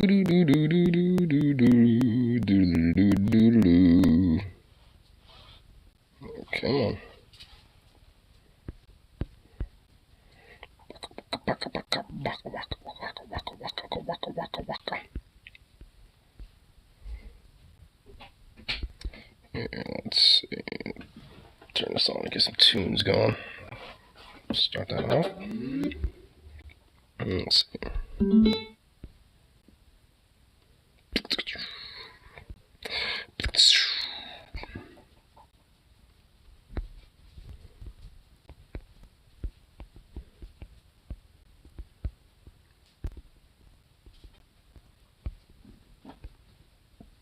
Come on. Yeah, let's see. Turn this on and get some tunes going. Start that off. Let's see.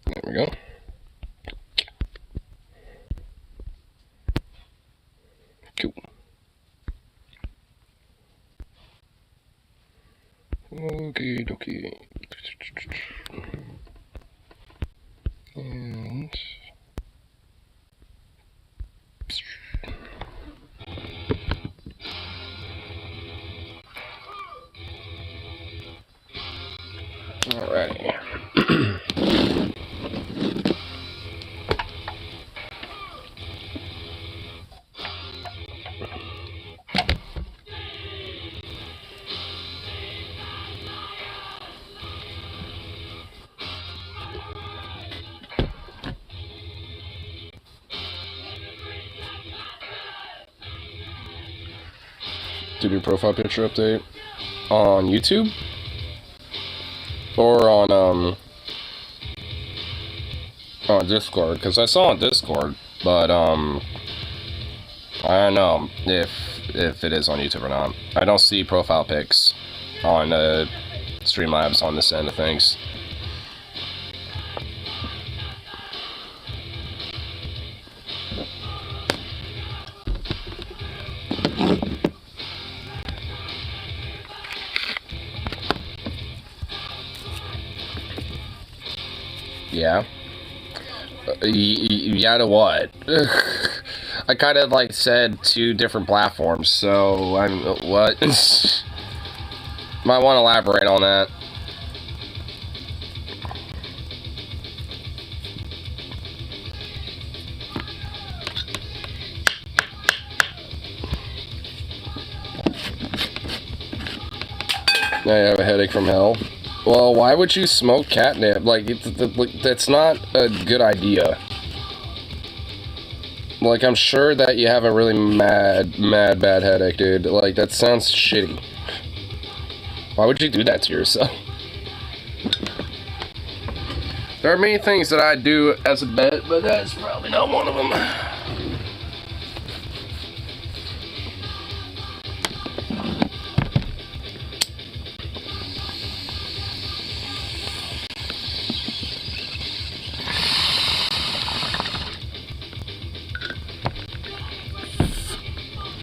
There we go. Cool. Okie dokie. And alrighty. Did your profile picture update on YouTube or on Discord? Because I saw on Discord, but I don't know if it is on YouTube or not. I don't see profile pics on Streamlabs on this end of things. Yeah. Yeah to what? I kind of like said 2 different platforms, so I'm what? Might want to elaborate on that. I have a headache from hell. Well, why would you smoke catnip? Like, that's not a good idea. Like, I'm sure that you have a really bad headache, dude. Like, that sounds shitty. Why would you do that to yourself? There are many things that I do as a bet, but that's probably not one of them.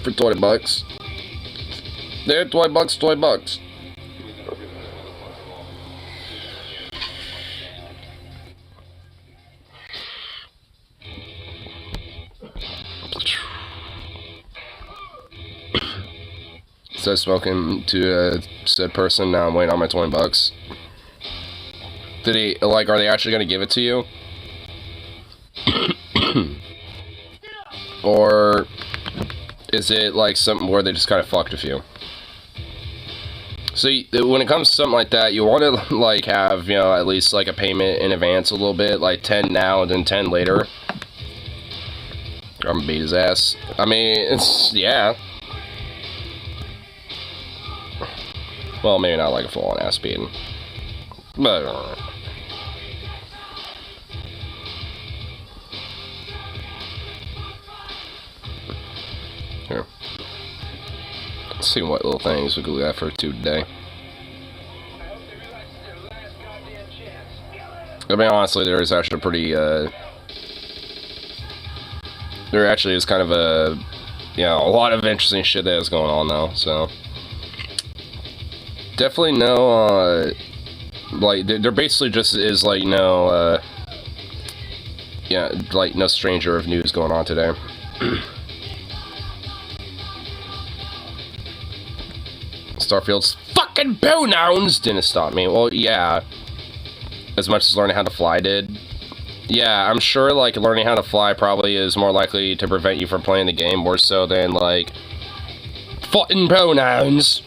For $20. There, $20. Said smoking to said person. Now I'm waiting on my $20. Did he, like, are they actually gonna give it to you? Or is it like something where they just kind of fucked with you? So when it comes to something like that, you want to like have, you know, at least like a payment in advance a little bit, like 10 now and then 10 later. I'm gonna beat his ass. I mean, it's, yeah. Well, maybe not like a full-on ass beating. But, here. Let's see what little things we could go for today. I mean, honestly, there is actually a pretty, there actually is kind of a, you know, a lot of interesting shit that is going on, though, so. Definitely no, like, there basically just is, like, no, yeah, like, no stranger of news going on today. Starfield's fucking pronouns didn't stop me. Well, yeah. as much as learning how to fly did. Yeah, I'm sure, like, learning how to fly probably is more likely to prevent you from playing the game more so than, like, fucking pronouns.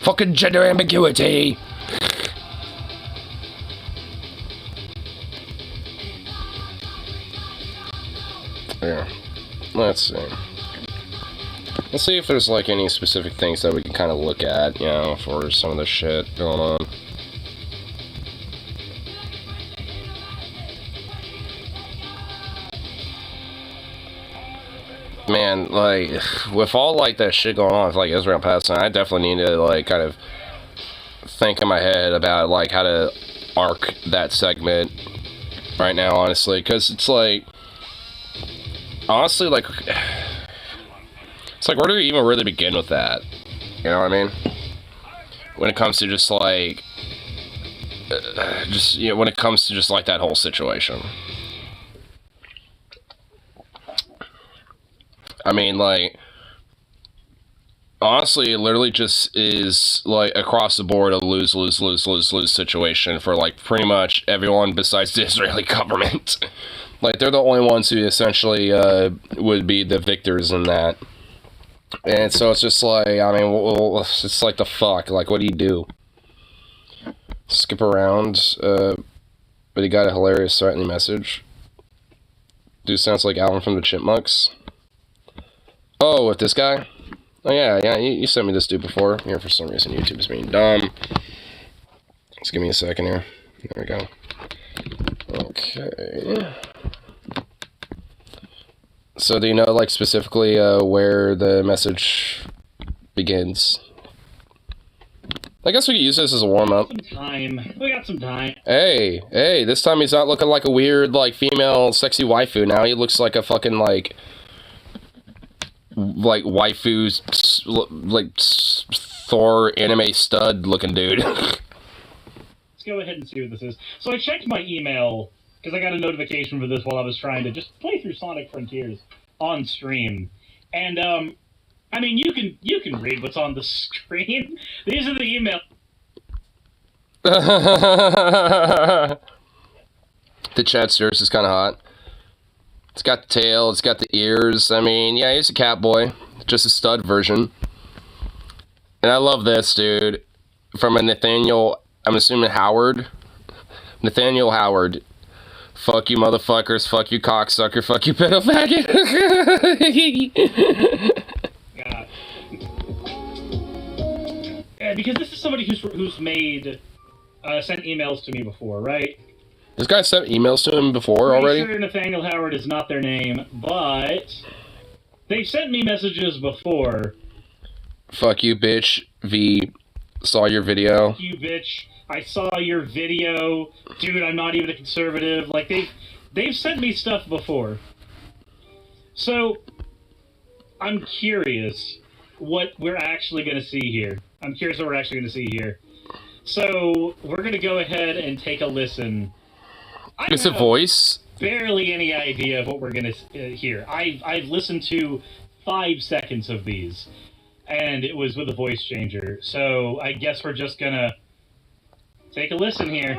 Fucking gender ambiguity. Yeah. Let's see. Let's see if there's, like, any specific things that we can kind of look at, you know, for some of the shit going on. Man, like, with all, like, that shit going on with, like, Israel Palestine, I definitely need to, like, kind of think in my head about, like, how to arc that segment right now, honestly, because it's, like, honestly, like, it's like, where do we even really begin with that? You know what I mean? When it comes to just, like, you know, when it comes to just, like, that whole situation. I mean, like, honestly, it literally just is, like, across the board a lose situation for, like, pretty much everyone besides the Israeli government. Like, they're the only ones who essentially would be the victors in that. And so it's just like, I mean, it's like the fuck. Like, what do you do? Skip around, but he got a hilarious threatening message. Dude sounds like Alan from the Chipmunks. Oh, with this guy? Oh, yeah, you sent me this dude before. Here, for some reason, YouTube is being dumb. Just give me a second here. There we go. Okay. So, do you know, like, specifically where the message begins? I guess we could use this as a warm-up. Some time. We got some time. Hey, this time he's not looking like a weird, like, female sexy waifu. Now he looks like a fucking, like waifu, like, Thor anime stud looking dude. Let's go ahead and see what this is. So I checked my email, because I got a notification for this while I was trying to just play through Sonic Frontiers on stream. And, I mean, you can read what's on the screen. These are the emails. The chat series is kind of hot. It's got the tail, it's got the ears. I mean, yeah, he's a cat boy. Just a stud version. And I love this, dude. From a Nathaniel, I'm assuming Howard. Nathaniel Howard. Fuck you, motherfuckers. Fuck you, cocksucker. Fuck you, pedo faggot. God. Yeah, because this is somebody who's made, sent emails to me before, right? This guy sent emails to him before already? I'm sure Nathaniel Howard is not their name, but they've sent me messages before. Fuck you, bitch. V. Saw your video. Fuck you, bitch. I saw your video. Dude, I'm not even a conservative. Like, they've sent me stuff before. So, I'm curious what we're actually going to see here. So, we're going to go ahead and take a listen. It's a voice? Barely any idea of what we're going to hear. I've listened to 5 seconds of these, and it was with a voice changer. So, I guess we're just going to take a listen here.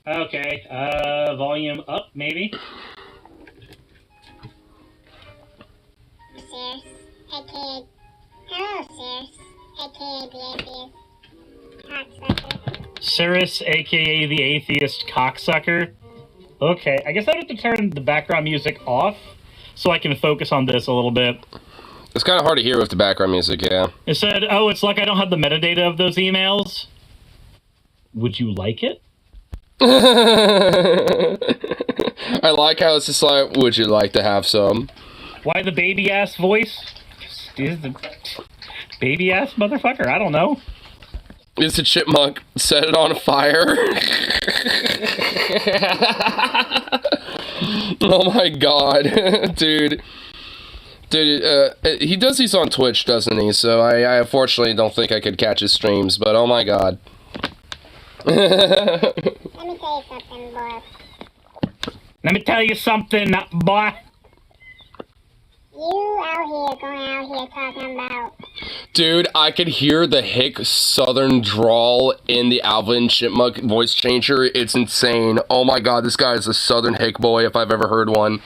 Okay, volume up, maybe? Hello, Cirrus, aka the atheist cocksucker. Okay, I guess I have to turn the background music off so I can focus on this a little bit. It's kind of hard to hear with the background music, yeah. It said, oh, it's like I don't have the metadata of those emails. Would you like it? I like how it's just like, would you like to have some? Why the baby-ass voice? Is the baby-ass motherfucker? I don't know. It's a chipmunk. Set it on fire. Oh my god. Dude. Dude, he does these on Twitch, doesn't he? So I unfortunately don't think I could catch his streams, but oh my god. Let me tell you something, boy. Let me tell you something, boy. You out here, going out here talking about Dude, I could hear the hick southern drawl in the Alvin Chipmunk voice changer. It's insane. Oh my god, this guy is a southern hick boy if I've ever heard one.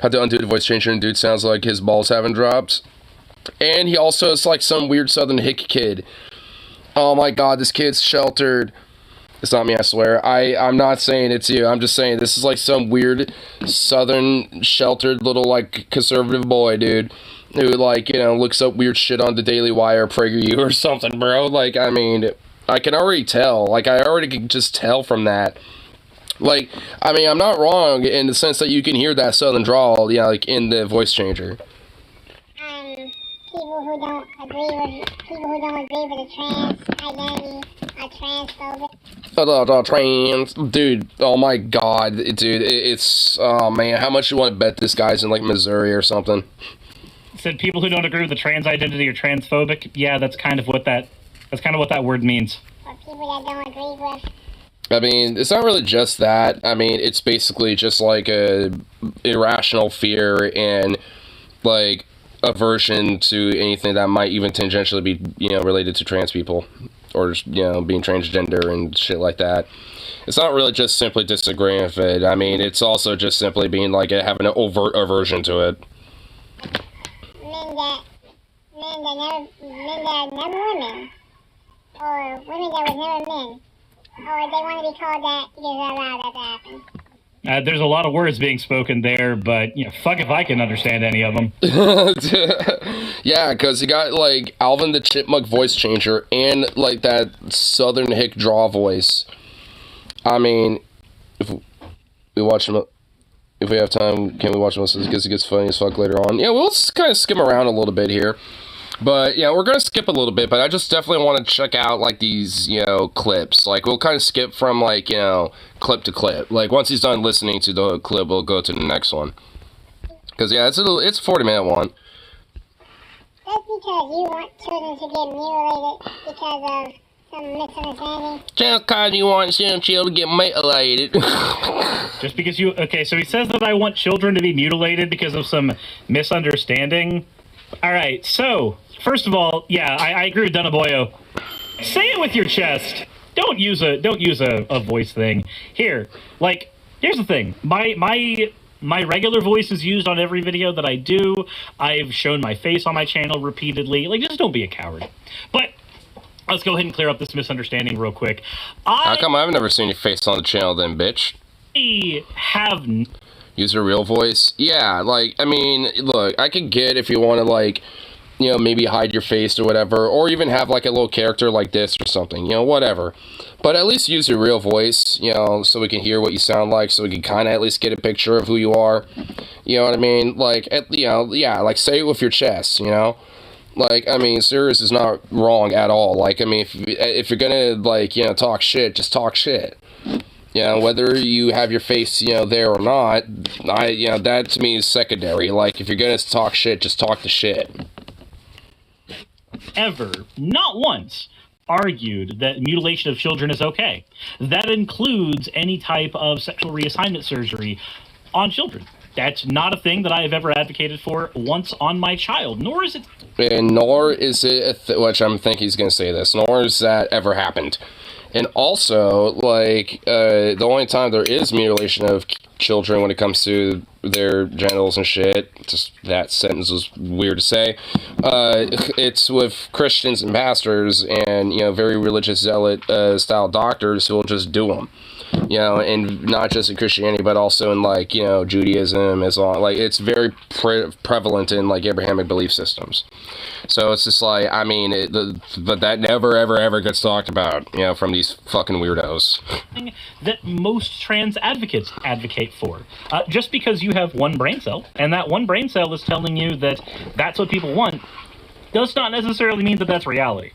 Had to undo the voice changer and dude sounds like his balls haven't dropped. And he also is like some weird southern hick kid. Oh my god, this kid's sheltered. It's not me, I swear. I'm not saying it's you. I'm just saying this is like some weird southern sheltered little like conservative boy, dude. Who like, you know, looks up weird shit on the Daily Wire, PragerU or something, bro. Like, I mean, I can already tell. Like, I already can just tell from that. Like, I mean, I'm not wrong in the sense that you can hear that southern drawl, yeah, like in the voice changer. People who don't agree with the trans identity are transphobic. Trans, dude. Oh my god, dude. It's oh man, how much you want to bet this guy's in like Missouri or something? Said people who don't agree with the trans identity are transphobic. Yeah, that's kind of what that word means. Or people that don't agree with. I mean, it's not really just that. I mean, it's basically just like a irrational fear and like aversion to anything that might even tangentially be, you know, related to trans people or just, you know, being transgender and shit like that. It's not really just simply disagreeing with it. I mean, it's also just simply being like having an overt aversion to it. Men that are never women, or women that was never men, or they want to be called that because they're allowed that to happen. There's a lot of words being spoken there, but you know, fuck if I can understand any of them. Yeah, because you got like Alvin the Chipmunk voice changer and like that southern hick draw voice. I mean, if we watch them, if we have time, can we watch them? Because it gets funny as fuck later on. Yeah, we'll kind of skim around a little bit here. But, yeah, we're going to skip a little bit, but I just definitely want to check out, like, these, you know, clips. Like, we'll kind of skip from, like, you know, clip to clip. Like, once he's done listening to the clip, we'll go to the next one. Because, yeah, it's a 40-minute one. Just because you want children to get mutilated because of some misunderstanding. Just because you want some children to get mutilated. Just because you... Okay, so he says that I want children to be mutilated because of some misunderstanding. All right, so... First of all, yeah, I agree with Dunaboyo. Say it with your chest. Don't use a voice thing. Here, like, here's the thing. My regular voice is used on every video that I do. I've shown my face on my channel repeatedly. Like, just don't be a coward. But let's go ahead and clear up this misunderstanding real quick. How come I've never seen your face on the channel then, bitch? I have... Use your real voice? Yeah, like, I mean, look, I could get if you want to, like... You know, maybe hide your face or whatever, or even have like a little character like this or something, you know, whatever. But at least use your real voice, you know, so we can hear what you sound like, so we can kind of at least get a picture of who you are. You know what I mean? Like, you know, yeah, like say it with your chest, you know? Like, I mean, serious is not wrong at all. Like, I mean, if you're gonna, like, you know, talk shit, just talk shit. You know, whether you have your face, you know, there or not, you know, that to me is secondary. Like, if you're gonna talk shit, just talk the shit. Ever, not once, argued that mutilation of children is okay. That includes any type of sexual reassignment surgery on children. That's not a thing that I have ever advocated for once on my child, nor is it... And nor is it, which I'm thinking he's going to say this, nor has that ever happened. And also, like, the only time there is mutilation of children when it comes to their genitals and shit, just that sentence was weird to say, it's with Christians and pastors and, you know, very religious zealot style doctors who will just do them. You know, and not just in Christianity, but also in, like, you know, Judaism, Islam. Like, it's very prevalent in, like, Abrahamic belief systems. So it's just like, I mean, but that never, ever, ever gets talked about, you know, from these fucking weirdos. That most trans advocates advocate for. Just because you have one brain cell, and that one brain cell is telling you that that's what people want, does not necessarily mean that that's reality.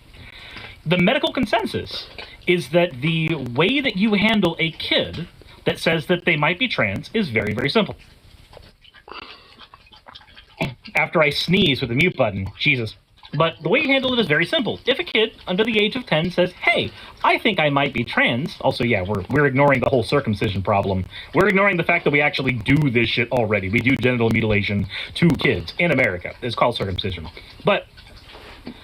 The medical consensus is that the way that you handle a kid that says that they might be trans is very, very simple. After I sneeze with the mute button, Jesus. But the way you handle it is very simple. If a kid under the age of 10 says, hey, I think I might be trans, also, yeah, we're ignoring the whole circumcision problem. We're ignoring the fact that we actually do this shit already. We do genital mutilation to kids in America. It's called circumcision. But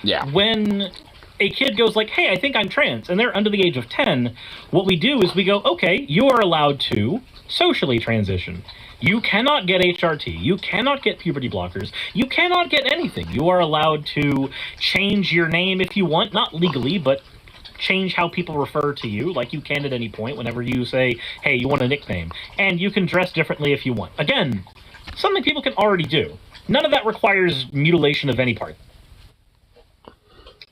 Yeah. When a kid goes like, hey, I think I'm trans, and they're under the age of 10, what we do is we go, okay, you are allowed to socially transition. You cannot get HRT. You cannot get puberty blockers. You cannot get anything. You are allowed to change your name if you want, not legally, but change how people refer to you, like you can at any point whenever you say, hey, you want a nickname. And you can dress differently if you want. Again, something people can already do. None of that requires mutilation of any part.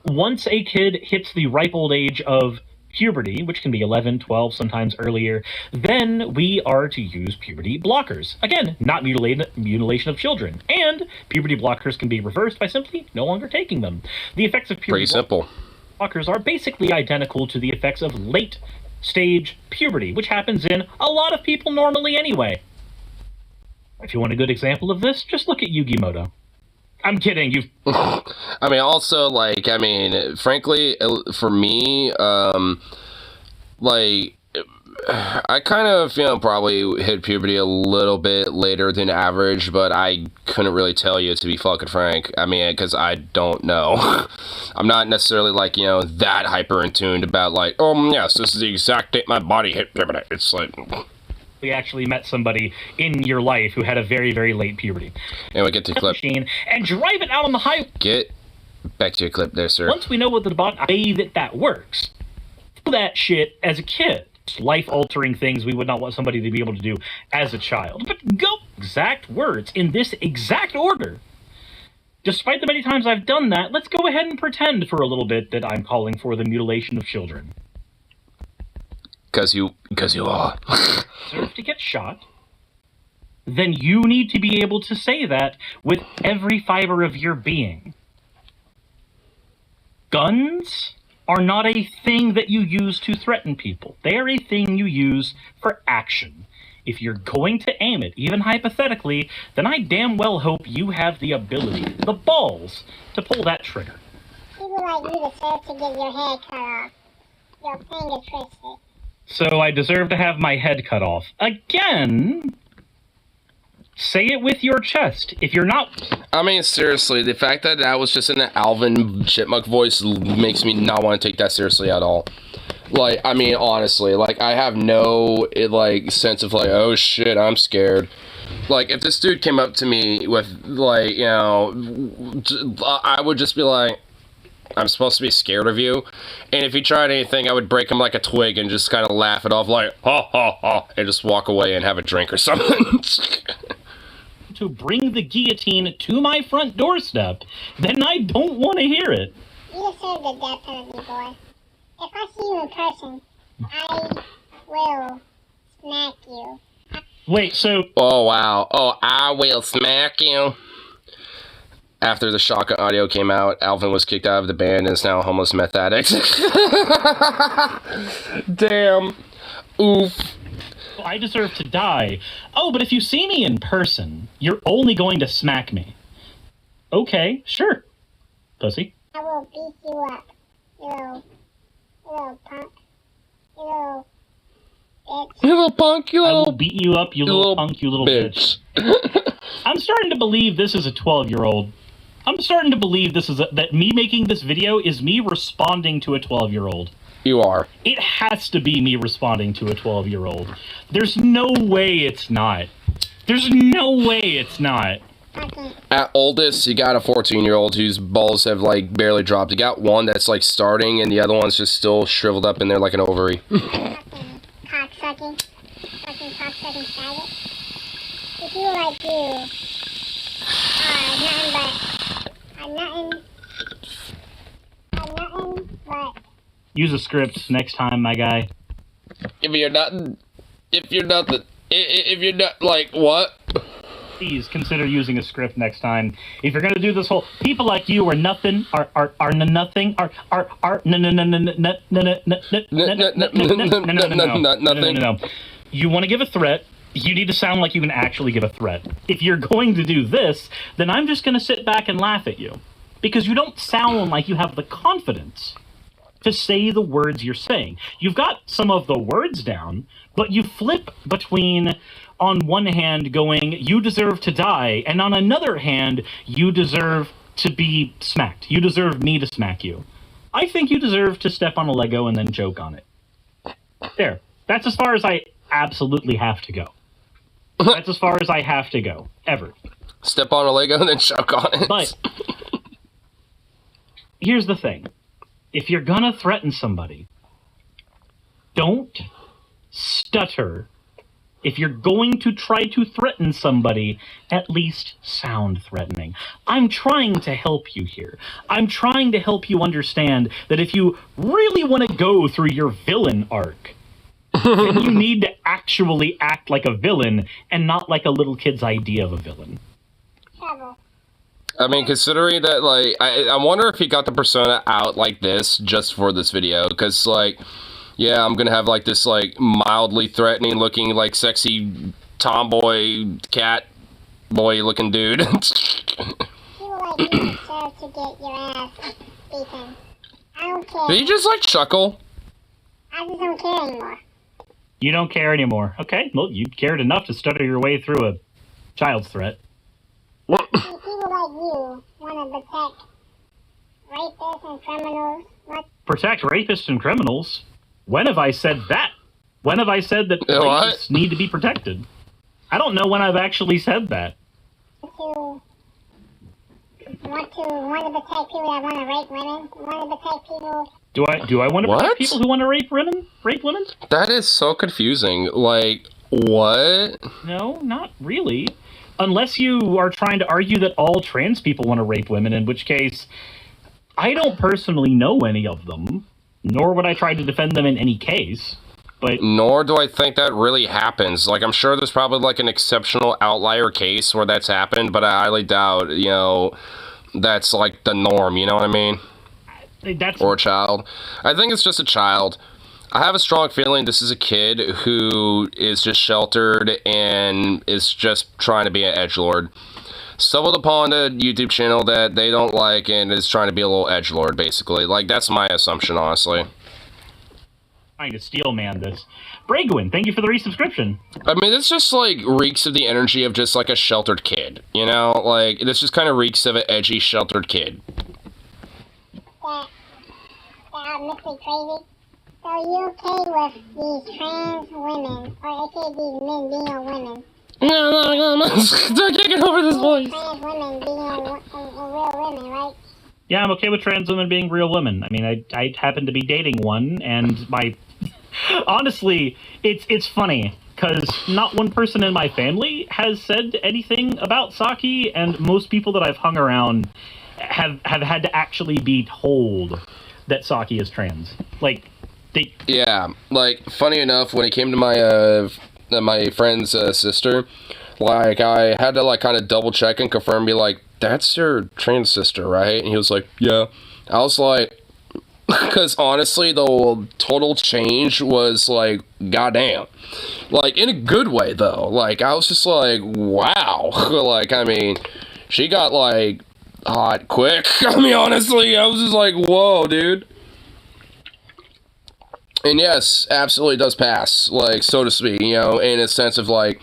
Once a kid hits the ripe old age of puberty, which can be 11, 12, sometimes earlier, then we are to use puberty blockers. Again, not mutilation of children. And puberty blockers can be reversed by simply no longer taking them. The effects of puberty blockers are basically identical to the effects of late stage puberty, which happens in a lot of people normally anyway. If you want a good example of this, just look at Yu-Gi-Moto. I'm kidding. I mean, also, like, I mean, frankly, for me, like, I kind of, you know, probably hit puberty a little bit later than average, but I couldn't really tell you, to be fucking frank. I mean, because I don't know. I'm not necessarily, like, you know, that hyper in tuned about, like, oh, yes, this is the exact date my body hit puberty. It's like... We actually met somebody in your life who had a very, very late puberty. Anyway, get to the clip. And drive it out on the highway. Get back to your clip there, sir. Once we know what the way that works, do that shit as a kid. Life-altering things we would not want somebody to be able to do as a child. But go exact words in this exact order. Despite the many times I've done that, let's go ahead and pretend for a little bit that I'm calling for the mutilation of children. Because you are. Deserve to get shot, then you need to be able to say that with every fiber of your being. Guns are not a thing that you use to threaten people. They are a thing you use for action. If you're going to aim it, even hypothetically, then I damn well hope you have the ability, the balls, to pull that trigger. People like you deserve to get your head cut off, your finger twisted. So I deserve to have my head cut off. Again, say it with your chest. If you're not... I mean, seriously, the fact that that was just in an Alvin chipmunk voice makes me not want to take that seriously at all. Like, I mean, honestly, like, I have no, like, sense of, like, oh, shit, I'm scared. Like, if this dude came up to me with, like, you know, I would just be like, I'm supposed to be scared of you. And if he tried anything, I would break him like a twig and just kind of laugh it off like, ha, ha, ha, and just walk away and have a drink or something. To bring the guillotine to my front doorstep, then I don't want to hear it. You deserve the death penalty, boy. If I see you in person, I will smack you. Wait, so... Oh, wow. Oh, I will smack you. After the shotgun audio came out, Alvin was kicked out of the band and is now a homeless meth addict. Damn. Oof. I deserve to die. Oh, but if you see me in person, you're only going to smack me. Okay, sure. Pussy. I will beat you up, you little punk. You little bitch. You little punk, you little... I will beat you up, you little punk, you little bitch. I'm starting to believe this is a 12-year-old. I'm starting to believe this is that me making this video is me responding to a 12-year-old. You are. It has to be me responding to a 12-year-old. There's no way it's not. There's no way it's not. At oldest, you got a 14-year-old whose balls have, like, barely dropped. You got one that's, like, starting, and the other one's just still shriveled up in there like an ovary. Cocksucking. Fucking cocksucking faggot. If you like you nothing but... Use a script next time, my guy. If you're not, like, what? Please consider using a script next time. If you're gonna do this whole people like you are nothing, are nothing, no. You want to give a threat, you need to sound like you can actually give a threat. If you're going to do this, then I'm just gonna sit back and laugh at you. Because you don't sound like you have the confidence to say the words you're saying. You've got some of the words down, but you flip between, on one hand, going, you deserve to die, and on another hand, you deserve to be smacked. You deserve me to smack you. I think you deserve to step on a Lego and then choke on it. There. That's as far as I absolutely have to go. That's as far as I have to go. Ever. Step on a Lego and then choke on it. But here's the thing. If you're gonna threaten somebody, don't stutter. If you're going to try to threaten somebody, at least sound threatening. I'm trying to help you here. I'm trying to help you understand that if you really want to go through your villain arc, then you need to actually act like a villain and not like a little kid's idea of a villain. Trouble. I mean, considering that, like, I wonder if he got the persona out like this just for this video, because, like, yeah, I'm gonna have, like, this, like, mildly threatening looking, like, sexy tomboy, cat boy looking dude. People like you deserve to get your ass beaten. I don't care. Did he just, like, chuckle? I just don't care anymore. You don't care anymore. Okay, well, you cared enough to stutter your way through a child's threat. See, people like you want to protect rapists and criminals. What? Protect rapists and criminals? When have I said that? When have I said that What? rapists need to be protected? I don't know when I've actually said that. To want to protect people that want to rape women. Want to protect people. Do I want to What? protect people who want to rape women? Rape women? That is so confusing. Like, what? No, not really. Unless you are trying to argue that all trans people want to rape women, in which case, I don't personally know any of them, nor would I try to defend them in any case. But Nor do I think that really happens. Like, I'm sure there's probably, like, an exceptional outlier case where that's happened, but I highly doubt, you know, that's, like, the norm, you know what I mean? that's Or a child. I think it's just a child. I have a strong feeling this is a kid who is just sheltered and is just trying to be an edgelord. Stumbled upon a YouTube channel that they don't like and is trying to be a little edgelord, basically. Like, that's my assumption, honestly. trying to steel man this. Bragwin, thank you for the resubscription. I mean, this just, like, reeks of the energy of just, like, a sheltered kid, you know? Like, this just kind of reeks of an edgy, sheltered kid. That mostly crazy. So you okay with these trans women, or I say these men being on women? No. I can't get over this voice. Trans women being on real women, right? Yeah, I'm okay with trans women being real women. I mean, I happen to be dating one, and my... Honestly, it's funny, because not one person in my family has said anything about Saki, and most people that I've hung around have had to actually be told that Saki is trans. Like, they... Yeah, like, funny enough, when it came to my friend's sister, like, I had to, like, kind of double check and confirm, be like, that's your trans sister, right? And he was like, yeah. I was like, because honestly, the total change was like, goddamn. Like, in a good way, though. Like, I was just like, wow. Like, I mean, she got, like, hot quick. I mean, honestly, I was just like, whoa, dude. And yes, absolutely does pass, like, so to speak, you know, in a sense of, like,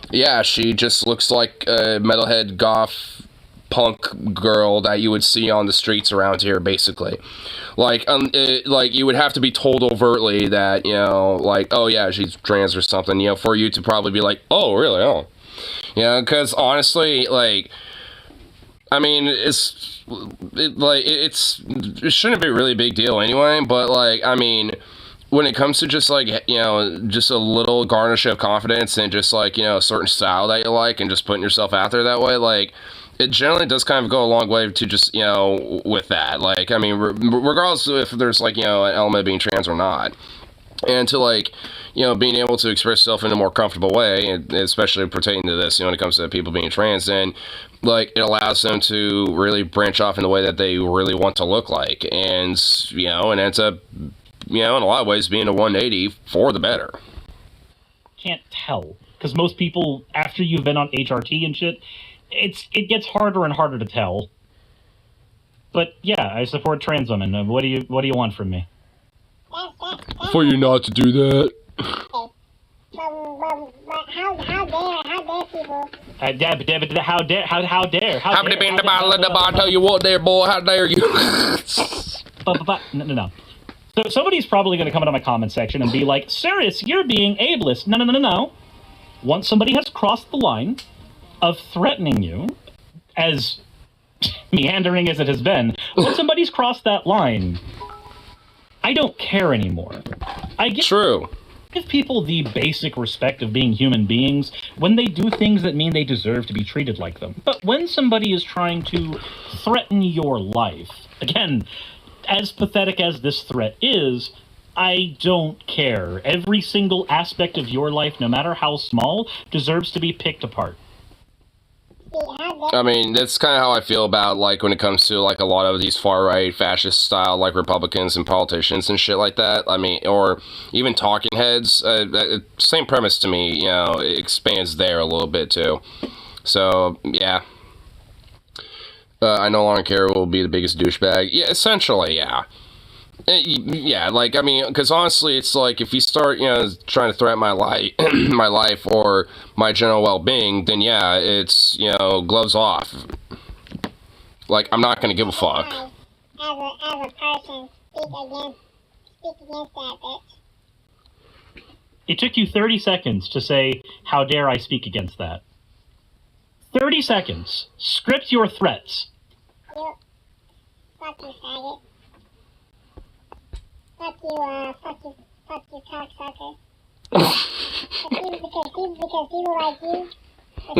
yeah, she just looks like a metalhead goth punk girl that you would see on the streets around here, basically. Like, like, you would have to be told overtly that, you know, like, oh, yeah, she's trans or something, you know, for you to probably be like, oh, really, oh. You know, because, honestly, like, I mean, it shouldn't be a really big deal anyway, but, like, I mean... When it comes to just, like, you know, just a little garnish of confidence and just, like, you know, a certain style that you like and just putting yourself out there that way, like, it generally does kind of go a long way to just, you know, with that. Like, I mean, regardless of if there's, like, you know, an element of being trans or not. And to, like, you know, being able to express yourself in a more comfortable way, and especially pertaining to this, you know, when it comes to people being trans, then, like, it allows them to really branch off in the way that they really want to look like. And, you know, and ends up... you know, in a lot of ways, being a 180 for the better. Can't tell. Because most people, after you've been on HRT and shit, it gets harder and harder to tell. But yeah, I support trans women. What do you want from me? For you not to do that. But how dare people? How dare? How many been the bottle of the bar? Tell you what, there, boy. How dare you? No. So somebody's probably going to come into my comment section and be like, "Sirius, you're being ableist." No. Once somebody has crossed the line of threatening you, as meandering as it has been, once somebody's crossed that line, I don't care anymore. True. Give people the basic respect of being human beings when they do things that mean they deserve to be treated like them. But when somebody is trying to threaten your life, again, as pathetic as this threat is, I don't care. Every single aspect of your life, no matter how small, deserves to be picked apart. I mean, that's kind of how I feel about, like, when it comes to, like, a lot of these far-right fascist style, like, Republicans and politicians and shit like that. I mean, or even talking heads. Same premise to me, you know, it expands there a little bit, too. So, yeah. I no longer care who will be the biggest douchebag. Yeah, essentially, yeah. Yeah, like, I mean, because honestly, it's like, if you start, you know, trying to threaten my life, my life or my general well-being, then yeah, it's, you know, gloves off. Like, I'm not gonna give a fuck. As a person, speak against that bitch. It took you 30 seconds to say, "How dare I speak against that?" 30 seconds. Script your threats. Fuck you, faggot. Fuck you, cocksucker. because people like you.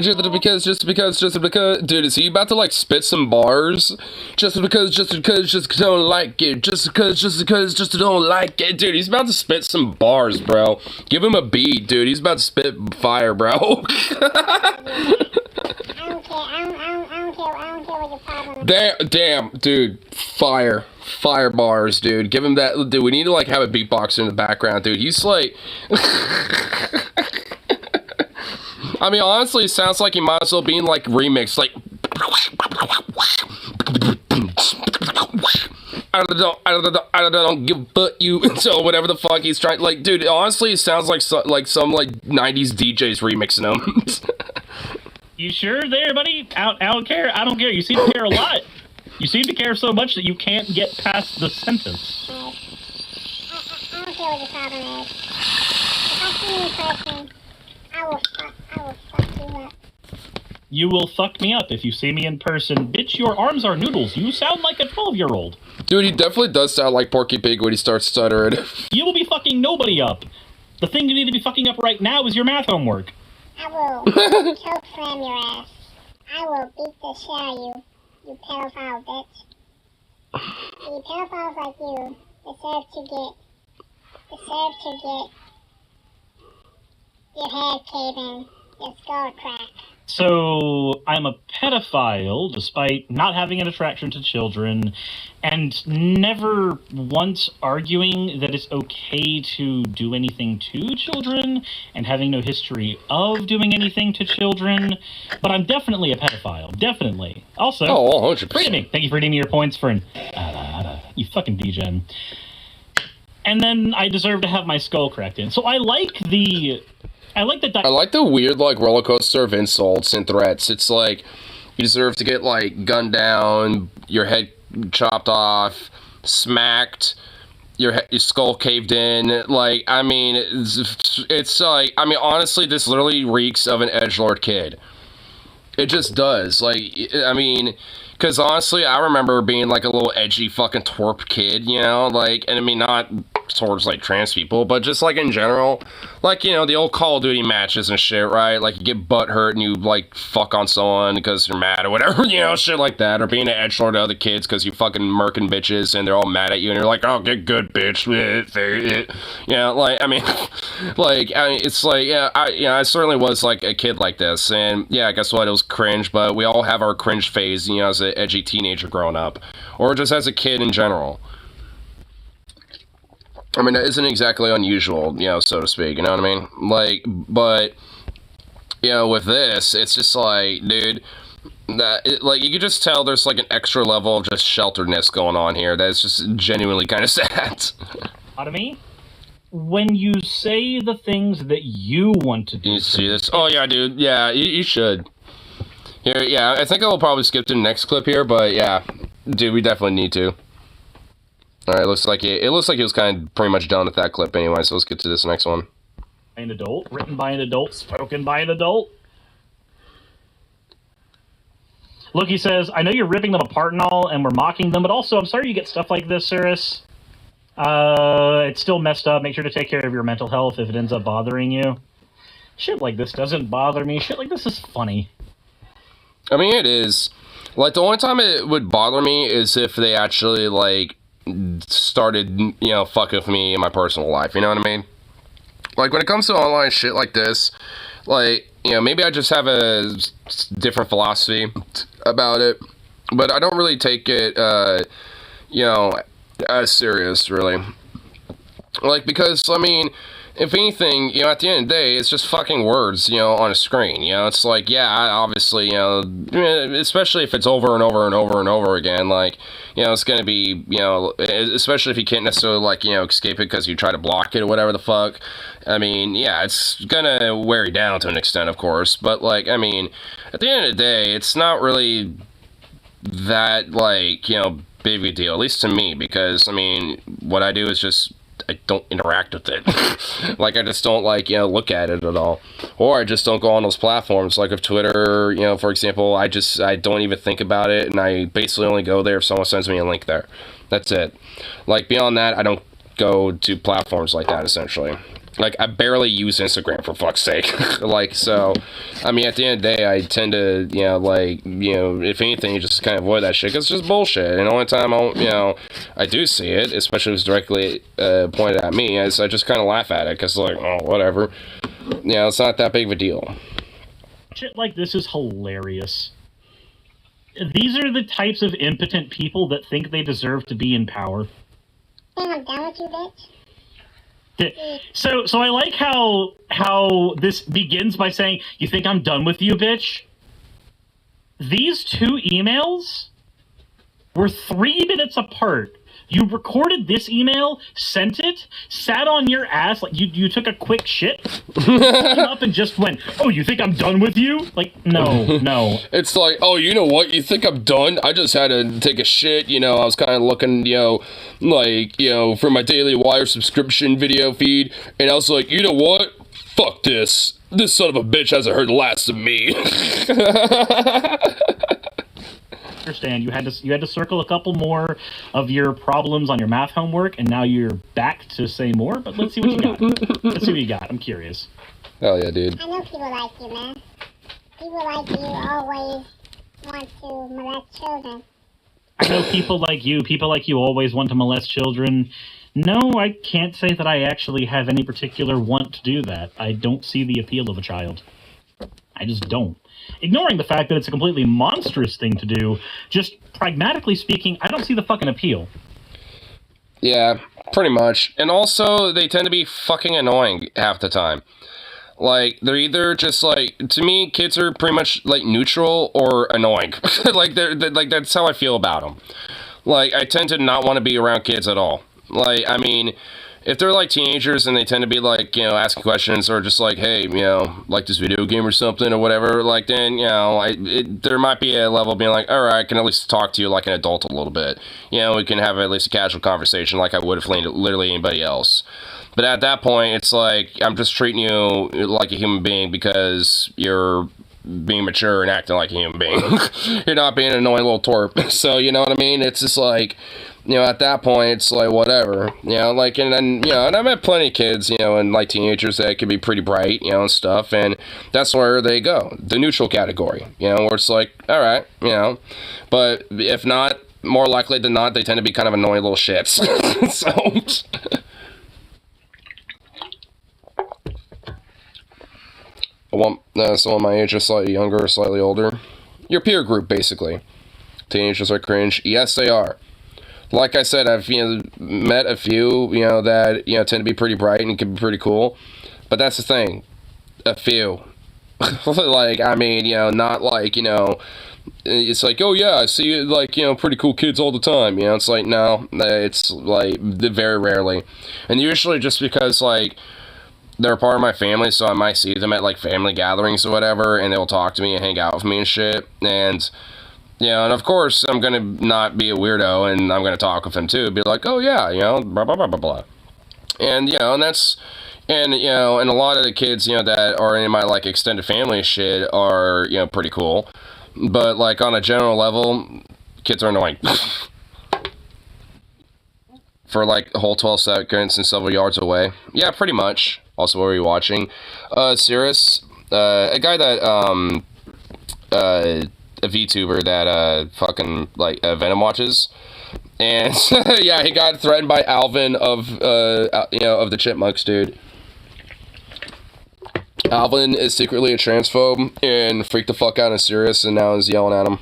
Just because, dude, is he about to, like, spit some bars? Just because don't like it. Just don't like it. Dude, he's about to spit some bars, bro. Give him a beat, dude. He's about to spit fire, bro. I don't care what your problem is. Damn, dude. Fire bars, dude. Give him that. Dude, we need to, like, have a beatboxer in the background, dude. He's like... I mean, honestly, it sounds like he might as well be in, like, remix, like... I don't give a fuck you. So whatever the fuck he's trying... Like, dude, honestly, it sounds like some 90s DJs remixing him. You sure there, buddy? I don't care. I don't care. You seem to care a lot. You seem to care so much that you can't get past the sentence. I don't care what your problem is. If I see you in person, I will fuck you up. You will fuck me up if you see me in person. Bitch, your arms are noodles. You sound like a 12-year-old. Dude, he definitely does sound like Porky Pig when he starts stuttering. You will be fucking nobody up. The thing you need to be fucking up right now is your math homework. I will choke slam your ass. I will beat the shit out of you pedophile bitch. See, pedophiles like you deserve to get your head caved in, your skull cracked. So, I'm a pedophile, despite not having an attraction to children, and never once arguing that it's okay to do anything to children, and having no history of doing anything to children. But I'm definitely a pedophile. Definitely. Also, 100%. Redeeming. Thank you for redeeming your points for an... you fucking degen. And then I deserve to have my skull cracked in. So I like the weird, like, roller coaster of insults and threats. It's like, you deserve to get, like, gunned down, your head chopped off, smacked, your skull caved in. Like, I mean, it's like, I mean, honestly, this literally reeks of an edgelord kid. It just does. Like, I mean, because honestly, I remember being, like, a little edgy fucking twerp kid, you know? Like, and I mean, not towards, like, trans people, but just, like, in general. Like, you know, the old Call of Duty matches and shit, right? Like, you get butt hurt and you, like, fuck on someone because you're mad or whatever, you know, shit like that. Or being an edgelord to other kids because you fucking murking bitches and they're all mad at you and you're like, oh, get good, bitch. You know, like, I mean, it's like, yeah, I certainly was, like, a kid like this. And, yeah, guess what? It was cringe, but we all have our cringe phase, you know, as an edgy teenager growing up. Or just as a kid in general. I mean, that isn't exactly unusual, you know, so to speak, you know what I mean? Like, but, you know, with this, it's just like, dude, like, you can just tell there's, like, an extra level of just shelteredness going on here that's just genuinely kind of sad. Out of me? when you say the things that you want to do. You see this? Oh yeah, dude. Yeah, you should. Here, yeah. I think I will probably skip to the next clip here, but yeah, dude, we definitely need to. All right, looks like it looks like he was kind of pretty much done with that clip anyway. So let's get to this next one. An adult, written by an adult, spoken by an adult. Look, he says, I know you're ripping them apart and all, and we're mocking them, but also, I'm sorry you get stuff like this, Cirrus. It's still messed up. Make sure to take care of your mental health if it ends up bothering you. Shit like this doesn't bother me. Shit like this is funny. I mean, it is. Like, the only time it would bother me is if they actually, like, started, you know, fucking with me in my personal life. You know what I mean? Like, when it comes to online shit like this, like, you know, maybe I just have a different philosophy about it, but I don't really take it, you know, as serious, really. Like, because, I mean, if anything, you know, at the end of the day, it's just fucking words, you know, on a screen, you know, it's like, yeah, obviously, you know, especially if it's over and over and over and over again, like, you know, it's gonna be, you know, especially if you can't necessarily, like, you know, escape it because you try to block it or whatever the fuck. I mean, yeah, it's gonna wear you down to an extent, of course, but, like, I mean, at the end of the day, it's not really that, like, you know, big a deal, at least to me, because, I mean, what I do is just, I don't interact with it. Like, I just don't, like, you know, look at it at all. Or I just don't go on those platforms, like with Twitter, you know, for example, I don't even think about it, and I basically only go there if someone sends me a link there. That's it. Like, beyond that, I don't go to platforms like that, essentially. Like, I barely use Instagram, for fuck's sake. Like, so, I mean, at the end of the day, I tend to, you know, like, you know, if anything, you just kind of avoid that shit, 'cause it's just bullshit, and the only time I do see it, especially if it's directly pointed at me, is I just kind of laugh at it, because, like, oh, whatever. You know, it's not that big of a deal. Shit like this is hilarious. These are the types of impotent people that think they deserve to be in power. I'm done with you, bitch. So I like how this begins by saying, "You think I'm done with you, bitch?" These two emails were 3 minutes apart. You recorded this email, sent it, sat on your ass like you took a quick shit, came up and just went, "Oh, you think I'm done with you?" Like, no. It's like, oh, you know what? You think I'm done? I just had to take a shit, you know, I was kind of looking, you know, like, you know, for my Daily Wire subscription video feed, and I was like, you know what? Fuck this. This son of a bitch hasn't heard the last of me. Understand, you had to circle a couple more of your problems on your math homework, and now you're back to say more, but let's see what you got. Let's see what you got. I'm curious. Hell yeah, dude. I know people like you, man. People like you always want to molest children. I know people like you always want to molest children. No, I can't say that I actually have any particular want to do that. I don't see the appeal of a child. I just don't. Ignoring the fact that it's a completely monstrous thing to do, just pragmatically speaking, I don't see the fucking appeal. Yeah, pretty much. And also, they tend to be fucking annoying half the time. Like, they're either just, like, to me, kids are pretty much, like, neutral or annoying. Like, they're, like, that's how I feel about them. Like, I tend to not want to be around kids at all. Like, I mean, if they're, like, teenagers and they tend to be, like, you know, asking questions or just, like, hey, you know, like this video game or something or whatever, like, then, you know, there might be a level of being like, all right, I can at least talk to you like an adult a little bit. You know, we can have at least a casual conversation like I would if literally anybody else. But at that point, it's like, I'm just treating you like a human being because you're being mature and acting like a human being. You're not being an annoying little twerp. So, you know what I mean? It's just like, you know, at that point, it's like, whatever. You know, like, and then, you know, and I've met plenty of kids, you know, and, like, teenagers that can be pretty bright, you know, and stuff, and that's where they go. The neutral category, you know, where it's like, all right, you know. But if not, more likely than not, they tend to be kind of annoying little shits. So... someone my age is slightly younger or slightly older. Your peer group, basically. Teenagers are cringe. Yes, they are. Like I said, I've met a few, you know, that, you know, tend to be pretty bright and can be pretty cool. But that's the thing. A few. Like, I mean, you know, not like, you know, it's like, oh yeah, I see like, you know, pretty cool kids all the time. You know, it's like, no, it's like very rarely, and usually just because like they're part of my family, so I might see them at like family gatherings or whatever, and they'll talk to me and hang out with me and shit. And you know, and of course I'm gonna not be a weirdo, and I'm gonna talk with them too, be like, oh yeah, you know, blah blah blah blah blah. And you know, and that's, and you know, and a lot of the kids, you know, that are in my like extended family shit are, you know, pretty cool. But like on a general level, kids are annoying. For like a whole 12 seconds and several yards away. Yeah, pretty much. Also, what were you watching? Cirrus, a guy that a VTuber that fucking like Venom watches. And yeah, he got threatened by Alvin of you know, of the Chipmunks, dude. Alvin is secretly a transphobe and freaked the fuck out of Sirius, and now is yelling at him.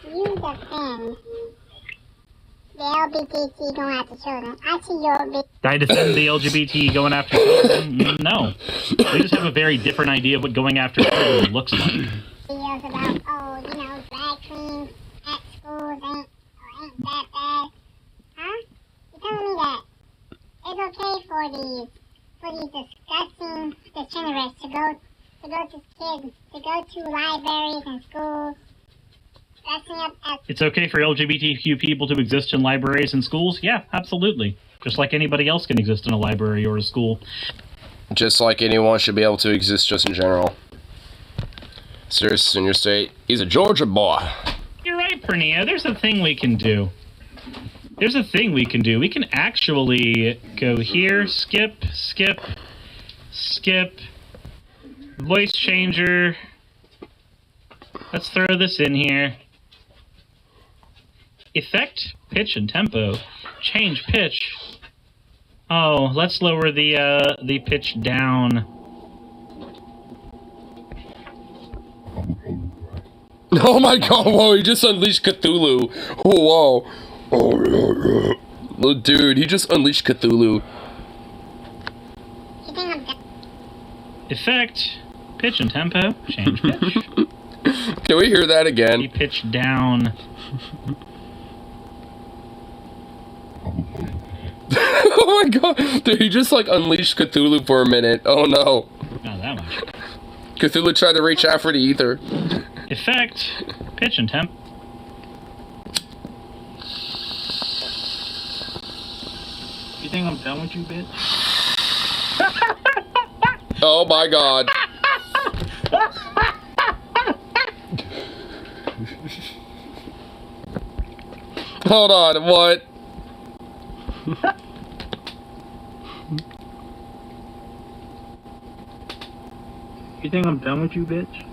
You defend the LGBT going after children. I see your big I defend the LGBT going after children? No. We just have a very different idea of what going after children looks like. videos about, oh, you know, drag queens at schools ain't that bad. Huh? You're telling me that it's okay for these disgusting degenerates to go to kids, to go to libraries and schools, dressing up as... It's okay for LGBTQ people to exist in libraries and schools? Yeah, absolutely. Just like anybody else can exist in a library or a school. Just like anyone should be able to exist just in general. Sirius in your state, he's a Georgia boy. You're right, Pernia. There's a thing we can do. There's a thing we can do. We can actually go here, skip, skip, skip, voice changer. Let's throw this in here. Effect, pitch, and tempo. Change pitch. Oh, let's lower the pitch down. Oh my god, whoa, he just unleashed Cthulhu. Whoa. Oh, dude, he just unleashed Cthulhu. Effect, pitch, and tempo. Change pitch. Can we hear that again? The pitch down. Oh my god, dude, he just like unleashed Cthulhu for a minute. Oh no. Not that much. Cthulhu tried to reach out for the ether. Effect, pitch, and temp. You think I'm done with you, bitch? Oh my god. Hold on, what? You think I'm done with you, bitch?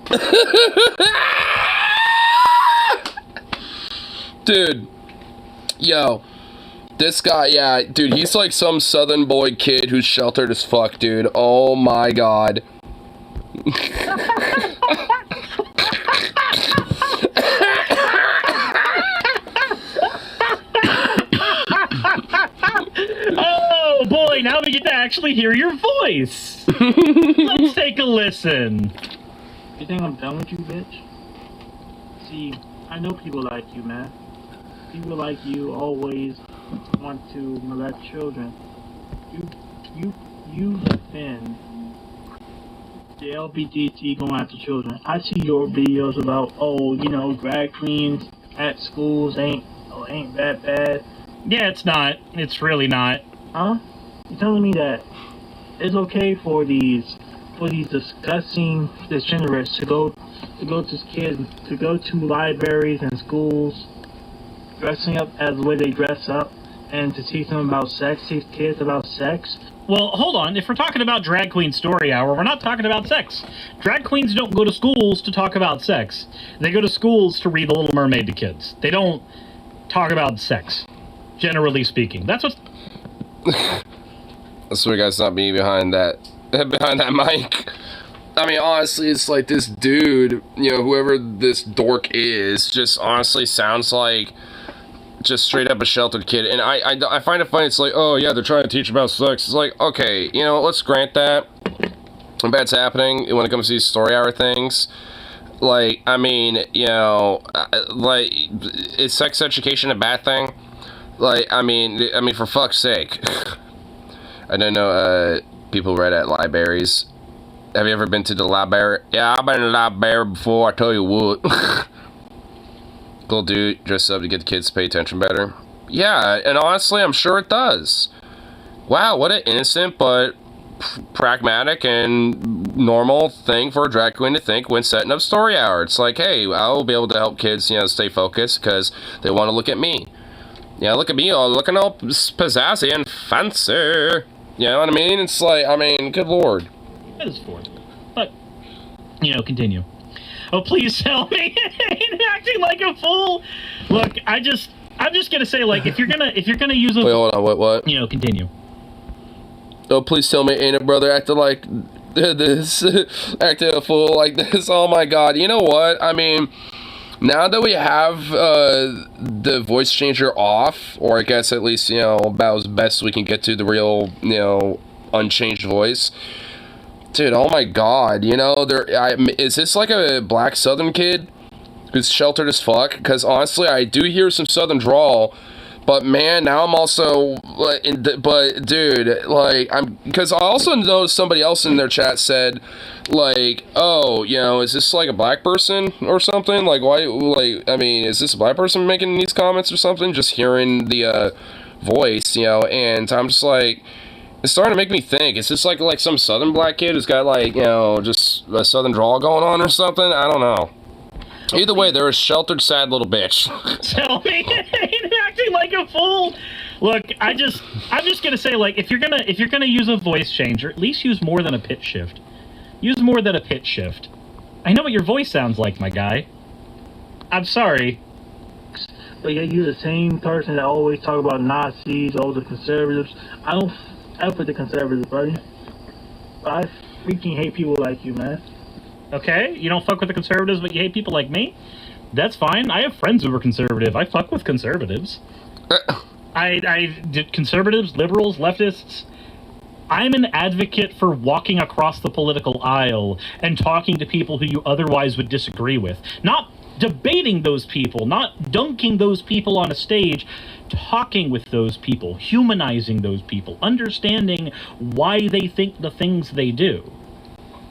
Dude. Yo. This guy, yeah, dude, he's like some southern boy kid who's sheltered as fuck, dude. Oh my god. Oh boy, now we get to actually hear your voice. Let's take a listen. You think I'm done with you, bitch? See, I know people like you, man. People like you always want to molest children. You defend the LGBT going after children. I see your videos about, oh, you know, drag queens at schools ain't that bad. Yeah, it's not. It's really not. Huh? You're telling me that it's okay for these disgusting degenerates to go to kids, to go to libraries and schools, dressing up as the way they dress up, and to teach them about sex, teach kids about sex? Well, hold on. If we're talking about Drag Queen Story Hour, we're not talking about sex. Drag queens don't go to schools to talk about sex. They go to schools to read The Little Mermaid to kids. They don't talk about sex, generally speaking. That's what... I swear, guys, not me behind that mic. I mean, honestly, it's like this dude, you know, whoever this dork is, just honestly sounds like just straight up a sheltered kid. And I find it funny. It's like, oh yeah, they're trying to teach about sex. It's like, okay, you know, let's grant that. bad's happening when it comes to these story hour things. Like, I mean, you know, like, is sex education a bad thing? Like, I mean, for fuck's sake. I don't know, people read at libraries. Have you ever been to the library? Yeah, I've been in the library before, I tell you what. Cool dude, dressed up to get the kids to pay attention better. Yeah, and honestly, I'm sure it does. Wow, what an innocent but pragmatic and normal thing for a drag queen to think when setting up story hour. It's like, hey, I'll be able to help kids, you know, stay focused because they want to look at me. Yeah, look at me, all looking all pizzazzy and fancy. You know what I mean? It's like, I mean, good lord. That is for it. But, you know, continue. Oh, please tell me ain't acting like a fool. Look, I'm just gonna say, like, if you're gonna use a... Wait, hold on, what? You know, continue. Oh, please tell me ain't a brother acting like this, acting a fool like this. Oh my god, you know what? I mean, now that we have the voice changer off, or I guess at least, you know, about as best we can get to the real, you know, unchanged voice. Dude, oh my god, you know, is this like a black southern kid who's sheltered as fuck? Because honestly, I do hear some southern drawl. But man, now I'm also, but dude, like, because I also noticed somebody else in their chat said, like, oh, you know, is this like a black person or something? Like, why, like, I mean, is this a black person making these comments or something? Just hearing the voice, you know, and I'm just like, it's starting to make me think, is this like some southern black kid who's got, like, you know, just a southern drawl going on or something? I don't know. Either way, they're a sheltered, sad little bitch. Tell me, ain't acting like a fool. Look, I'm just gonna say, like, if you're gonna use a voice changer, at least use more than a pitch shift. Use more than a pitch shift. I know what your voice sounds like, my guy. I'm sorry. But yeah, you're the same person that always talk about Nazis, all the conservatives. I don't f with the conservatives, buddy. But I freaking hate people like you, man. Okay, you don't fuck with the conservatives, but you hate people like me? That's fine. I have friends who are conservative. I fuck with conservatives. I did conservatives, liberals, leftists. I'm an advocate for walking across the political aisle and talking to people who you otherwise would disagree with. Not debating those people, not dunking those people on a stage, talking with those people, humanizing those people, understanding why they think the things they do.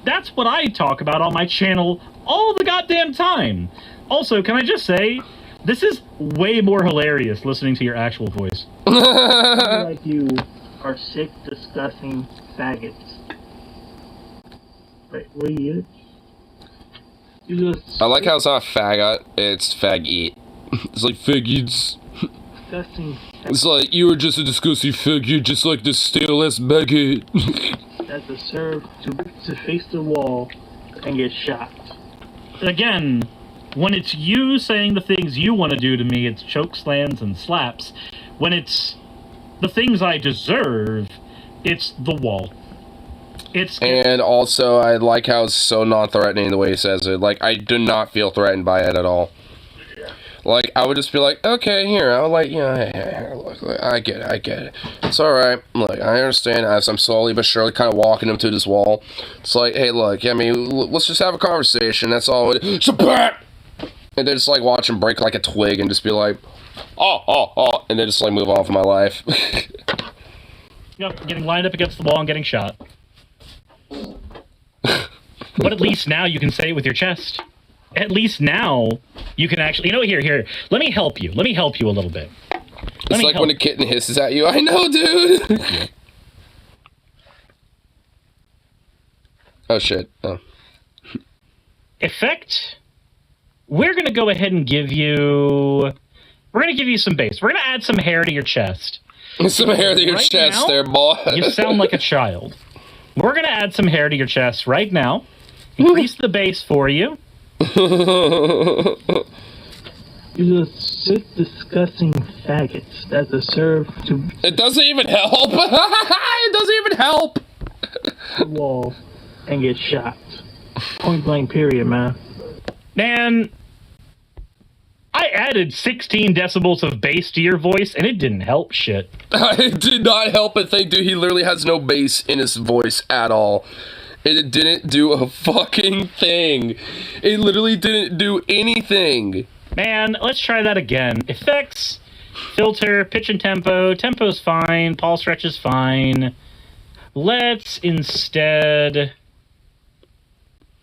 That's what I talk about on my channel all the goddamn time. Also, can I just say, this is way more hilarious listening to your actual voice. People like you are sick, disgusting faggots. Wait, what are you? I like how it's not faggot, it's fag-eat. It's like faggots. Disgusting. It's like, you were just a disgusting faggot, just like this stale-ass maggot. That deserve to face the wall and get shot. Again, when it's you saying the things you want to do to me, it's choke slams and slaps. When it's the things I deserve, it's the wall. And also, I like how it's so non-threatening the way he says it. Like, I do not feel threatened by it at all. Like, I would just be like, okay, here, I would like, you know, hey, look, I get it. It's alright. Look, I understand as I'm slowly but surely kind of walking him to this wall. It's like, hey, look, I mean, let's just have a conversation, that's all it is. And then just, like, watch him break like a twig and just be like, oh, and then just, like, move on with my life. Yep, getting lined up against the wall and getting shot. But at least now you can say it with your chest. At least now you can actually, you know, here, let me help you a little bit. It's like when a kitten hisses at you. I know, dude. Oh shit. Oh. Effect. We're gonna go ahead and give you some bass. We're gonna add some hair to your chest. Some hair to your chest now, there, boy. You sound like a child. We're gonna add some hair to your chest right now. Increase the bass for you. You're sick, disgusting faggots that deserve to... It doesn't even help! It doesn't even help! ...wall and get shot. Point blank period, man. Man, I added 16 decibels of bass to your voice, and it didn't help shit. It did not help a thing, dude. He literally has no bass in his voice at all. It didn't do a fucking thing. It literally didn't do anything. Man, let's try that again. Effects, filter, pitch and tempo. Tempo's fine. Pulse stretch is fine. Let's instead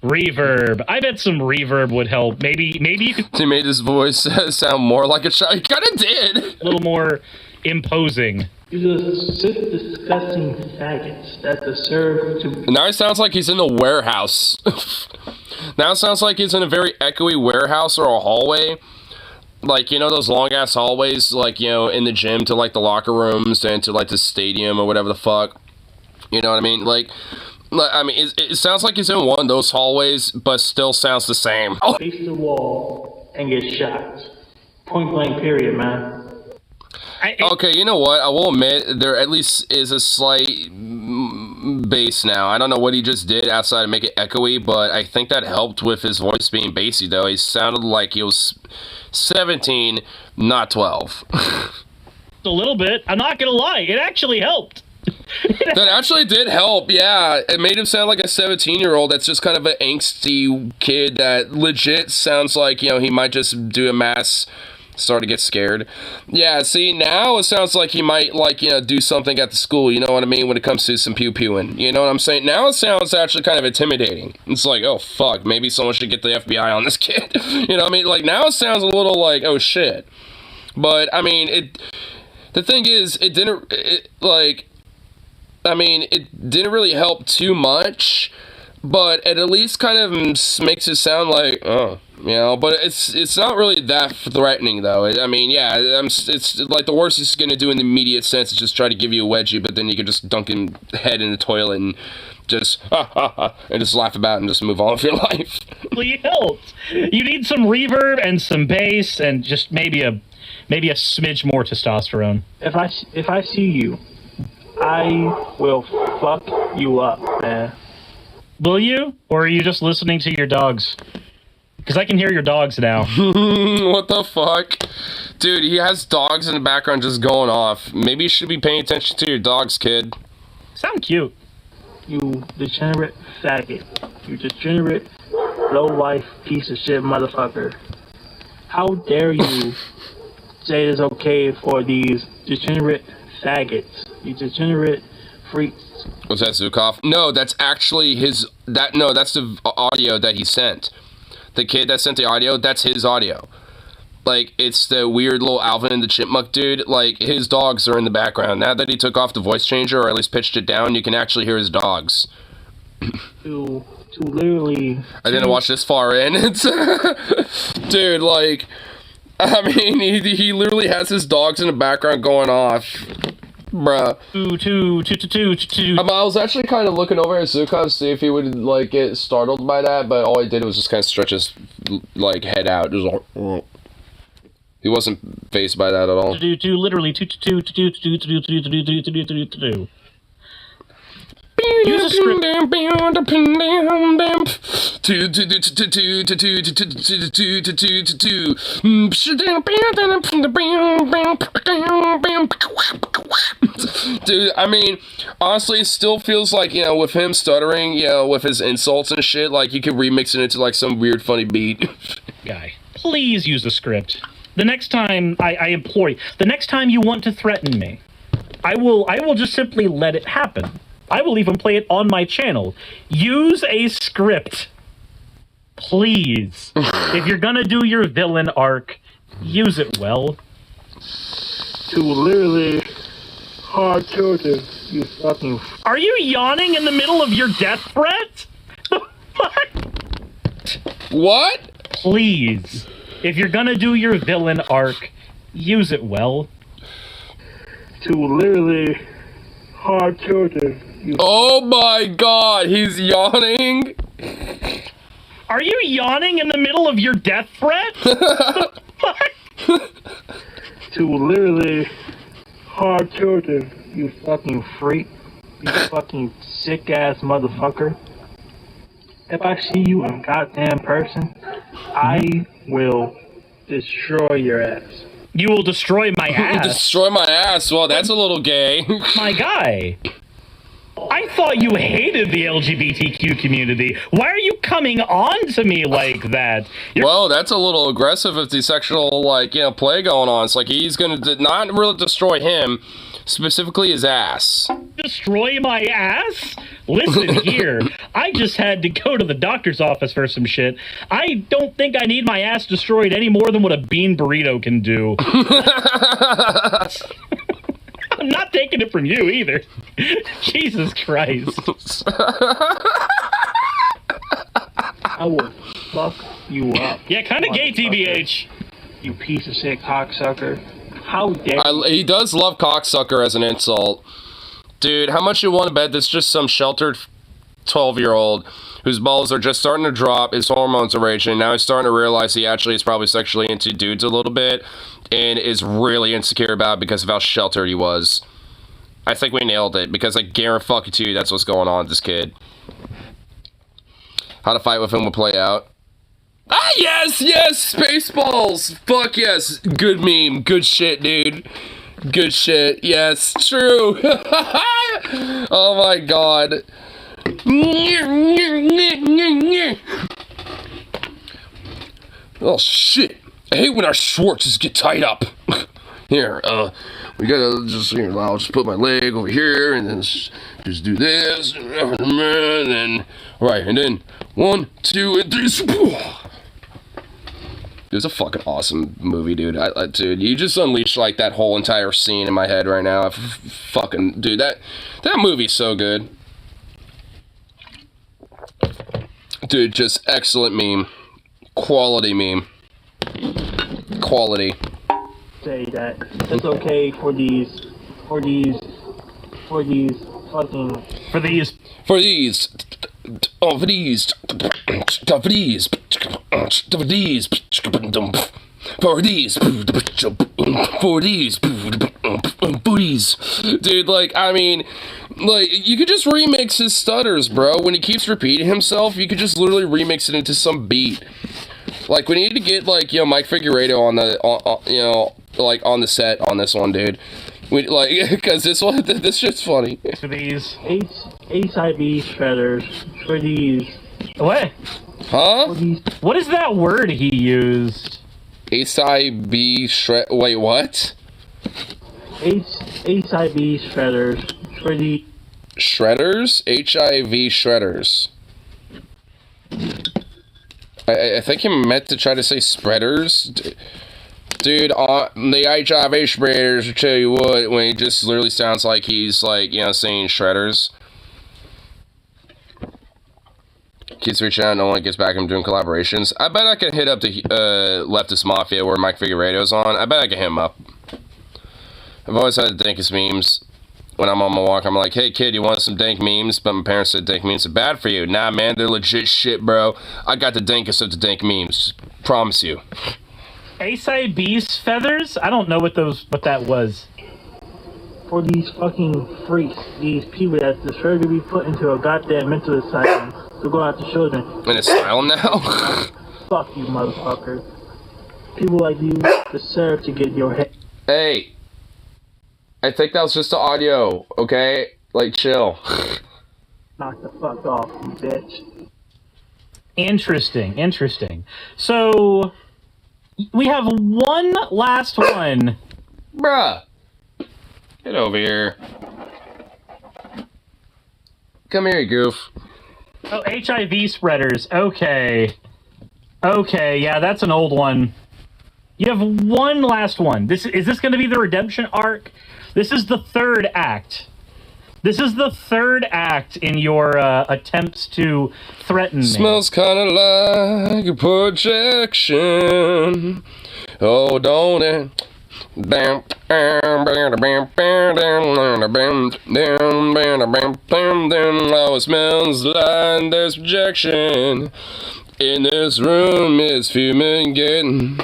reverb. I bet some reverb would help. Maybe you could He made his voice sound more like a child. He kind of did. a little more imposing. You just sick, disgusting faggots that deserve to. Now it sounds like he's in the warehouse. Now it sounds like he's in a very echoey warehouse or a hallway. Like, you know, those long-ass hallways, like, you know, in the gym to, like, the locker rooms and to, like, the stadium or whatever the fuck. You know what I mean? Like I mean, it sounds like he's in one of those hallways, but still sounds the same. Oh. Face the wall and get shot. Point blank, period, man. Okay, you know what? I will admit, there at least is a slight bass now. I don't know what he just did outside to make it echoey, but I think that helped with his voice being bassy, though. He sounded like he was 17, not 12. A little bit. I'm not gonna lie. It actually helped. That actually did help, yeah. It made him sound like a 17-year-old that's just kind of an angsty kid that legit sounds like, you know, he might just do a mass start to get scared. Yeah, see, now it sounds like he might, like, you know, do something at the school, you know what I mean, when it comes to some pew-pewing. You know what I'm saying? Now it sounds actually kind of intimidating. It's like, oh, fuck, maybe someone should get the FBI on this kid. You know what I mean? Like, now it sounds a little like, oh, shit. But, I mean, the thing is, it didn't really help too much, but it at least kind of makes it sound like, oh, you know, but it's not really that threatening, though. I mean, yeah, it's like the worst he's going to do in the immediate sense is just try to give you a wedgie, but then you can just dunk him head in the toilet and just, and just laugh about it and just move on with your life. Really helped. You need some reverb and some bass and just maybe a smidge more testosterone. If I see you, I will fuck you up, man. Will you? Or are you just listening to your dogs? Because I can hear your dogs now. What the fuck? Dude, he has dogs in the background just going off. Maybe you should be paying attention to your dogs, kid. Sound cute. You degenerate faggot. You degenerate, low-life piece of shit motherfucker. How dare you say it's okay for these degenerate faggots? You degenerate freaks. Was that Zukov? No, that's actually that's the audio that he sent. The kid that sent the audio, that's his audio. Like, it's the weird little Alvin and the Chipmunk dude. Like, his dogs are in the background. Now that he took off the voice changer, or at least pitched it down, you can actually hear his dogs. To literally... I didn't watch this far in. It's dude, like, I mean, he literally has his dogs in the background going off. Bruh. I was actually kind of looking over at Zukov to see if he would, like, get startled by that, but all he did was just kind of stretch his, like, head out. Just like, he wasn't fazed by that at all. Literally use a script. Dude, I mean, honestly, it still feels like, you know, with him stuttering, you know, with his insults and shit, like, you could remix it into, like, some weird, funny beat. Guy, please use a script. The next time, I implore you, the next time you want to threaten me, I will just simply let it happen. I will even play it on my channel. Use a script. Please. If you're gonna do your villain arc, use it well. To literally hard children, you fucking... Are you yawning in the middle of your death threat? The fuck? What? Please. If you're gonna do your villain arc, use it well. To literally hard children. Oh my god, he's yawning. Are you yawning in the middle of your death threat? To literally hard children, you fucking freak. You fucking sick ass motherfucker. If I see you in goddamn person, I will destroy your ass. You will destroy my ass. Destroy my ass? Well, that's a little gay. My guy. I thought you hated the LGBTQ community. Why are you coming on to me like that? Whoa, that's a little aggressive if the sexual, like, you know, play going on. It's like he's gonna not really destroy him, specifically his ass. Destroy my ass? Listen here, I just had to go to the doctor's office for some shit. I don't think I need my ass destroyed any more than what a bean burrito can do. I'm not taking it from you either. Jesus Christ. I will fuck you up. Yeah, kind of gay, TBH. You piece of shit cocksucker. How dare He does love cocksucker as an insult. Dude, how much you want to bet that's just some sheltered 12-year-old whose balls are just starting to drop, his hormones are raging, now he's starting to realize he actually is probably sexually into dudes a little bit, and is really insecure about it because of how sheltered he was. I think we nailed it, because I guarantee you that's what's going on with this kid. How to fight with him will play out. Ah, yes, yes, Spaceballs! Fuck yes, good meme, good shit, dude. Good shit, yes, true. Oh my god. Oh shit, I hate when our Schwartzes get tied up. Here, we gotta just, you know, I'll just put my leg over here and then just do this, and then, right, and then 1, 2, and 3. It was a fucking awesome movie, dude. Dude, you just unleashed like that whole entire scene in my head right now. Fucking, dude, that movie's so good. Dude, just excellent meme. Quality meme. Quality. say that it's okay for these fucking For these booties. Dude, like, I mean, like, you could just remix his stutters, bro. When he keeps repeating himself, you could just literally remix it into some beat. Like, we need to get, like, you know, Mike Figueredo on the, you know, like, on the set on this one, dude. We, like, because this shit's funny. For these HIB shredders, for these. What? Huh? What is that word he used? HIB shred. Wait, what? HIB shredders, for the Shredders? HIV shredders. I think he meant to try to say spreaders. Dude, the HIV spreaders, I'll tell you what, when he just literally sounds like he's, like, you know, saying shredders. Keeps reaching out, no one gets back, I'm doing collaborations. I bet I could hit up the Leftist Mafia where Mike Figueredo's on. I bet I could hit him up. I've always had dankest memes. When I'm on my walk, I'm like, hey kid, you want some dank memes? But my parents said dank memes are bad for you. Nah, man, they're legit shit, bro. I got the dankest of the dank memes. Promise you. ACIB's feathers? I don't know what that was. For these fucking freaks, these people that deserve to be put into a goddamn mental asylum to go after children. An asylum now? Fuck you, motherfucker. People like you deserve to get your head. Hey. I think that was just the audio, okay? Like, chill. Knock the fuck off, you bitch. Interesting. So, we have one last one. Bruh. Get over here. Come here, you goof. Oh, HIV spreaders. Okay, yeah, that's an old one. You have one last one. Is this going to be the redemption arc? This is the third act. This is the third act in your attempts to threaten me. Smells kind of like a projection. Oh, don't it? Oh, it smells like there's projection. In this room is fumigating.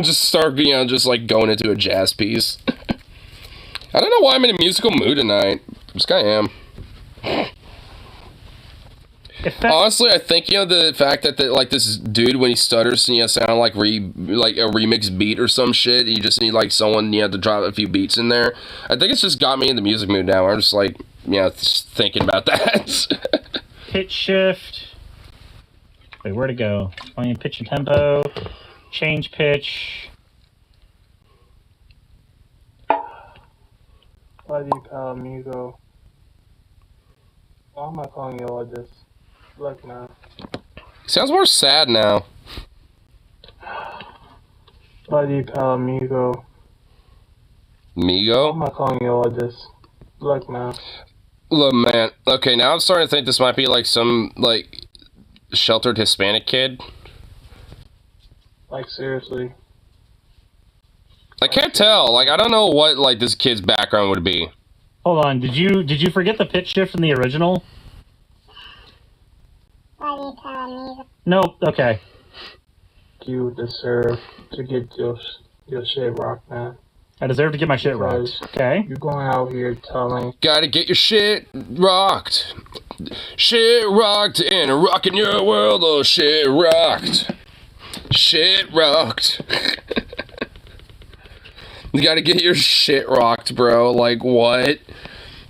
Just start, you know, just like going into a jazz piece. I don't know why I'm in a musical mood tonight. Just kind of am. Honestly, I think, you know, the fact that like this dude, when he stutters, you know, sound like a remix beat or some shit. You just need like someone, you know, to drop a few beats in there. I think it's just got me in the music mood now. I'm just like, just thinking about that. Pitch shift. Wait, where'd it go? Playing pitch and tempo. Change pitch. Why do you call amigo? Why am I calling you all this? Look now. Sounds more sad now. Why do you call amigo? Why Migo? am I calling you all this? Look now. Look, man. Okay, now I'm starting to think this might be like some, like, sheltered Hispanic kid. Like, seriously. I can't tell. Like, I don't know what, like, this kid's background would be. Hold on, did you forget the pitch shift in the original? Why do you call amigo? Nope, okay. You deserve to get your shit rocked, man. I deserve to get my shit rocked. Because Okay. You're going out here telling... Gotta get your shit rocked. Shit rocked in a rockin' your world. Oh, shit rocked. Shit rocked. You gotta get your shit rocked, bro. Like, what?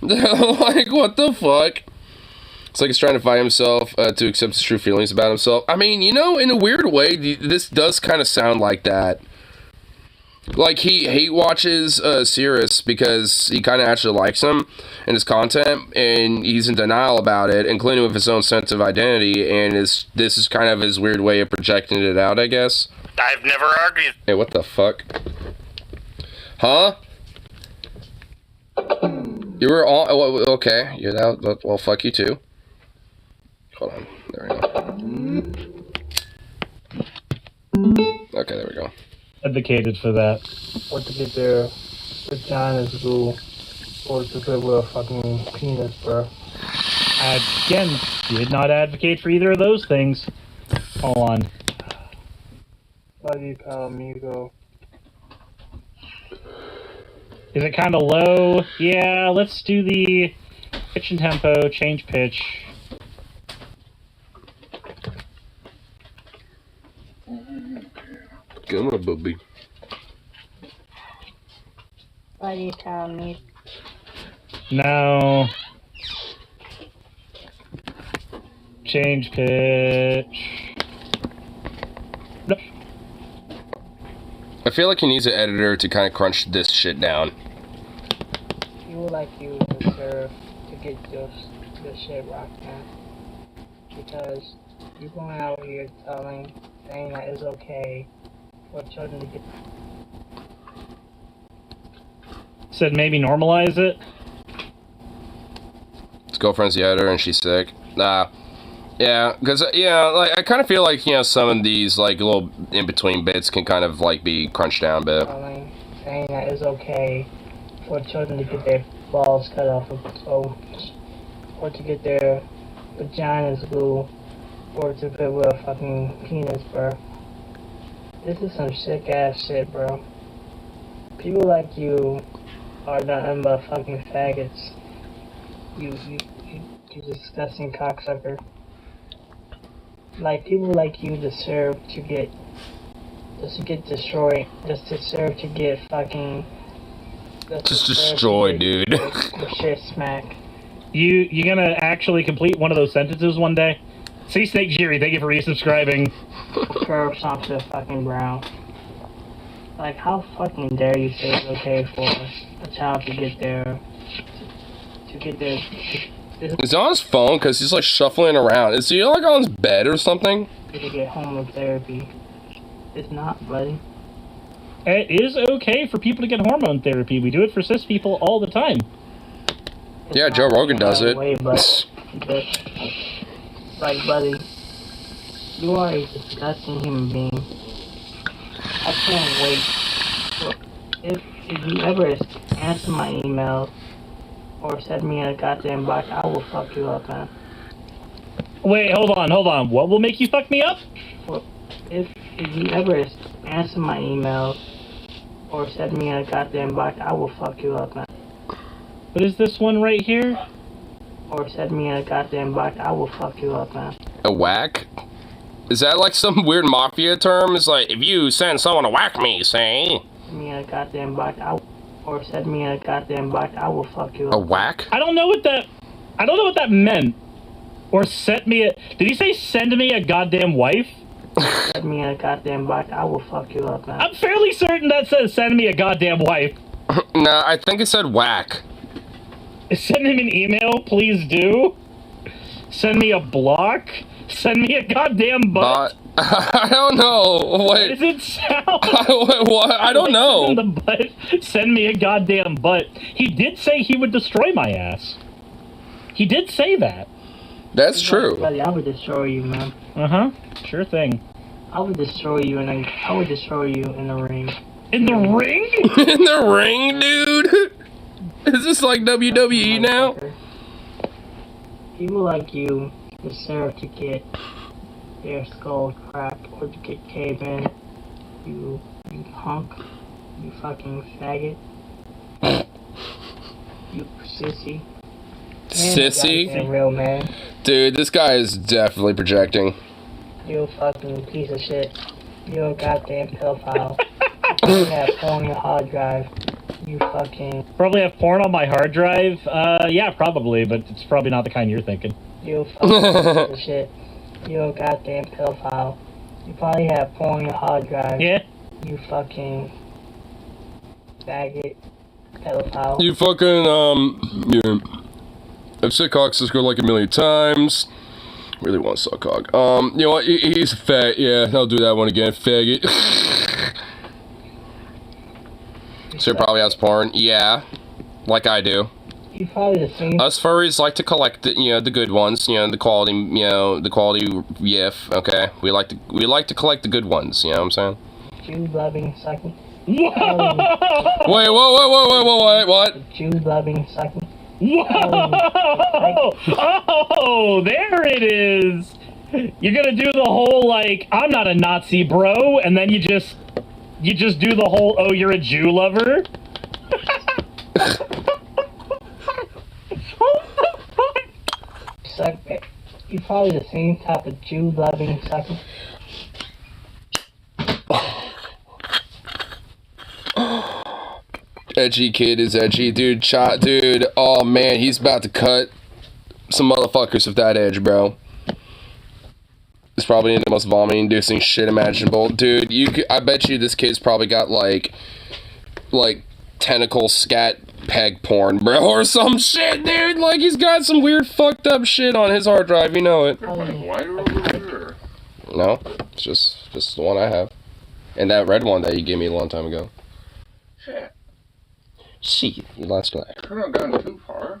Like, what the fuck? It's like he's trying to find himself to accept his true feelings about himself. I mean, you know, in a weird way, this does kind of sound like that. Like, he watches Sirius because he kind of actually likes him and his content, and he's in denial about it, including with his own sense of identity, and this is kind of his weird way of projecting it out, I guess. I've never argued. Hey, what the fuck? Huh? You were on... Oh, okay, you're out. Well, fuck you too. Hold on. There we go. Okay, there we go. Advocated for that. What to get their vaginas glue or to put with a fucking penis, bro. Again, did not advocate for either of those things. Hold on. Why do you call amigo? Is it kind of low? Yeah, let's do the pitch and tempo, change pitch. Come on, Bubby. Why do you call me? No. Change pitch. No. I feel like he needs an editor to kind of crunch this shit down. People like you deserve to get your shit rocked, man. Because you're going out here saying that it's okay for children to get... Said maybe normalize it. His girlfriend's the editor and she's sick. Nah. Yeah, because, like, I kind of feel like, some of these, like, little in-between bits can kind of, like, be crunched down a bit. Saying that it's okay for children to get their balls cut off or to get their vaginas glue or to put with a fucking penis, bro. This is some sick ass shit, bro. People like you are nothing but fucking faggots. You disgusting cocksucker. Like, people like you deserve to get destroyed. Just deserve to get fucking... Just destroyed, dude. Your shit smack. You gonna actually complete one of those sentences one day? See Snake Jerry, thank you for resubscribing. Curve something to fucking brown. Like, how fucking dare you say it's okay for a child to get their... He's on his phone because he's, like, shuffling around. Is he, like, on his bed or something? to get hormone therapy. It's not, buddy. It is okay for people to get hormone therapy. We do it for cis people all the time. It's Yeah, not Joe Rogan does it. Way, but like, buddy, you are a disgusting human being. I can't wait. If you ever answer my email or send me a goddamn box, I will fuck you up, man. Wait, hold on. What will make you fuck me up? If you ever answer my email or send me a goddamn box, I will fuck you up, man. What is this one right here? Or send me a goddamn box, I will fuck you up, man. A whack? Is that like some weird mafia term? It's like, if you send someone to whack me, say. Send me a goddamn box, I will... or send me a goddamn whack, I will fuck you A up. whack? I don't know what that meant. Or send me a... Did he say send me a goddamn wife? Send me a goddamn whack, I will fuck you up, man. I'm fairly certain that says send me a goddamn wife. No, I think it said whack. Send him an email, please do. Send me a block. Send me a goddamn butt. I don't know. What Wait. does it sound? What? I don't know. The butt. Send me a goddamn butt. He did say he would destroy my ass. He did say that. That's true. Buddy, I would destroy you, man. Uh-huh. Sure thing. I would destroy you in the ring. In the ring? In the ring, dude? Is this like WWE now? People like you deserve to get their skull cracked or to get caved in. You punk. You fucking faggot. You sissy. Sissy? Real man. Dude, this guy is definitely projecting. You fucking piece of shit. You a goddamn pedophile. You have porn on your hard drive. You fucking... Probably have porn on my hard drive? Yeah, probably, but it's probably not the kind you're thinking. You fucking piece of shit. You a goddamn pedophile. You probably have porn on your hard drive. Yeah? You fucking... faggot. Pedophile. You fucking, yeah. I've said cocksucker like a million times. Really want to suck cock. You know what? He's fat. Yeah, I'll do that one again. Faggot. So he probably has porn. Yeah, like I do. You probably the same. Us furries like to collect, the good ones. The quality, the quality yiff. Okay, we like to collect the good ones. You know what I'm saying? Jew loving sucking. Wait, whoa, what? Jew loving sucking. Whoa! Oh, there it is. You're gonna do the whole like I'm not a Nazi, bro, and then you just do the whole oh you're a Jew lover. Suck. You're probably the same type of Jew loving sucking. Edgy kid is edgy, dude. Dude. Oh man, he's about to cut some motherfuckers with that edge, bro. It's probably the most vomit-inducing shit imaginable, dude. I bet you this kid's probably got like tentacle scat peg porn, bro, or some shit, dude. Like he's got some weird fucked up shit on his hard drive. You know it. No, it's just the one I have, and that red one that you gave me a long time ago. Shit. Shit, let's go. I could have gone too far.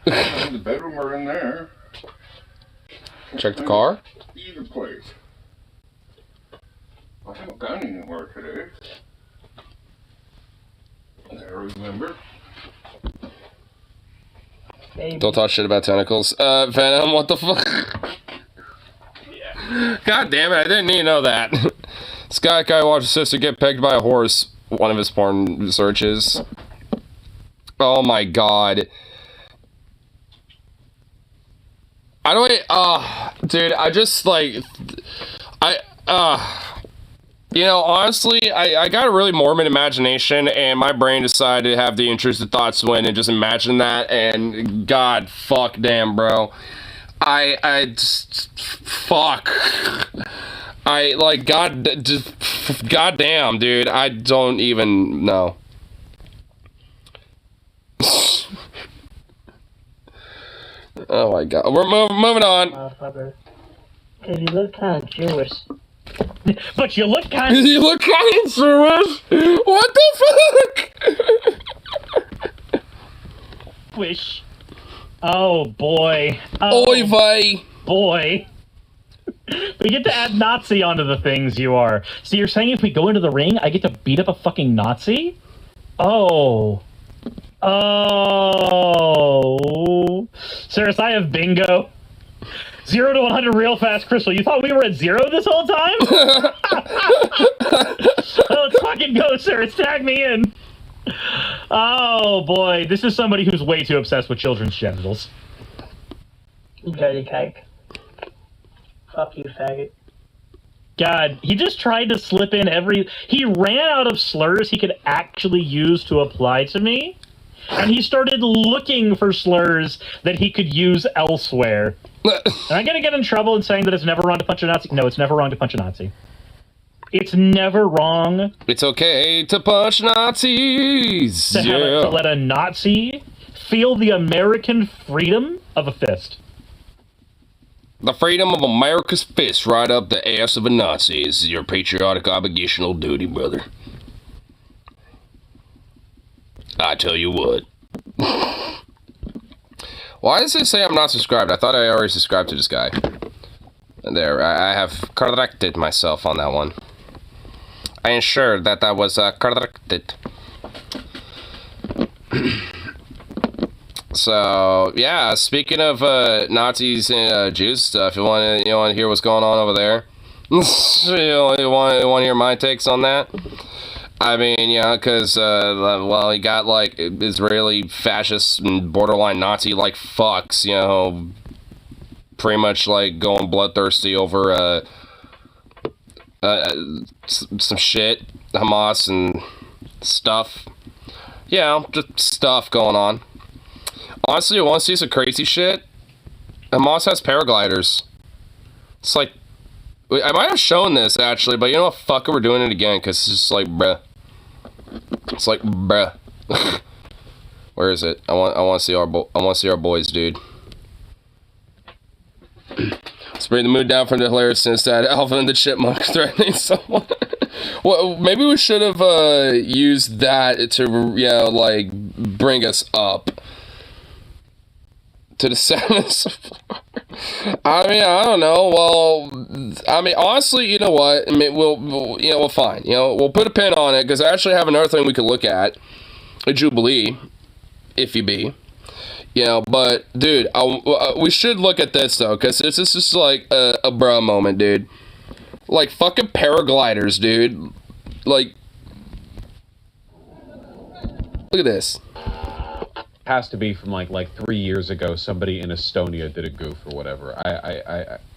In the bedroom or in there. Check the car. Either place. I haven't gone anywhere today. I remember. Baby. Don't talk shit about tentacles. Venom, what the fuck? God damn it, I didn't need to know that. This guy watched his sister get pegged by a horse. One of his porn searches. Oh my god. Dude, I just like, honestly, I got a really morbid imagination, and my brain decided to have the intrusive thoughts win and just imagine that, and god fuck damn, bro. I just, fuck. God damn, dude, I don't even know. Oh my god, we're moving on. Motherfucker. Cause you look kind of Jewish. But you look kind of... You look kind of Jewish? What the fuck? Wish. Oh boy. Oh Oy vey. boy. We get to add Nazi onto the things you are. So you're saying if we go into the ring, I get to beat up a fucking Nazi? Oh. Oh. Cyrus, I have bingo. 0 to 100 real fast, Crystal. You thought we were at 0 this whole time? Let's fucking go, Cyrus. Tag me in. Oh, boy. This is somebody who's way too obsessed with children's genitals. You dirty kike. Fuck you, faggot. God, he just tried to slip in he ran out of slurs he could actually use to apply to me, and he started looking for slurs that he could use elsewhere. Am I gonna get in trouble in saying that it's never wrong to punch a Nazi? No, it's never wrong to punch a Nazi. It's never wrong. It's okay to punch Nazis. To let a Nazi feel the American freedom of a fist. The freedom of America's fist right up the ass of a Nazi is your patriotic obligational duty, brother. I tell you what. Why does it say I'm not subscribed? I thought I already subscribed to this guy. There, I have corrected myself on that one. I ensured that I was corrected. So yeah, speaking of Nazis and Jews stuff, you want to hear what's going on over there? you want to hear my takes on that? I mean, because well, you got like Israeli fascists and borderline Nazi like fucks, pretty much like going bloodthirsty over some shit, Hamas and stuff. Just stuff going on. Honestly, you want to see some crazy shit? Hamas has paragliders. It's like, I might have shown this actually, but you know what? Fuck it, we're doing it again because it's just like, bruh. It's like, bruh. Where is it? I want to see our boys, dude. Let's bring the mood down from the hilariousness that Alvin and the Chipmunk threatening someone. Well, maybe we should have used that to, like, bring us up to the sadness. I mean, I don't know. Well, I mean, honestly, you know what? I mean, we'll fine. We'll put a pin on it because I actually have another thing we could look at. A Jubilee, if you be. But dude, we should look at this though, because this is just like a bruh moment, dude. Like fucking paragliders, dude. Like, look at this. Has to be from like 3 years ago. Somebody in Estonia did a goof or whatever.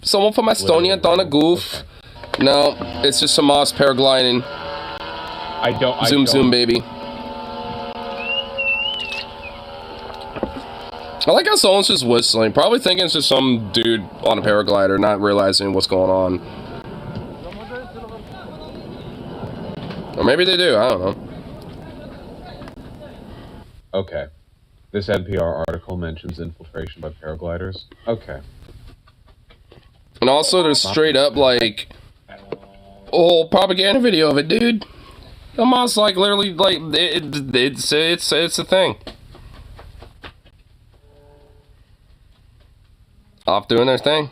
Someone from Estonia done a goof. Okay. No, it's just Hamas paragliding. Zoom, baby. I like how someone's just whistling. Probably thinking it's just some dude on a paraglider, not realizing what's going on. Or maybe they do, I don't know. Okay. This NPR article mentions infiltration by paragliders. Okay. And also there's straight up like a whole propaganda video of it, dude. Almost like literally like it's a thing. Off doing their thing.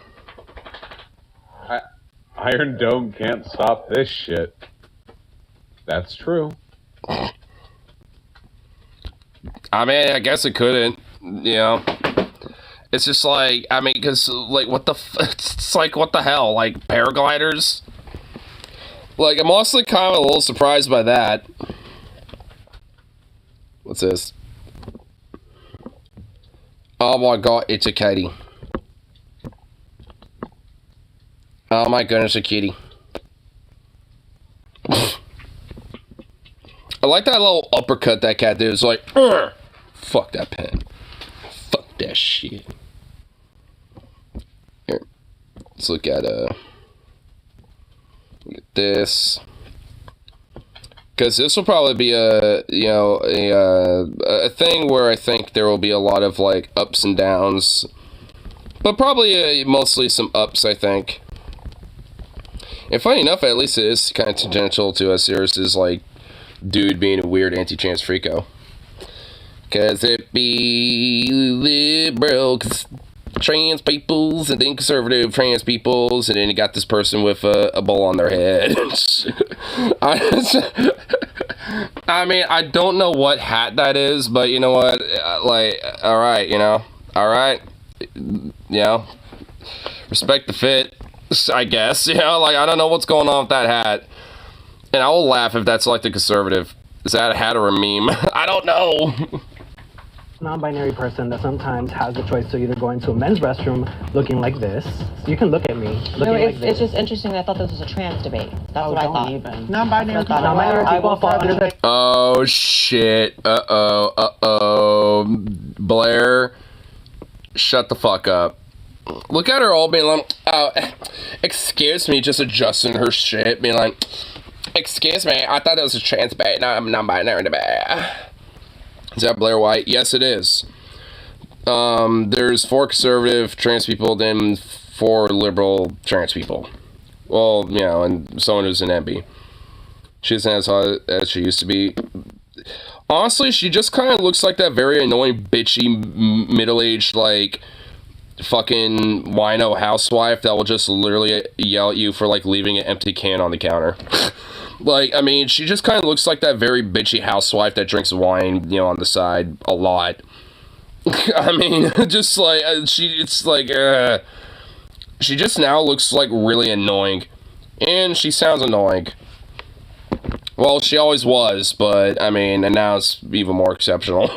Iron Dome can't stop this shit. That's true. I mean, I guess it couldn't, It's just like, I mean, because, like, it's like, what the hell? Like, paragliders? Like, I'm honestly kind of a little surprised by that. What's this? Oh my god, it's a kitty. Oh my goodness, a kitty. I like that little uppercut that cat did. It's like, ugh! Fuck that pen. Fuck that shit. Here, let's look at this. Because this will probably be a thing where I think there will be a lot of like ups and downs, but probably mostly some ups, I think. And funny enough, at least it is kind of tangential to us. Sirius's like dude being a weird anti-trans freako. Cause it be liberal trans peoples and then conservative trans peoples, and then you got this person with a bowl on their head. I mean, I don't know what hat that is, but you know what? Like, alright, alright. Respect the fit, I guess. Like, I don't know what's going on with that hat. And I will laugh if that's like the conservative. Is that a hat or a meme? I don't know. non-binary person that sometimes has the choice to either go into a men's restroom looking like this. You can look at me looking No, like this. it's just interesting. I thought this was a trans debate. That's what I thought. Even. Non-binary people. Non-binary people fall under the... Oh shit. Uh-oh. Blair, shut the fuck up. Look at her all being like, oh, excuse me, just adjusting her shit, being like, excuse me, I thought it was a trans debate, no, I'm non-binary debate. Is that Blair White? Yes, it is. There's 4 conservative trans people, then 4 liberal trans people. Well, you know, and someone who's an MB. She isn't as hot as she used to be. Honestly, she just kind of looks like that very annoying, bitchy, middle-aged, like, fucking wino housewife that will just literally yell at you for, like, leaving an empty can on the counter. Like, I mean, she just kind of looks like that very bitchy housewife that drinks wine, you know, on the side a lot. I mean, just like, she just now looks, like, really annoying. And she sounds annoying. Well, she always was, but, I mean, and now it's even more exceptional.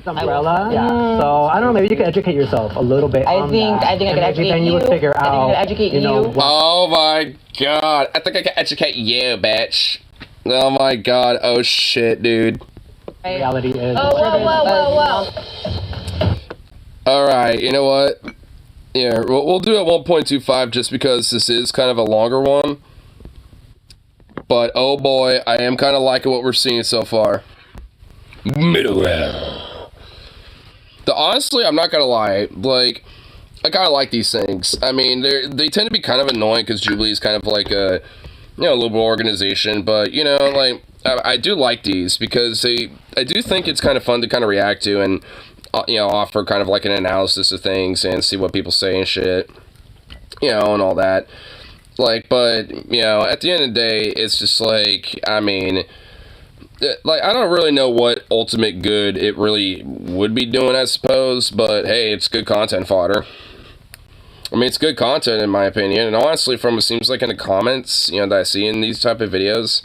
Umbrella. Yeah. So, I don't know, maybe you can educate yourself a little bit on that. I think I could educate then you would figure out, educate know, you. Oh my god. I think I can educate you, bitch. Oh my god. Oh shit, dude. reality is. Whoa. Alright, you know what? Yeah, we'll do it 1.25 just because this is kind of a longer one. But, oh boy, I am kind of liking what we're seeing so far. Middle round. Honestly, I'm not gonna lie, like, I kind of like these things. I mean, they tend to be kind of annoying because Jubilee is kind of like a, you know, liberal organization, but, you know, like, I do like these because I do think it's kind of fun to kind of react to and, you know, offer kind of like an analysis of things and see what people say and shit, you know, and all that. Like, but, you know, at the end of the day, it's just like, I mean, like, I don't really know what ultimate good it really would be doing, I suppose, but hey, it's good content fodder. I mean, it's good content in my opinion, and honestly, from it seems like in the comments, you know, that I see in these type of videos,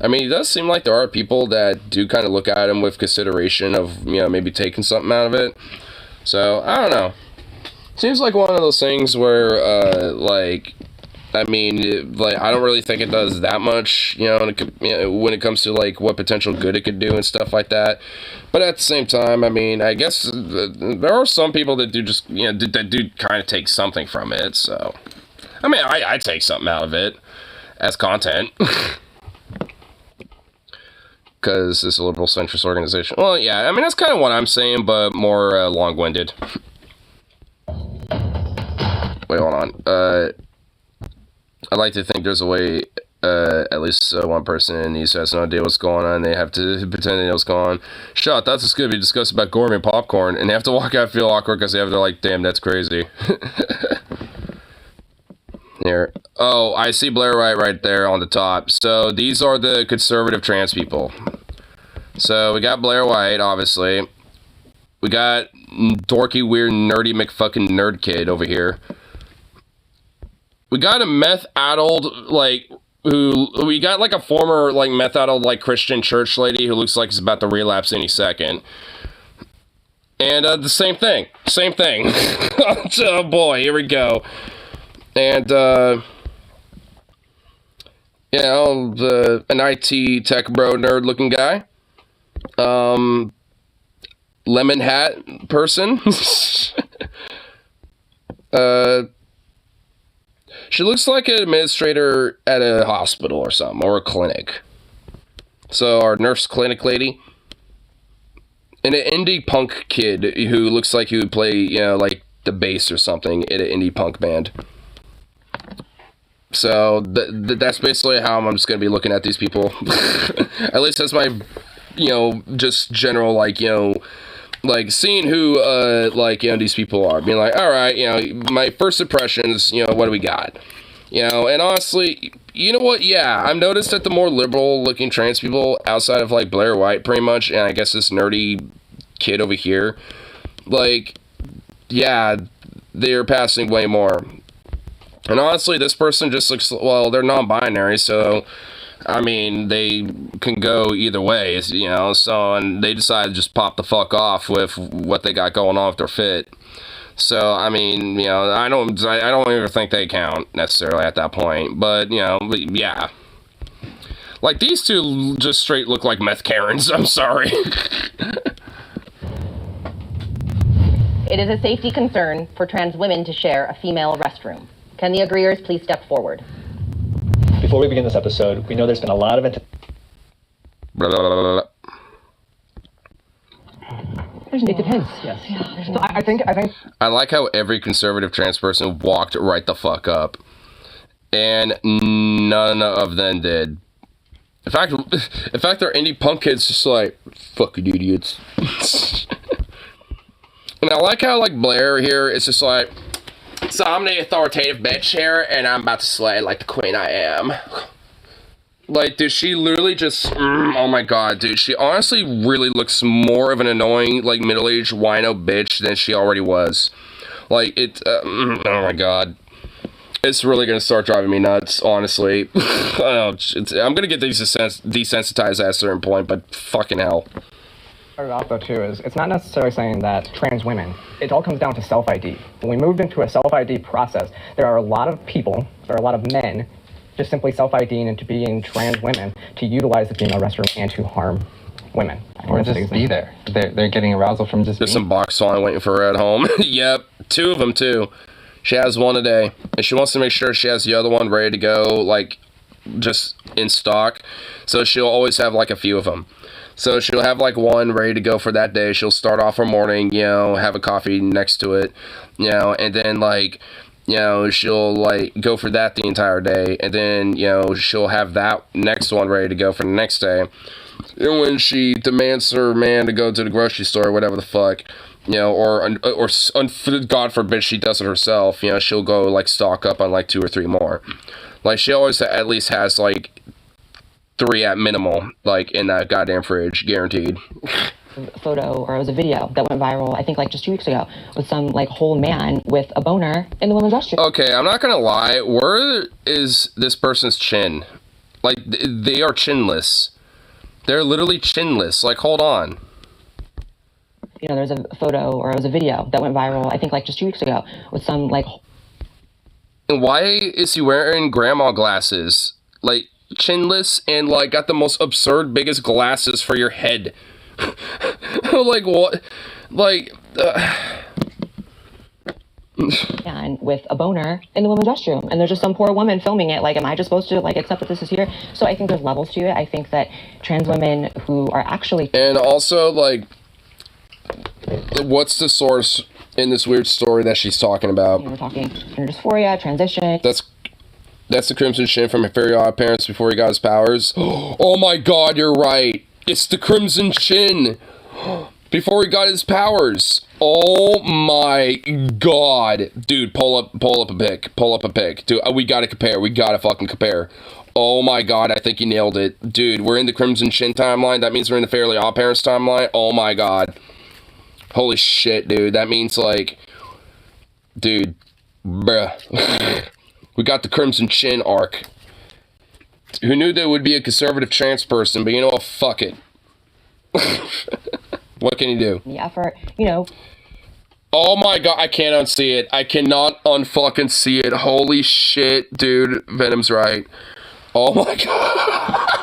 I mean, it does seem like there are people that do kind of look at them with consideration of, you know, maybe taking something out of it. So, I don't know. Seems like one of those things where, like, I mean, like, I don't really think it does that much, you know, when it comes to, like, what potential good it could do and stuff like that. But at the same time, I mean, I guess there are some people that do just, you know, that do kind of take something from it, so. I mean, I take something out of it as content. Because it's a liberal centrist organization. Well, yeah, I mean, that's kind of what I'm saying, but more long-winded. Wait, hold on. I'd like to think there's a way, at least one person in these has no idea what's going on. They have to pretend they know what's going on. Shut, that's just going to be discussed about gourmet popcorn, and they have to walk out feel awkward because they're like, damn, that's crazy. Here. Oh, I see Blair White right there on the top. So these are the conservative trans people. So we got Blair White, obviously. We got dorky, weird, nerdy McFucking nerd kid over here. We got a meth-addled, like, we got, like, a former, like, meth-addled, like, Christian church lady who looks like she's about to relapse any second. And, the same thing. Oh, boy, here we go. And, you know, an IT tech bro nerd-looking guy. Lemon hat person. She looks like an administrator at a hospital or something, or a clinic. So, our nurse clinic lady. And an indie punk kid who looks like he would play, you know, like the bass or something in an indie punk band. So, that's basically how I'm just going to be looking at these people. At least that's my, you know, just general, like, you know, like, seeing who, like, you know, these people are. Being like, alright, you know, my first impressions, you know, what do we got? You know, and honestly, you know what, yeah, I've noticed that the more liberal-looking trans people, outside of, like, Blair White, pretty much, and I guess this nerdy kid over here, like, yeah, they're passing way more. And honestly, this person just looks, well, they're non-binary, so, I mean, they can go either way, you know, so, and they decide to just pop the fuck off with what they got going on with their fit. So, I mean, you know, I don't even think they count necessarily at that point, but, you know, yeah. Like, these two just straight look like meth Karens, I'm sorry. It is a safety concern for trans women to share a female restroom. Can the agreeers please step forward? Before we begin this episode, we know there's been a lot of Blah, blah, blah, blah. It depends. Yes. So I think. I like how every conservative trans person walked right the fuck up, and none of them did. In fact, they're indie punk kids just like fucking idiots. And I like how like Blair here is just like, so I'm the authoritative bitch here, and I'm about to slay like the queen I am. Like, dude, she literally just, oh my god, dude, she honestly really looks more of an annoying, like, middle-aged wino bitch than she already was. Like, oh my god. It's really gonna start driving me nuts, honestly. I'm gonna get desensitized at a certain point, but fucking hell. Part off though too is it's not necessarily saying that trans women, it all comes down to self-ID. When we moved into a self-ID process, there are a lot of people, there are a lot of men just simply self-IDing into being trans women to utilize the female restroom and to harm women. Or just be there. They're getting arousal from just There's some box on waiting for her at home. Yep, 2 of them too. She has one a day, and she wants to make sure she has the other one ready to go, like, just in stock. So she'll always have like a few of them. So she'll have like one ready to go for that day. She'll start off her morning, you know, have a coffee next to it, you know, and then like, you know, she'll like go for that the entire day, and then, you know, she'll have that next one ready to go for the next day. And when she demands her man to go to the grocery store or whatever the fuck, you know, or God forbid she does it herself, you know, she'll go like stock up on like 2 or 3 more. Like, she always at least has like 3 at minimal, like, in that goddamn fridge, guaranteed. Photo, or it was a video that went viral, I think like just 2 weeks ago, with some like whole man with a boner in the women's restroom. Okay, I'm not gonna lie, where is this person's chin? Like, they are chinless. They're literally chinless. Like, hold on. You know, there's a photo, or it was a video that went viral, I think like just 2 weeks ago, with some like... And why is he wearing grandma glasses? Like, chinless and like got the most absurd biggest glasses for your head. Like, what? Like, and with a boner in the women's restroom, and there's just some poor woman filming it. Like, am I just supposed to like accept that this is here? So I think there's levels to it. I think that trans women who are actually... And also, like, what's the source in this weird story that she's talking about? You know, we're talking gender dysphoria, transition. That's the Crimson Shin from Inferior Odd Parents before he got his powers. Oh my god, you're right. It's the Crimson Shin before he got his powers. Oh my god. Dude, pull up a pic. Pull up a pic. Dude, we gotta compare. We gotta fucking compare. Oh my god, I think he nailed it. Dude, we're in the Crimson Shin timeline. That means we're in the Fairly Odd Parents timeline. Oh my god. Holy shit, dude. That means, like... Dude. Bruh. We got the Crimson Shin arc. Who knew there would be a conservative trans person, but you know what? Fuck it. What can you do? The effort, you know... Oh my god, I can't unsee it. I cannot unfucking see it. Holy shit, dude. Venom's right. Oh my god.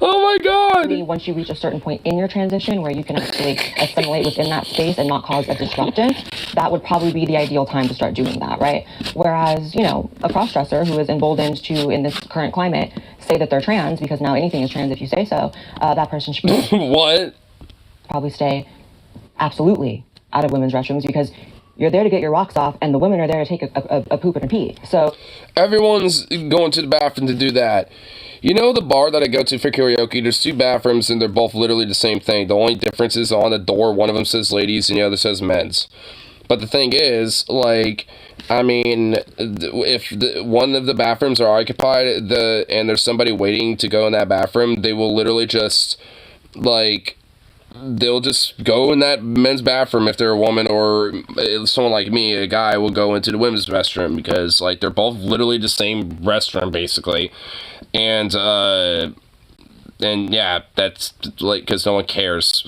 Oh my god. Once you reach a certain point in your transition where you can actually assimilate within that space and not cause a disruption, that would probably be the ideal time to start doing that, right? Whereas, you know, a cross-dresser who is emboldened to, in this current climate, say that they're trans, because now anything is trans if you say so, that person should what? Probably stay absolutely out of women's restrooms, because you're there to get your rocks off, and the women are there to take a poop and a pee. So everyone's going to the bathroom to do that. You know, the bar that I go to for karaoke, there's 2 bathrooms, and they're both literally the same thing. The only difference is on the door, one of them says ladies, and the other says men's. But the thing is, like, I mean, if one of the bathrooms are occupied, and there's somebody waiting to go in that bathroom, they will literally just, like, they'll just go in that men's bathroom if they're a woman, or someone like me, a guy, will go into the women's restroom because, like, they're both literally the same restroom, basically. And yeah, that's, like, because no one cares.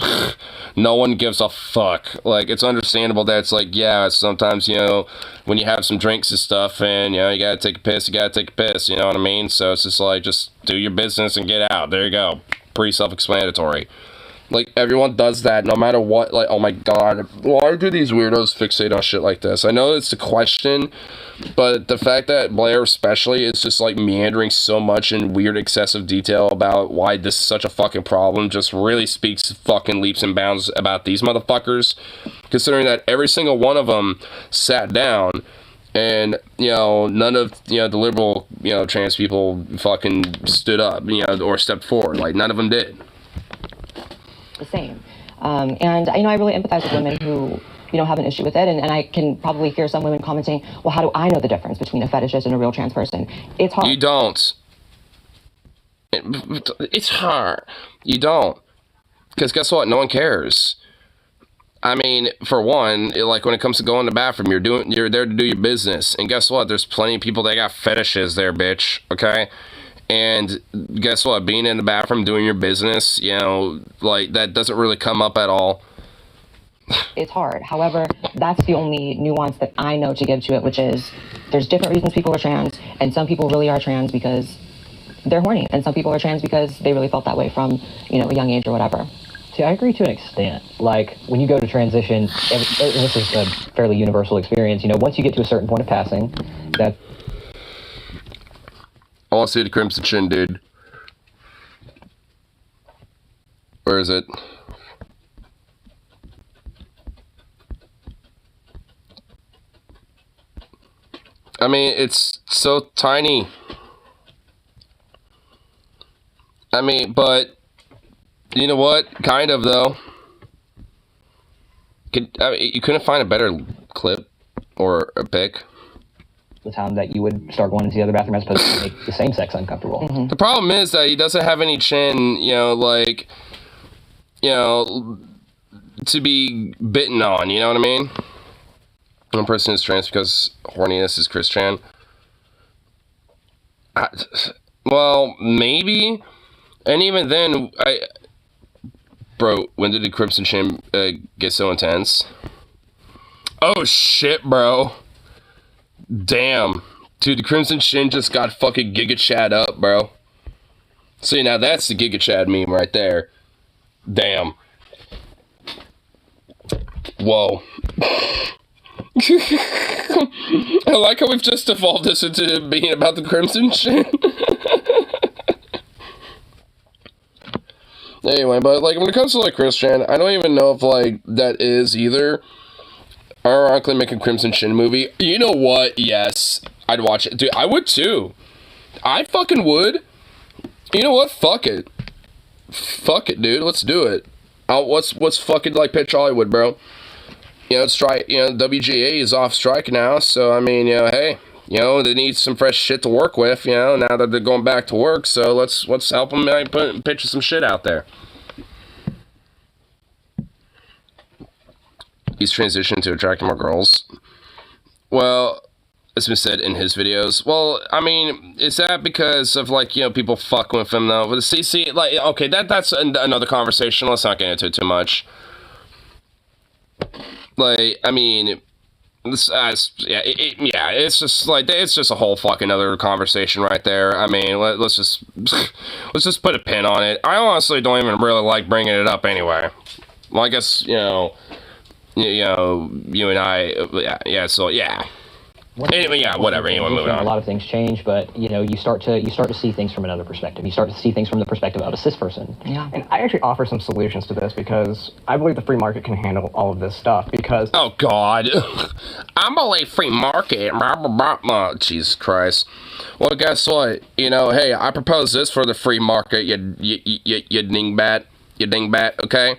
No one gives a fuck. Like, it's understandable that it's like, yeah, sometimes, you know, when you have some drinks and stuff and, you know, you gotta take a piss, you know what I mean? So it's just like, just do your business and get out. There you go. Pretty self-explanatory. Like, everyone does that no matter what. Like, oh my god, why do these weirdos fixate on shit like this? I know it's a question, but the fact that Blair especially is just, like, meandering so much in weird excessive detail about why this is such a fucking problem just really speaks fucking leaps and bounds about these motherfuckers, considering that every single one of them sat down and, you know, none of, you know, the liberal, you know, trans people fucking stood up, you know, or stepped forward. Like, none of them did. The same. And, you know, I really empathize with women who, you know, have an issue with it. And I can probably hear some women commenting, well, how do I know the difference between a fetishist and a real trans person? It's hard. You don't. It's hard. You don't. Because guess what? No one cares. I mean, for one, like, when it comes to going to the bathroom, you're there to do your business. And guess what? There's plenty of people that got fetishes there, bitch. Okay? And guess what? Being in the bathroom, doing your business, you know, like, that doesn't really come up at all. It's hard. However, that's the only nuance that I know to give to it, which is there's different reasons people are trans, and some people really are trans because they're horny, and some people are trans because they really felt that way from, you know, a young age or whatever. See, I agree to an extent. Like, when you go to transition, and this is a fairly universal experience, you know, once you get to a certain point of passing, that... I want to see the Crimson Chin, dude. Where is it? I mean, it's so tiny. I mean, but you know what? Kind of, though. You couldn't find a better clip or a pic. The time that you would start going into the other bathroom as opposed to make the same sex uncomfortable. Mm-hmm. The problem is that he doesn't have any chin, you know, like, you know, to be bitten on, you know what I mean? One person is trans because horniness is Christian. Well, maybe. And even then, bro, when did the Crimson Chin get so intense? Oh shit, bro. Damn. Dude, the Crimson Chin just got fucking Giga Chad up, bro. See, now that's the Giga Chad meme right there. Damn. Whoa. I like how we've just evolved this into being about the Crimson Chin. Anyway, but, like, when it comes to, like, Christian, I don't even know if, like, that is either. Ironically, make a Crimson Chin movie. You know what? Yes. I'd watch it. Dude, I would too. I fucking would. You know what? Fuck it. Fuck it, dude. Let's do it. What's fucking, like, Pitch Hollywood, bro? You know, strike. You know, WGA is off strike now, so, I mean, you know, hey, you know, they need some fresh shit to work with, you know, now that they're going back to work, so let's help them pitch some shit out there. He's transitioned to attract more girls. Well, it's been said in his videos. Well, I mean, is that because of, like, you know, people fucking with him, though? But see, like, okay, that's another conversation. Let's not get into it too much. Like, I mean, it's just like, it's just a whole fucking other conversation right there. I mean, let's just put a pin on it. I honestly don't even really like bringing it up anyway. Well, I guess, you know, you and I, so yeah. Anyway, yeah, whatever. Anyway, moving on. A lot of things change, but, you know, you start to see things from another perspective. You start to see things from the perspective of a cis person. Yeah. And I actually offer some solutions to this because I believe the free market can handle all of this stuff because... Oh, God. I believe free market. Oh, Jesus Christ. Well, guess what? You know, hey, I propose this for the free market, you dingbat. You dingbat, okay?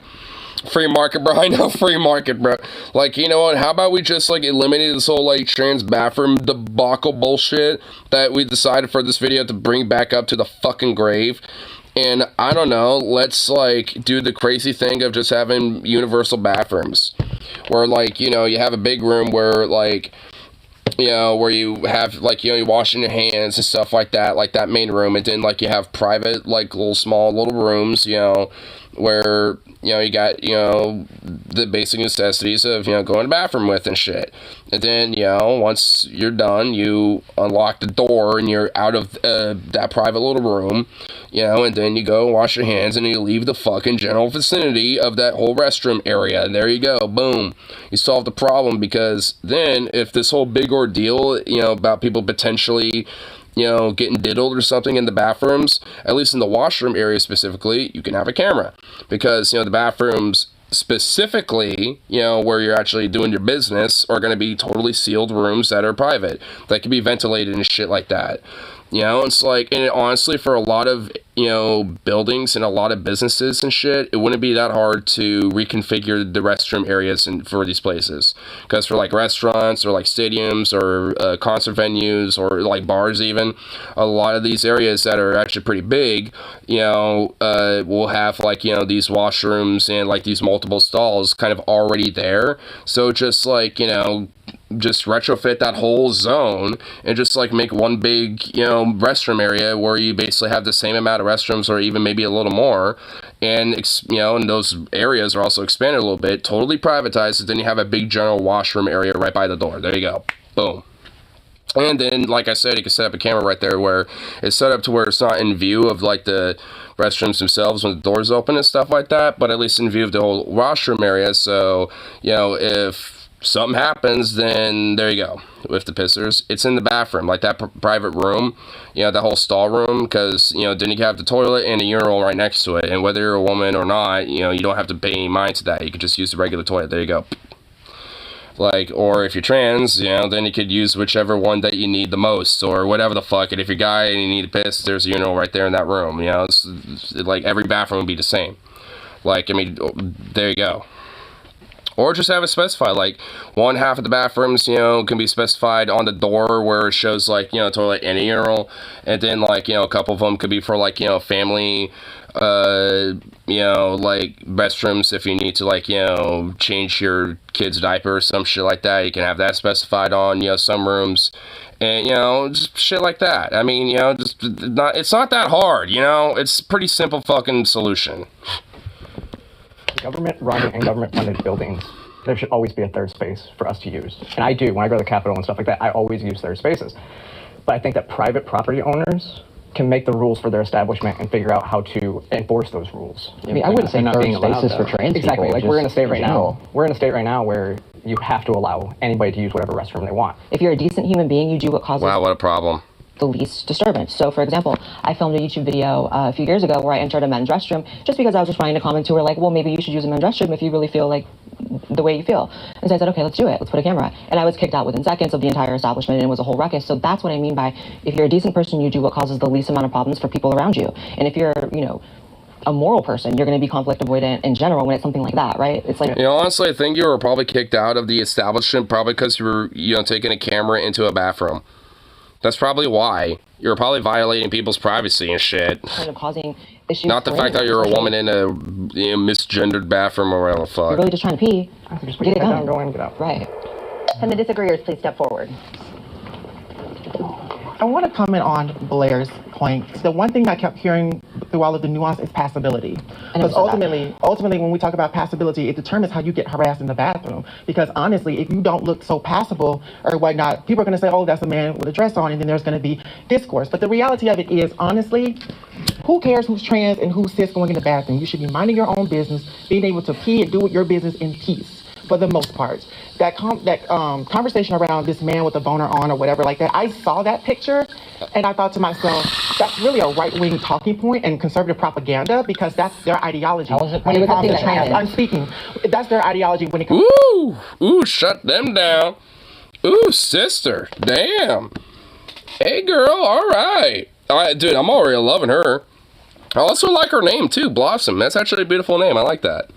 Free market, bro. I know, free market, bro. Like, you know what? How about we just, like, eliminate this whole, like, trans bathroom debacle bullshit that we decided for this video to bring back up to the fucking grave? And I don't know, let's like do the crazy thing of just having universal bathrooms where like, you know, you have a big room where like, you know, where you have like, you know, you're washing your hands and stuff like that main room, and then like you have private like little small little rooms, you know, where, you know, you got, you know, the basic necessities of, you know, going to the bathroom with and shit. And then, you know, once you're done, you unlock the door and you're out of that private little room, you know, and then you go wash your hands and you leave the fucking general vicinity of that whole restroom area. And there you go. Boom. You solve the problem, because then if this whole big ordeal, you know, about people potentially, you know, getting diddled or something in the bathrooms, at least in the washroom area specifically, you can have a camera. Because, you know, the bathrooms specifically, you know, where you're actually doing your business are going to be totally sealed rooms that are private. That can be ventilated and shit like that. You know, it's like, and honestly, for a lot of, you know, buildings and a lot of businesses and shit, it wouldn't be that hard to reconfigure the restroom areas for these places. Because for like restaurants or like stadiums or concert venues or like bars even, a lot of these areas that are actually pretty big, you know, will have like, you know, these washrooms and like these multiple stalls kind of already there. So just like, you know, just retrofit that whole zone and just like make one big, you know, restroom area where you basically have the same amount of restrooms or even maybe a little more, and you know, and those areas are also expanded a little bit, totally privatized, and then you have a big general washroom area right by the door. There you go. Boom. And then, like I said, you can set up a camera right there where it's set up to where it's not in view of like the restrooms themselves when the doors open and stuff like that, but at least in view of the whole washroom area. So, you know, if something happens, then there you go. With the pissers, it's in the bathroom, like that private room, you know, that whole stall room, because, you know, then you have the toilet and a urinal right next to it, and whether you're a woman or not, you know, you don't have to pay any mind to that. You can just use the regular toilet. There you go. Like, or if you're trans, you know, then you could use whichever one that you need the most, or whatever the fuck. And if you're a guy and you need to piss, there's a urinal right there in that room. You know, it's like every bathroom would be the same. Like, I mean, there you go. Or just have it specified, like one half of the bathrooms, you know, can be specified on the door where it shows like, you know, toilet and a urinal, and then like, you know, a couple of them could be for like, you know, family, you know, like restrooms if you need to like, you know, change your kid's diaper or some shit like that. You can have that specified on, you know, some rooms, and, you know, just shit like that. I mean, you know, just not, it's not that hard, you know, it's a pretty simple fucking solution. Government-run and government-funded buildings, there should always be a third space for us to use. And I do. When I go to the Capitol and stuff like that, I always use third spaces. But I think that private property owners can make the rules for their establishment and figure out how to enforce those rules. I mean, I wouldn't say third spaces for trans exactly. people. Like we're in a state right now. We're in a state right now where you have to allow anybody to use whatever restroom they want. If you're a decent human being, you do what causes... Wow, what a problem. The least disturbance. So, for example, I filmed a YouTube video a few years ago where I entered a men's restroom just because I was responding to comments who were like, well, maybe you should use a men's restroom if you really feel like the way you feel. And so I said, okay, let's do it. Let's put a camera. And I was kicked out within seconds of the entire establishment, and it was a whole ruckus. So that's what I mean by, if you're a decent person, you do what causes the least amount of problems for people around you. And if you're, you know, a moral person, you're going to be conflict avoidant in general when it's something like that, right? It's like, you know, honestly, I think you were probably kicked out of the establishment probably because you were, you know, taking a camera into a bathroom. That's probably why. You're probably violating people's privacy and shit. Kind of causing issues. Not the fact that you're a woman in a, you know, misgendered bathroom or whatever the fuck. You're really just trying to pee. Just get it done. Go in, get out. Right. Can the disagreeers please step forward? I want to comment on Blair's point. The one thing I kept hearing through all of the nuance is passability. Because ultimately, when we talk about passability, it determines how you get harassed in the bathroom. Because honestly, if you don't look so passable or whatnot, people are going to say, oh, that's a man with a dress on, and then there's going to be discourse. But the reality of it is, honestly, who cares who's trans and who's cis going in the bathroom? You should be minding your own business, being able to pee and do your business in peace. For the most part, that conversation around this man with a boner on or whatever like that, I saw that picture and I thought to myself, that's really a right-wing talking point and conservative propaganda, because that's their ideology. How is it? When it comes to trans, I'm speaking. That's their ideology when it comes. Ooh, shut them down. Ooh, sister, damn. Hey, girl, all right. Dude, I'm already loving her. I also like her name too, Blossom. That's actually a beautiful name. I like that.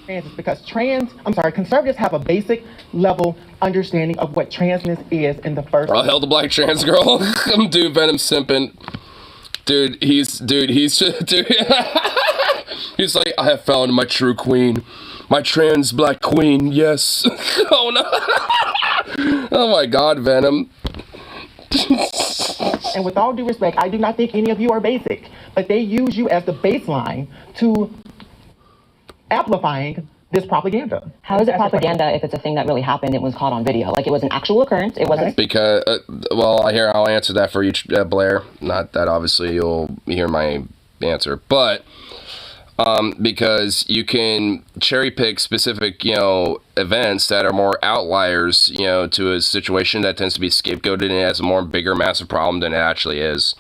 Is because conservatives have a basic level understanding of what transness is in the first. Well, hell, the black trans girl. I'm dude Venom simping. Dude, he's just, dude, he's like, I have found my true queen. My trans black queen, yes. Oh no. Oh my god, Venom. And with all due respect, I do not think any of you are basic, but they use you as the baseline to amplifying this propaganda. How is it propaganda if it's a thing that really happened? It was caught on video. Like, it was an actual occurrence. It wasn't. Because, well, I'll answer that for you, Blair. Not that obviously you'll hear my answer, but because you can cherry pick specific, events that are more outliers, to a situation that tends to be scapegoated and has a more bigger, massive problem than it actually is.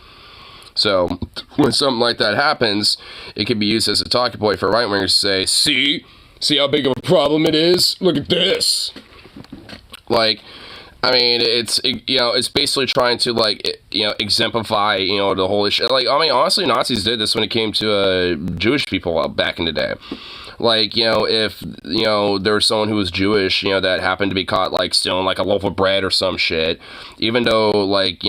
So when something like that happens, it can be used as a talking point for right-wingers to say, see how big of a problem it is? Look at this. Like, I mean, it's basically trying to, like, exemplify, the whole issue. Like, I mean, honestly, Nazis did this when it came to Jewish people back in the day. Like, if, there was someone who was Jewish, that happened to be caught, like, stealing, like, a loaf of bread or some shit, even though, like,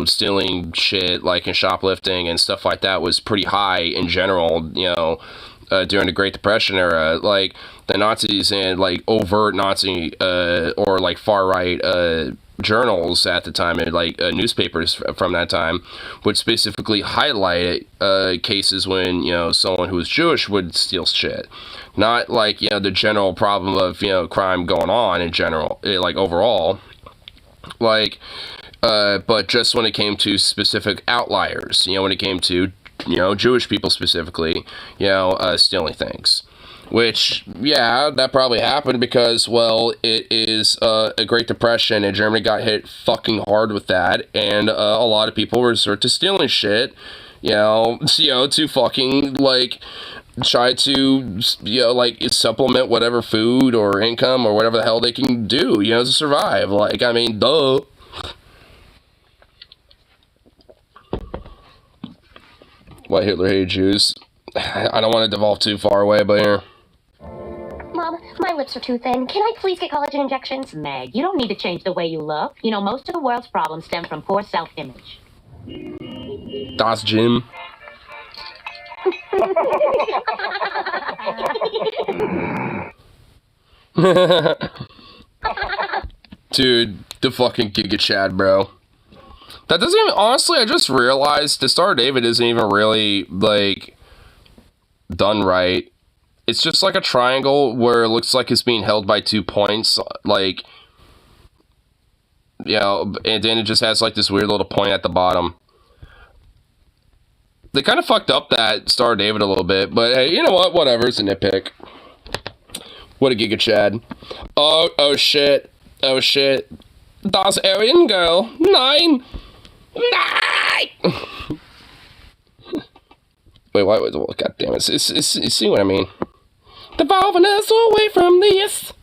stealing shit, like, and shoplifting and stuff like that was pretty high in general, during the Great Depression era, like, the Nazis and, like, overt Nazi, or, like, far-right, journals at the time, and, like, newspapers from that time, would specifically highlight, cases when, someone who was Jewish would steal shit. Not, like, the general problem of, crime going on in general, like, overall. Like, but just when it came to specific outliers, when it came to Jewish people specifically, stealing things. Which, yeah, that probably happened because, well, it is a Great Depression and Germany got hit fucking hard with that, and a lot of people resort to stealing shit, to fucking, like, try to, like, supplement whatever food or income or whatever the hell they can do, to survive. Like, I mean, duh. Why Hitler hated Jews? I don't want to devolve too far away, but here. Mom, my lips are too thin. Can I please get collagen injections? Meg, you don't need to change the way you look. Most of the world's problems stem from poor self-image. Das Jim. Dude, the fucking Giga Chad, bro. That doesn't even, honestly, I just realized the Star of David isn't even really, like, done right. It's just like a triangle where it looks like it's being held by 2 points, like, and then it just has, like, this weird little point at the bottom. They kind of fucked up that Star of David a little bit, but hey, you know what? Whatever, it's a nitpick. What a Giga Chad. Oh shit. Oh shit. Das Aryan girl. 9. Wait, why? God damn it. You see what I mean? Devolving us away from this.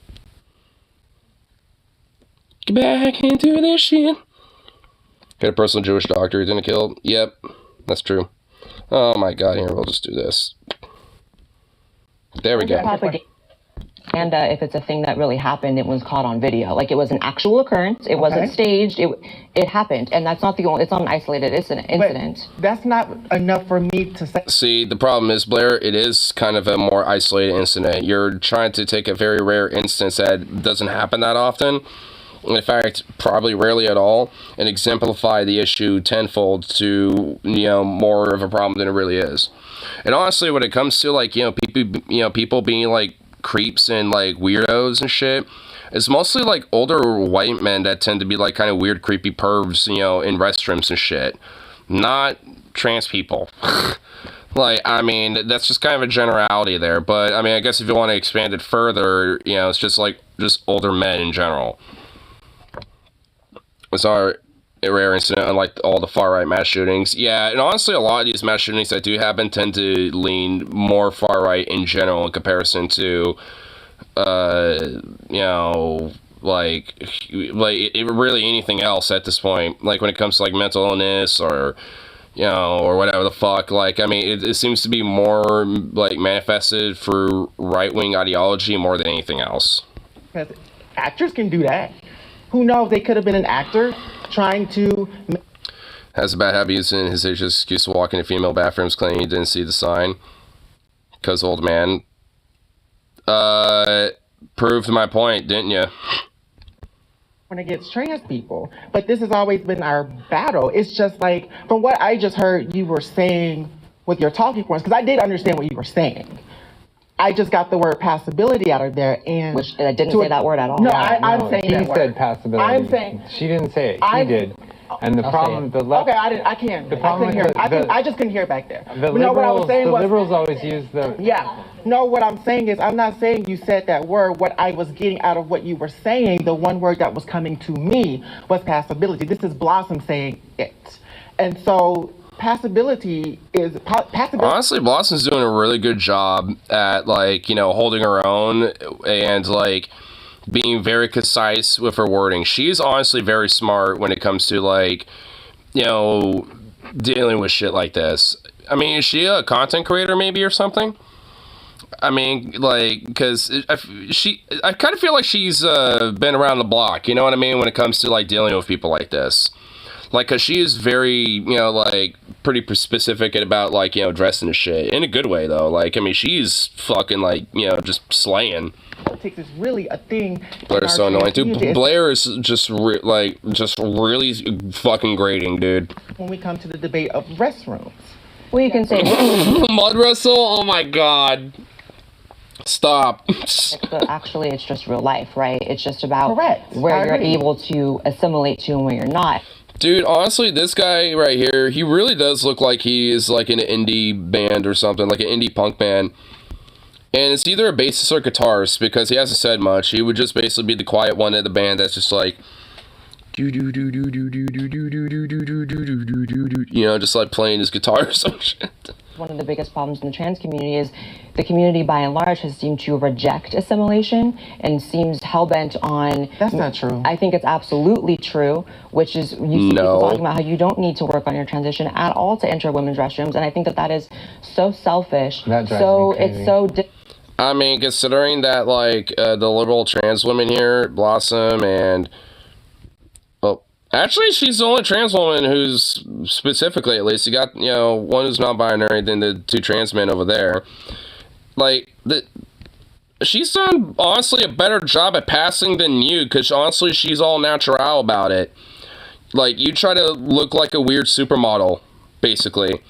Get back into this shit. Got a personal Jewish doctor who didn't kill. Yep, that's true. Oh my god, here, we'll just do this. There we go. And if it's a thing that really happened, it was caught on video. Like, it was an actual occurrence. It wasn't staged. It happened. And that's not the only, it's not an isolated incident. But that's not enough for me to say. See, the problem is, Blair, it is kind of a more isolated incident. You're trying to take a very rare instance that doesn't happen that often. In fact, probably rarely at all, and exemplify the issue tenfold to, more of a problem than it really is. And honestly, when it comes to, like, people being, like, creeps and, like, weirdos and shit, it's mostly, like, older white men that tend to be, like, kind of weird, creepy pervs, in restrooms and shit. Not trans people. Like, I mean, that's just kind of a generality there, but, I mean, I guess if you want to expand it further, it's just, like, just older men in general. It's not a rare incident, unlike all the far-right mass shootings. Yeah, and honestly, a lot of these mass shootings that do happen tend to lean more far-right in general in comparison to, like really anything else at this point. Like, when it comes to, like, mental illness or, or whatever the fuck. Like, I mean, it seems to be more, like, manifested for right-wing ideology more than anything else. Because actors can do that. Who knows? They could have been an actor trying to. has a bad habit using his age as excuse to walk into female bathrooms claiming he didn't see the sign. Because old man. Proved my point, didn't you? Against trans people, but this has always been our battle. It's just like, from what I just heard you were saying with your talking points, because I did understand what you were saying. I just got the word passability out of there, and which I didn't say that word at all. No, Yeah, I'm saying he that said word. passability. I'm saying she didn't say it. He did. And the I'll problem, say it. Okay, I can't. The problem I couldn't with hear. I just couldn't hear back there. The You know what I was saying was, liberals always use the. Yeah. No, what I'm saying is, I'm not saying you said that word. What I was getting out of what you were saying, the one word that was coming to me was passability. This is Blossom saying it, and so passability is passability. Honestly, Blossom's doing a really good job at, like, you know, holding her own and, like, being very concise with her wording. She's honestly very smart when it comes to, like, you know, dealing with shit like this. I mean, is she a content creator maybe or something? I mean, like, because I kind of feel like she's been around the block, you know what I mean, when it comes to, like, dealing with people like this. Like, because she is very, you know, like, pretty specific about, like, you know, dressing and shit. In a good way, though. Like, I mean, she's fucking, like, you know, just slaying. Politics is really a thing. Blair's so annoying, dude. Blair is just, just really fucking grating, dude. When we come to the debate of restrooms. Well, you can say... Mud wrestle? Oh, my God. Stop. But actually, it's just real life, right? It's just about Correct. where you're able to assimilate to and where you're not. Dude, honestly, this guy right here, he really does look like he is like an indie band or something, like an indie punk band. And it's either a bassist or guitarist, because he hasn't said much. He would just basically be the quiet one in the band that's just like, you know, just like playing his guitar or some shit. One of the biggest problems in the trans community is the community by and large has seemed to reject assimilation and seems hell-bent on... That's not true. I think it's absolutely true, which is you see people talking about how you don't need to work on your transition at all to enter women's restrooms, and I think that that is so selfish. That drives me crazy. It's so... I mean, considering that, like, the liberal trans women here, Blossom and... Actually, she's the only trans woman who's, specifically at least, you got, you know, one who's non-binary, then the two trans men over there. Like, she's done, honestly, a better job at passing than you, because, honestly, she's all natural about it. Like, you try to look like a weird supermodel, basically.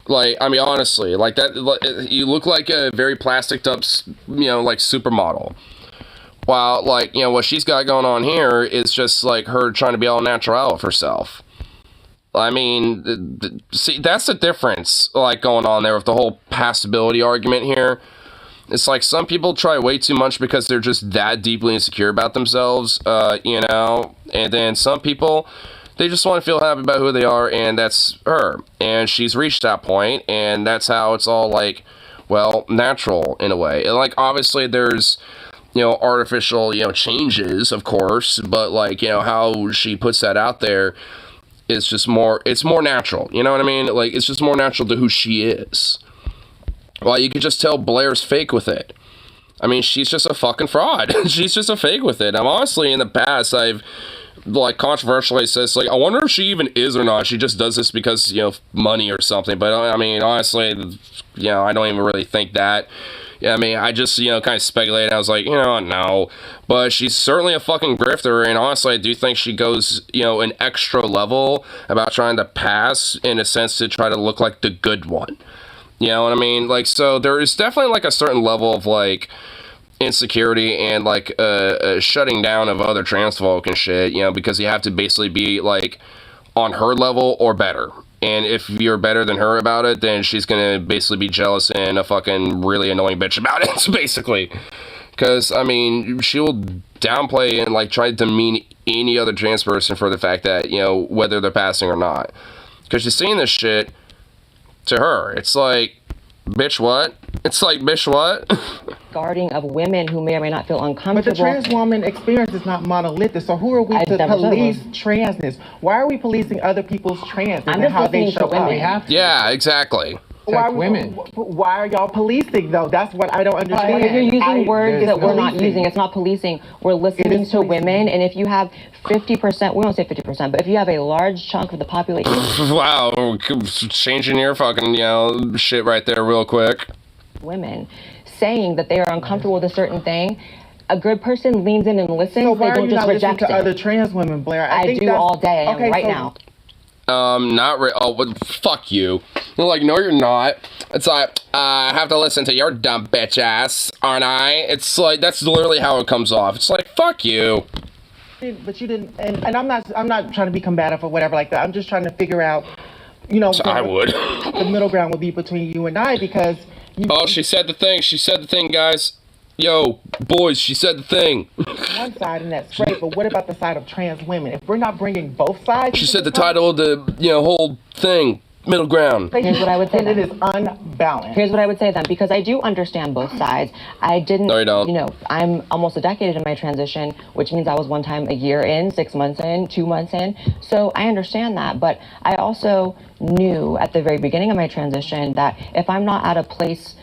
Like, I mean, honestly, like, that, you look like a very plasticed up, you know, like, supermodel. While, like, you know, what she's got going on here is just, like, her trying to be all natural of herself. I mean, see, that's the difference, like, going on there with the whole passability argument here. It's like some people try way too much because they're just that deeply insecure about themselves, you know? And then some people, they just want to feel happy about who they are, and that's her. And she's reached that point, and that's how it's all, like, well, natural, in a way. And, like, obviously, there's... you know, artificial, you know, changes, of course, but, like, you know, how she puts that out there is just more, it's more natural, you know what I mean? Like, it's just more natural to who she is. Well, you could just tell Blair's fake with it. I mean, she's just a fucking fraud. She's just a fake with it. I'm honestly, in the past, I've, like, controversially says, like, I wonder if she even is or not. She just does this because, you know, money or something. But, I mean, honestly, you know, I don't even really think that. Yeah, I mean, I just, you know, kind of speculated. I was like, you know, no. But she's certainly a fucking grifter, and honestly, I do think she goes, you know, an extra level about trying to pass, in a sense, to try to look like the good one. You know what I mean? Like, so there is definitely, like, a certain level of, like, insecurity and, like, shutting down of other trans folk and shit, you know, because you have to basically be, like, on her level or better. And if you're better than her about it, then she's gonna basically be jealous and a fucking really annoying bitch about it, basically. Because, I mean, she will downplay and, like, try to demean any other trans person for the fact that, you know, whether they're passing or not. Because she's saying this shit to her. It's like, bitch, what? It's like, bitch, what? Guarding of women who may or may not feel uncomfortable. But the trans woman experience is not monolithic, so who are we to police transness? Why are we policing other people's transness and how they show up? Yeah, exactly. women. Why are y'all policing though? That's what I don't understand. You're using words that we're not using. It's not policing. We're listening to women, and if you have 50%, we won't say 50%, but if you have a large chunk of the population. Wow, changing your fucking, shit right there real quick. Women saying that they are uncomfortable with a certain thing. A good person leans in and listens. So why they don't are you just not reject listening to it. other trans women, Blair? I think do all day. I am right now. Not really. Oh, but fuck you. You're like, no, you're not. It's like, I have to listen to your dumb bitch ass, aren't I? It's like, that's literally how it comes off. It's like, fuck you. But you didn't, and I'm not trying to be combative or whatever like that. I'm just trying to figure out, I would. The middle ground would be between you and I because. Oh, she said the thing. She said the thing, guys. Yo, boys, she said the thing. One side, and that's great, but what about the side of trans women? If we're not bringing both sides... She said the title of the, whole thing, middle ground. Here's what I would say then. It is unbalanced. Here's what I would say then, because I do understand both sides. I didn't, no, you don't. I'm almost a decade into my transition, which means I was one time a year in, 6 months in, 2 months in. So I understand that, but I also knew at the very beginning of my transition that if I'm not at a place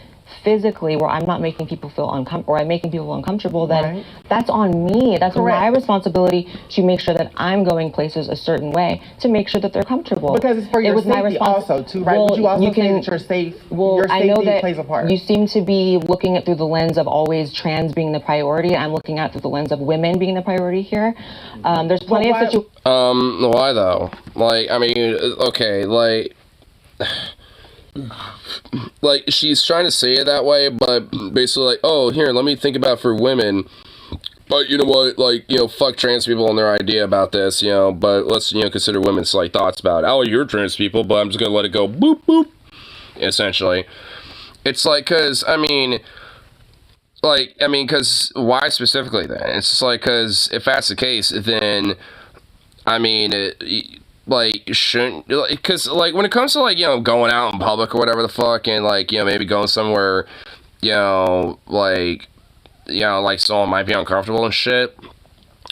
physically where I'm not making people feel uncomfortable, or I'm making people uncomfortable, then that's on me. That's my responsibility to make sure that I'm going places a certain way to make sure that they're comfortable. Because it's for your safety also, too, right? Would you also say that you're safe? Your I know safety that plays a part. you seem to be looking at through the lens of always trans being the priority. I'm looking at through the lens of women being the priority here. There's plenty of situations. Why though? Like, I mean, okay, like she's trying to say it that way, but basically like, oh, here, let me think about for women. But you know what, like, fuck trans people and their idea about this, but let's, consider women's, like, thoughts about it. Oh, you're trans people, but I'm just gonna let it go, boop, boop, essentially. It's like, cause, cause why specifically then? It's just like, cause if that's the case, then, shouldn't, because, when it comes to, going out in public or whatever the fuck, and, maybe going somewhere, someone might be uncomfortable and shit.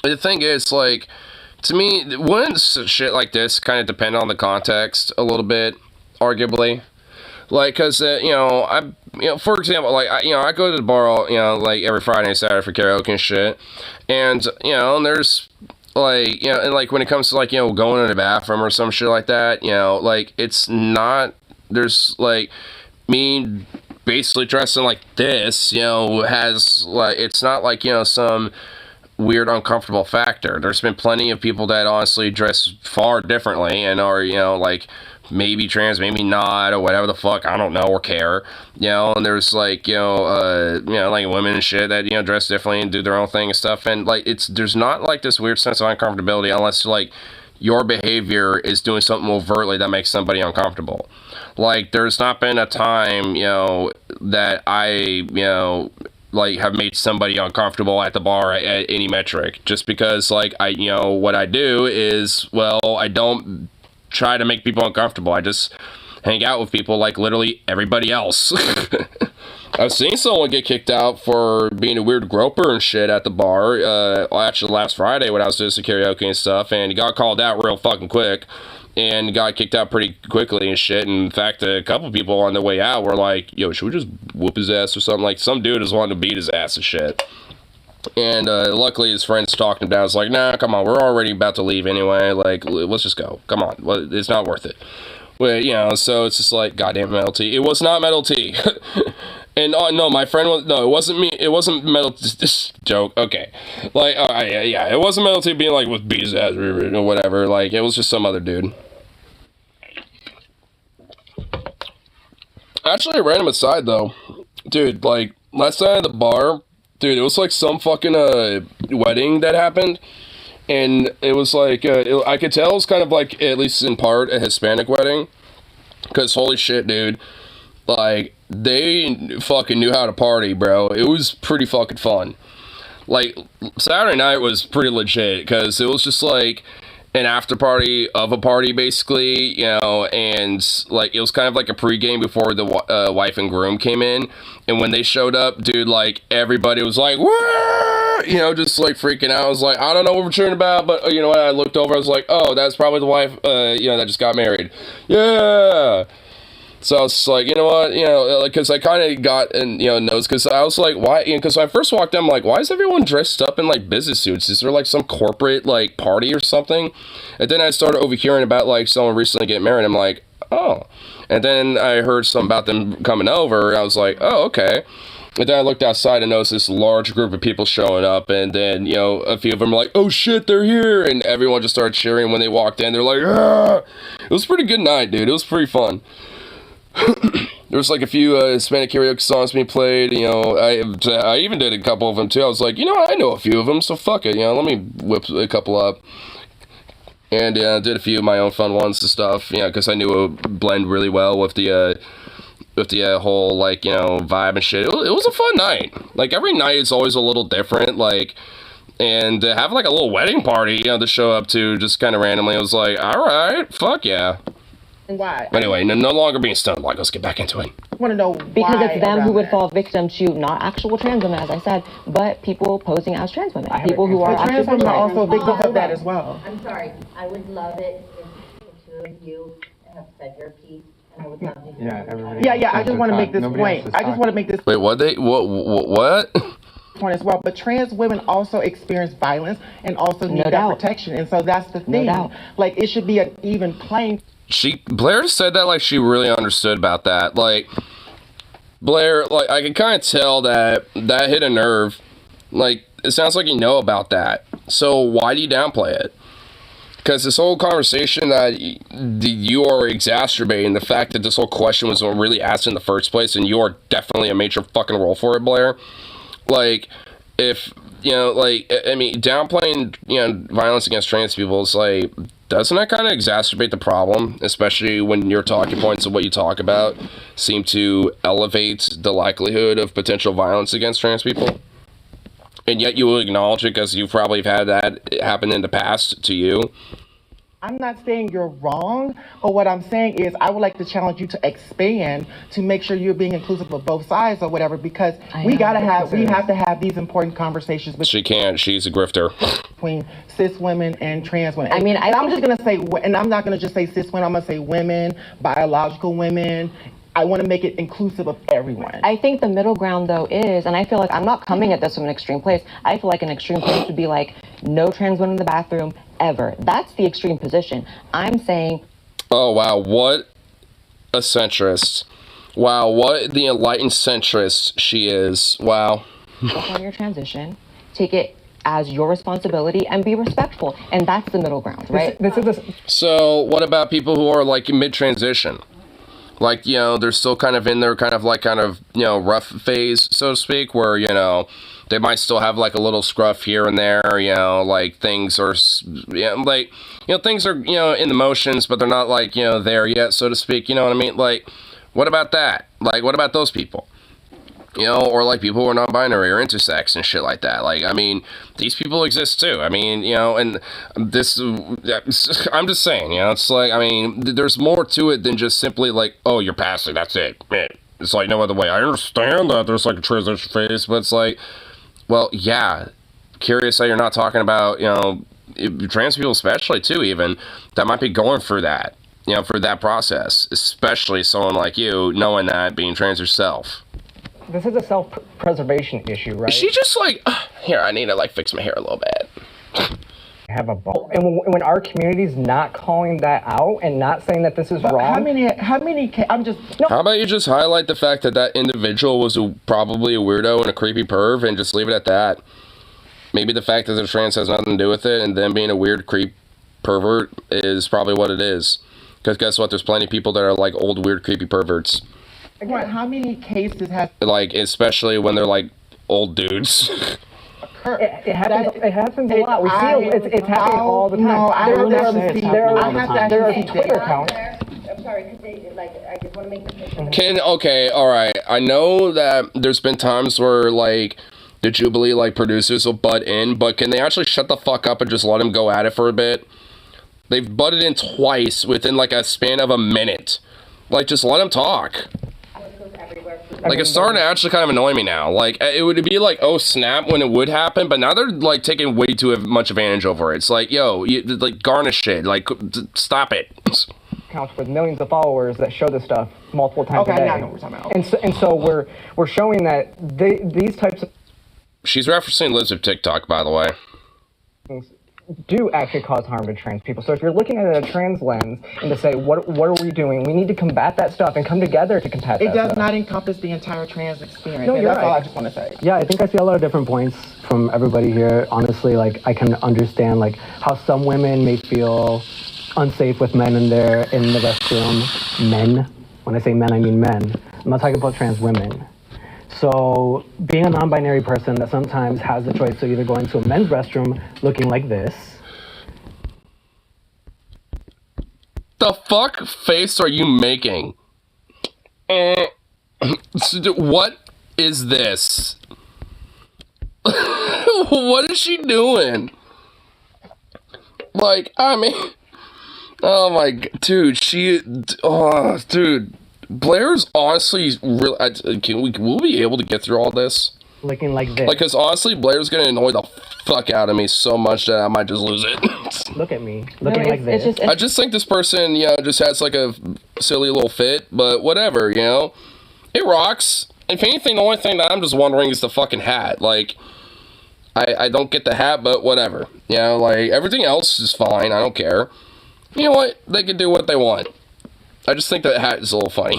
The thing is, to me, wouldn't shit like this kind of depend on the context a little bit, arguably? Cause, for example, I go to the bar, every Friday and Saturday for karaoke and shit, and, and there's, and when it comes to going to the bathroom or some shit like that, it's not, there's me basically dressing like this, has it's not some weird uncomfortable factor. There's been plenty of people that honestly dress far differently and are, maybe trans, maybe not, or whatever the fuck, I don't know or care, and there's women and shit that, dress differently and do their own thing and stuff, and there's not this weird sense of uncomfortability unless your behavior is doing something overtly that makes somebody uncomfortable. There's not been a time, that I, have made somebody uncomfortable at the bar at any metric, just because, what I do is, I don't try to make people uncomfortable. I just hang out with people like literally everybody else. I've seen someone get kicked out for being a weird groper and shit at the bar, actually last Friday when I was doing some karaoke and stuff, and he got called out real fucking quick, and got kicked out pretty quickly and shit. And in fact, a couple people on their way out were like, yo, should we just whoop his ass or something? Some dude is wanting to beat his ass and shit. And luckily his friends talked him down. It's like, nah, come on, we're already about to leave anyway. Let's just go. Come on, it's not worth it. Well, so it's just like, goddamn Metal T. It was not Metal T. And no, my friend was, no, it wasn't me. It wasn't Metal T. This joke, okay. Alright, yeah, it wasn't Metal T being with beat his ass or whatever. It was just some other dude. Actually, a random aside though, dude, last night at the bar, dude, it was some fucking wedding that happened, and it was I could tell it was kind of at least in part, a Hispanic wedding, because holy shit, dude, they fucking knew how to party, bro. It was pretty fucking fun. Saturday night was pretty legit, because it was just an after party of a party, basically, and it was kind of a pregame before the wife and groom came in, and when they showed up, dude, everybody was like, whoa, just freaking out. I was I don't know what we're cheering about, but you know what, I looked over, I was like, oh, that's probably the wife, that just got married. Yeah. So I was like, you know what, because I kind of got notes, because I was like, why? Because when I first walked in, I'm like, why is everyone dressed up in like business suits? Is there like some corporate like party or something? And then I started overhearing about like someone recently getting married. I'm like, oh. And then I heard something about them coming over. I was like, oh, okay. And then I looked outside and noticed this large group of people showing up, and then, a few of them were like, oh shit, they're here, and everyone just started cheering when they walked in. They're like, ah! It was a pretty good night, dude. It was pretty fun. There was like a few Hispanic karaoke songs being played. I even did a couple of them too. I was like, I know a few of them, so fuck it. Let me whip a couple up. And did a few of my own fun ones and stuff. Because I knew it would blend really well with the whole like vibe and shit. It was a fun night. Like every night is always a little different. Like. And to have like a little wedding party, to show up to just kind of randomly, I was like, all right, fuck yeah. Why? But anyway, no longer being stoned. Like, let's get back into it. I want to know because why it's them who around would that. fall victim to not actual trans women, as I said, but people posing as trans women. People who are But trans actually women are also victims of that as well. I'm sorry. I would love it if the two of you have said your piece, and I would love to hear. Yeah, everybody. Yeah. I just want to make this point. I just want to make this Wait, what? point as well. But trans women also experience violence and also need that doubt. protection. And so that's the thing. doubt. Like it should be an even playing. Blair said that like she really understood about that. Like, Blair, like, I can kind of tell that hit a nerve. Like, it sounds like you know about that. So why do you downplay it? Because this whole conversation that you are exacerbating the fact that this whole question was really asked in the first place, and you are definitely a major fucking role for it, Blair. Like, if, downplaying, violence against trans people is like, doesn't that kind of exacerbate the problem? Especially when your talking points of what you talk about seem to elevate the likelihood of potential violence against trans people? And yet you will acknowledge it because you probably have had that happen in the past to you. I'm not saying you're wrong, but what I'm saying is I would like to challenge you to expand to make sure you're being inclusive of both sides or whatever, because we have to have these important conversations She can't. She's a grifter. between cis women and trans women. I mean, and I'm just gonna say, and I'm not gonna just say cis women. I'm gonna say women, biological women. I want to make it inclusive of everyone. I think the middle ground, though, is, and I feel like I'm not coming at this from an extreme place. I feel like an extreme place would be like, no trans women in the bathroom, ever. That's the extreme position. I'm saying... Oh, wow. What a centrist. Wow, what the enlightened centrist she is. Wow. On your transition, take it as your responsibility and be respectful. And that's the middle ground, right? So, what about people who are, like, mid-transition? Like, they're still kind of in their rough phase, so to speak, where, they might still have, like, a little scruff here and there, like, things are, things are, in the motions, but they're not, like, there yet, so to speak, you know what I mean? Like, what about that? Like, what about those people? Or, like, people who are non-binary or intersex and shit like that. Like, I mean, these people exist, too. I mean, and this, I'm just saying, it's like, I mean, there's more to it than just simply, like, oh, you're passing, that's it. It's like no other way. I understand that there's, like, a transition phase, but it's like, well, yeah, curious that you're not talking about, trans people especially, too, even, that might be going through that, for that process, especially someone like you, knowing that, being trans yourself. This is a self-preservation issue, right? Is she just like, here, I need to, like, fix my hair a little bit. Have a ball. And when our community's not calling that out and not saying that this is wrong. How about you just highlight the fact that that individual was probably a weirdo and a creepy perv and just leave it at that? Maybe the fact that they're trans has nothing to do with it, and them being a weird creep pervert is probably what it is. Because guess what? There's plenty of people that are like old, weird, creepy perverts. What, how many cases have... Like, especially when they're like old dudes. It happens a lot. We see it's happening all the time. No, I there are Twitter accounts. I'm sorry, I just want to make this. Okay, alright. I know that there's been times where, like, the Jubilee, like, producers will butt in, but can they actually shut the fuck up and just let them go at it for a bit? They've butted in twice within, like, a span of a minute. Like, just let them talk. Like, it's starting to actually kind of annoy me now. Like, it would be like, oh, snap, when it would happen, but now they're, like, taking way too much advantage over it. It's like, yo, like, garnish it. Like, stop it. accounts with millions of followers that show this stuff multiple times a Okay, day. now I know what we're talking about. And so we're showing that these types of She's referencing Liz of TikTok, by the way. things do actually cause harm to trans people. So if you're looking at it a trans lens and to say, what are we doing? We need to combat that stuff and come together to combat It that does stuff. not encompass the entire trans experience. No, and you're that's all right. I just want to say. Yeah, I think I see a lot of different points from everybody here. Honestly, like I can understand like how some women may feel unsafe with men in the restroom. Men. When I say men, I mean men. I'm not talking about trans women. So being a non-binary person that sometimes has the choice to either go into a men's restroom looking like this. The fuck face are you making? What is this? What is she doing? Like, I mean, oh my god, dude, dude, Blair's honestly really. Will we be able to get through all this? Looking like this. Like, cause honestly, Blair's gonna annoy the fuck out of me so much that I might just lose it. Look at me, looking like this. I just think this person, just has like a silly little fit, but whatever, it rocks. If anything, the only thing that I'm just wondering is the fucking hat. Like, I don't get the hat, but whatever. Like everything else is fine. I don't care. You know what? They can do what they want. I just think that hat is a little funny.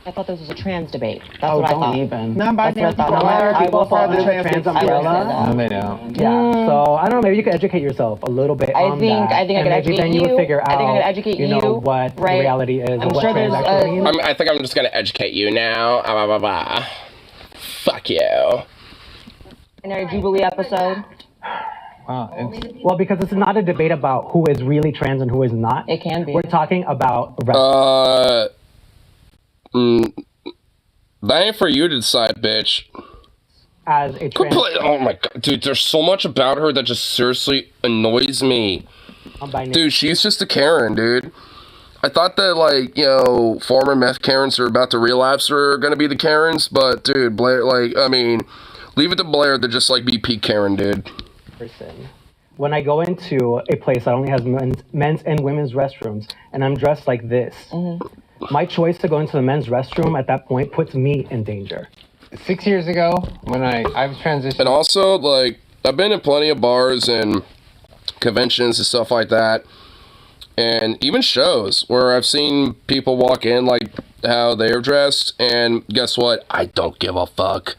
I thought this was a trans debate. That's Oh, what I don't thought. even. Non-binary That's what I people, thought. non-binary people fall under the trans umbrella. No, they don't. Yeah. So I don't know. Maybe you could educate yourself a little bit on that. I think I and could maybe educate then you you. would figure out. I think I could educate you know you, what right? the reality is. I'm and what sure trans there's actually means. I think I'm just gonna educate you now. Fuck you. Binary Jubilee episode. Wow. Well, because it's not a debate about who is really trans and who is not. It can be. We're talking about. That ain't for you to decide, bitch. As a trans. Oh my god, dude, there's so much about her that just seriously annoys me. Dude, she's just a Karen, dude. I thought that, like, former meth Karens are about to relapse are gonna be the Karens, but, dude, Blair, like, I mean, leave it to Blair to just, like, be peak Karen, dude. Person. When I go into a place that only has men's and women's restrooms, and I'm dressed like this, my choice to go into the men's restroom at that point puts me in danger. 6 years ago, when I was transitioning. And also, like, I've been in plenty of bars and conventions and stuff like that, and even shows where I've seen people walk in like how they're dressed, and guess what? I don't give a fuck.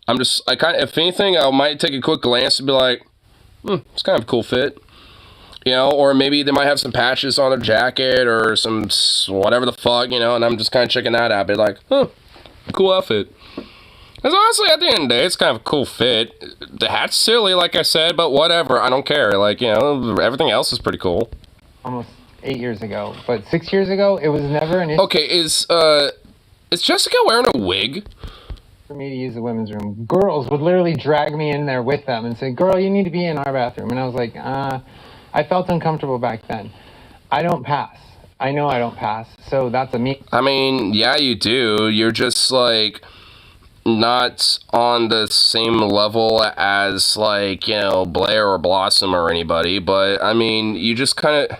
If anything, I might take a quick glance and be like, it's kind of a cool fit. Or maybe they might have some patches on their jacket or some whatever the fuck, and I'm just kind of checking that out. Be like, cool outfit. Because honestly, at the end of the day, it's kind of a cool fit. The hat's silly, like I said, but whatever. I don't care. Like, everything else is pretty cool. Almost 8 years ago. But 6 years ago, it was never an issue. Okay, is Jessica wearing a wig? For me to use the women's room. Girls would literally drag me in there with them and say, girl, you need to be in our bathroom. And I was like, I felt uncomfortable back then. I don't pass. I know I don't pass. So that's a me. I mean, yeah, you do. You're just, like, not on the same level as, like, Blair or Blossom or anybody. But, I mean, you just kind of...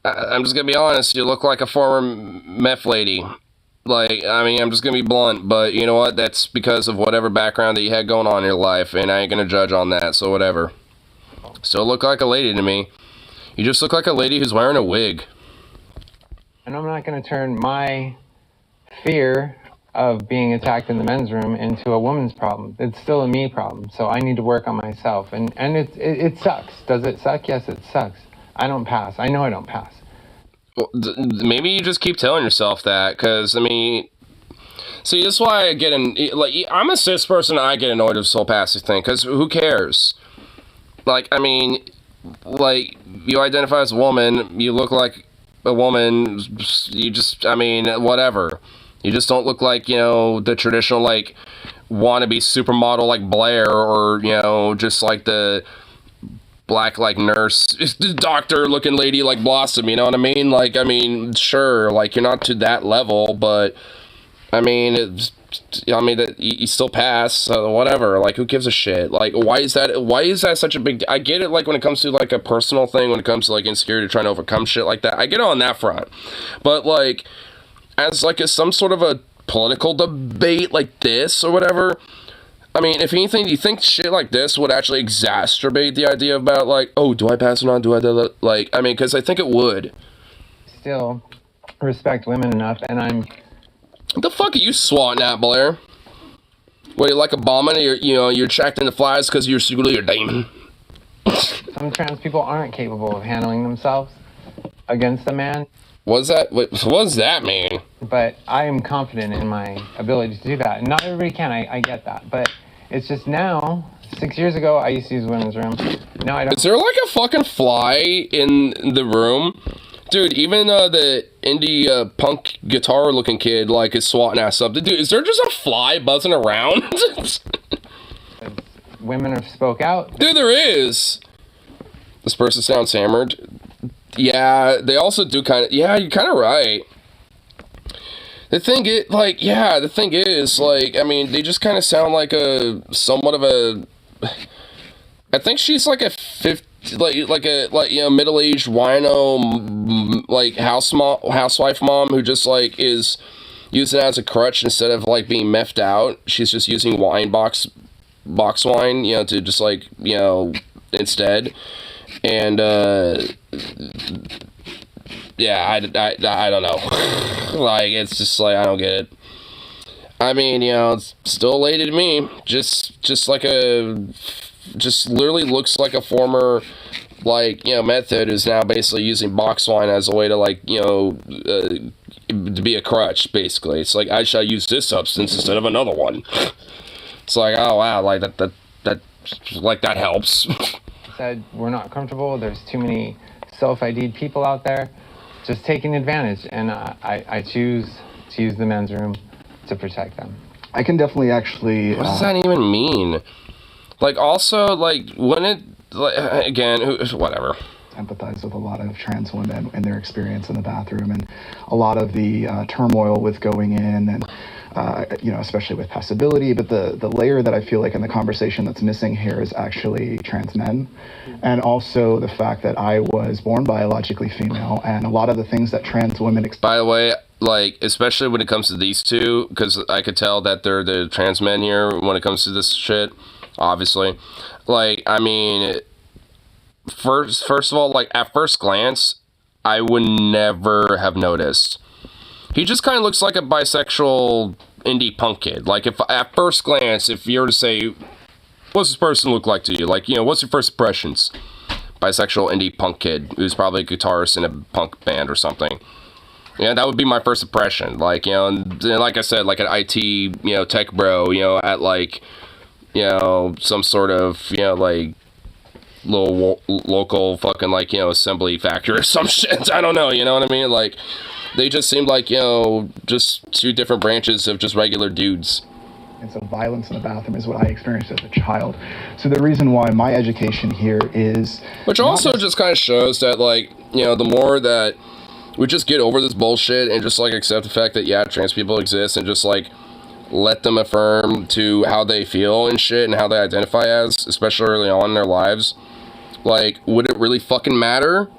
I'm just going to be honest. You look like a former meth lady. Like, I mean, I'm just going to be blunt, but you know what? That's because of whatever background that you had going on in your life, and I ain't going to judge on that, so whatever. Still look like a lady to me. You just look like a lady who's wearing a wig. And I'm not going to turn my fear of being attacked in the men's room into a woman's problem. It's still a me problem, so I need to work on myself. And it sucks. Does it suck? Yes, it sucks. I don't pass. I know I don't pass. Well, maybe you just keep telling yourself that, because, I mean, see, this is why I get I'm a cis person, I get annoyed with this whole passing thing, because who cares? Like, I mean, like, you identify as a woman, you look like a woman, you just, I mean, whatever. You just don't look like, the traditional, like, wannabe supermodel like Blair, or, just like the black, like, nurse, doctor looking lady like Blossom, you know what I mean? Like, I mean, sure, like, you're not to that level, but I mean, that you still pass, so whatever. Like, who gives a shit? Like, why is that such a big? I get it. Like, when it comes to like a personal thing, when it comes to like insecurity, trying to overcome shit like that, I get it on that front. But like, as like some sort of a political debate like this or whatever. I mean, if anything, do you think shit like this would actually exacerbate the idea about like, oh, do I pass it on? Do I do that? Like, I mean, because I think it would. Still respect women enough, and I'm. What the fuck are you swatting at, Blair? What, you like a bombing? You're attracting the flies because you're secretly a demon. Some trans people aren't capable of handling themselves against a man. What does that mean? But I am confident in my ability to do that. And not everybody can, I get that. But it's just now, 6 years ago, I used to use women's room. Now I don't. Is there like a fucking fly in the room? Dude, even the indie punk guitar looking kid like is swatting at something. Dude, is there just a fly buzzing around? Women have spoke out. Dude, there is. This person sounds hammered. Yeah, they also do kind of. Yeah, you're kind of right. The thing is, like, I mean, they just kind of sound like somewhat of a. I think she's like a middle-aged wino, like housewife mom who just like is using it as a crutch instead of like being meffed out. She's just using box wine, to just like instead. And yeah, I don't know. Like, it's just like, I don't get it. I mean, it's still a lady to me. Just literally looks like a former, like, method is now basically using box wine as a way to, like, to be a crutch, basically. It's like, I shall use this substance instead of another one. It's like, oh wow, like that helps. Said we're not comfortable. There's too many self-ID'd people out there just taking advantage, and I choose to use the men's room to protect them. I can definitely actually. What does that even mean? Like, also, like, when it, like, again, whatever. Empathize with a lot of trans women and their experience in the bathroom, and a lot of the turmoil with going in, and especially with passability. But the layer that I feel like in the conversation that's missing here is actually trans men, and also the fact that I was born biologically female, and a lot of the things that trans women. By the way, like, especially when it comes to these two, because I could tell that they're the trans men here when it comes to this shit. Obviously, like, I mean, first of all, like, at first glance, I would never have noticed. He just kind of looks like a bisexual indie punk kid. Like, if at first glance, if you were to say, what's this person look like to you? Like, what's your first impressions? Bisexual indie punk kid who's probably a guitarist in a punk band or something. Yeah, that would be my first impression. Like, and like I said, like an IT, tech bro, at like, some sort of, like, little local fucking, like, assembly factory or some shit. I don't know, you know what I mean? Like, they just seemed like, just two different branches of just regular dudes. And so violence in the bathroom is what I experienced as a child. So the reason why my education here is... Which also just kind of shows that, like, the more that we just get over this bullshit and just, like, accept the fact that, yeah, trans people exist, and just, like, let them affirm to how they feel and shit and how they identify as, especially early on in their lives. Like, would it really fucking matter?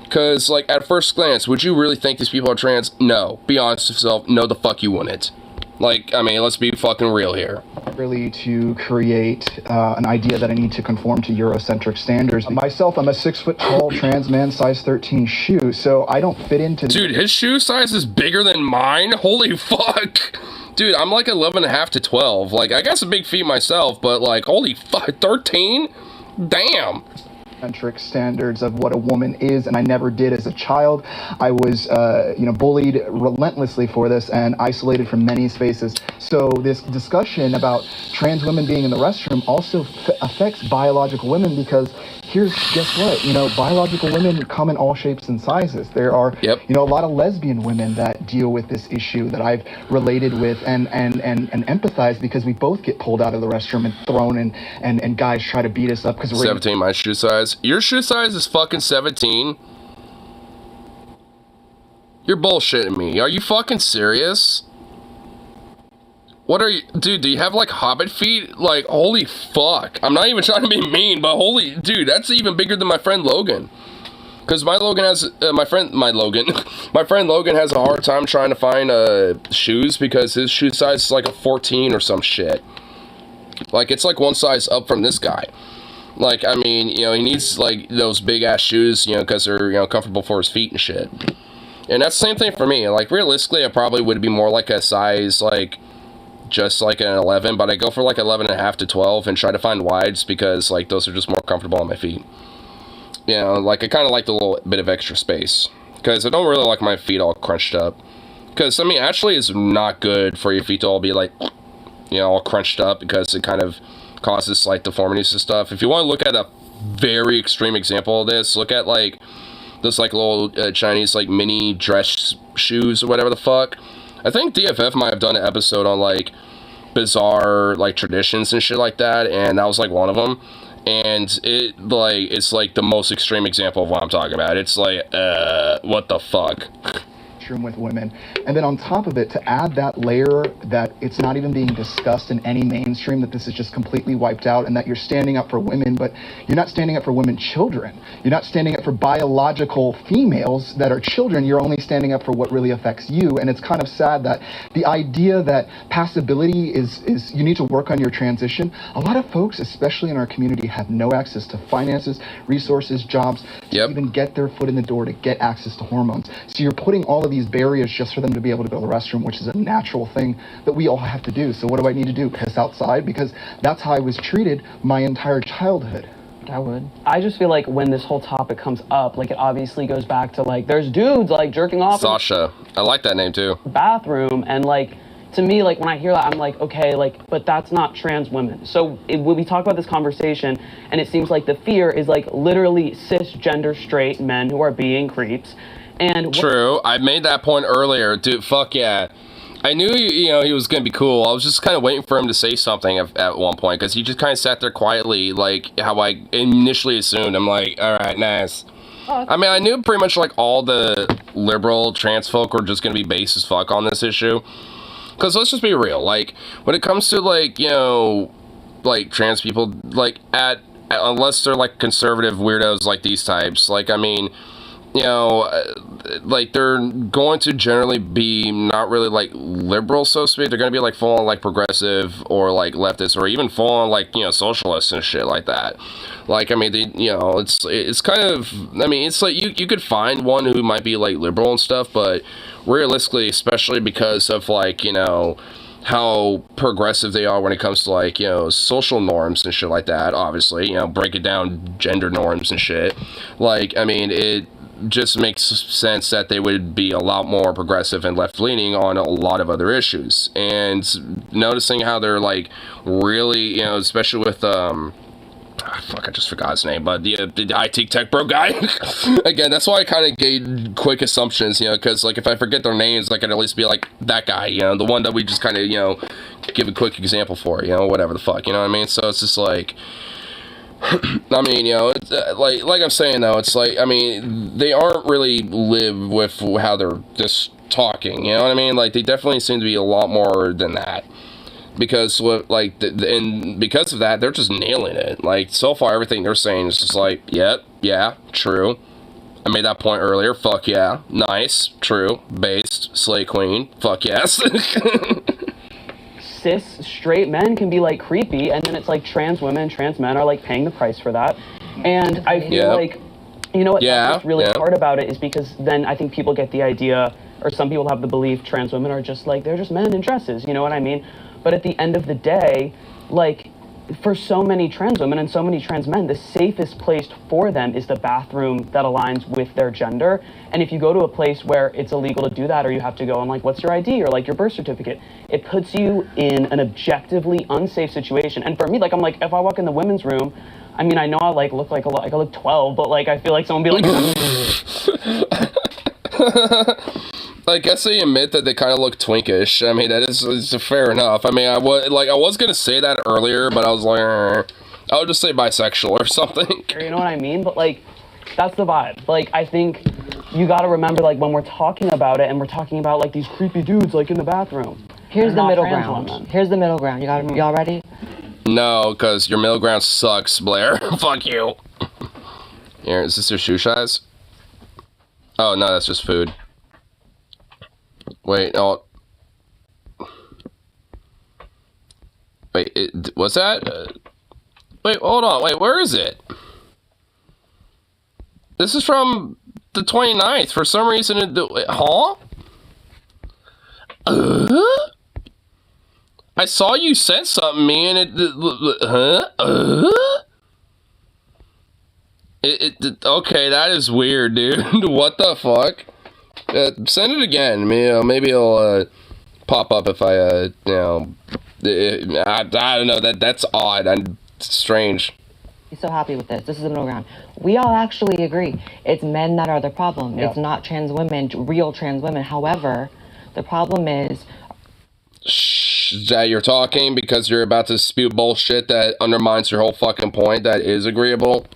Because, like, at first glance, would you really think these people are trans? No. Be honest with yourself. No, the fuck you wouldn't. Like, I mean, let's be fucking real here. Really to create an idea that I need to conform to Eurocentric standards. Myself, I'm a 6 foot tall trans man, size 13 shoe, so I don't fit into... Dude, his shoe size is bigger than mine? Holy fuck! Dude, I'm like 11.5 to 12. Like, I got some big feet myself, but like, holy fuck, 13? Damn! Centric standards of what a woman is, and I never did as a child. I was, bullied relentlessly for this and isolated from many spaces. So this discussion about trans women being in the restroom also affects biological women, because guess what? Biological women come in all shapes and sizes. There are, a lot of lesbian women that deal with this issue that I've related with and empathize, because we both get pulled out of the restroom and thrown, and guys try to beat us up because we're 17. My shoe size. Your shoe size is fucking 17. You're bullshitting me. Are you fucking serious? What are you, dude? Do you have like hobbit feet? Like, holy fuck! I'm not even trying to be mean, but holy, dude, that's even bigger than my friend Logan. Because my Logan has my friend Logan has a hard time trying to find shoes because his shoe size is like a 14 or some shit. Like, it's like one size up from this guy. Like, I mean, you know, he needs like those big ass shoes, you know, because they're, you know, comfortable for his feet and shit. And that's the same thing for me. Like, realistically, I probably would be more like a size like just like an 11, but I go for like 11.5 to 12 and try to find wides because like those are just more comfortable on my feet. You know, like I kind of like the little bit of extra space because I don't really like my feet all crunched up. Because I mean, actually, it's not good for your feet to all be like, you know, all crunched up because it kind of causes slight deformities and stuff. If you want to look at a very extreme example of this, look at like those like little Chinese like mini dress shoes or whatever the fuck. I think DFF might have done an episode on like bizarre like traditions and shit like that, and that was like one of them. And it's like the most extreme example of what I'm talking about. It's like, what the fuck? With women, and then on top of it, to add that layer that it's not even being discussed in any mainstream, that this is just completely wiped out, and that you're standing up for women, but you're not standing up for women children. You're not standing up for biological females that are children. You're only standing up for what really affects you. And it's kind of sad that the idea that passability is you need to work on your transition. A lot of folks, especially in our community, have no access to finances, resources, jobs, to even get their foot in the door to get access to hormones. So you're putting all of these barriers just for them to be able to go to the restroom, which is a natural thing that we all have to do. So what do I need to do? Piss outside? Because that's how I was treated my entire childhood. I would. I just feel like when this whole topic comes up, like it obviously goes back to like there's dudes like jerking off Sasha. I like that name too. Bathroom, and like to me, like when I hear that, I'm like, okay, like, but that's not trans women. So when we talk about this conversation, and it seems like the fear is like literally cisgender straight men who are being creeps. And true, I made that point earlier, dude. Fuck yeah, I knew you know he was gonna be cool. I was just kind of waiting for him to say something at one point because he just kind of sat there quietly, like how I initially assumed. I'm like, all right, nice. I mean, I knew pretty much like all the liberal trans folk were just gonna be base as fuck on this issue. Because let's just be real, like when it comes to like, you know, like trans people, like unless they're like conservative weirdos like these types, like I mean, you know, like they're going to generally be not really like liberal, so to speak. They're going to be like full on like progressive or like leftist or even full on like, you know, socialists and shit like that. Like, I mean, they, you know, it's kind of, I mean, it's like you could find one who might be like liberal and stuff, but realistically, especially because of like, you know, how progressive they are when it comes to like, you know, social norms and shit like that, obviously, you know, breaking down gender norms and shit. Like, I mean, it just makes sense that they would be a lot more progressive and left-leaning on a lot of other issues. And noticing how they're like really, you know, especially with fuck, I just forgot his name, but the IT tech bro guy. Again, that's why I kind of gave quick assumptions, you know, because like if I forget their names, I can at least be like that guy, you know, the one that we just kind of, you know, give a quick example for, you know, whatever the fuck, you know what I mean? So it's just like, I mean, you know, it's, like I'm saying though, it's like, I mean, they aren't really live with how they're just talking, you know what I mean? Like they definitely seem to be a lot more than that. Because like, and because of that, they're just nailing it. Like so far, everything they're saying is just like, yep, yeah, true. I made that point earlier. Fuck yeah, nice, true, based, slay queen. Fuck yes. Cis straight men can be like creepy, and then it's like trans women, trans men are like paying the price for that. And I feel like, you know what, what's really hard about it is because then I think people get the idea, or some people have the belief trans women are just like, they're just men in dresses, you know what I mean? But at the end of the day, like, for so many trans women and so many trans men, the safest place for them is the bathroom that aligns with their gender. And if you go to a place where it's illegal to do that, or you have to go on, like, what's your ID, or, like, your birth certificate, it puts you in an objectively unsafe situation. And for me, like, I'm like, if I walk in the women's room, I mean, I know I, like, look like a lot, like, I look 12, but, like, I feel like someone would be like... I guess they admit that they kind of look twinkish. I mean, that is fair enough. I mean, I was gonna say that earlier, but I was like, I would just say bisexual or something. You know what I mean? But like, that's the vibe. Like, I think you gotta remember, like, when we're talking about it, and we're talking about like these creepy dudes like in the bathroom, Here's They're the not middle trans ground. women. Here's the middle ground. Y'all ready? No, because your middle ground sucks, Blair. Fuck you. Here, is this your shoe size? Oh, no, that's just food. Wait, oh. Wait, what's that? Wait, hold on. Wait, where is it? This is from the 29th. For some reason, huh? I saw you sent something to me and okay, that is weird, dude. What the fuck? Send it again. Maybe it'll pop up if I, I don't know. That's odd and strange. I'm so happy with this. This is the middle ground. We all actually agree. It's men that are the problem. Yeah. It's not trans women, real trans women. However, the problem is... That you're talking because you're about to spew bullshit that undermines your whole fucking point that is agreeable.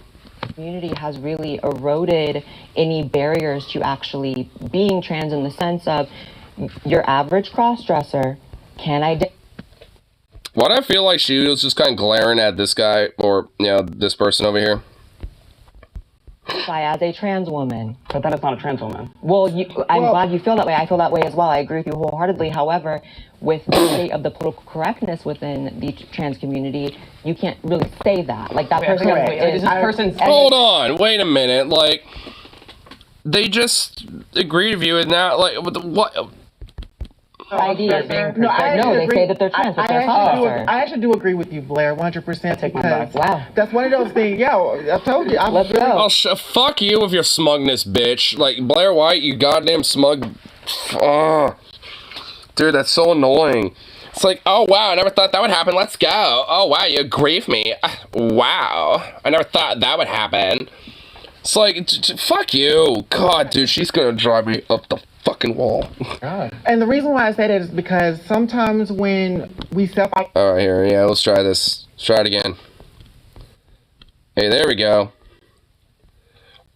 Community has really eroded any barriers to actually being trans in the sense of your average cross-dresser can Why do I feel like she was just kind of glaring at this guy or, this person over here? identify as a trans woman. But that is not a trans woman. Well, I'm glad you feel that way. I feel that way as well. I agree with you wholeheartedly. However, with the state of the political correctness within the trans community, you can't really say that. Like, that person is this person. Hold on. Wait a minute. Like, they just agreed with you and now, like, what? ID is being No, they say that they're trans, but they're not. I actually do agree with you, Blair, 100%. Take my back. Wow. That's one of those things. Yo, I told you. Let's go. Oh, fuck you with your smugness, bitch. Like, Blair White, you goddamn smug. Dude, that's so annoying. It's like, oh, wow, I never thought that would happen. Let's go. Oh, wow, you agree with me. Wow. I never thought that would happen. It's like, fuck you. God, dude, she's gonna drive me up the fucking wall. God. And the reason why I say that is because sometimes when we Alright, here, yeah, let's try this. Let's try it again. Hey, there we go.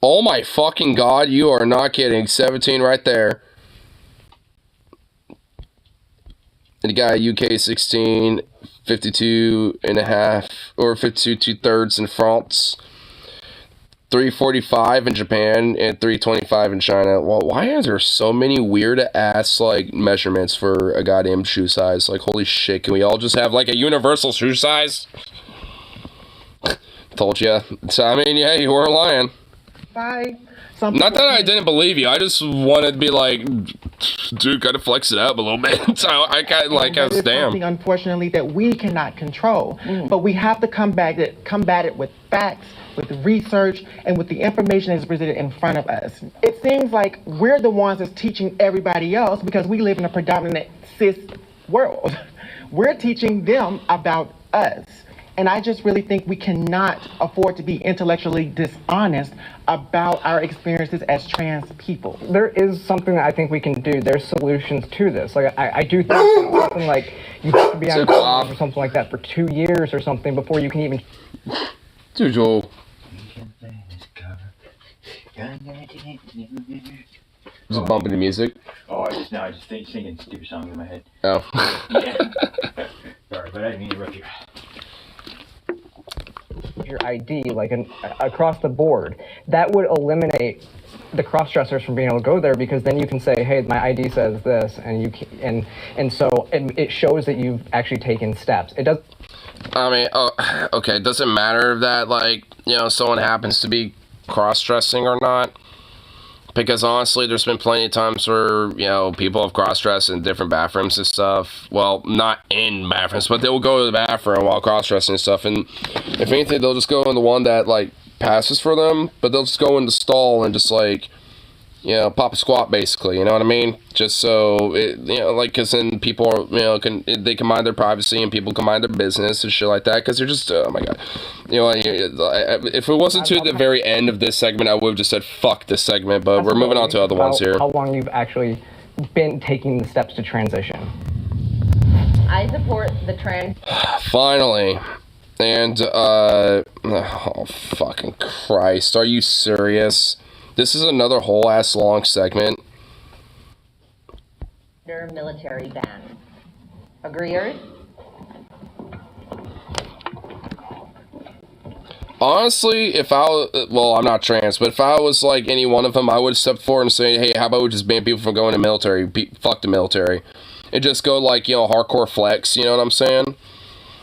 Oh my fucking god, you are not kidding. 17 right there. And you got UK 16, 52 and a half, or 52 2/3 in France. 345 in Japan and 325 in China. Well, why is there so many weird ass like measurements for a goddamn shoe size? Like, holy shit, can we all just have like a universal shoe size? Told ya. So, I mean, yeah, you weren't lying. Not that I didn't believe you. I just wanted to be like, dude, gotta flex it up a little bit. So I kind of like, I was damn. Something, unfortunately, that we cannot control, but we have to combat it with facts, with research, and with the information that's presented in front of us. It seems like we're the ones that's teaching everybody else because we live in a predominant cis world. We're teaching them about us. And I just really think we cannot afford to be intellectually dishonest about our experiences as trans people. There is something that I think we can do. There's solutions to this. Like I do think something like you have to be on college or something like that for 2 years or something before you can even. Dude, Joel. Just bumping the music. Oh, I just singing stupid songs in my head. Oh. Yeah. Sorry, but I didn't mean to interrupt you. Your ID, like across the board, that would eliminate the cross-dressers from being able to go there because then you can say, hey, my ID says this, and you can, and so it shows that you've actually taken steps. It does. I mean, okay, it doesn't matter that, like, someone happens to be cross-dressing or not. Because honestly, there's been plenty of times where, people have cross-dressed in different bathrooms and stuff. Well, not in bathrooms, but they'll go to the bathroom while cross-dressing and stuff. And if anything, they'll just go in the one that, like, passes for them. But they'll just go in the stall and just, like, pop a squat, basically. You know what I mean? Just so, because then people are, they can mind their privacy and people can mind their business and shit like that. Because they're just, oh my god. If it wasn't to the very end of this segment, I would have just said, fuck this segment. But we're moving on to other ones here. How long you've actually been taking the steps to transition? I support the trans. Finally. And, oh, fucking Christ. Are you serious? This is another whole ass long segment. Military ban. Agreeers? Honestly, if I'm not trans, but if I was like any one of them, I would step forward and say, hey, how about we just ban people from going to military? Fuck the military. And just go like, you know, hardcore flex, you know what I'm saying?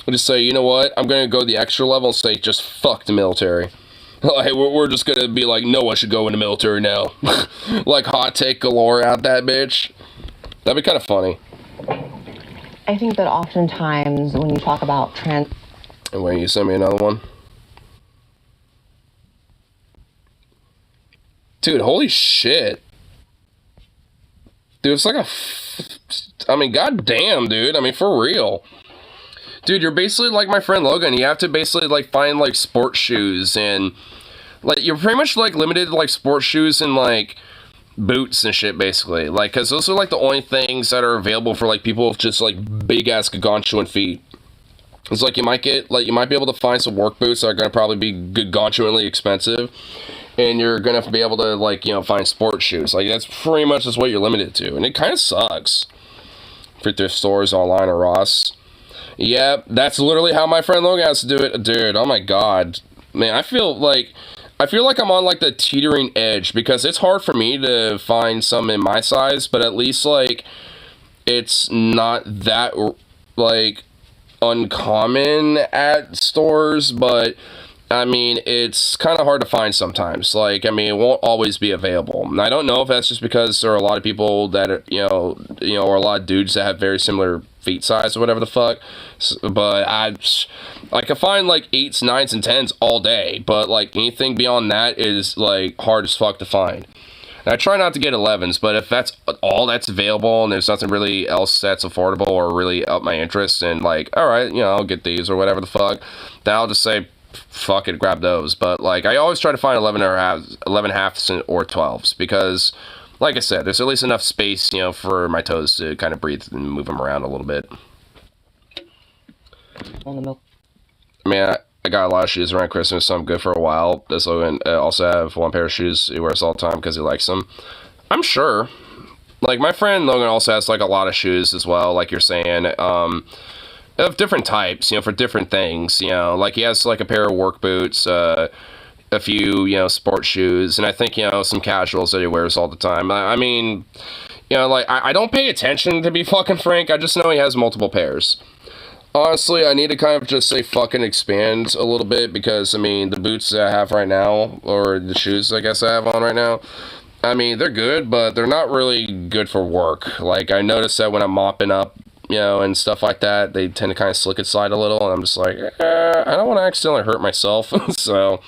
And just say, you know what, I'm going to go the extra level and say, just fuck the military. Like, we're just going to be like, no one should go in the military now. Like, hot take galore out that bitch. That'd be kind of funny. I think that oftentimes when you talk about trans... And wait, you send me another one? Dude, holy shit. Dude, it's like I mean, goddamn, dude. I mean, for real. Dude, you're basically like my friend Logan. You have to basically, like, find, like, sports shoes and... Like, you're pretty much, like, limited to, like, sports shoes and, like, boots and shit, basically. Like, because those are, like, the only things that are available for, like, people with just, like, big-ass gargantuan feet. It's like, you might be able to find some work boots that are going to probably be gargantuanly expensive. And you're going to be able to, like, you know, find sports shoes. Like, that's pretty much just what you're limited to. And it kind of sucks. For thrift stores, online, or Ross. Yeah, that's literally how my friend Logan has to do it. Dude, oh my god. Man, I feel like I'm on, like, the teetering edge. Because it's hard for me to find some in my size. But at least, like, it's not that, like, uncommon at stores. But... I mean, it's kind of hard to find sometimes. Like, I mean, it won't always be available. And I don't know if that's just because there are a lot of people that, you know, or a lot of dudes that have very similar feet size or whatever the fuck. But I can find, like, 8s, 9s, and 10s all day. But, like, anything beyond that is, like, hard as fuck to find. And I try not to get 11s, but if that's all that's available and there's nothing really else that's affordable or really up my interest, and, like, alright, you know, I'll get these or whatever the fuck, then I'll just say, fuck it, grab those. But, like, I always try to find 11 halves or 12s because, like I said, there's at least enough space, you know, for my toes to kind of breathe and move them around a little bit. On the milk. I mean, I got a lot of shoes around Christmas, so I'm good for a while. This Logan also have one pair of shoes he wears all the time because he likes them. I'm sure. Like, my friend Logan also has, like, a lot of shoes as well, like you're saying. Of different types, you know, for different things, you know, like he has like a pair of work boots, a few, you know, sports shoes, and I think, you know, some casuals that he wears all the time. I mean, you know, like, I don't pay attention, to be fucking frank. I just know he has multiple pairs. Honestly, I need to kind of just say fucking expand a little bit because, I mean, the boots that I have right now, or the shoes I guess I have on right now, I mean, they're good, but they're not really good for work. Like, I noticed that when I'm mopping up, you know, and stuff like that, they tend to kind of slick and slide a little, and I'm just like, I don't want to accidentally hurt myself. So,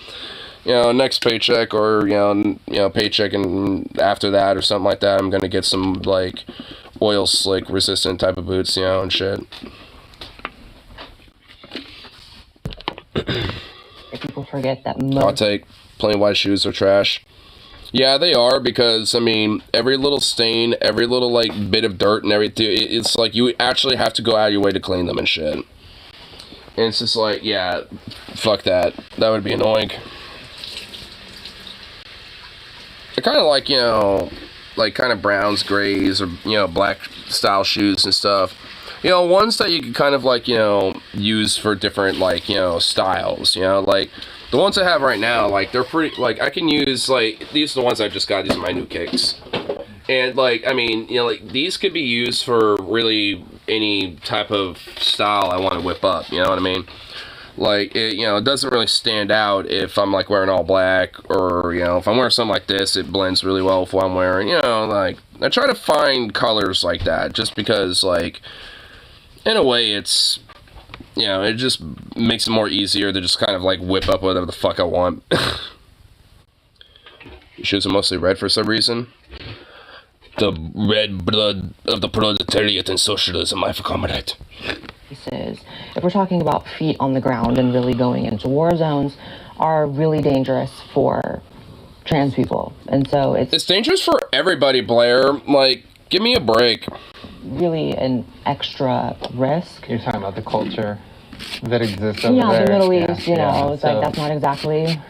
you know, next paycheck or, you know, paycheck and after that or something like that, I'm going to get some, like, oil slick resistant type of boots, you know, and shit. People forget that I'll take plain white shoes are trash. Yeah, they are, because, I mean, every little stain, every little, like, bit of dirt and everything, it's like you actually have to go out of your way to clean them and shit. And it's just like, yeah, fuck that. That would be annoying. I kind of like, you know, like, kind of browns, grays, or, you know, black style shoes and stuff. You know, ones that you can kind of, like, you know, use for different, like, you know, styles, you know, like... The ones I have right now, like, they're pretty, like, I can use, like, these are the ones I just got, these are my new kicks. And, like, I mean, you know, like, these could be used for really any type of style I want to whip up, you know what I mean? Like, it, you know, it doesn't really stand out if I'm, like, wearing all black, or, you know, if I'm wearing something like this, it blends really well with what I'm wearing, you know, like, I try to find colors like that, just because, like, in a way, it's... You know, it just makes it more easier to just kind of, like, whip up whatever the fuck I want. Shoes are mostly red for some reason. The red blood of the proletariat and socialism, my comrade. If we're talking about feet on the ground and really going into war zones, are really dangerous for trans people. And so it's dangerous for everybody, Blair. Like, give me a break. Really an extra risk. You're talking about the culture that exists over there. Yeah, the Middle East, you know, it's like that's not exactly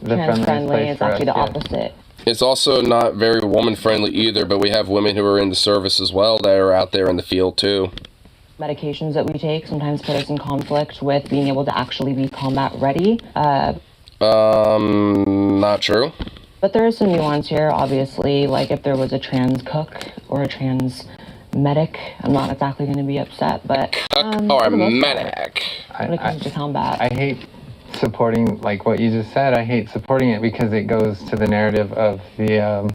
trans-friendly. It's actually the opposite. It's also not very woman-friendly either, but we have women who are in the service as well that are out there in the field, too. medications that we take sometimes put us in conflict with being able to actually be combat ready. Not true. But there is some nuance here, obviously. Like if there was a trans cook or a trans medic, I'm not exactly going to be upset, but or a medic. When it comes to combat, I hate supporting, like what you just said. I hate supporting it because it goes to the narrative of the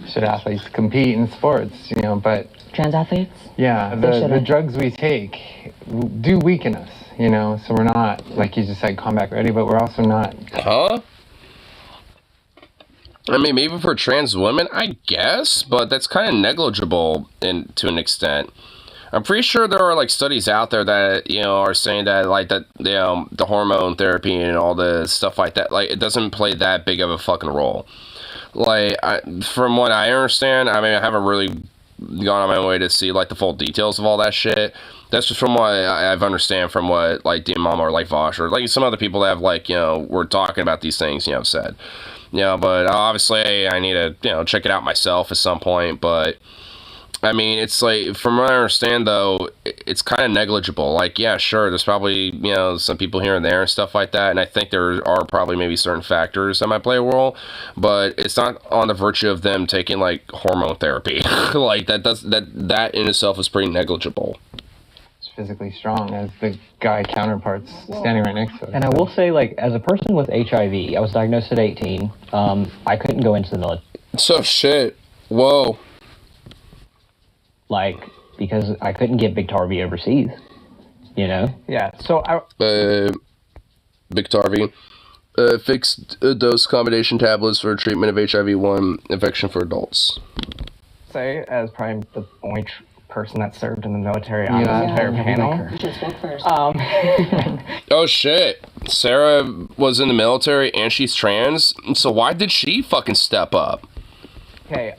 should athletes compete in sports, you know, but trans athletes? Yeah, the drugs we take do weaken us, you know, so we're not, like you just said, combat ready, but we're also not. Huh? I mean, maybe for trans women, I guess, but that's kind of negligible to an extent. I'm pretty sure there are, like, studies out there that, you know, are saying that, like, that, you know, the hormone therapy and all the stuff like that, like, it doesn't play that big of a fucking role. Like, from what I understand, I mean, I haven't really gone on my way to see, like, the full details of all that shit. That's just from what I've understand from what, like, Dean Mama or, like, Vosh or, like, some other people that have, like, you know, were talking about these things, you know, said. You know, but obviously I need to, you know, check it out myself at some point, but I mean, it's like, from what I understand, though, it's kind of negligible. Like, yeah, sure, there's probably, you know, some people here and there and stuff like that, and I think there are probably maybe certain factors that might play a role, but it's not on the virtue of them taking, like, hormone therapy. Like, that in itself is pretty negligible. It's physically strong as the guy counterparts standing right next to us. And I will say, like, as a person with HIV, I was diagnosed at 18. I couldn't go into the military. So shit. Whoa. Like, because I couldn't get Biktarvy overseas, you know? Yeah, so Biktarvy, fixed dose combination tablets for treatment of HIV-1 infection for adults. Say, as probably the only person that served in the military on this entire panel. You should have spoke first. Oh shit. Sarah was in the military and she's trans, so why did she fucking step up? Okay,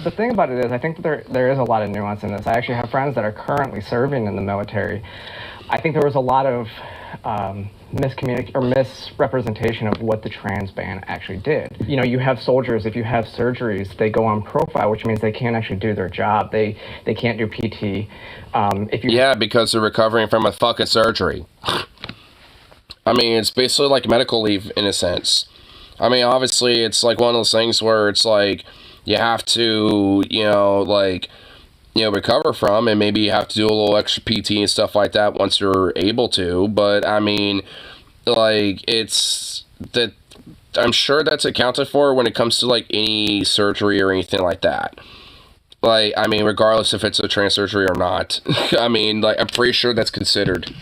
the thing about it is, I think there is a lot of nuance in this. I actually have friends that are currently serving in the military. I think there was a lot of misrepresentation of what the trans ban actually did. You know, you have soldiers, if you have surgeries, they go on profile, which means they can't actually do their job. They can't do PT. Yeah, because they're recovering from a fucking surgery. I mean, it's basically like medical leave in a sense. I mean, obviously, it's like one of those things where it's like, you have to, you know, like, you know, recover from, and maybe you have to do a little extra PT and stuff like that once you're able to, but, I mean, like, it's, that, I'm sure that's accounted for when it comes to, like, any surgery or anything like that. Like, I mean, regardless if it's a trans surgery or not. I mean, like, I'm pretty sure that's considered.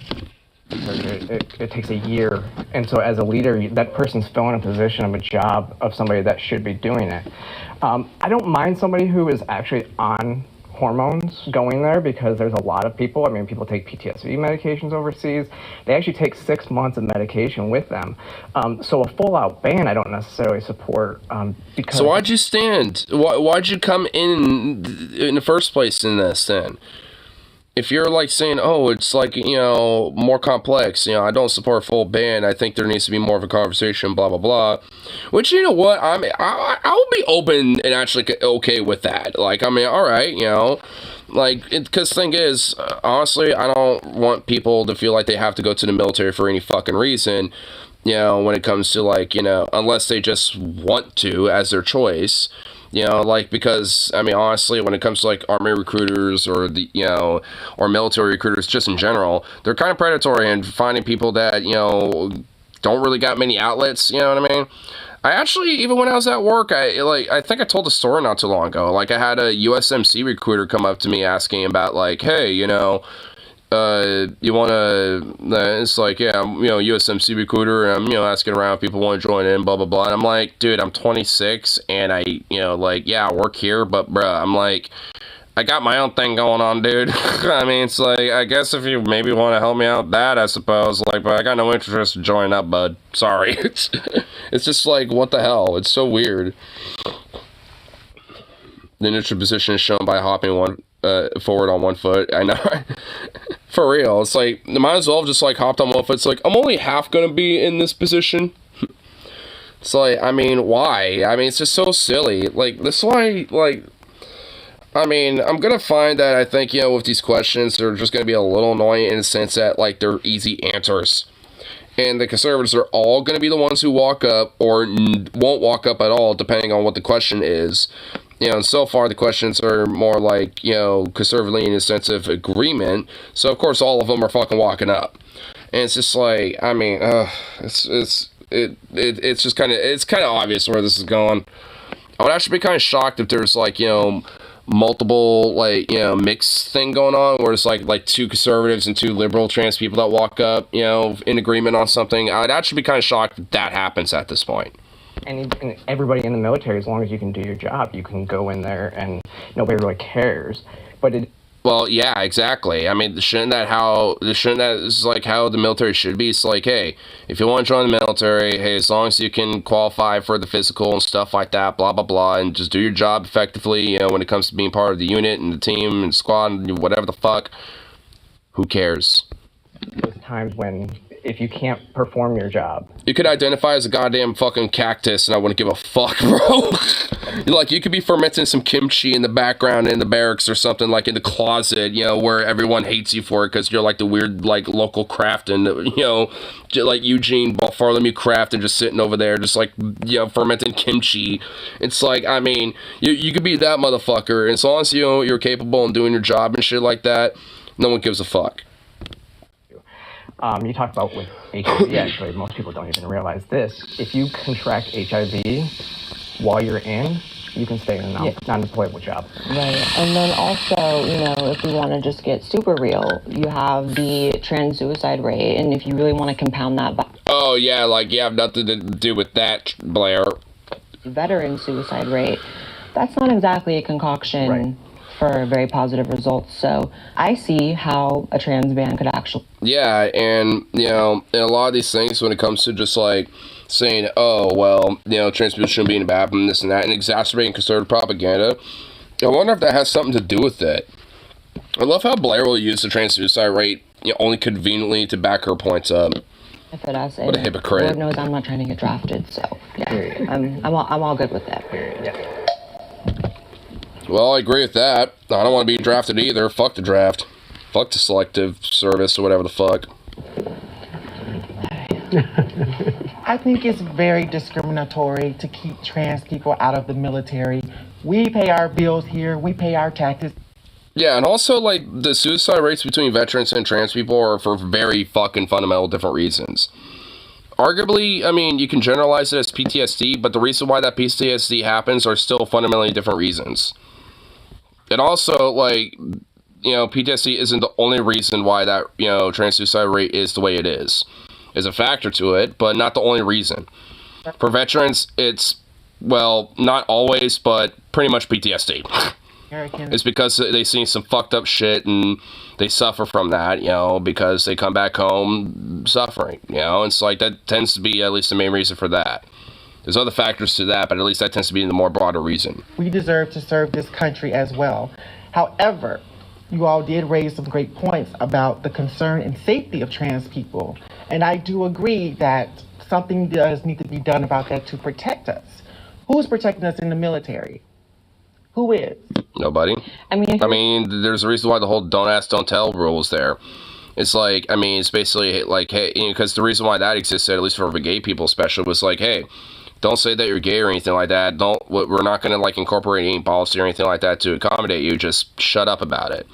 It takes a year, and so as a leader, that person's filling a position of a job of somebody that should be doing it. I don't mind somebody who is actually on hormones going there, because there's a lot of people, I mean, people take PTSD medications overseas. They actually take 6 months of medication with them. So a full-out ban, I don't necessarily support. Because so why'd you stand? Why'd you come in the first place in this then? If you're like saying, oh, it's like, you know, more complex, you know, I don't support a full ban, I think there needs to be more of a conversation, blah, blah, blah. Which, you know what, I would be open and actually okay with that. Like, I mean, all right, you know, like, because the thing is, honestly, I don't want people to feel like they have to go to the military for any fucking reason, you know, when it comes to, like, you know, unless they just want to as their choice. You know, like, because, I mean, honestly, when it comes to, like, army recruiters or, the, you know, or military recruiters just in general, they're kind of predatory and finding people that, you know, don't really got many outlets, you know what I mean? I actually, even when I was at work, I think I told a story not too long ago. Like, I had a USMC recruiter come up to me asking about, like, hey, you know, you want to, it's like, yeah, I'm, you know, USMC recruiter, and I'm, you know, asking around if people want to join in, blah, blah, blah, and I'm like, dude, I'm 26, and I, you know, like, yeah, I work here, but, bruh, I'm like, I got my own thing going on, dude. I mean, it's like, I guess if you maybe want to help me out with that, I suppose, like, but I got no interest in joining up, bud, sorry. It's just like, what the hell, it's so weird. The neutral position is shown by hopping forward on one foot. I know. For real. It's like, might as well have just, like, hopped on one foot. It's like, I'm only half gonna be in this position. It's like, I mean, why? I mean, it's just so silly. Like, this is why, like, I mean, I'm gonna find that I think, with these questions, they're just gonna be a little annoying in the sense that, like, they're easy answers. And the conservatives are all gonna be the ones who walk up or won't walk up at all, depending on what the question is. And so far the questions are more like, conservatively in a sense of agreement. So, of course, all of them are fucking walking up. And it's just like, I mean, it's just kind of obvious where this is going. I would actually be kind of shocked if there's, like, multiple, like, mixed thing going on where it's like two conservatives and two liberal trans people that walk up, in agreement on something. I'd actually be kind of shocked if that happens at this point. And everybody in the military, as long as you can do your job, you can go in there and nobody really cares. But well, yeah, exactly. I mean, shouldn't that is like how the military should be? It's like, hey, if you want to join the military, hey, as long as you can qualify for the physical and stuff like that, blah, blah, blah, and just do your job effectively, when it comes to being part of the unit and the team and squad and whatever the fuck, who cares? There's times when if you can't perform your job, you could identify as a goddamn fucking cactus and I wouldn't give a fuck, bro. Like, you could be fermenting some kimchi in the background in the barracks or something, like in the closet, where everyone hates you for it because you're like the weird, like, local Crafton, like Eugene Bartholomew Crafton just sitting over there just like, fermenting kimchi. It's like, I mean, you could be that motherfucker. As long as, you're capable and doing your job and shit like that, no one gives a fuck. You talked about with HIV, actually, most people don't even realize this. If you contract HIV while you're in, you can stay in a non-deployable job. Right. And then also, if we want to just get super real, you have the trans suicide rate. And if you really want to compound that by... Oh, yeah, like, you have nothing to do with that, Blair. Veteran suicide rate, that's not exactly a concoction. Right. For very positive results. So I see how a trans man could actually... Yeah, and, in a lot of these things, when it comes to just, like, saying, oh, well, trans people shouldn't be in the bathroom, and this and that, and exacerbating conservative propaganda, I wonder if that has something to do with it. I love how Blair will use the trans suicide rate, only conveniently to back her points up. If it has, what a hypocrite. Lord knows I'm not trying to get drafted, so, yeah, I'm all good with that, period. Yeah. Well, I agree with that. I don't want to be drafted either. Fuck the draft. Fuck the selective service or whatever the fuck. I think it's very discriminatory to keep trans people out of the military. We pay our bills here. We pay our taxes. Yeah, and also, like, the suicide rates between veterans and trans people are for very fucking fundamental different reasons. Arguably, I mean, you can generalize it as PTSD, but the reason why that PTSD happens are still fundamentally different reasons. And also, like, PTSD isn't the only reason why that, trans suicide rate is the way it is. There's a factor to it, but not the only reason. For veterans, it's, well, not always, but pretty much PTSD. It's because they see some fucked up shit and they suffer from that, because they come back home suffering, It's like that tends to be at least the main reason for that. There's other factors to that, but at least that tends to be the more broader reason. We deserve to serve this country as well. However, you all did raise some great points about the concern and safety of trans people. And I do agree that something does need to be done about that to protect us. Who's protecting us in the military? Who is? Nobody. I mean, there's a reason why the whole don't ask, don't tell rule is there. It's like, I mean, it's basically like, hey, because the reason why that existed, at least for gay people especially, was like, hey, don't say that you're gay or anything like that. We're not going to, like, incorporate any policy or anything like that to accommodate you. Just shut up about it.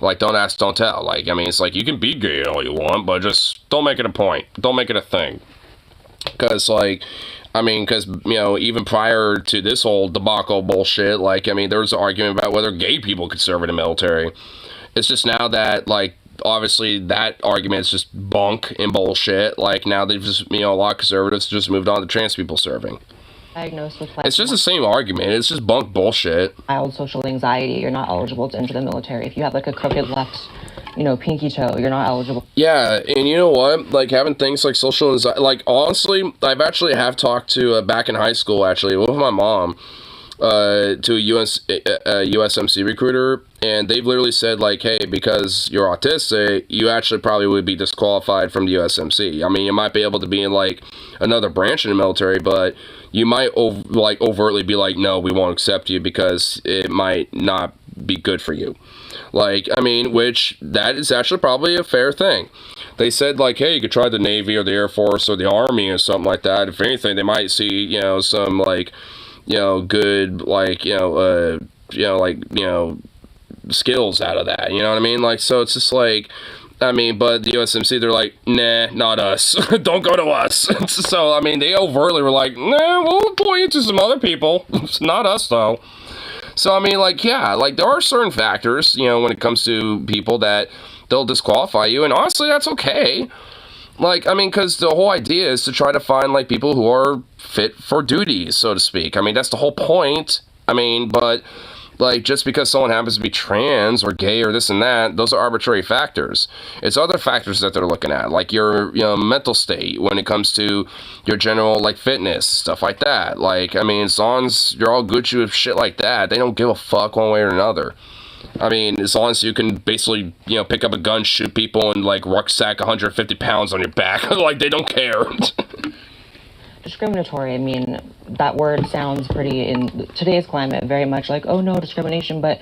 Like, don't ask, don't tell. Like, I mean, it's like, you can be gay all you want, but just don't make it a point. Don't make it a thing. Because, like, I mean, because, even prior to this whole debacle bullshit, like, I mean, there was an argument about whether gay people could serve in the military. It's just now that, like, obviously that argument is just bunk and bullshit. Like, now they've just, a lot of conservatives just moved on to trans people serving. Diagnosed with, it's just the same argument. It's just bunk bullshit. Mild social anxiety, you're not eligible to enter the military. If you have, like, a crooked left, pinky toe, you're not eligible. Yeah, and you know what? Like, having things like social anxiety, like, honestly, I've actually talked to, back in high school, actually, with my mom, to a USMC recruiter, and they've literally said, like, hey, because you're autistic, you actually probably would be disqualified from the USMC. I mean, you might be able to be in, like, another branch in the military, but you might, overtly be like, no, we won't accept you because it might not be good for you. Like, I mean, which that is actually probably a fair thing. They said, like, hey, you could try the Navy or the Air Force or the Army or something like that. If anything, they might see, you know, some, like, you know, good, like, skills out of that. You know what I mean? Like, so it's just like, I mean, but the USMC, they're like, nah, not us. Don't go to us. So, I mean, they overtly were like, nah, we'll point you to some other people. It's not us, though. So, I mean, like, yeah, like, there are certain factors, you know, when it comes to people that they'll disqualify you, and honestly, that's okay. Like, I mean, because the whole idea is to try to find, like, people who are fit for duty, so to speak. I mean, that's the whole point. I mean, but, like, just because someone happens to be trans or gay or this and that, those are arbitrary factors. It's other factors that they're looking at, like your, you know, mental state when it comes to your general, like, fitness, stuff like that. Like, I mean, as long as you're all Gucci with shit like that, they don't give a fuck one way or another. I mean, as long as you can basically, you know, pick up a gun, shoot people, and, like, rucksack 150 pounds on your back, like, they don't care. Discriminatory, I mean, that word sounds pretty, in today's climate, very much like, oh no, discrimination, but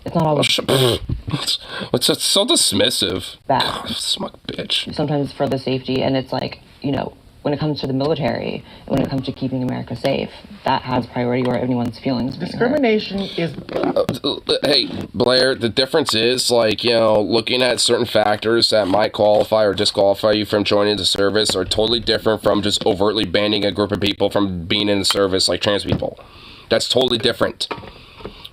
it's not always It's so dismissive. bad. Smuck bitch. Sometimes for the safety, and it's like, you know, when it comes to the military, when it comes to keeping America safe, that has priority over anyone's feelings. Discrimination is... Hey, Blair, the difference is, like, you know, looking at certain factors that might qualify or disqualify you from joining the service are totally different from just overtly banning a group of people from being in the service, like trans people. That's totally different.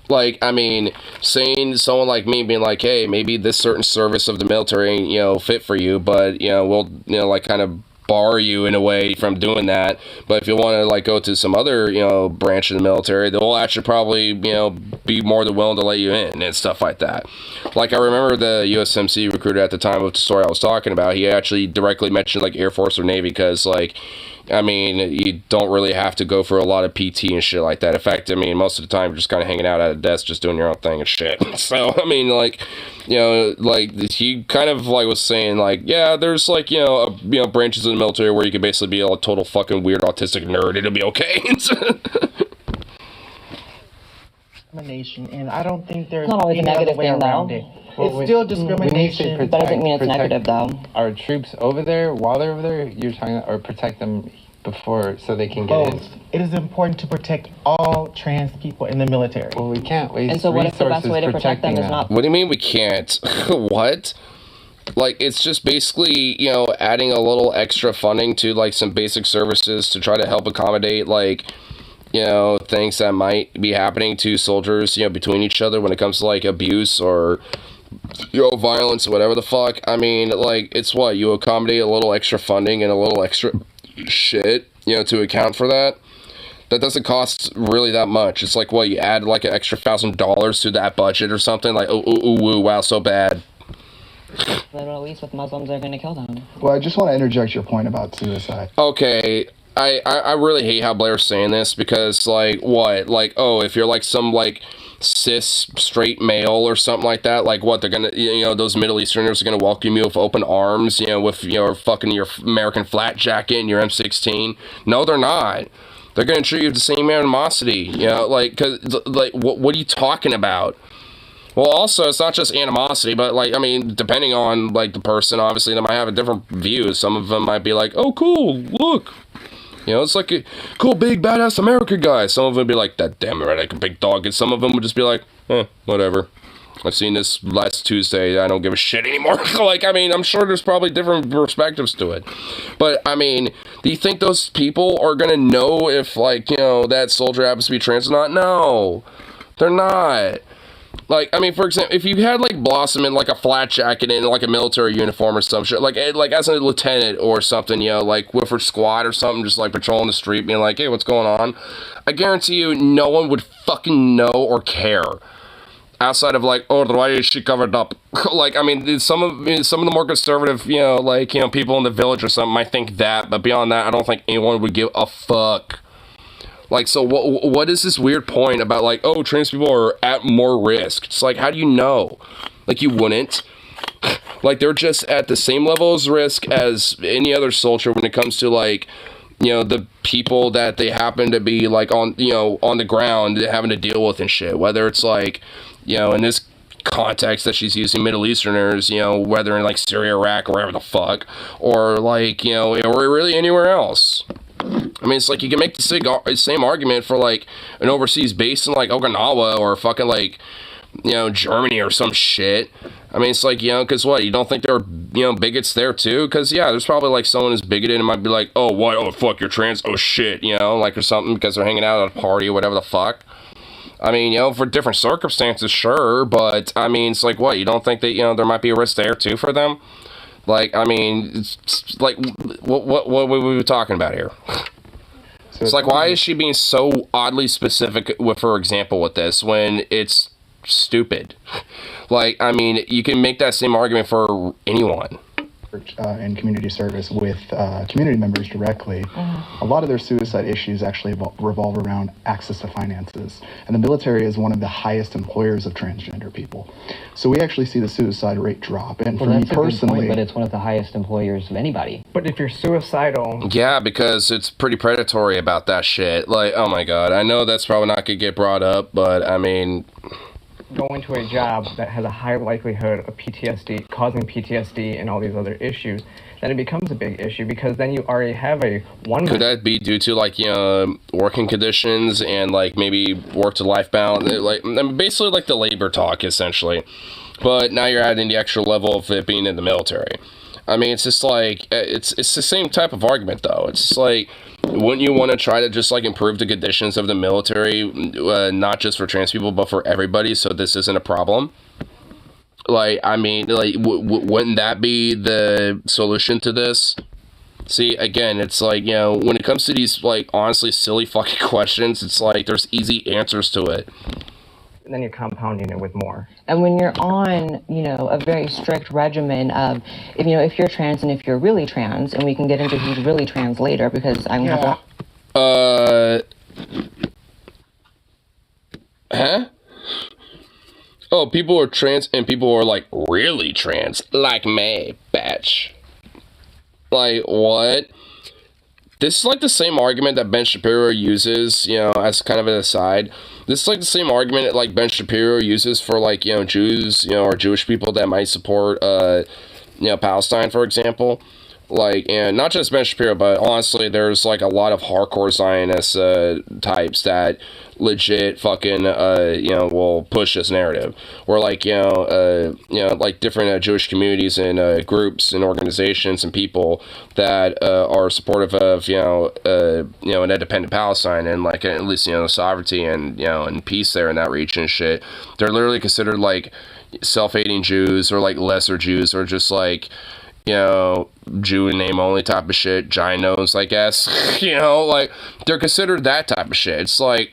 Like, I mean, saying someone like me being like, hey, maybe this certain service of the military ain't, you know, fit for you, but, you know, we'll, you know, like, kind of bar you in a way from doing that. But if you want to, like, go to some other, you know, branch of the military, they'll actually probably, you know, be more than willing to let you in and stuff like that. Like, I remember the USMC recruiter at the time of the story I was talking about, he actually directly mentioned, like, Air Force or Navy, because, like, I mean, you don't really have to go for a lot of PT and shit like that. In fact, I mean, most of the time you're just kind of hanging out at a desk, just doing your own thing and shit. So, I mean, like, you know, like, he kind of, like, was saying, like, yeah, there's, like, you know, branches of the military where you can basically be a total fucking weird autistic nerd. It'll be okay. Discrimination, and I don't think there's It's not always a any other negative way thing, around though. it. It's still discrimination. That doesn't mean it's negative, though. Our troops over there, while they're over there, you're talking, or protect them before so they can get in. Both. It is important to protect all trans people in the military. Well, we can't waste And so what if the best way to protect them is not... What do you mean we can't? What? Like, it's just basically, you know, adding a little extra funding to, like, some basic services to try to help accommodate, like, you know, things that might be happening to soldiers, you know, between each other when it comes to, like, abuse or, you know, violence or whatever the fuck. I mean, like, it's what? You accommodate a little extra funding and a little extra shit, you know, to account for that. That doesn't cost really that much. It's like, what, you add, like, an extra $1,000 to that budget or something? Like, ooh, wow, so bad. But at least with Muslims, they're going to kill them. Well, I just want to interject your point about suicide. Okay, I really hate how Blair's saying this because, like, what? Like, oh, if you're, like, some, like, cis straight male or something like that, like, what, they're gonna, you know, those Middle Easterners are gonna welcome you with open arms, you know, with, you know, fucking your American flat jacket and your M16? No, they're not. They're gonna treat you with the same animosity, you know, like, cause, like, what are you talking about? Well, also, it's not just animosity, but, like, I mean, depending on, like, the person, obviously, they might have a different view. Some of them might be like, oh, cool, look. You know, it's like a cool, big, badass American guy. Some of them would be like, that damn right, like a big dog. And some of them would just be like, whatever. I've seen this last Tuesday. I don't give a shit anymore. Like, I mean, I'm sure there's probably different perspectives to it. But, I mean, do you think those people are going to know if, like, you know, that soldier happens to be trans or not? No, they're not. Like, I mean, for example, if you had, like, Blossom in, like, a flat jacket and, like, a military uniform or some shit, like as a lieutenant or something, you know, like, with her squad or something, just, like, patrolling the street, being like, hey, what's going on? I guarantee you no one would fucking know or care. Outside of, like, oh, why is she covered up? Like, I mean, some of the more conservative, you know, like, you know, people in the village or something might think that, but beyond that, I don't think anyone would give a fuck. Like, so what is this weird point about, like, oh, trans people are at more risk? It's like, how do you know? Like, you wouldn't. Like, they're just at the same level of risk as any other soldier when it comes to, like, you know, the people that they happen to be like on, you know, on the ground having to deal with and shit. Whether it's like, you know, in this context that she's using Middle Easterners, you know, whether in like Syria, Iraq, or wherever the fuck, or like, you know, or really anywhere else. I mean, it's like you can make the same argument for like an overseas base in like Okinawa or fucking like, you know, Germany or some shit. I mean, it's like, you know, because what, you don't think there are, you know, bigots there too? Because, yeah, there's probably like someone who's bigoted and might be like, oh, what? Oh, fuck, you're trans? Oh, shit, you know, like or something because they're hanging out at a party or whatever the fuck. I mean, you know, for different circumstances, sure, but I mean, it's like, what, you don't think that, you know, there might be a risk there too for them? Like, I mean, it's like, what were we talking about here? So it's like, why is she being so oddly specific with her example with this when it's stupid? Like, I mean, you can make that same argument for anyone. And community service with community members directly, a lot of their suicide issues actually revolve around access to finances. And the military is one of the highest employers of transgender people. So we actually see the suicide rate drop. And for me personally... but it's one of the highest employers of anybody. But if you're suicidal... Yeah, because it's pretty predatory about that shit. Like, oh my god, I know that's probably not going to get brought up, but I mean... go into a job that has a higher likelihood of PTSD, causing PTSD and all these other issues, then it becomes a big issue because then you already have a one... Could that be due to, like, you know, working conditions and, like, maybe work-to-life balance? Like, I mean, basically, like, the labor talk, essentially. But now you're adding the extra level of it being in the military. I mean, it's just like, it's the same type of argument, though. It's just like, wouldn't you want to try to just, like, improve the conditions of the military, not just for trans people, but for everybody, so this isn't a problem? Like, I mean, like, wouldn't that be the solution to this? See, again, it's like, you know, when it comes to these, like, honestly silly fucking questions, it's like, there's easy answers to it. And then you're compounding it with more. And when you're on, you know, a very strict regimen of, if, you know, if you're trans and if you're really trans, and we can get into who's really trans later because I'm gonna have to... Huh? Oh, people are trans and people are like really trans, like me, bitch. Like, what? This is like the same argument that Ben Shapiro uses, you know, as kind of an aside. This is like the same argument that, like, Ben Shapiro uses for, like, you know, Jews, you know, or Jewish people that might support, you know, Palestine, for example. Like, and not just Ben Shapiro, but honestly, there's, like, a lot of hardcore Zionist types that legit fucking, you know, will push this narrative. Or, like, you know, like, different Jewish communities and groups and organizations and people that are supportive of, you know, an independent Palestine and, like, at least, you know, sovereignty and, you know, and peace there in that region and shit. They're literally considered, like, self-hating Jews or, like, lesser Jews or just, like, you know, Jew in name only type of shit, ginos, I guess. You know, like, they're considered that type of shit. It's like,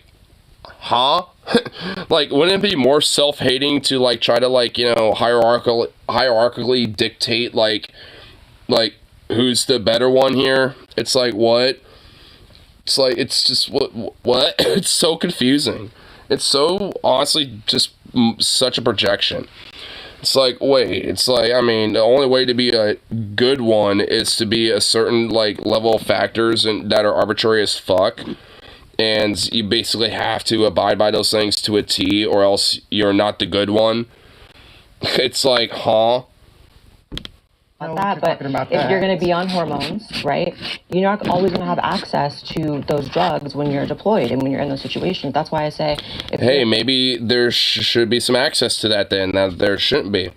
huh? Like, wouldn't it be more self-hating to, like, try to, like, you know, hierarchically dictate, like, who's the better one here? It's like, what? It's like, it's just, what? It's so confusing. It's so, honestly, just such a projection. It's like, wait, it's like, I mean, the only way to be a good one is to be a certain, like, level of factors and that are arbitrary as fuck. And you basically have to abide by those things to a T or else you're not the good one. It's like, huh? But if you're going to be on hormones, right, you're not always going to have access to those drugs when you're deployed and when you're in those situations. That's why I say... Hey, maybe there should be some access to that then. That there shouldn't be.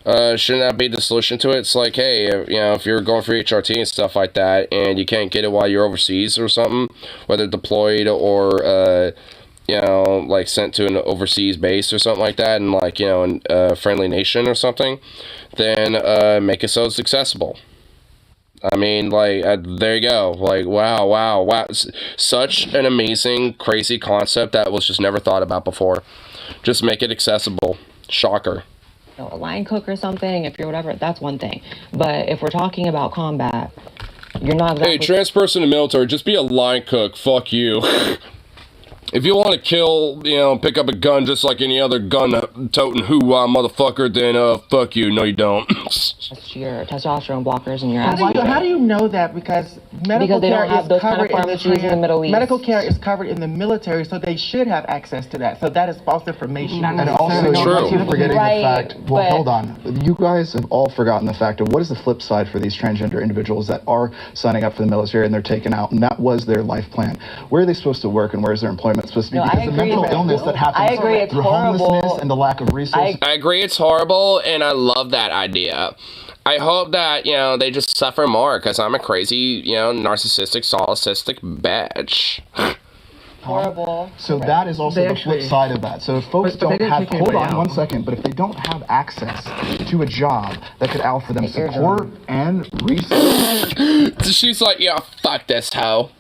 Shouldn't that be the solution to it? It's like, hey, you know, if you're going for HRT and stuff like that and you can't get it while you're overseas or something, whether deployed or... you know, like sent to an overseas base or something like that, and like, you know, in a friendly nation or something, then make it so it's accessible. I mean, like, there you go. Like, wow. Such an amazing, crazy concept that was just never thought about before. Just make it accessible. Shocker. You know, a line cook or something, if you're whatever, that's one thing. But if we're talking about combat, you're not exactly... Hey, trans person in the military, just be a line cook. Fuck you. If you want to kill, you know, pick up a gun just like any other gun-toting hoorah motherfucker, then, fuck you. No, you don't. That's your testosterone blockers and your How do you know that? Because Because they don't have those kind of pharmacies in the Middle East. Medical care is covered in the military, so they should have access to that. So that is false information. And also, you're forgetting the fact. Well, hold on. You guys have all forgotten the fact of what is the flip side for these transgender individuals that are signing up for the military and they're taken out, and that was their life plan. Where are they supposed to work, and where is their employment supposed to be? Because the mental illness that happens through homelessness and the lack of resources. I agree, it's horrible, and I love that idea. I hope that, they just suffer more, because I'm a crazy, narcissistic, solipsistic bitch. Horrible. So that is also the flip side of that. So if folks don't have, hold on one second, but if they don't have access to a job that could offer them support and resources. She's like, fuck this hoe.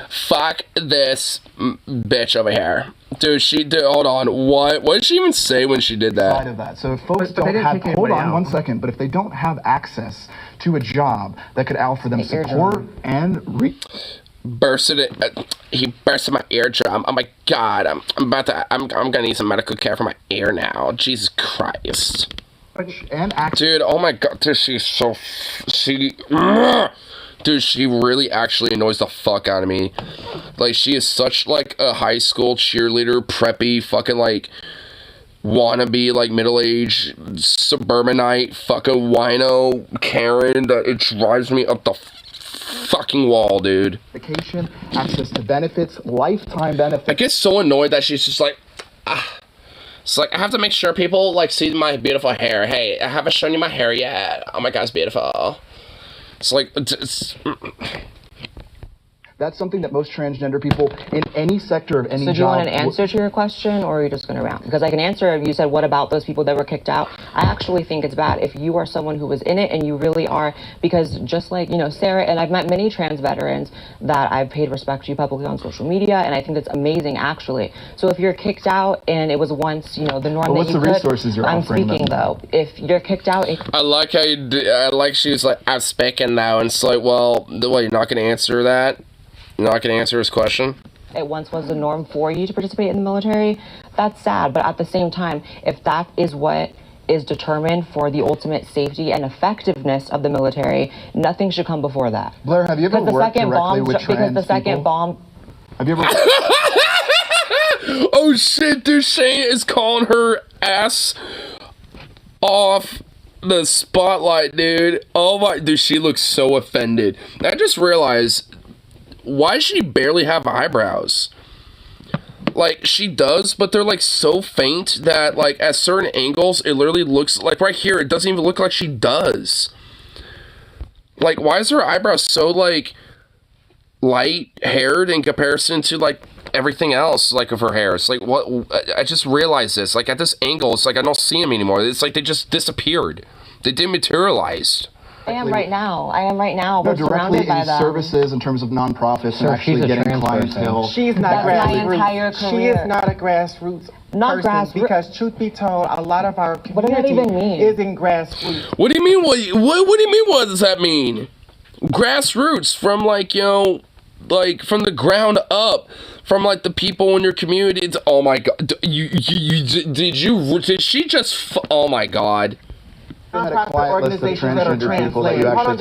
Fuck this bitch over here. Dude, hold on. What did she even say when she did that? Side of that. So if folks don't have, hold on one second, but if they don't have access to a job that could offer them support and he bursted my eardrum. Oh my god, I'm gonna need some medical care for my ear now. Jesus Christ. Dude, oh my god, dude, dude, she really actually annoys the fuck out of me. Like, she is such, like, a high school cheerleader, preppy, fucking, like, wannabe, like, middle-aged suburbanite, fucking wino Karen, that it drives me up the fucking wall, dude. Vacation, access to benefits, lifetime benefits. I get so annoyed that she's just like, it's like, I have to make sure people, like, see my beautiful hair. Hey, I haven't shown you my hair yet. Oh my god, it's beautiful. It's like, that's something that most transgender people in any sector of any job... So do you want an answer to your question, or are you just going to round? Because I can answer, you said, what about those people that were kicked out? I actually think it's bad. If you are someone who was in it and you really are, because just like, Sarah, and I've met many trans veterans that I've paid respect to publicly on social media, and I think that's amazing, actually. So if you're kicked out and it was once, the norm but what's the resources you're offering them? I'm speaking, though. If you're kicked out... I like how she was like, I'm speaking now, and it's like, well, you're not going to answer that? You're not going to answer his question? It once was the norm for you to participate in the military. That's sad, but at the same time, if that is what is determined for the ultimate safety and effectiveness of the military, nothing should come before that. Blair, have you ever worked directly with trans Because the second people? bomb... Have you ever... Oh shit, dude, Shane is calling her ass off the spotlight, dude. Oh my, dude, she looks so offended. I just realized... Why does she barely have eyebrows? Like, she does, but they're, like, so faint that, like, at certain angles, it literally looks, like, right here, it doesn't even look like she does. Like, why is her eyebrows so, like, light-haired in comparison to, like, everything else, like, of her hair? It's like, what? I just realized this. Like, at this angle, it's like I don't see them anymore. It's like they just disappeared. They dematerialized. I am right now. We're directly surrounded by in them. services in terms of nonprofits and actually getting clientele. She's not That's my grassroots. entire She career. is not a grassroots person because, truth be told, a lot of our What does that community even mean? is in grassroots. What do you mean? What do you mean? What does that mean? Grassroots, from like, like from the ground up, from like the people in your community. It's, oh my god, did she just? Oh my god. Nonprofit organizations that are trans-led. Hold on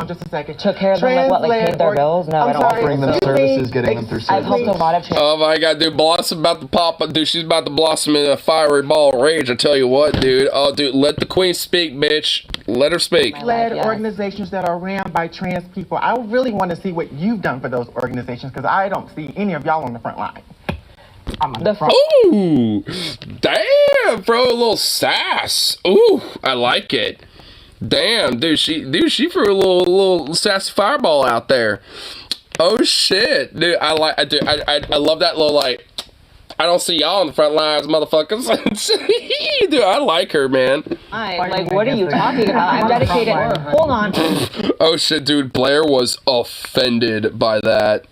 just a second. Took care of them, like what, like paid their bills? No, I don't offering them services, getting them through I've helped a lot of trans. Oh my god, dude, Blossom about to pop, dude, she's about to blossom in a fiery ball of rage, I tell you what, dude. Oh, dude, let the queen speak, bitch. Let her speak. Led organizations that are ran by trans people. I really want to see what you've done for those organizations, because I don't see any of y'all on the front line. Ooh, damn, bro, a little sass. Ooh, I like it. Damn, dude, she threw a little sassy fireball out there. Oh shit, dude, I love that little, like, I don't see y'all on the front lines, motherfuckers. Dude, I like her, man. Like, what are you talking about? I'm dedicated. Hold on. Oh shit, dude, Blair was offended by that.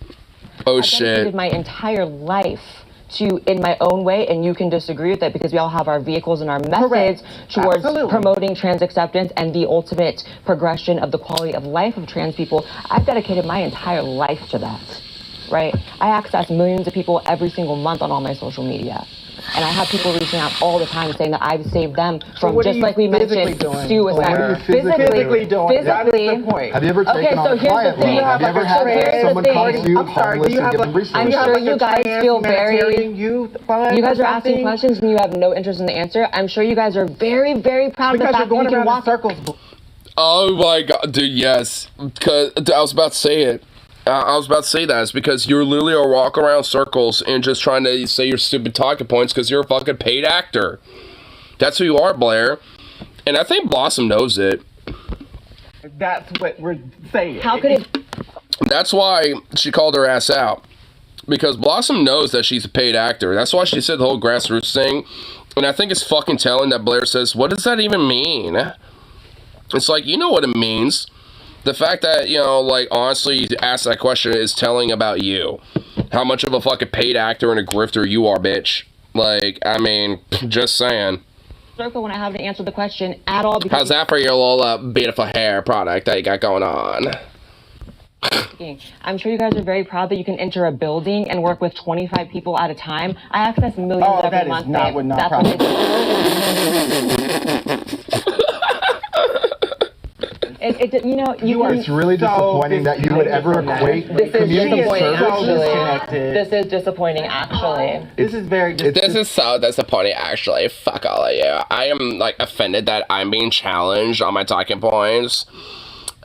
Oh I've shit. dedicated my entire life to, in my own way, and you can disagree with that because we all have our vehicles and our methods towards promoting trans acceptance and the ultimate progression of the quality of life of trans people. I've dedicated my entire life to that, right? I access millions of people every single month on all my social media. And I have people reaching out all the time saying that I've saved them from, what are just you like we physically mentioned, doing? suicide. What are you physically doing? That is the point. Have you ever taken on a client loan? Have you ever had someone come to you homeless and give them resources? I'm sure you guys feel very. You guys are asking questions and you have no interest in the answer. I'm sure you guys are very, very proud of the fact that you can walk circles. Oh my god, dude, yes. Cause I was about to say it. I was about to say that. It's because you're literally are walking around circles and just trying to say your stupid talking points because you're a fucking paid actor. That's who you are, Blair. And I think Blossom knows it. That's what we're saying. How could it? That's why she called her ass out. Because Blossom knows that she's a paid actor. That's why she said the whole grassroots thing. And I think it's fucking telling that Blair says, what does that even mean? It's like, you know what it means. The fact that, you know, like, honestly, you ask that question is telling about you. How much of a fucking paid actor and a grifter you are, bitch. Like, I mean, just saying. Circle when I have to answer the question at all. Because how's that for your little beautiful hair product that you got going on? I'm sure you guys are very proud that you can enter a building and work with 25 people at a time. I access millions every month. Not what nonprofit. It's really disappointing that you would ever equate community services. This is disappointing, actually. This is so disappointing, actually. Fuck all of you. I am, like, offended that I'm being challenged on my talking points.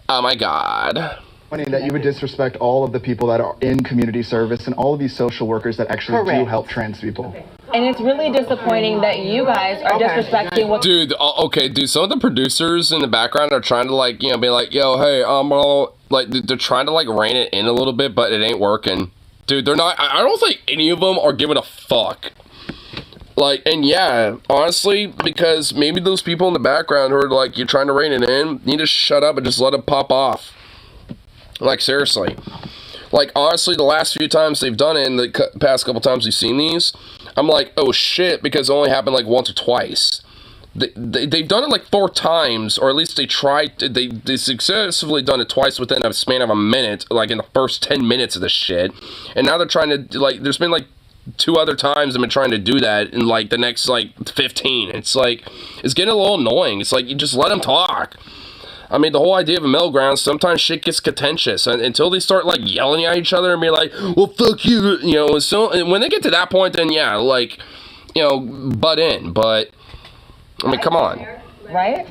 Oh my god. That you would disrespect all of the people that are in community service and all of these social workers that actually do help trans people. And it's really disappointing that you guys are disrespecting what. Dude, okay, dude, some of the producers in the background are trying to, like, you know, be like, yo, hey, like, they're trying to, like, rein it in a little bit, but it ain't working. Dude, they're not, I don't think any of them are giving a fuck. Like, and yeah, honestly, because maybe those people in the background who are, like, you're trying to rein it in, need to shut up and just let it pop off. Like, seriously. Like, honestly, the last few times they've done it, and the past couple times we've seen these, I'm like, oh shit, because it only happened like once or twice. They've done it like 4 times, or at least they tried, they successfully done it twice within a span of a minute, like in the first 10 minutes of this shit. And now they're trying to, like, there's been like 2 other times they've been trying to do that in like the next like 15. It's like, it's getting a little annoying. It's like, you just let them talk. I mean, the whole idea of a middle ground, sometimes shit gets contentious, and until they start, like, yelling at each other and be like, well, fuck you, you know, so, and when they get to that point, then, yeah, like, you know, butt in, but, I mean, come on. Right?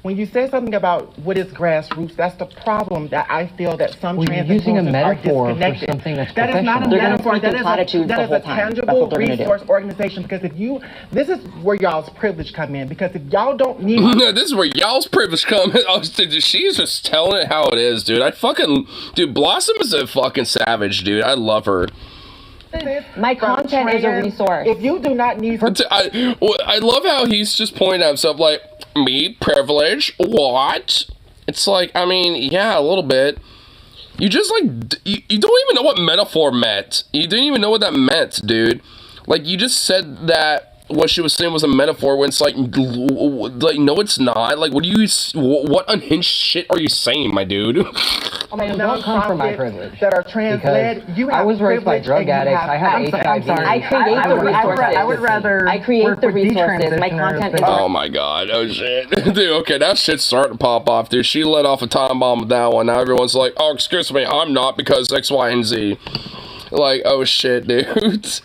When you say something about what is grassroots, that's the problem that I feel that some trans using a influencers metaphor are for disconnected. something that's That is not a professional. metaphor. That is a tangible resource organization. Because if you, this is where y'all's privilege come in. Because if y'all don't need, this is where y'all's privilege come in. She's just telling it how it is, dude. Dude, Blossom is a fucking savage, dude. I love her. My content is a resource. If you do not need her, I love how he's just pointing at himself like, me, privilege, what? It's like, I mean, yeah, a little bit. You just, like, you don't even know what metaphor meant. You didn't even know what that meant, dude. Like, you just said that what she was saying was a metaphor when it's like, no, it's not. Like, what unhinged shit are you saying, my dude? I mean, don't come from my privilege. That are trans-led, you have I was raised by drug addicts. I had HIV. I create the resources. I would rather. I create the resources. My content is. Oh my god. Oh shit. Dude, okay, that shit's starting to pop off, dude. She let off a time bomb with that one. Now everyone's like, oh, excuse me, I'm not because X, Y, and Z. Like, oh shit, dude.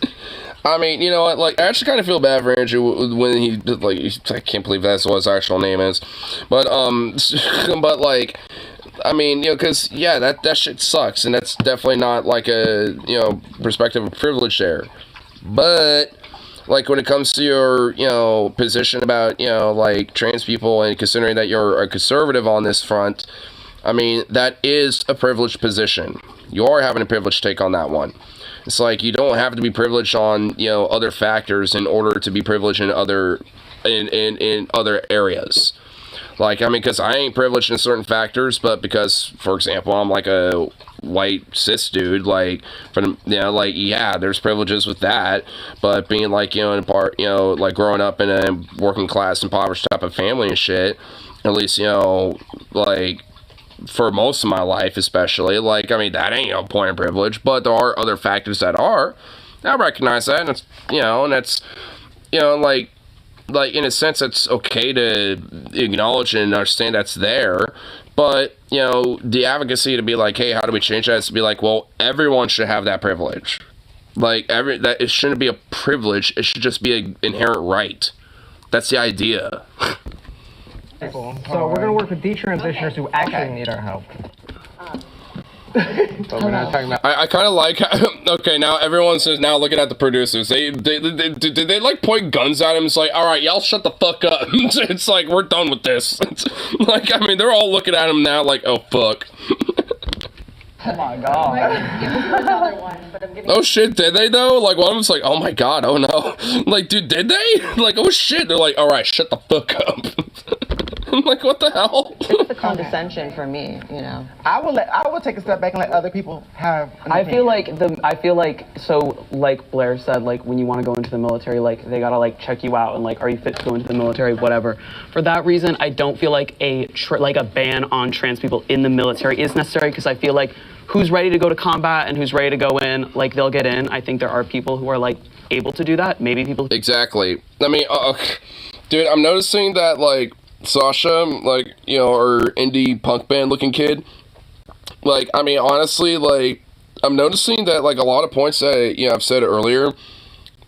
I mean, you know what, like, I actually kind of feel bad for Andrew when he, like, I can't believe that's what his actual name is, but, but, like, I mean, you know, because, yeah, that shit sucks, and that's definitely not, like, a, you know, perspective of privilege there, but, like, when it comes to your, you know, position about, you know, like, trans people, and considering that you're a conservative on this front, I mean, that is a privileged position. You are having a privileged take on that one. It's like, you don't have to be privileged on, you know, other factors in order to be privileged in other areas. Like, I mean, because I ain't privileged in certain factors, but because, for example, I'm like a white cis dude, like, from, you know, like, yeah, there's privileges with that, but being, like, you know, in part, you know, like, growing up in a working class, impoverished type of family and shit, at least, you know, like, for most of my life, especially, like, I mean, that ain't no point of privilege, but there are other factors that are, I recognize that, and it's, and that's, like in a sense, it's okay to acknowledge and understand that's there. But, the advocacy to be like, hey, how do we change that? Is to be like, well, everyone should have that privilege. Like, that it shouldn't be a privilege. It should just be an inherent right. That's the idea. Cool. So we're gonna work with detransitioners who actually need our help. But we're not talking about. I kind of like. Okay, now everyone's just now looking at the producers. They like point guns at him. It's like, all right, y'all shut the fuck up. It's like, we're done with this. It's like, I mean, they're all looking at him now like, oh fuck. Oh my god. Oh shit, did they though? Like, one of them's like, oh my god, oh no. Like, dude, did they? Like, oh shit. They're like, all right, shut the fuck up. I'm like, what the hell? It's the condescension for me, I will take a step back and let other people have. I feel like so like Blair said, like when you want to go into the military, like they gotta like check you out and like, are you fit to go into the military, whatever. For that reason, I don't feel like a ban on trans people in the military is necessary, because I feel like who's ready to go to combat and who's ready to go in, like they'll get in. I think there are people who are like able to do that. Maybe people. Exactly. I mean, dude, I'm noticing that like Sasha, like, or indie punk band looking kid, like, I mean, honestly, like, I'm noticing that, like, a lot of points that, I've said earlier,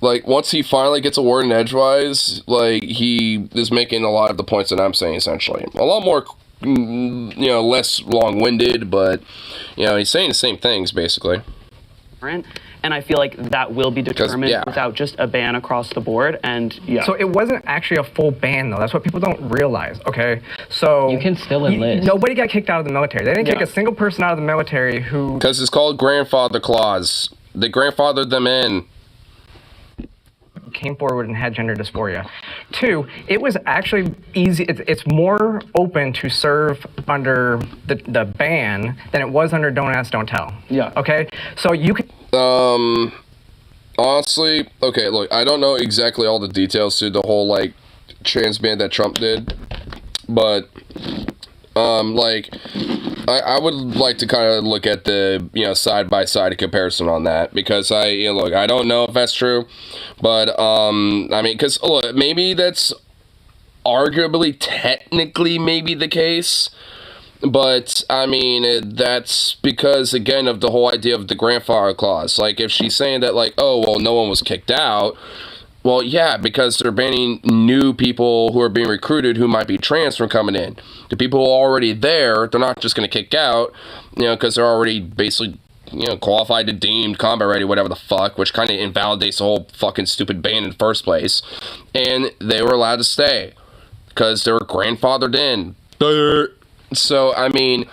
like, once he finally gets a word in edgewise, like, he is making a lot of the points that I'm saying, essentially. A lot more, less long-winded, but, he's saying the same things, basically. And I feel like that will be determined without just a ban across the board. And So it wasn't actually a full ban, though. That's what people don't realize, okay? So you can still enlist. Nobody got kicked out of the military. They didn't kick a single person out of the military who... Because it's called grandfather clause. They grandfathered them in. Came forward and had gender dysphoria. 2, it was actually easy. It's more open to serve under the ban than it was under Don't Ask, Don't Tell. Yeah. Okay? So you can... Honestly, okay, look, I don't know exactly all the details to the whole, like, trans ban that Trump did, but, like, I would like to kind of look at the, side-by-side comparison on that, because look, I don't know if that's true, but, I mean, because, look, maybe that's arguably, technically, maybe the case. But, I mean, that's because, again, of the whole idea of the grandfather clause. Like, if she's saying that, like, oh, well, no one was kicked out, well, yeah, because they're banning new people who are being recruited who might be trans from coming in. The people who are already there, they're not just going to kick out, because they're already basically, qualified to deemed, combat ready, whatever the fuck, which kind of invalidates the whole fucking stupid ban in the first place. And they were allowed to stay because they were grandfathered in. So, I mean,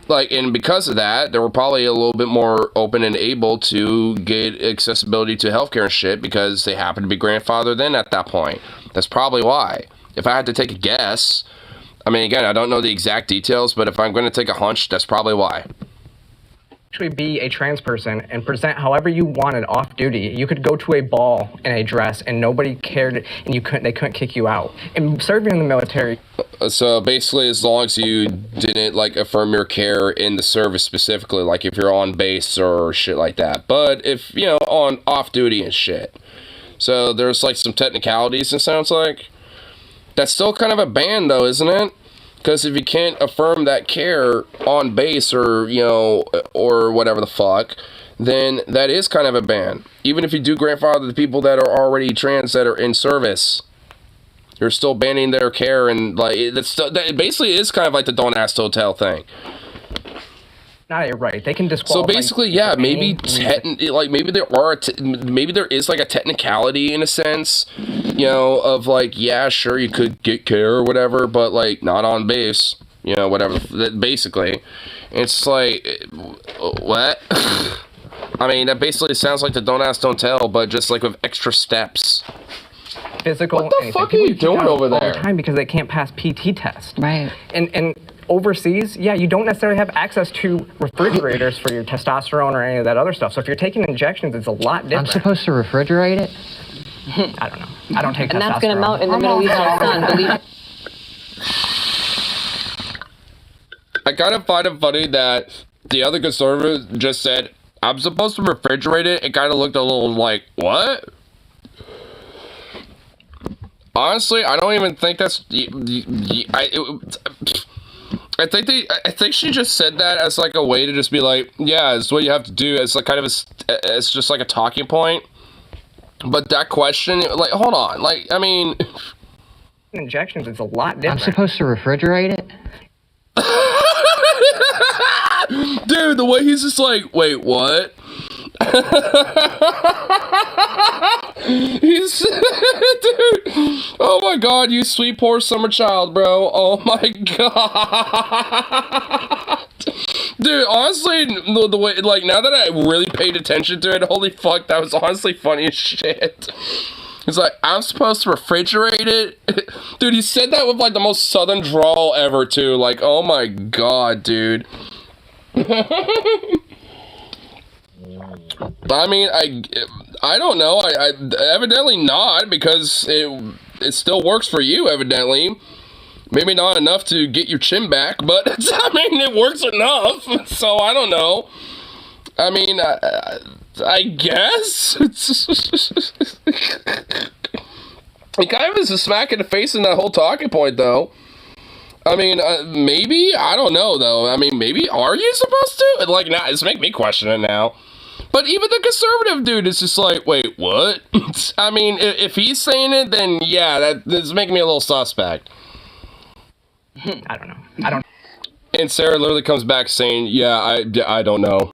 like, and because of that, they were probably a little bit more open and able to get accessibility to healthcare and shit because they happened to be grandfathered in at that point. That's probably why. If I had to take a guess, I mean, again, I don't know the exact details, but if I'm going to take a hunch, that's probably why. Actually be a trans person and present however you wanted off duty. You could go to a ball in a dress and nobody cared, and they couldn't kick you out. And serving in the military. So basically, as long as you didn't like affirm your care in the service specifically, like if you're on base or shit like that. But if on off duty and shit, so there's like some technicalities. It sounds like that's still kind of a ban, though, isn't it? Because if you can't affirm that care on base or, or whatever the fuck, then that is kind of a ban. Even if you do grandfather the people that are already trans that are in service, you're still banning their care, and like that basically is kind of like the Don't Ask, Don't Tell thing. Not a right. They can disqualify. So basically, yeah, maybe maybe there is like a technicality in a sense, of like, yeah, sure, you could get care or whatever, but like not on base, whatever. Basically, it's like, what? I mean, that basically sounds like the Don't Ask, Don't Tell, but just like with extra steps. Physical. What the fuck are you doing over there? All the time because they can't pass PT test. Right. And overseas, yeah, you don't necessarily have access to refrigerators for your testosterone or any of that other stuff. So if you're taking injections, it's a lot different. I'm supposed to refrigerate it? I don't know. I don't take testosterone. And that's going to melt in the Middle Eastern sun, believe it. I kind of find it funny that the other conservative just said, I'm supposed to refrigerate it. It kind of looked a little like, what? Honestly, I don't even think that's... I think she just said that as like a way to just be like, yeah, it's what you have to do. It's like kind of it's just like a talking point. But that question, like, hold on, like, I mean, injections is a lot different. I'm supposed to refrigerate it? Dude, the way he's just like, wait, what? He's dude, oh my god, you sweet poor summer child, bro. Oh my god. Dude, honestly, the way, like, now that I really paid attention to it, holy fuck, that was honestly funny as shit. He's like, I'm supposed to refrigerate it? Dude, he said that with, like, the most southern drawl ever, too. Like, oh my god, dude. I mean, I don't know. I evidently not, because it still works for you, evidently. Maybe not enough to get your chin back, but I mean, it works enough. So I don't know. I mean, I guess it kind of is a smack in the face in that whole talking point, though. I mean, maybe, I don't know, though. I mean, maybe, are you supposed to? Like, nah, it's making me question it now. But even the conservative dude is just like, wait, what? I mean, if he's saying it, then yeah, that's making me a little suspect. I don't know. I don't. And Sarah literally comes back saying, yeah, I don't know.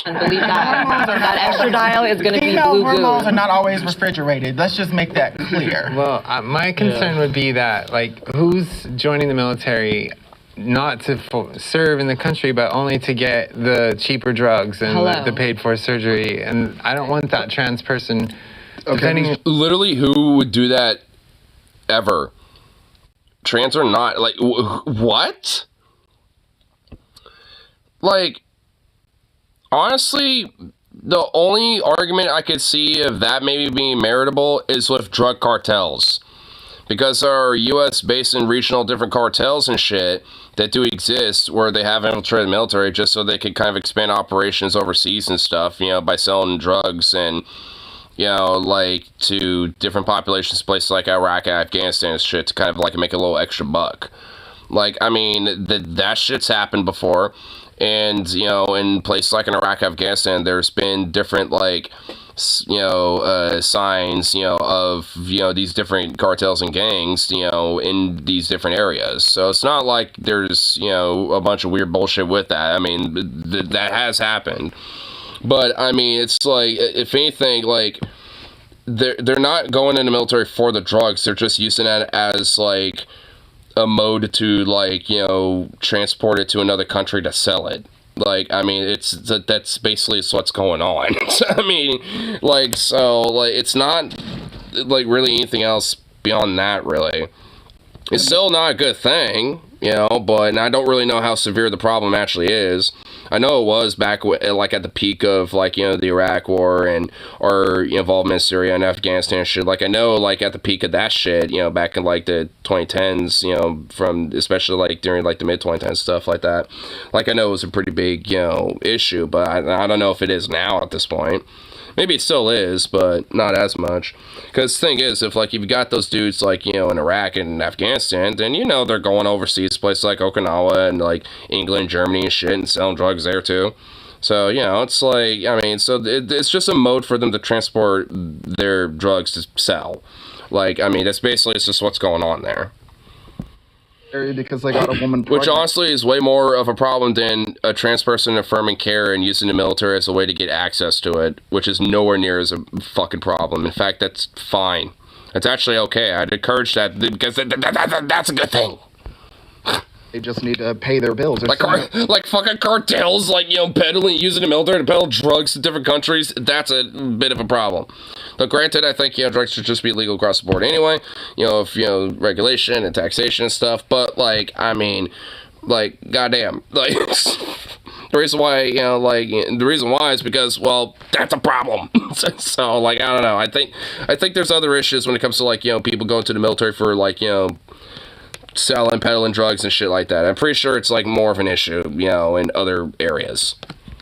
And believe that extra dial is going to be Female blue hormones goo. are not always refrigerated. Let's just make that clear. Well, my concern would be that, like, who's joining the military not to serve in the country, but only to get the cheaper drugs and the paid-for surgery. And I don't want that trans person. Okay. Literally, who would do that ever? Trans or not? Like, what? Like, honestly, the only argument I could see of that maybe being meritable is with drug cartels. Because there are U.S.-based and regional different cartels and shit that do exist where they have infiltrated the military just so they can kind of expand operations overseas and stuff, you know, by selling drugs and, you know, like, to different populations, places like Iraq, Afghanistan and shit to kind of, like, make a little extra buck. Like, I mean, that shit's happened before. And, you know, in places like in Iraq, Afghanistan, there's been different, like, you know, signs, you know, of, you know, these different cartels and gangs, you know, in these different areas. So it's not like there's, you know, a bunch of weird bullshit with that. I mean, that has happened. But, I mean, it's like, if anything, like, they're not going in the military for the drugs. They're just using that as, like, a mode to, like, you know, transport it to another country to sell it. Like, I mean, that's basically what's going on. I mean, like, so, like, it's not, like, really anything else beyond that, really. It's still not a good thing, you know, but I don't really know how severe the problem actually is. I know it was back, like, at the peak of, like, you know, the Iraq War and, or, you know, involvement in Syria and Afghanistan and shit. Like, I know, like, at the peak of that shit, you know, back in, like, the 2010s, you know, from, especially, like, during, like, the mid-2010s, stuff like that. Like, I know it was a pretty big, you know, issue, but I don't know if it is now at this point. Maybe it still is, but not as much. Because the thing is, if you've got those dudes, like, you know, in Iraq and Afghanistan, then, you know, they're going overseas, places like Okinawa and, like, England, Germany and shit, and selling drugs there, too. So, you know, it's like, I mean, so it's just a mode for them to transport their drugs to sell. Like, I mean, that's basically, it's just what's going on there. Because they got a woman pregnant. Which honestly is way more of a problem than a trans person affirming care and using the military as a way to get access to it, which is nowhere near as a fucking problem. In fact, that's fine. It's actually okay. I'd encourage that because that's a good thing. They just need to pay their bills. Like fucking cartels, like, you know, peddling, using the military to peddle drugs to different countries. That's a bit of a problem. But granted, I think, you know, drugs should just be legal across the board anyway. You know, if, you know, regulation and taxation and stuff. But, like, I mean, like, goddamn. Like, the reason why, you know, like, the reason why is because, well, that's a problem. So, like, I don't know. I think there's other issues when it comes to, like, you know, people going to the military for, like, you know, selling, peddling drugs and shit like that. I'm pretty sure it's, like, more of an issue, you know, in other areas.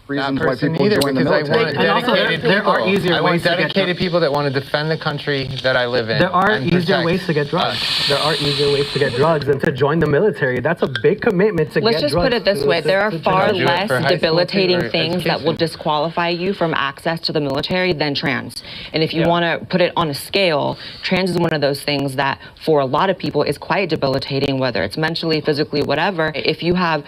reasons why person people either, join the because I military. want And also, there are easier I ways want to get dedicated people that want to defend the country that I live in. There are and easier protect ways to get drugs. us. There are easier ways to get drugs than to join the military. That's a big commitment to Let's get just drugs. put it this to- way: to- there are to far join. less for high school, debilitating too, or things that will education. disqualify you from access to the military than trans. And if you want to put it on a scale, trans is one of those things that, for a lot of people, is quite debilitating, whether it's mentally, physically, whatever. If you have,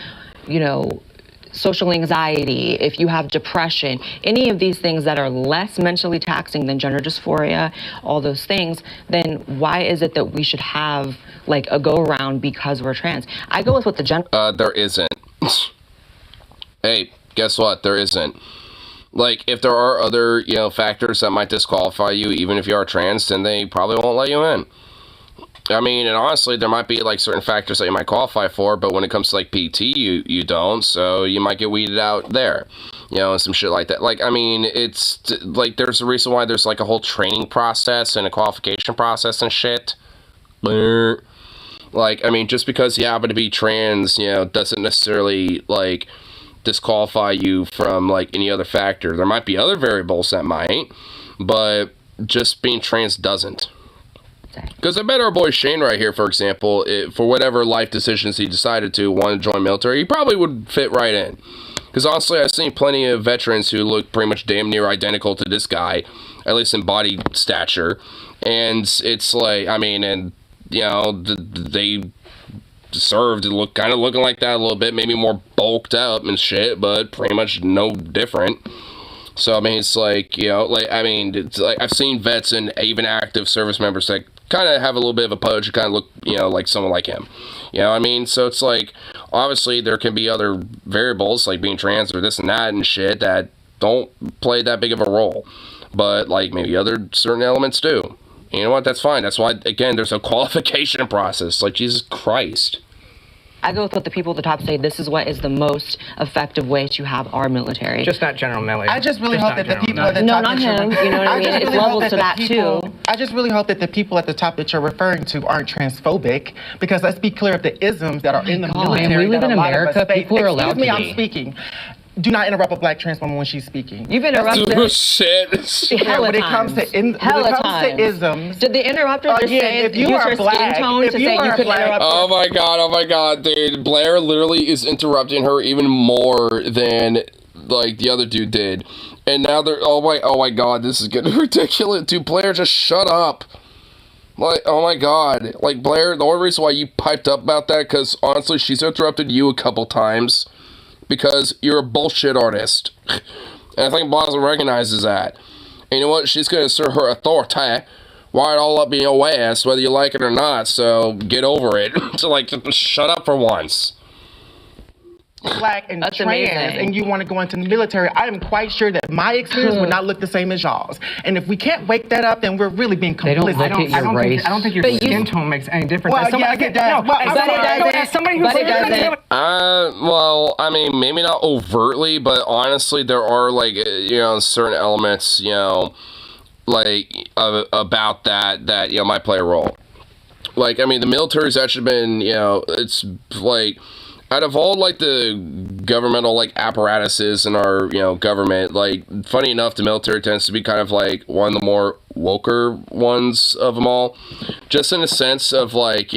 social anxiety, if you have depression, any of these things that are less mentally taxing than gender dysphoria, all those things, then why is it that we should have like a go around because we're trans? I go with what the gender. There isn't. Hey, guess what? There isn't. Like, if there are other, factors that might disqualify you, even if you are trans, then they probably won't let you in. I mean, and honestly, there might be, like, certain factors that you might qualify for, but when it comes to, like, PT, you don't, so you might get weeded out there, and some shit like that. Like, I mean, it's, like, there's a reason why there's, like, a whole training process and a qualification process and shit. Like, I mean, just because you happen to be trans, doesn't necessarily, like, disqualify you from, like, any other factor. There might be other variables that might, but just being trans doesn't. Because I bet our boy Shane right here, for example, for whatever life decisions he decided to want to join military, he probably would fit right in. Because honestly, I've seen plenty of veterans who look pretty much damn near identical to this guy, at least in body stature. And it's like, I mean, and, they served and looking like that a little bit, maybe more bulked up and shit, but pretty much no different. So, I mean, it's like, it's like I've seen vets and even active service members that kind of have a little bit of a pudge, kind of look, like someone like him. I mean? So it's like, obviously there can be other variables, like being trans or this and that and shit, that don't play that big of a role. But, like, maybe other certain elements do. You know what? That's fine. That's why, again, there's a qualification process. Like, Jesus Christ. I go with what the people at the top say. This is what is the most effective way to have our military. Just not General Milley. I just really hope that the people at the No, top not that you're him. You know what I mean? It's levels to that too. I just really hope that the people at the top that you're referring to aren't transphobic, because let's be clear of the isms that are in the military. Man, we live that in a lot of America. us face. People are allowed Excuse me, to I'm be. speaking. Do not interrupt a black trans woman when she's speaking. You've interrupted. Shit. When it comes to isms. Did the interrupter just say if you use are her black, skin tone if to you say are you could black- interrupt? Oh my god, dude. Blair literally is interrupting her even more than, like, the other dude did. And now they're, oh my god, this is getting ridiculous. Dude, Blair, just shut up. Like, oh my god. Like, Blair, the only reason why you piped up about that, because honestly, she's interrupted you a couple times. Because you're a bullshit artist. And I think Blossom recognizes that. And you know what? She's going to assert her authority right all up in your ass, whether you like it or not. So get over it. So, like, just shut up for once. Black and That's trans, amazing. and you want to go into the military, I am quite sure that my experience would not look the same as y'all's. And if we can't wake that up, then we're really being They don't complicit. look at your race. I don't think your But skin tone makes any difference. Well, As somebody- yes, it does. No, Well, as but it somebody- doesn't. as somebody who's But it doesn't. Well, I mean, maybe not overtly, but honestly, there are, like, certain elements, like, about that, might play a role. Like, I mean, the military's actually been, it's, like, out of all, like, the governmental, like, apparatuses in our, government, like, funny enough, the military tends to be kind of, like, one of the more woker ones of them all. Just in a sense of, like,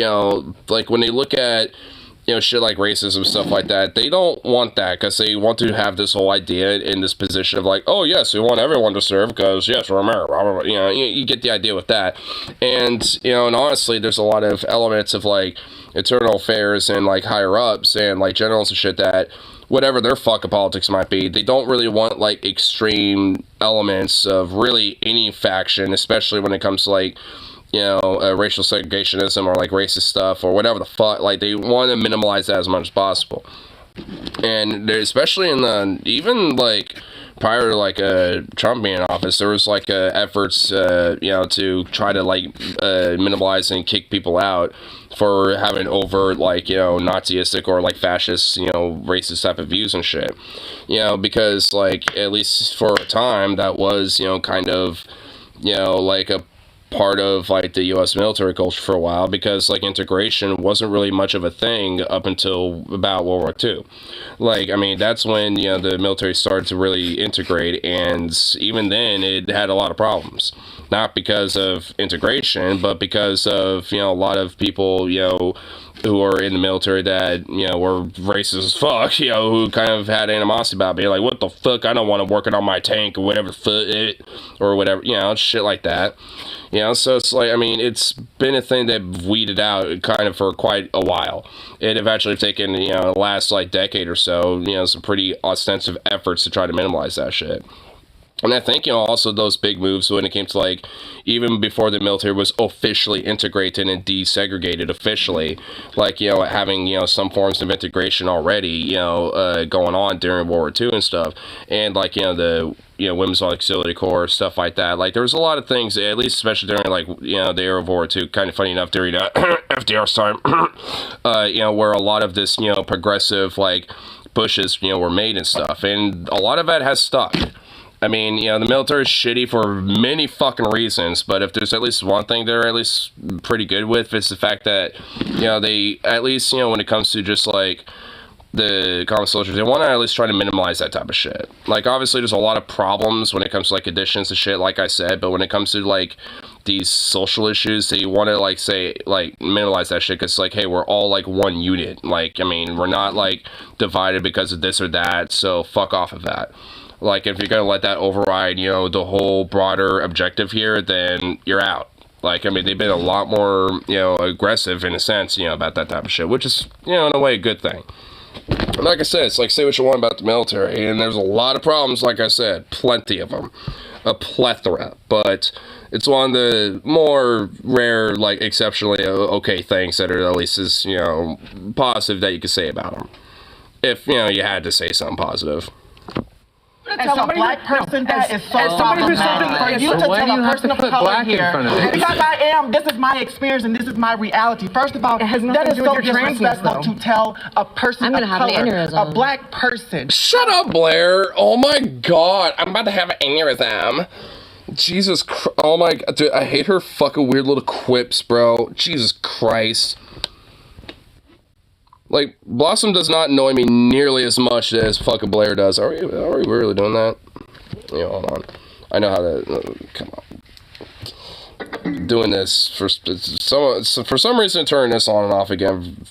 like, when they look at, shit like racism, stuff like that, they don't want that, because they want to have this whole idea in this position of, like, oh, yes, we want everyone to serve, because, yes, we're America, you get the idea with that. And, and honestly, there's a lot of elements of, like, internal affairs and, like, higher-ups and, like, generals and shit that, whatever their fucking politics might be, they don't really want, like, extreme elements of really any faction, especially when it comes to, like, racial segregationism or, like, racist stuff or whatever the fuck. Like, they want to minimize that as much as possible. And especially in the, even, like, prior to, like, Trump being in office, there was, like, efforts, to try to, like, minimize and kick people out for having overt, like, Nazistic or, like, fascist, racist type of views and shit. Because, like, at least for a time, that was, kind of, like, a part of like the U.S. military culture for a while, because like integration wasn't really much of a thing up until about World War II. Like, I mean, that's when, you know, the military started to really integrate, and even then it had a lot of problems. Not because of integration, but because of, you know, a lot of people, you know, who are in the military that, you know, were racist as fuck, you know, who kind of had animosity about being like, what the fuck, I don't want to work it on my tank or whatever, or whatever, you know, shit like that. You know, so it's like, I mean, it's been a thing that weeded out kind of for quite a while. It eventually taken, you know, the last like decade or so, you know, some pretty ostensive efforts to try to minimize that shit. And I think, you know, also those big moves when it came to, like, even before the military was officially integrated and desegregated officially, like, you know, having, you know, some forms of integration already, you know, going on during World War II and stuff. And, like, you know, the, you know, Women's Auxiliary Corps, stuff like that. Like, there was a lot of things, at least especially during, like, you know, the era of World War II, kind of funny enough, during FDR's time, you know, where a lot of this, you know, progressive, like, pushes, you know, were made and stuff. And a lot of that has stuck. I mean, you know, the military is shitty for many fucking reasons, but if there's at least one thing they're at least pretty good with, it's the fact that, you know, they, at least, you know, when it comes to just, like, the common soldiers, they want to at least try to minimize that type of shit. Like, obviously, there's a lot of problems when it comes to, like, additions and shit, like I said, but when it comes to, like, these social issues, they want to, like, say, like, minimize that shit, because, like, hey, we're all, like, one unit. Like, I mean, we're not, like, divided because of this or that, so fuck off of that. Like, if you're going to let that override, you know, the whole broader objective here, then you're out. Like, I mean, they've been a lot more, you know, aggressive in a sense, you know, about that type of shit, which is, you know, in a way, a good thing. Like I said, it's like, say what you want about the military, and there's a lot of problems, like I said, plenty of them. A plethora. But it's one of the more rare, like, exceptionally okay things that are at least as, you know, positive that you could say about them. If, you know, you had to say something positive. As a black person, that is so problematic for you to tell a person of color here. Because I am, this is my experience and this is my reality. First of all, that is so disrespectful to tell a person of color, a black person. Shut up, Blair. Oh my god. I'm about to have an aneurysm. Jesus Christ. Oh my god. Dude, I hate her fucking weird little quips, bro. Jesus Christ. Like, Blossom does not annoy me nearly as much as fucking Blair does. Are we really doing that? Yeah, hold on. I know how to... come on. Doing this for some reason, turning this on and off again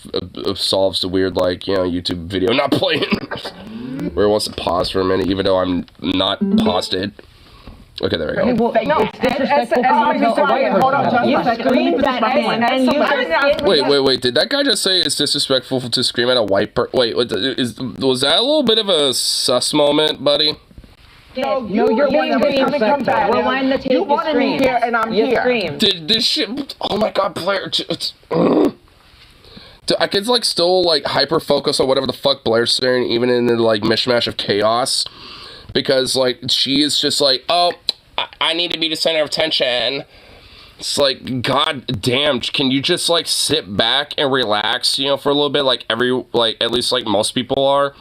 solves the weird, like, you know, YouTube video not playing. Where it wants to pause for a minute, even though I'm not paused it. Okay, there we go. Well, no, it's disrespectful Wait, did that guy just say it's disrespectful to scream at a white person? Wait, was that a little bit of a sus moment, buddy? No, you're being disrespectful. Rewind the tape. You wanted me here, and I'm here. Did this shit... Oh my god, Blair... I could, like, still, like, hyper-focus on whatever the fuck Blair's saying, even in the, like, mishmash of chaos. Because, like, she is just like, oh, I need to be the center of attention. It's like, god damn, can you just, like, sit back and relax, you know, for a little bit, like, at least, like, most people are?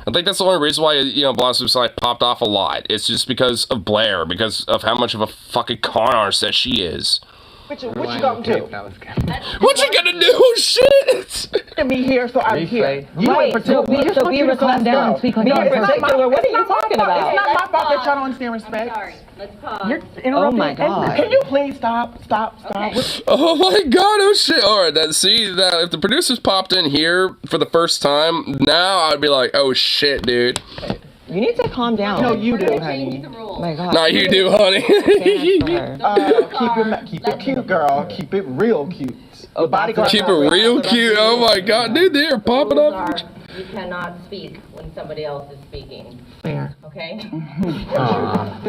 I think that's the only reason why, you know, Blossom's, like, popped off a lot. It's just because of Blair, because of how much of a fucking con artist that she is. What you gonna do? What you gonna do? Shit! Me here, so I'm here. You Wait, so be calm down and speak like that. in particular. What are you talking about? It's not my fault that y'all don't understand respect. Sorry, let's pause. Oh my god. Can you please stop? Okay. Oh my god, oh shit. Alright, that if the producers popped in here for the first time, now I'd be like, oh shit, dude. You need to calm down. No, you do, honey. Oh my god. No, you do, honey. Keep it cute, girl. Keep it real cute. Keep it real cute. Oh my god, dude, they're popping up. You cannot speak when somebody else is speaking. Fair. Okay? You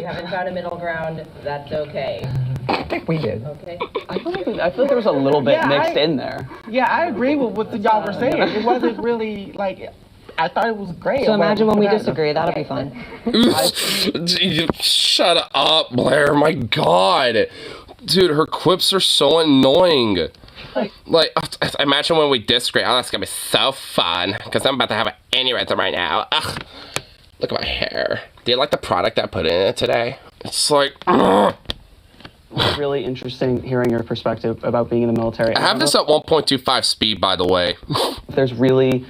haven't found a middle ground. That's okay. I think we did. Okay. I feel like there was a little bit mixed in there. Yeah, I agree with what y'all were saying. It wasn't really like. I thought it was great. So imagine when we disagree. That'll be fun. Shut up, Blair. My god. Dude, her quips are so annoying. Like, imagine when we disagree. Oh, that's gonna be so fun. Because I'm about to have an aneurysm right now. Ugh. Look at my hair. Do you like the product I put in it today? It's like, ugh. really interesting hearing your perspective about being in the military. I have this at 1.25 speed, by the way. There's really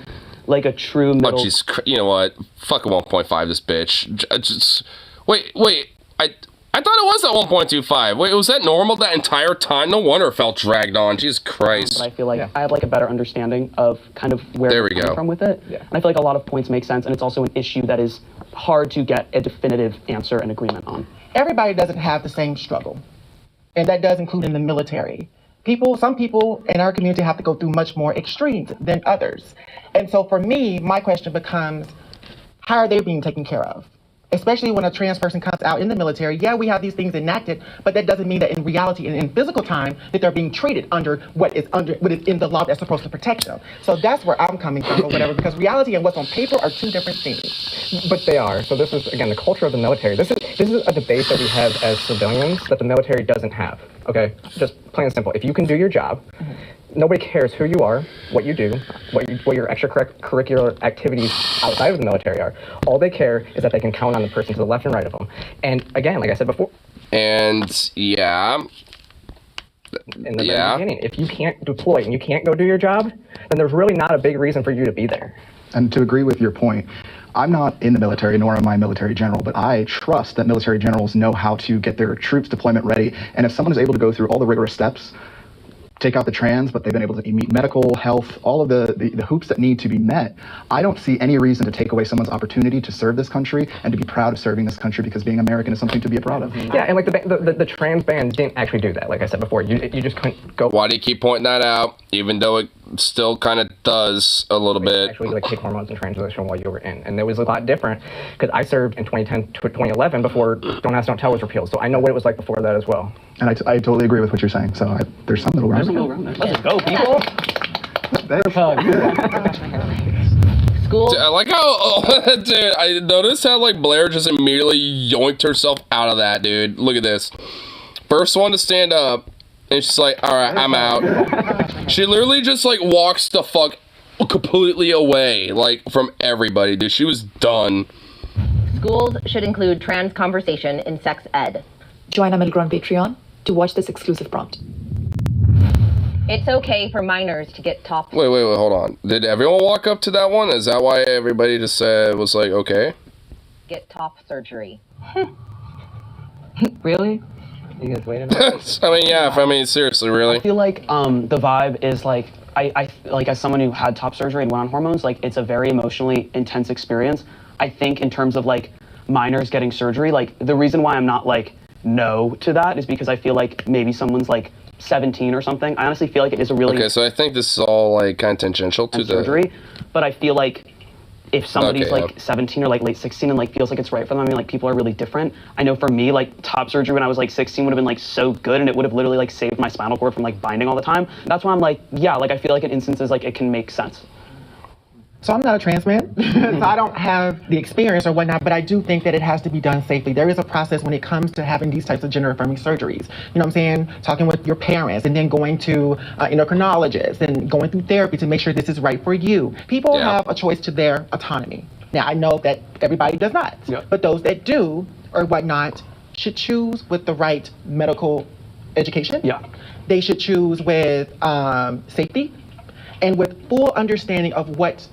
like a true middle. Oh, jeez, you know what? Fucking 1.5, this bitch. Wait. I thought it was at 1.25. Wait, was that normal that entire time? No wonder it felt dragged on. Jesus Christ. But I feel like I have like a better understanding of kind of where There we you're coming go. from with it. And I feel like a lot of points make sense, and it's also an issue that is hard to get a definitive answer and agreement on. Everybody doesn't have the same struggle, and that does include in the military. Some people in our community have to go through much more extremes than others. And so for me, my question becomes, how are they being taken care of? Especially when a trans person comes out in the military. Yeah, we have these things enacted, but that doesn't mean that in reality and in physical time that they're being treated under what is in the law that's supposed to protect them. So that's where I'm coming from or whatever, because reality and what's on paper are two different things. But they are. So this is, again, the culture of the military. This is a debate that we have as civilians that the military doesn't have. Okay? Just plain and simple. If you can do your job, nobody cares who you are, what you do, what your extracurricular activities outside of the military are. All they care is that they can count on the person to the left and right of them. And again, like I said before, and yeah, in the very beginning, if you can't deploy and you can't go do your job, then there's really not a big reason for you to be there. And to agree with your point, I'm not in the military, nor am I a military general, but I trust that military generals know how to get their troops deployment ready. And if someone is able to go through all the rigorous steps, take out the trans, but they've been able to meet medical, health, all of the hoops that need to be met, I don't see any reason to take away someone's opportunity to serve this country and to be proud of serving this country, because being American is something to be proud of. Yeah, and like the trans ban didn't actually do that. Like I said before, you just couldn't go. Why do you keep pointing that out, even though it still kind of does a little bit? Actually, like take hormones and transition while you were in, and it was a lot different because I served in 2010 to 2011 before Don't Ask, Don't Tell was repealed, so I know what it was like before that as well. And I totally agree with what you're saying. So there's some middle ground. Let's go, people. School. Dude, I like how, dude, I noticed how, like, Blair just immediately yoinked herself out of that, dude. Look at this. First one to stand up, and she's like, alright, I'm out. She literally just, like, walks the fuck completely away, like, from everybody, dude. She was done. Schools should include trans conversation in sex ed. Join our Milgram Patreon to watch this exclusive prompt. It's okay for minors to get top. Wait, hold on. Did everyone walk up to that one? Is that why everybody just was like, okay? Get top surgery. Really? You guys wait a minute. I mean, yeah. I mean, seriously, really. I feel like the vibe is like I like, as someone who had top surgery and went on hormones, like it's a very emotionally intense experience. I think in terms of like minors getting surgery, like the reason why I'm not like no to that is because I feel like maybe someone's like 17 or something. I honestly feel like it is a really okay. So I think this is all like kind of tangential to the surgery, but I feel like if somebody's like 17 or like late 16 and like feels like it's right for them, I mean, like people are really different. I know for me, like top surgery when I was like 16 would have been like so good, and it would have literally like saved my spinal cord from like binding all the time. That's why I'm like, yeah, like I feel like in instances like it can make sense. So I'm not a trans man, so I don't have the experience or whatnot, but I do think that it has to be done safely. There is a process when it comes to having these types of gender-affirming surgeries. You know what I'm saying? Talking with your parents and then going to endocrinologists and going through therapy to make sure this is right for you. People have a choice to their autonomy. Now, I know that everybody does not, but those that do or whatnot should choose with the right medical education. Yeah. They should choose with safety and with full understanding of what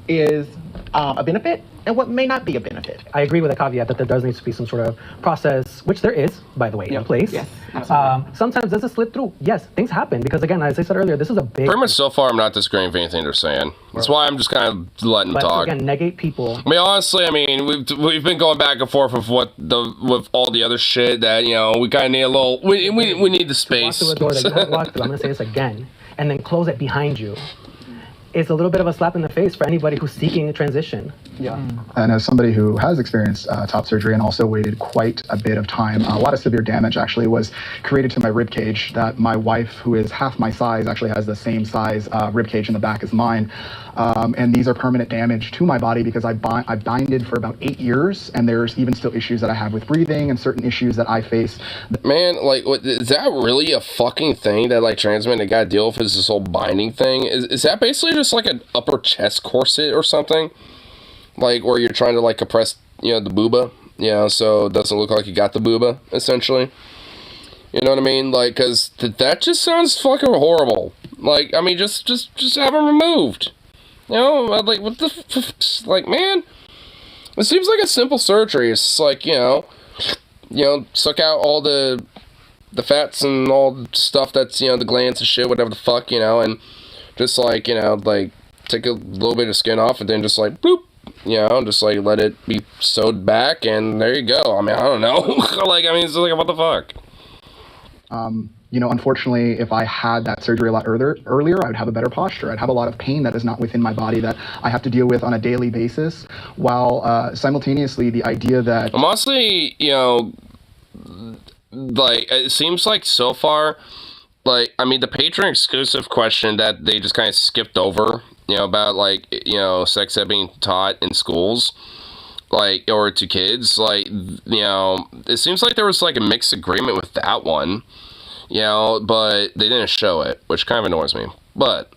is a benefit and what may not be a benefit. I agree with the caveat that there does need to be some sort of process, which there is, by the way, in place. Yes, sometimes does it slip through? Yes, things happen because, again, as I said earlier, this is a big... Pretty much so far, I'm not disagreeing with anything they're saying. That's why I'm just kind of letting them talk. Again, negate people. I mean, honestly, I mean, we've been going back and forth with with all the other shit that, you know, we kind of need a little... We need the space. Walk through a door that you don't walk through. I'm going to say this again, and then close it behind you. It's a little bit of a slap in the face for anybody who's seeking a transition. Yeah. And as somebody who has experienced top surgery and also waited quite a bit of time, a lot of severe damage actually was created to my rib cage that my wife, who is half my size, actually has the same size rib cage in the back as mine. And these are permanent damage to my body because I've binded for about 8 years, and there's even still issues that I have with breathing and certain issues that I face. Man, like, is that really a fucking thing that, like, trans men gotta deal with, is this whole binding thing? Is that basically just, like, an upper chest corset or something? Like, where you're trying to, like, compress, you know, the booba, you know, so it doesn't look like you got the booba, essentially? You know what I mean? Like, because that just sounds fucking horrible. Like, I mean, just have them removed. You know, like, what the like, man, it seems like a simple surgery. It's like, suck out all the fats and all the stuff that's, the glands and shit, whatever the fuck, and just like, like, take a little bit of skin off and then just like, boop, just like let it be sewed back and there you go. I mean, I don't know. Like, I mean, it's like, what the fuck? Unfortunately, if I had that surgery a lot earlier, I would have a better posture. I'd have a lot of pain that is not within my body that I have to deal with on a daily basis, while simultaneously the idea that... I'm honestly, like, it seems like so far, like, I mean, the Patreon exclusive question that they just kind of skipped over, about, like, sex ed being taught in schools, like, or to kids, like, it seems like there was, like, a mixed agreement with that one. But they didn't show it, which kind of annoys me. But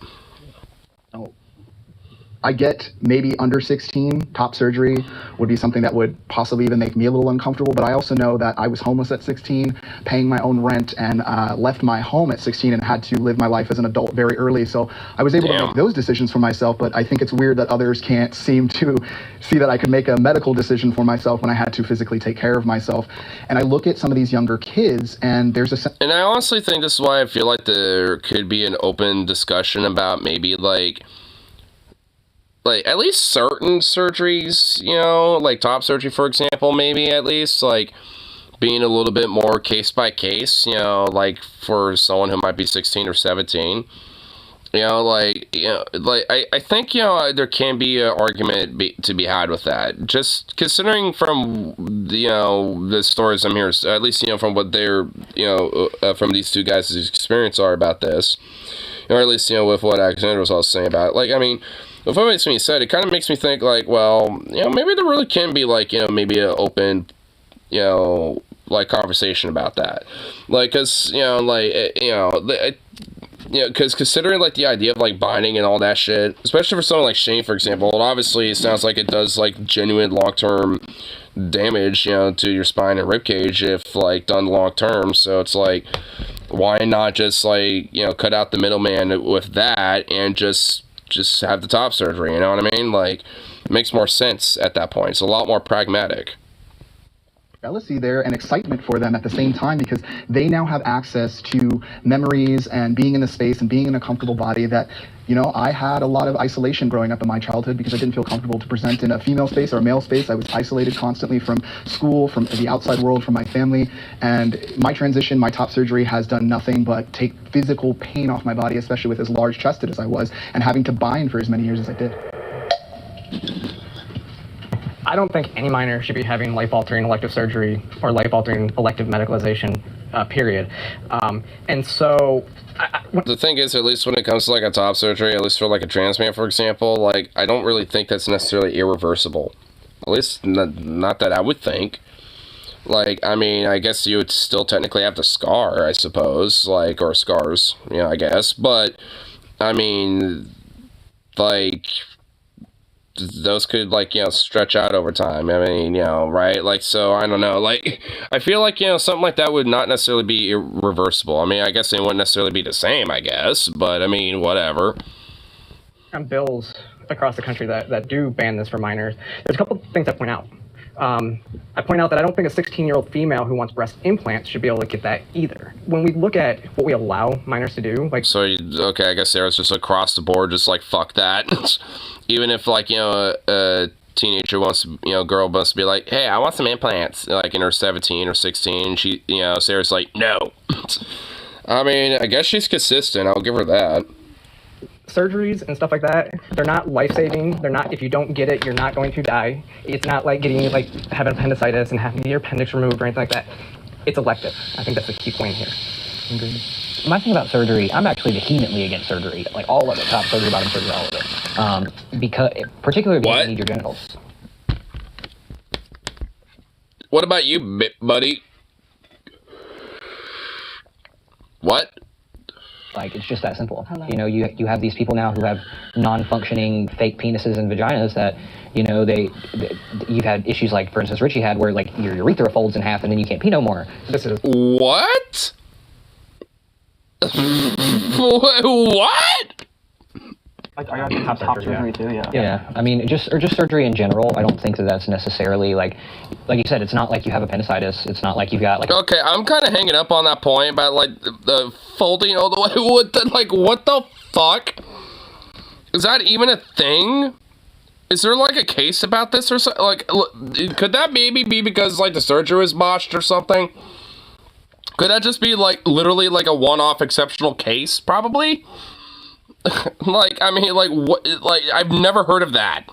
I get maybe under 16, top surgery would be something that would possibly even make me a little uncomfortable. But I also know that I was homeless at 16, paying my own rent, and left my home at 16 and had to live my life as an adult very early. So I was able to make those decisions for myself. But I think it's weird that others can't seem to see that I could make a medical decision for myself when I had to physically take care of myself. And I look at some of these younger kids, and there's a... And I honestly think this is why I feel like there could be an open discussion about maybe, like at least certain surgeries, like top surgery, for example, maybe at least, like, being a little bit more case by case, like, for someone who might be 16 or 17, I think, there can be an argument to be had with that, just considering from, the stories I'm hearing, at least, from what they're, from these two guys' experience are about this, or at least, with what Alexander was also saying about it. Like, I mean, with what makes me said, it kind of makes me think, like, well, maybe there really can be, like, maybe an open, like, conversation about that. Like, because, because considering, like, the idea of, like, binding and all that shit, especially for someone like Shane, for example, obviously it sounds like it does, like, genuine long-term damage, to your spine and ribcage if, like, done long-term. So it's like, why not just, like, cut out the middleman with that and just have the top surgery, you know what I mean? Like, it makes more sense at that point. It's a lot more pragmatic. Jealousy there and excitement for them at the same time, because they now have access to memories and being in the space and being in a comfortable body that, I had a lot of isolation growing up in my childhood because I didn't feel comfortable to present in a female space or a male space. I was isolated constantly from school, from the outside world, from my family. And my transition, my top surgery, has done nothing but take physical pain off my body, especially with as large chested as I was and having to bind for as many years as I did. I don't think any minor should be having life-altering elective surgery or life-altering elective medicalization, period. And so... the thing is, at least when it comes to, like, a top surgery, at least for, like, a trans man, for example, like, I don't really think that's necessarily irreversible. At least, not that I would think. Like, I mean, I guess you would still technically have the scar, I suppose, like, or scars, I guess. But, I mean, like... those could, like, stretch out over time. I mean, right? Like, so, I don't know. Like, I feel like, something like that would not necessarily be irreversible. I mean, I guess it wouldn't necessarily be the same, I guess. But, I mean, whatever. Bills across the country that do ban this for minors. There's a couple things I point out. I point out that I don't think a 16-year-old female who wants breast implants should be able to get that either. When we look at what we allow minors to do, like... So, okay, I guess Sarah's just across the board, just like, fuck that. Even if, like, a teenager wants to, girl wants to be like, hey, I want some implants, like, in her 17 or 16, she, Sarah's like, no. I mean, I guess she's consistent, I'll give her that. Surgeries and stuff like that, they're not life-saving. They're not, if you don't get it, you're not going to die. It's not like getting, like, having appendicitis and having your appendix removed or anything like that. It's elective. I think that's the key point here. Agreed. My thing about surgery, I'm actually vehemently against surgery. Like, all of it. Top surgery, bottom surgery, all of it. Because, particularly because you need your genitals. What about you, buddy? What? Like, it's just that simple. You have these people now who have non-functioning fake penises and vaginas that, you've had issues like, for instance, Richie had, where, like, your urethra folds in half and then you can't pee no more. What? What? Like, are you top surgery too? Yeah. Yeah, I mean, just surgery in general. I don't think that that's necessarily like you said. It's not like you have appendicitis. It's not like you've got like. Okay, I'm kind of hanging up on that point about like the folding all the way. What the fuck? Is that even a thing? Is there like a case about this or something? Like, could that maybe be because like the surgery was botched or something? Could that just be like literally like a one-off exceptional case? Probably. Like, I mean, like, what? Like, I've never heard of that.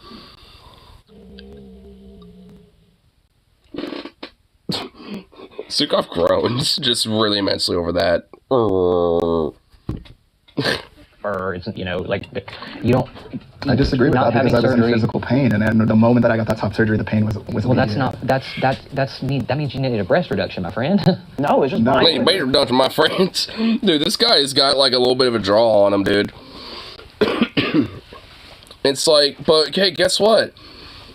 Sukov groans just really immensely over that. Or it's, you know, like you don't. I disagree with that because I was in physical pain, and then the moment that I got that top surgery, the pain was. Well, that means you needed a breast reduction, my friend. No, it's just breast reduction, my friends. Dude, this guy's got like a little bit of a draw on him, dude. It's like, but hey, guess what?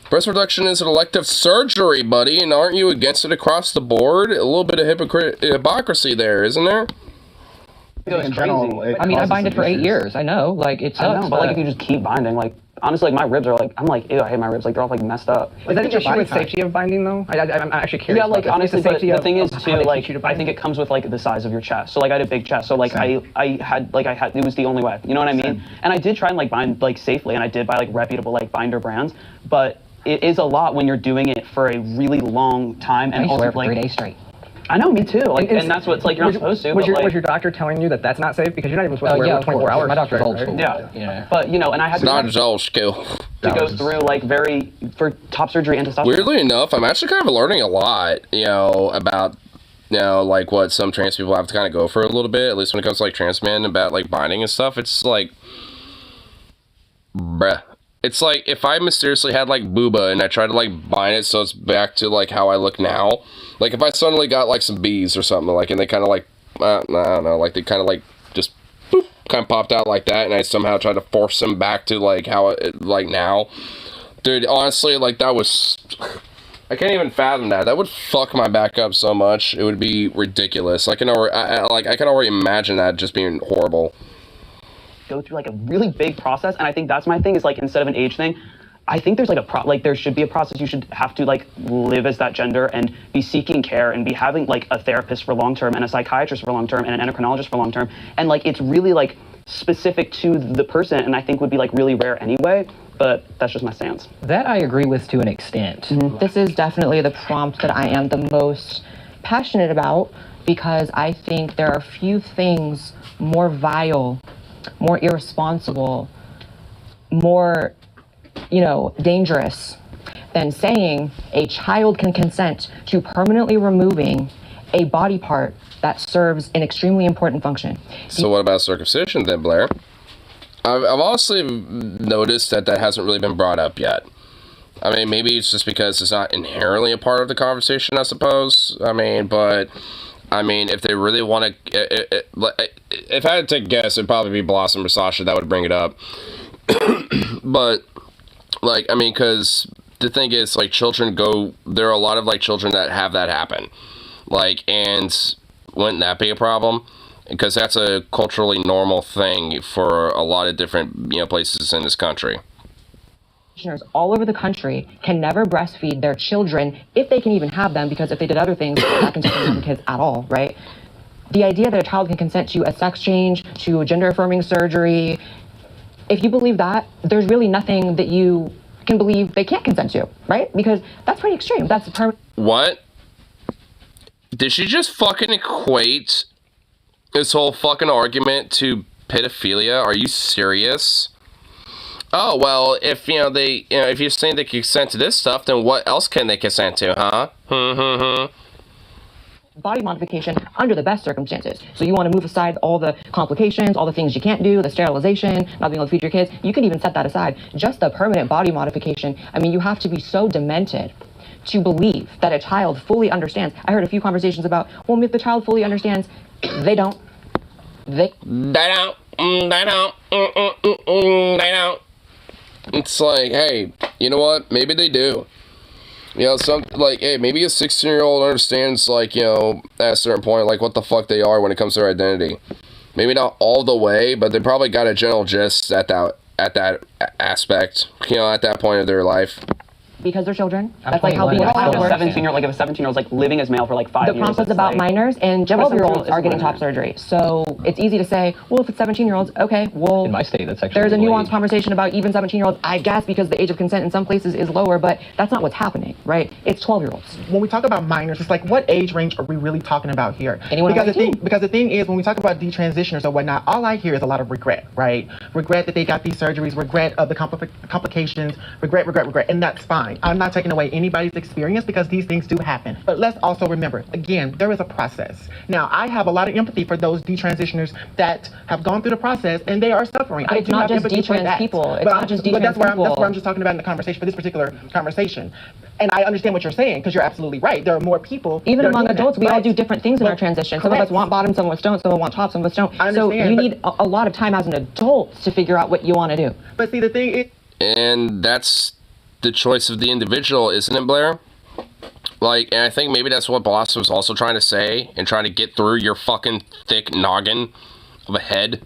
Breast reduction is an elective surgery, buddy, and aren't you against it across the board? A little bit of hypocrisy there, isn't there? In general, I mean, I binded for 8 years. I know, like it sucks. I know, but like if you just keep binding, like honestly, like my ribs are like, I'm like, ew, I hate my ribs. Like they're all like messed up. Is that an issue with safety of binding though? I'm actually curious. Yeah, like honestly, but the thing is too, like I I think it comes with like the size of your chest. So like I had a big chest, so like I had it was the only way. You know what I mean? And I did try and like bind like safely, and I did buy like reputable like binder brands, but it is a lot when you're doing it for a really long time and also like 3 days straight. I know, me too. Like, and that's what it's like. You're not supposed to. Was your doctor telling you that that's not safe because you're not even supposed to wear it for 24 hours? My doctor's old school. Yeah. But you know, and I had Doctor's old school to go through like for top surgery and testosterone. Weirdly enough, I'm actually kind of learning a lot, you know, about like what some trans people have to kind of go for a little bit. At least when it comes to like trans men about like binding and stuff. It's like, bruh. It's like if I mysteriously had like booba and I tried to like bind it so it's back to like how I look now. Like if I suddenly got like some bees or something like, and they kind of like, I don't know, like they kind of like just boop, kind of popped out like that, and I somehow tried to force them back to like how it like now. Dude, honestly, like that was, I can't even fathom that. That would fuck my back up so much. It would be ridiculous. I can already imagine that just being horrible. Go through like a really big process, and I think that's my thing is like instead of an age thing, I think there's like there should be a process. You should have to like live as that gender and be seeking care and be having like a therapist for long term and a psychiatrist for long term and an endocrinologist for long term, and like it's really like specific to the person, and I think would be like really rare anyway. But that's just my stance. That I agree with to an extent. This is definitely the prompt that I am the most passionate about because I think there are few things more vile, more irresponsible, more, dangerous than saying a child can consent to permanently removing a body part that serves an extremely important function. So what about circumcision then, Blair? I've honestly noticed that hasn't really been brought up yet. I mean, maybe it's just because it's not inherently a part of the conversation, I suppose. I mean, if they really want to, if I had to guess, it'd probably be Blossom or Sasha that would bring it up. But, because the thing is, there are a lot of, children that have that happen. And wouldn't that be a problem? Because that's a culturally normal thing for a lot of different, places in this country. All over the country can never breastfeed their children if they can even have them, because if they did other things, that can take them kids at all, right? The idea that a child can consent to a sex change, to a gender-affirming surgery, if you believe that, there's really nothing that you can believe they can't consent to, right? Because that's pretty extreme. That's What? Did she just fucking equate this whole fucking argument to pedophilia? Are you serious? Oh, well, if, if you're saying they consent to this stuff, then what else can they consent to, huh? Body modification under the best circumstances. So you want to move aside all the complications, all the things you can't do, the sterilization, not being able to feed your kids. You can even set that aside. Just the permanent body modification. I mean, you have to be so demented to believe that a child fully understands. I heard a few conversations about, well, if the child fully understands, they don't. They don't. It's like, hey, you know what? Maybe they do. Hey, maybe a 16-year-old understands, at a certain point, what the fuck they are when it comes to their identity. Maybe not all the way, but they probably got a general gist at that aspect, you know, at that point of their life. Because they're children. That's like how being a Like child a works. 17-year-old, like if a 17-year-old's like living as male for like 5 years. The prompt was it's about like- minors, and Yeah, but 12-year-olds 17-year-olds are getting is top minor. surgery. So it's easy to say, well, if it's 17-year-olds, okay, well, In my state, that's actually there's a legal nuanced age. conversation about even 17-year-olds, I guess, because the age of consent in some places is lower, but that's not what's happening, right? It's 12-year-olds. When we talk about minors, it's like, what age range are we really talking about here? Anyone because over 18. the thing is, when we talk about detransitioners or whatnot, all I hear is a lot of regret, right? Regret that they got these surgeries, regret of the complications, regret, and that's fine. I'm not taking away anybody's experience because these things do happen. But let's also remember, again, there is a process. Now, I have a lot of empathy for those detransitioners that have gone through the process and they are suffering. But I it's do not have just empathy for detrans that. people. It's But not just but that's detrans what people. I'm just talking about in the conversation, for this particular conversation. And I understand what you're saying because you're absolutely right. There are more people. Even that are among doing adults, that. we all But- do different things in our but- transition. Some of us correct. want bottom, some of us don't, some of us want top, some of us don't. I So understand, you but- need a lot of time as an adult to figure out what you want to do. But see, the thing is, And that's the choice of the individual, isn't it, Blair? Like, and I think maybe that's what Blossom was also trying to say and trying to get through your fucking thick noggin of a head.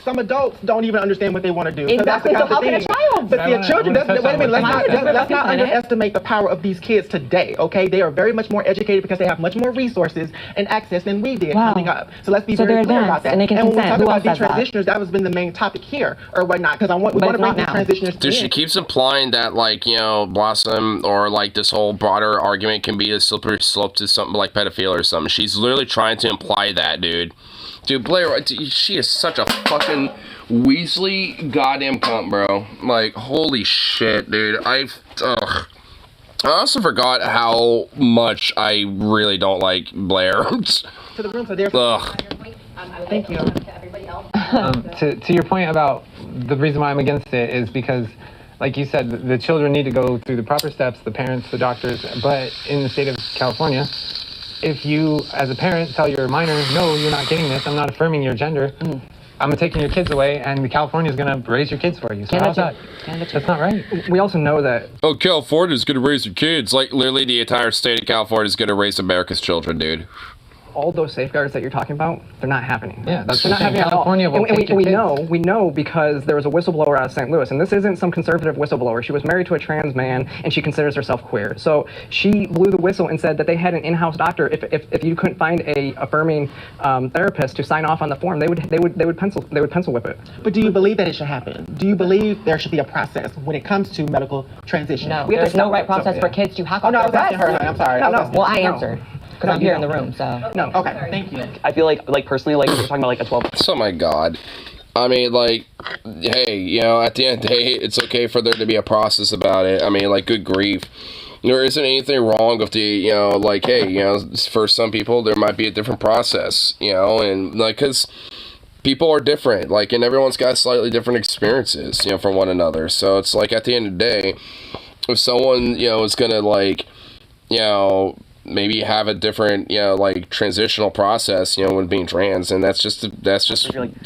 some adults don't even understand what they want to do. Exactly, that's the so how kind can of a thing. child? But the children, wait a minute, let's not Planet. underestimate the power of these kids today, okay? They are very much more educated because they have much more resources and access than we did coming up. So let's be So very they're clear about advanced that. and they can when we consent. talk Who about else says that? detransitioners, that has been the main topic here or whatnot, because we want to it's bring not now. detransitioners Dude, she in. keeps implying that, like, you know, Blossom or, like, this whole broader argument can be a slippery slope to something like pedophilia or something. She's literally trying to imply that, dude. Dude, Blair, she is such a fucking Weasley goddamn cunt, bro. Like, holy shit, dude. I also forgot how much I really don't like Blair. To the room, so there's. Ugh. Thank you. To your point about the reason why I'm against it is because, like you said, the children need to go through the proper steps, the parents, the doctors, but in the state of California, if you, as a parent, tell your minor, no, you're not getting this, I'm not affirming your gender, I'm taking your kids away, and California's gonna raise your kids for you. So how's that? That's not right. We also know that. Oh, California's gonna raise your kids. Like, literally the entire state of California is gonna raise America's children, dude. All those safeguards that you're talking about, they're not happening. Yeah, that's they're not happening California at all. will And take your kids. we know because there was a whistleblower out of St. Louis, and this isn't some conservative whistleblower. She was married to a trans man, and she considers herself queer. So she blew the whistle and said that they had an in-house doctor. If you couldn't find a affirming therapist to sign off on the form, they would pencil whip it. But do you believe that it should happen? Do you believe there should be a process when it comes to medical transition? No, there's no right process for kids to hack Oh, off no, I their was asking her. breasts. I'm sorry. No, I was no. asking Well, her. I No. answer because I'm here in the room. So no. Okay, thank you. I feel like personally, like you're talking about like a 12. Oh my god. I mean, like, hey, you know, at the end of the day, it's okay for there to be a process about it. I mean, like, good grief. There isn't anything wrong with the, you know, like, hey, you know, for some people, there might be a different process, you know, and, like, because people are different, like, and everyone's got slightly different experiences, you know, from one another. So it's like, at the end of the day, if someone, you know, is gonna, like, you know, maybe have a different, you know, like, transitional process, you know, when being trans, and that's just the case. To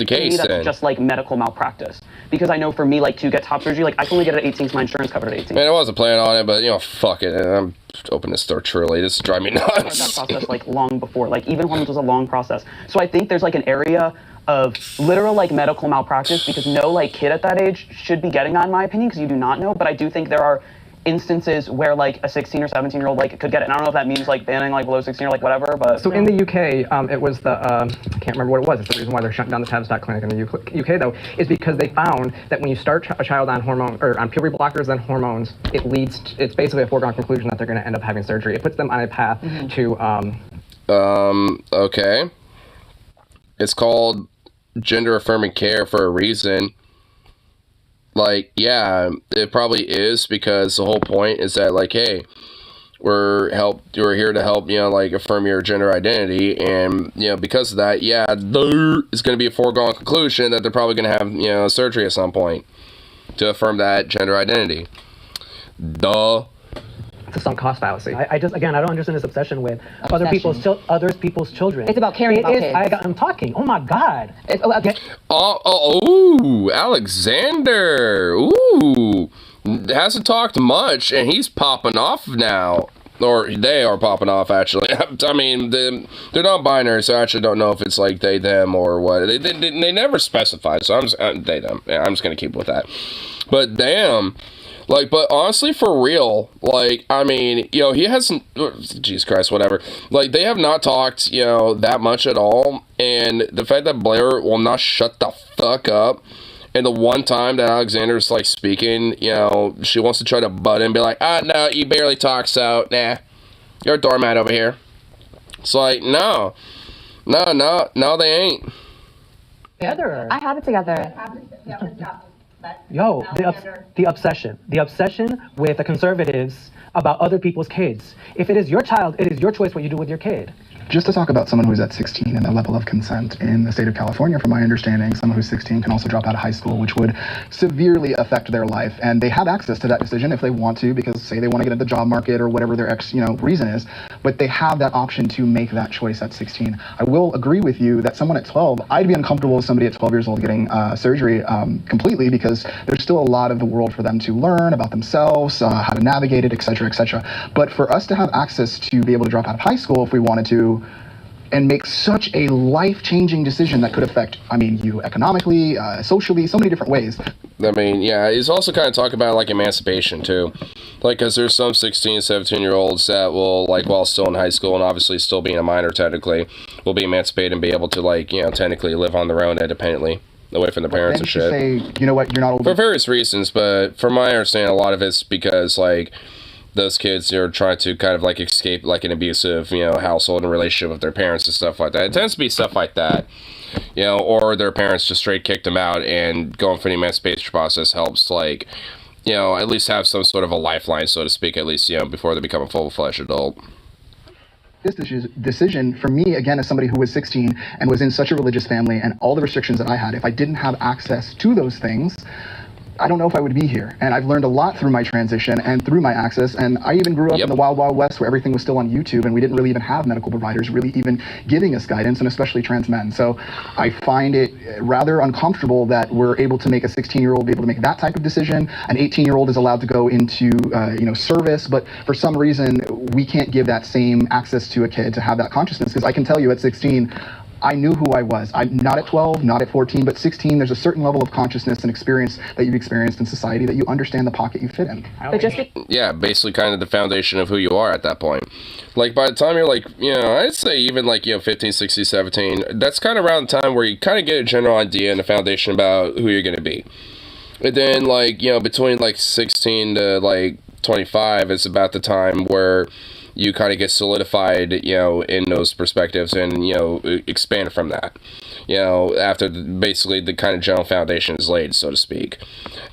me, that's then. just like medical malpractice. Because I know for me, like to get top surgery, like I can only get it at 18 because my insurance covered at 18. Man, I wasn't planning on it, but, you know, fuck it. I'm open to start truly. This is driving me nuts. That process like long before, like even hormones was a long process. So I think there's like an area of literal like medical malpractice because no like kid at that age should be getting that, in my opinion, because you do not know. But I do think there are instances where like a 16 or 17-year-old like could get it. And I don't know if that means like banning like below 16 or like whatever, but So in the UK, it was the, I can't remember what it was. It's the reason why they're shutting down the Tavistock clinic in the UK though, is because they found that when you start a child on hormone, or on puberty blockers and hormones, it's basically a foregone conclusion that they're gonna end up having surgery. It puts them on a path to, okay. It's called gender affirming care for a reason. Like, yeah, it probably is, because the whole point is that, like, hey, we're here to help, you know, like, affirm your gender identity, and, you know, because of that, yeah, there is going to be a foregone conclusion that they're probably going to have, you know, surgery at some point to affirm that gender identity. Duh. it's a sunk cost fallacy. I just, again, I don't understand this obsession with other people's children. It's about caring about kids. I'm talking. Oh my God. Ooh, Alexander. Ooh, hasn't talked much, and he's popping off now. Or they are popping off, actually. I mean, they're not binary, so I actually don't know if it's like they, them, or what. They never specified, so they, them. Yeah, I'm just going to keep with that. But damn, like, but honestly, for real, like, I mean, you know, he hasn't, Jesus Christ, whatever. Like, they have not talked, you know, that much at all, and the fact that Blair will not shut the fuck up, and the one time that Alexander's, like, speaking, you know, she wants to try to butt in and be like, no, you barely talk, so, nah, you're a doormat over here. It's like, no, they ain't. Together. I have it together. Yo, the obsession with the conservatives about other people's kids. If it is your child, it is your choice what you do with your kid. Just to talk about someone who's at 16 and the level of consent in the state of California, from my understanding, someone who's 16 can also drop out of high school, which would severely affect their life. And they have access to that decision if they want to, because say they want to get into the job market or whatever their reason is, but they have that option to make that choice at 16. I will agree with you that someone at 12, I'd be uncomfortable with somebody at 12 years old getting surgery completely, because there's still a lot of the world for them to learn about themselves, how to navigate it, et cetera, et cetera. But for us to have access to be able to drop out of high school if we wanted to, and make such a life-changing decision that could affect, I mean, you economically, socially, so many different ways. I mean, yeah, he's also kind of talking about, like, emancipation, too. Like, because there's some 16, 17-year-olds that will, like, while still in high school and obviously still being a minor, technically, will be emancipated and be able to, like, you know, technically live on their own independently, away from their parents and shit. Say, you know what, you're not old. For various reasons, but from my understanding, a lot of it's because, like, those kids are trying to kind of like escape like an abusive, you know, household and relationship with their parents and stuff like that. It tends to be stuff like that, you know, or their parents just straight kicked them out, and going for the emancipation process helps, like, you know, at least have some sort of a lifeline, so to speak, at least, you know, before they become a full-fledged adult. This decision for me, again, as somebody who was 16 and was in such a religious family, and all the restrictions that I had, if I didn't have access to those things, I don't know if I would be here. And I've learned a lot through my transition and through my access. And I even grew up in the wild, wild west where everything was still on YouTube, and we didn't really even have medical providers really even giving us guidance, and especially trans men. So I find it rather uncomfortable that we're able to make a 16-year-old be able to make that type of decision. An 18-year-old is allowed to go into, service, but for some reason, we can't give that same access to a kid to have that consciousness. Because I can tell you at 16, I knew who I was. I'm not at 12, not at 14, but 16, there's a certain level of consciousness and experience that you've experienced in society that you understand the pocket you fit in. But just yeah, basically kind of the foundation of who you are at that point. Like, by the time you're like, you know, I'd say even like, you know, 15, 16, 17, that's kind of around the time where you kind of get a general idea and a foundation about who you're going to be. And then, like, you know, between like 16 to like 25 is about the time where you kind of get solidified, you know, in those perspectives, and, you know, expand from that, you know, after basically the kind of general foundation is laid, so to speak.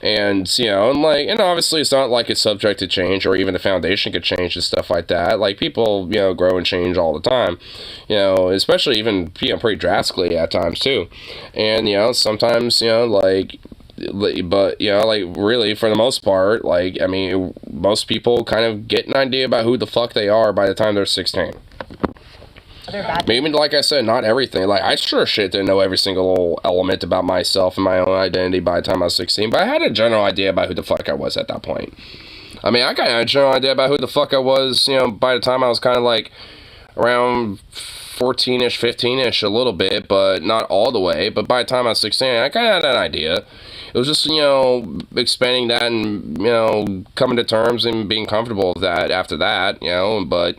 And, you know, and obviously it's not like it's subject to change, or even the foundation could change and stuff like that. Like, people, you know, grow and change all the time, you know, especially even, you know, pretty drastically at times too. And, you know, sometimes, you know, like, but, you know, like, really, for the most part, like, I mean, most people kind of get an idea about who the fuck they are by the time they're 16. Maybe, like I said, not everything. Like, I sure shit didn't know every single element about myself and my own identity by the time I was 16, but I had a general idea about who the fuck I was at that point. I mean, I kind of had a general idea about who the fuck I was, you know, by the time I was kind of, like, around 14-ish, 15-ish, a little bit, but not all the way. But by the time I was 16, I kind of had an idea. It was just, you know, expanding that and, you know, coming to terms and being comfortable with that after that, you know. But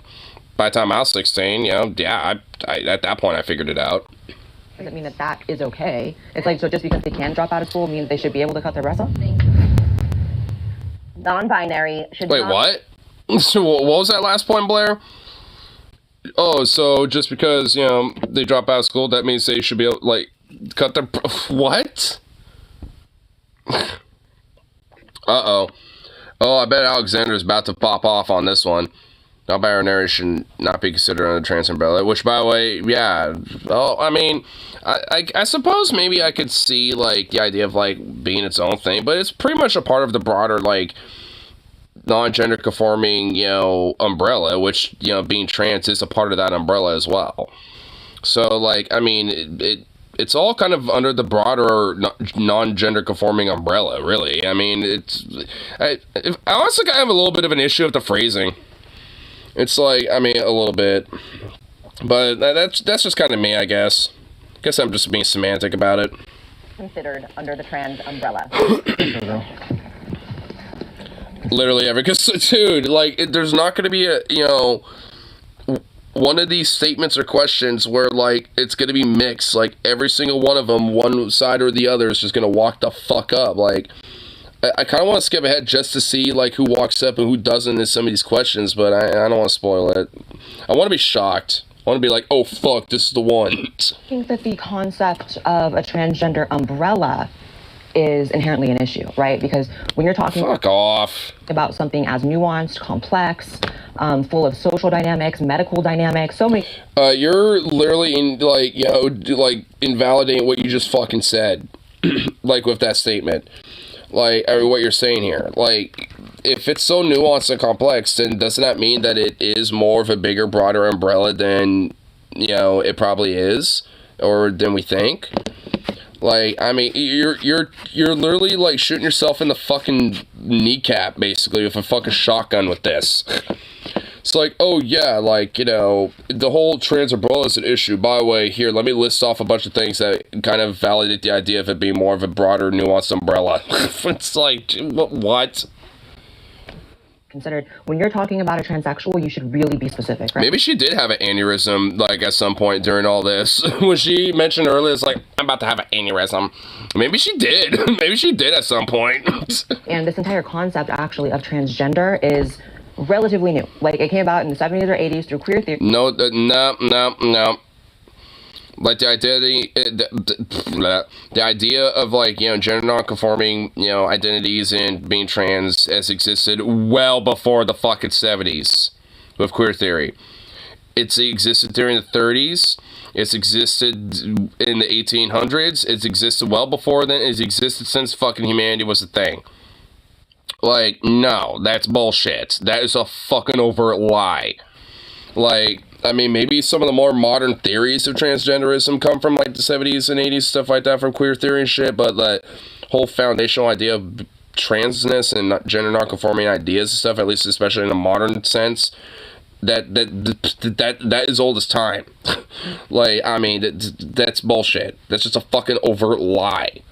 by the time I was 16, you know, yeah, I at that point I figured it out. Doesn't mean that that is okay. It's like, so just because they can drop out of school means they should be able to cut their breasts off? Non-binary should Wait, what? So what was that last point, Blair? Oh, so just because, you know, they drop out of school, that means they should be able, like, cut their... What? Uh-oh. Oh, I bet Alexander's about to pop off on this one. Non-binary should not be considered under the trans umbrella, which, by the way, yeah. Oh, I mean, I suppose maybe I could see, like, the idea of, like, being its own thing, but it's pretty much a part of the broader, like, non-gender conforming, you know, umbrella, which, you know, being trans is a part of that umbrella as well. So, like, I mean, it's all kind of under the broader non-gender conforming umbrella, really. I mean, I honestly have a little bit of an issue with the phrasing. It's like, I mean, a little bit. But that's just kind of me, I guess. Guess I'm just being semantic about it. Considered under the trans umbrella. Literally every, because, dude, like, there's not going to be a, you know, one of these statements or questions where, like, it's going to be mixed. Like, every single one of them, one side or the other, is just going to walk the fuck up. Like, I kind of want to skip ahead just to see, like, who walks up and who doesn't in some of these questions, but I don't want to spoil it. I want to be shocked. I want to be like, oh, fuck, this is the one. I think that the concept of a transgender umbrella is inherently an issue, right? Because when you're talking about something as nuanced, complex, full of social dynamics, medical dynamics, so many... You're literally, like, you know, like, invalidating what you just fucking said. Like, with that statement. Like, I mean, what you're saying here. Like, if it's so nuanced and complex, then doesn't that mean that it is more of a bigger, broader umbrella than, you know, it probably is? Or than we think? Like, I mean, you're literally, like, shooting yourself in the fucking kneecap, basically, with a fucking shotgun with this. It's like, oh, yeah, like, you know, the whole trans umbrella is an issue. By the way, here, let me list off a bunch of things that kind of validate the idea of it being more of a broader, nuanced umbrella. It's like, what? Considered when you're talking about a transsexual, you should really be specific, right? Maybe she did have an aneurysm, like, at some point during all this. When she mentioned earlier, it's like, I'm about to have an aneurysm. Maybe she did. Maybe she did at some point. And this entire concept, actually, of transgender is relatively new. Like, it came about in the 70s or 80s through queer theory. No. Like, the idea of, like, you know, gender non-conforming, you know, identities and being trans has existed well before the fucking 70s with queer theory. It's existed during the 30s. It's existed in the 1800s. It's existed well before then. It's existed since fucking humanity was a thing. Like, no, that's bullshit. That is a fucking overt lie. Like, I mean, maybe some of the more modern theories of transgenderism come from, like, the 70s and 80s, stuff like that, from queer theory and shit, but the whole foundational idea of transness and gender non-conforming ideas and stuff, at least especially in a modern sense, that is old as time. Like, I mean, that's bullshit. That's just a fucking overt lie.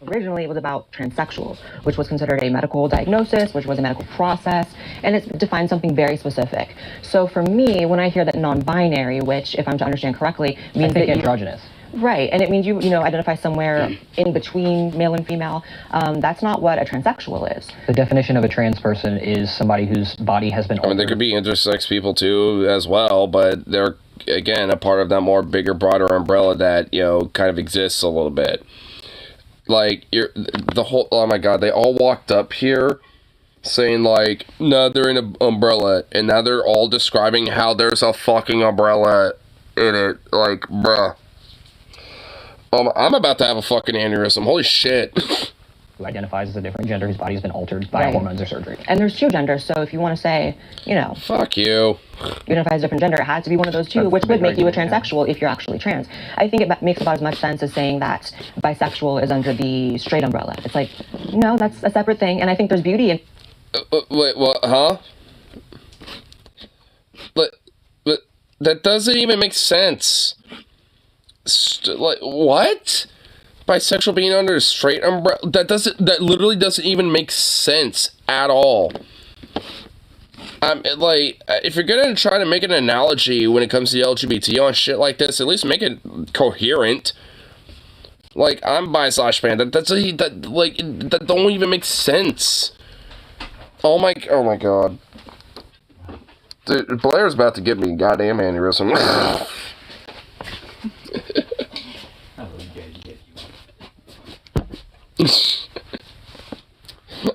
Originally, it was about transsexuals, which was considered a medical diagnosis, which was a medical process, and it defined something very specific. So for me, when I hear that non-binary, which, if I'm to understand correctly, means that androgynous. Right, and it means you identify somewhere in between male and female. That's not what a transsexual is. The definition of a trans person is somebody whose body has been altered. I mean, there could be intersex people too, as well, but they're, again, a part of that more bigger, broader umbrella that, you know, kind of exists a little bit. Like, oh my god, they all walked up here saying, like, no, they're in an umbrella, and now they're all describing how there's a fucking umbrella in it. Like, bruh. I'm about to have a fucking aneurysm. Holy shit. Who identifies as a different gender, whose body's been altered by hormones or surgery. And there's two genders, so if you want to say, you know... Fuck you. You identify as a different gender, it has to be one of those two, which would make you a transsexual if you're actually trans. I think it makes about as much sense as saying that bisexual is under the straight umbrella. It's like, no, that's a separate thing, and I think there's beauty in... Wait, what, huh? But that doesn't even make sense. Like, what? Bisexual being under a straight umbrella? That literally doesn't even make sense at all. Like, if you're gonna try to make an analogy when it comes to the LGBT on shit like this, at least make it coherent. Like, I'm bi/pan. That don't even make sense. Oh my god. Dude, Blair's about to give me a goddamn aneurysm.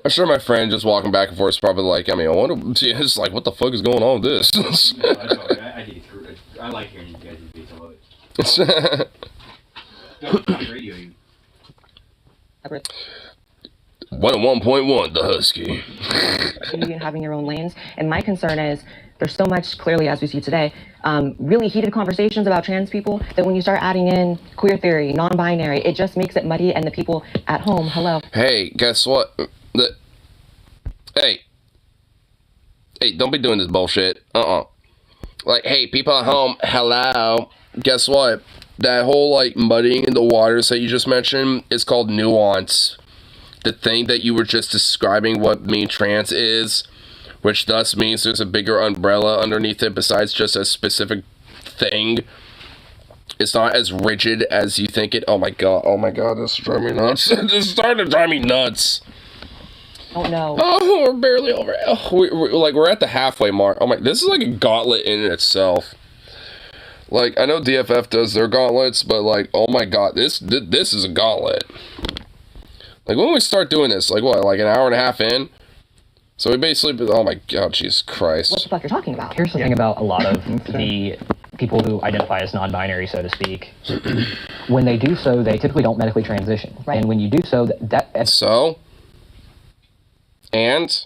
I'm sure my friend just walking back and forth is probably like, I mean, I wonder, it's like, what the fuck is going on with this? I like hearing you guys' debates. I love it. Don't radio you. 101.1, the Husky. Having your own lanes. And my concern is there's so much, clearly, as we see today, really heated conversations about trans people that when you start adding in queer theory, non-binary, it just makes it muddy, and the people at home, hello. Hey, guess what? Hey, Hey, don't be doing this bullshit. Like, hey, people at home, hello. Guess what? That whole, like, muddying in the waters that you just mentioned is called nuance. The thing that you were just describing what being trans is, which thus means there's a bigger umbrella underneath it besides just a specific thing. It's not as rigid as you think it. Oh my god, this is driving me nuts. This is starting to drive me nuts. Oh no. Oh, we're barely over. Oh, we're at the halfway mark. Oh my, this is like a gauntlet in itself. Like, I know DFF does their gauntlets, but like, oh my god, this is a gauntlet. Like, when we start doing this, like what, like an hour and a half in? So we basically, oh my god, Jesus Christ. What the fuck you're talking about? Here's the thing about a lot of the people who identify as non-binary, so to speak. When they do so, they typically don't medically transition. Right. And when you do so, and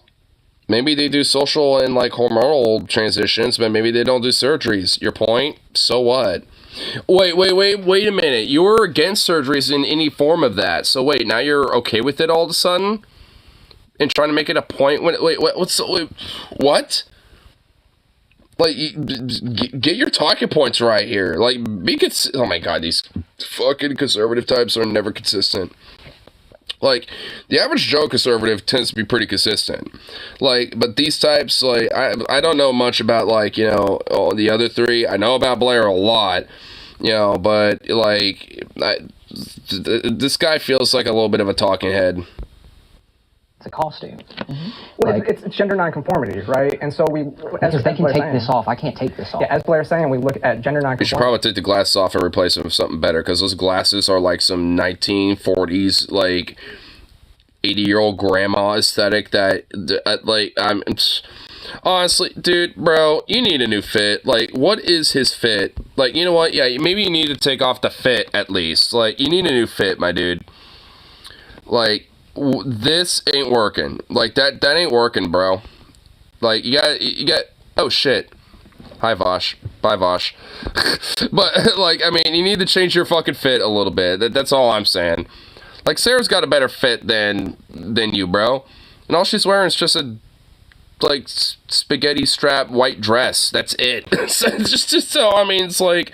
maybe they do social and like hormonal transitions, but maybe they don't do surgeries. Your point? So what? Wait a minute. You were against surgeries in any form of that. So wait, now you're okay with it all of a sudden? And trying to make it a point when what? Like, get your talking points right here. Like, oh my god, these fucking conservative types are never consistent. Like, the average Joe conservative tends to be pretty consistent. Like, but these types, like, I don't know much about, like, you know, the other three. I know about Blair a lot, you know, but, like, this guy feels like a little bit of a talking head. It's a costume. Well, it's gender nonconformity, right? And so because they can take this off. I can't take this off. Yeah, as Blair's saying, we look at gender nonconformity. You should probably take the glasses off and replace them with something better, because those glasses are like some 1940s, like, 80-year-old grandma aesthetic that, like, honestly, dude, bro, you need a new fit. Like, what is his fit? Like, you know what? Yeah, maybe you need to take off the fit, at least. Like, you need a new fit, my dude. Like, this ain't working. Like, that ain't working, bro. Like, you got, oh shit. Hi, Vosh. Bye, Vosh. But, like, I mean, you need to change your fucking fit a little bit. That's all I'm saying. Like, Sarah's got a better fit than you, bro. And all she's wearing is just a, like, spaghetti strap white dress. That's it. just so, I mean, it's like,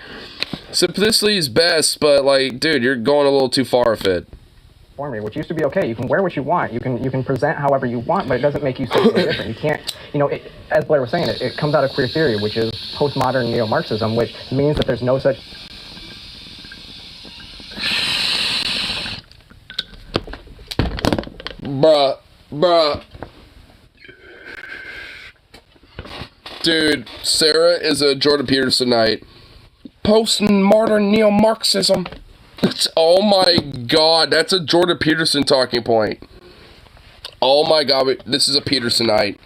simplicity is best, but, like, dude, you're going a little too far with it. Which used to be okay. You can wear what you want. You can present however you want, but it doesn't make you socially different. You can't, you know, as Blair was saying, it comes out of queer theory, which is postmodern neo-Marxism, which means that there's no such... Bruh. Dude, Sarah is a Jordan Petersonite. Postmodern neo-Marxism. Oh my god, that's a Jordan Peterson talking point. Oh my god, this is a Petersonite.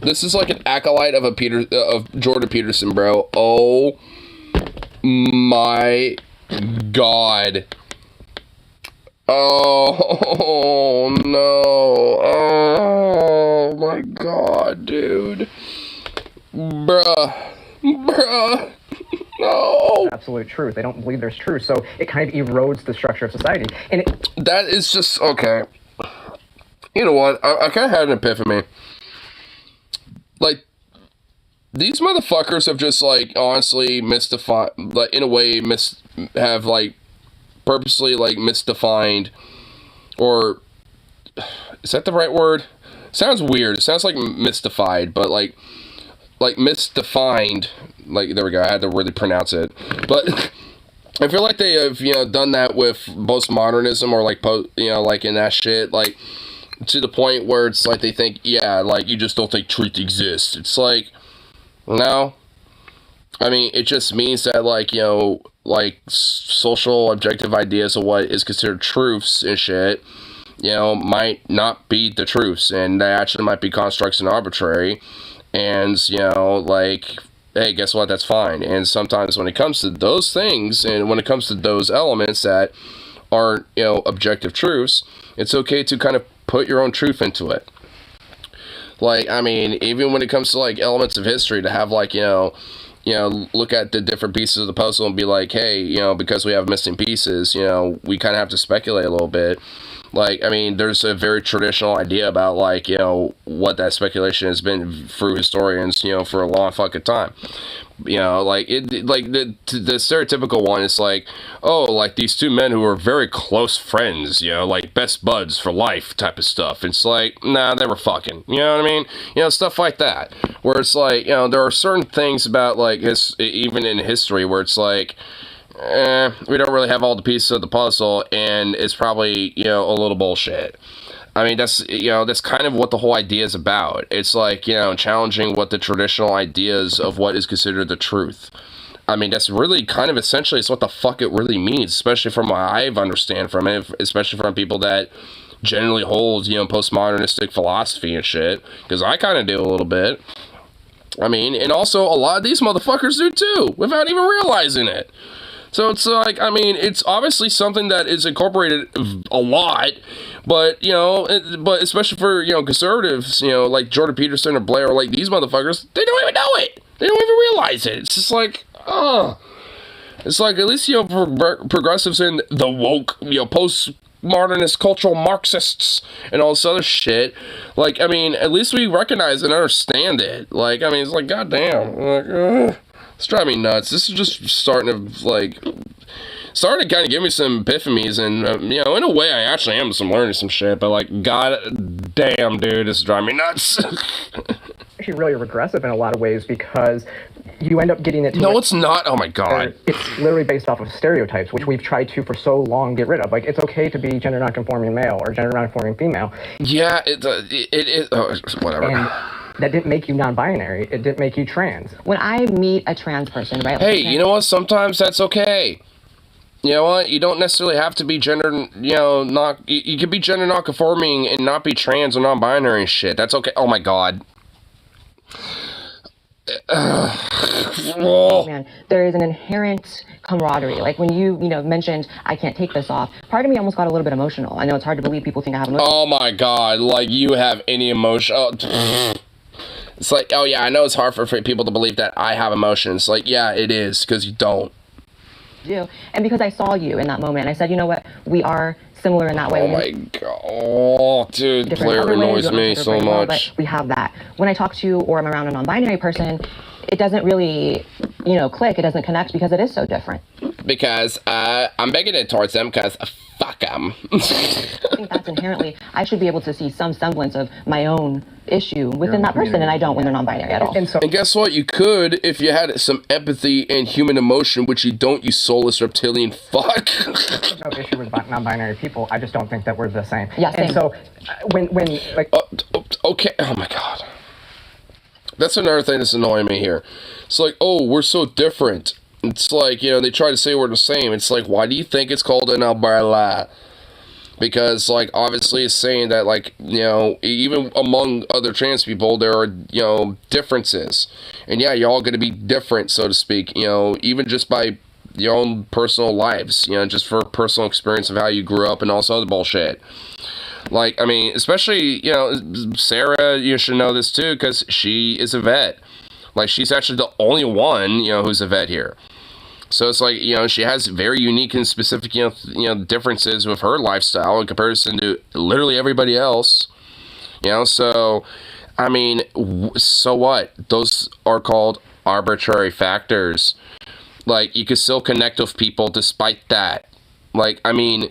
This is like an acolyte of of Jordan Peterson, bro. Oh my god. Oh no. Oh my god, dude. Bruh. No. Absolute truth. They don't believe there's truth, so it kind of erodes the structure of society. And that is just okay. You know what? I kind of had an epiphany. Like, these motherfuckers have just, like, honestly mystified, like, in a way, have, like, purposely, like, misdefined, or, is that the right word? It sounds weird. It sounds like mystified, but, like misdefined, like, there we go, I had to really pronounce it, but I feel like they have, you know, done that with postmodernism, or, like, you know, like, in that shit, like, to the point where it's like they think, yeah, like, you just don't think truth exists. It's like, no. I mean, it just means that, like, you know, like, social objective ideas of what is considered truths and shit, you know, might not be the truths, and they actually might be constructs and arbitrary. And, you know, like, hey, guess what? That's fine. And sometimes when it comes to those things, and when it comes to those elements that aren't, you know, objective truths, it's okay to kind of put your own truth into it. Like, I mean, even when it comes to, like, elements of history, to have, like, you know, look at the different pieces of the puzzle and be like, hey, you know, because we have missing pieces, you know, we kind of have to speculate a little bit. Like, I mean, there's a very traditional idea about, like, you know, what that speculation has been through historians, you know, for a long fucking time. You know, like, the stereotypical one is like, oh, like, these two men who are very close friends, you know, like, best buds for life type of stuff. It's like, nah, they were fucking, you know what I mean? You know, stuff like that. Where it's like, you know, there are certain things about, like, even in history where it's like, we don't really have all the pieces of the puzzle, and it's probably, you know, a little bullshit. I mean, that's, you know, that's kind of what the whole idea is about. It's like, you know, challenging what the traditional ideas of what is considered the truth. I mean, that's really kind of essentially it's what the fuck it really means, especially from what I've understand from it, especially from people that generally hold, you know, postmodernistic philosophy and shit, because I kind of do a little bit. I mean, and also a lot of these motherfuckers do too, without even realizing it. So it's like, I mean, it's obviously something that is incorporated a lot, but, you know, but especially for, you know, conservatives, you know, like Jordan Peterson or Blair, like these motherfuckers, they don't even know it. They don't even realize it. It's just like, it's like, at least, you know, progressives and the woke, you know, postmodernist cultural Marxists and all this other shit, like, I mean, at least we recognize and understand it. Like, I mean, it's like, goddamn, like, it's driving me nuts. This is just starting to kind of give me some epiphanies, and, you know, in a way, I actually am learning some shit, but, like, god damn, dude, this is driving me nuts. Actually really regressive in a lot of ways, because you end up getting it to... No, it's not. Oh, my God. It's literally based off of stereotypes, which we've tried to, for so long, get rid of. Like, it's okay to be gender nonconforming male or gender nonconforming female. Yeah, it is... whatever. And that didn't make you non-binary. It didn't make you trans. When I meet a trans person, right? Hey, you know what? Sometimes that's okay. You know what? You don't necessarily have to be gender, you know, you can be gender non-conforming and not be trans or non-binary and shit. That's okay. Oh my God. Man, there is an inherent camaraderie. Like when you mentioned, I can't take this off. Part of me almost got a little bit emotional. I know it's hard to believe people think I have emotion. Oh my God. Like you have any emotion. Oh, it's like, oh yeah, I know it's hard for people to believe that I have emotions. Like, yeah, it is, because you don't. Do. And because I saw you in that moment, I said, you know what, we are similar in that way. Oh my God. Oh, dude, Blair annoys me so much. But we have that. When I talk to or I'm around a non-binary person, it doesn't really, click. It doesn't connect because it is so different. Because I'm bigoted towards them because fuck them. I think that's inherently, I should be able to see some semblance of my own issue within that person, and I don't when they're non-binary at all. And guess what? You could if you had some empathy and human emotion, which you don't, you soulless reptilian fuck. No issue with non-binary people. I just don't think that we're the same. Yeah, same. And so when like... okay. Oh my God. That's another thing that's annoying me here. It's like, oh, we're so different. It's like, they try to say we're the same. It's like, why do you think it's called an umbrella? Because, like, obviously it's saying that, like, even among other trans people, there are, differences. And yeah, you're all going to be different, so to speak, even just by your own personal lives, just for personal experience of how you grew up and all this other bullshit. Like, I mean, especially, Sarah, you should know this too, because she is a vet. Like, she's actually the only one, who's a vet here. So it's like, she has very unique and specific, differences with her lifestyle in comparison to literally everybody else. So, I mean, so what? Those are called arbitrary factors. Like, you can still connect with people despite that. Like, I mean,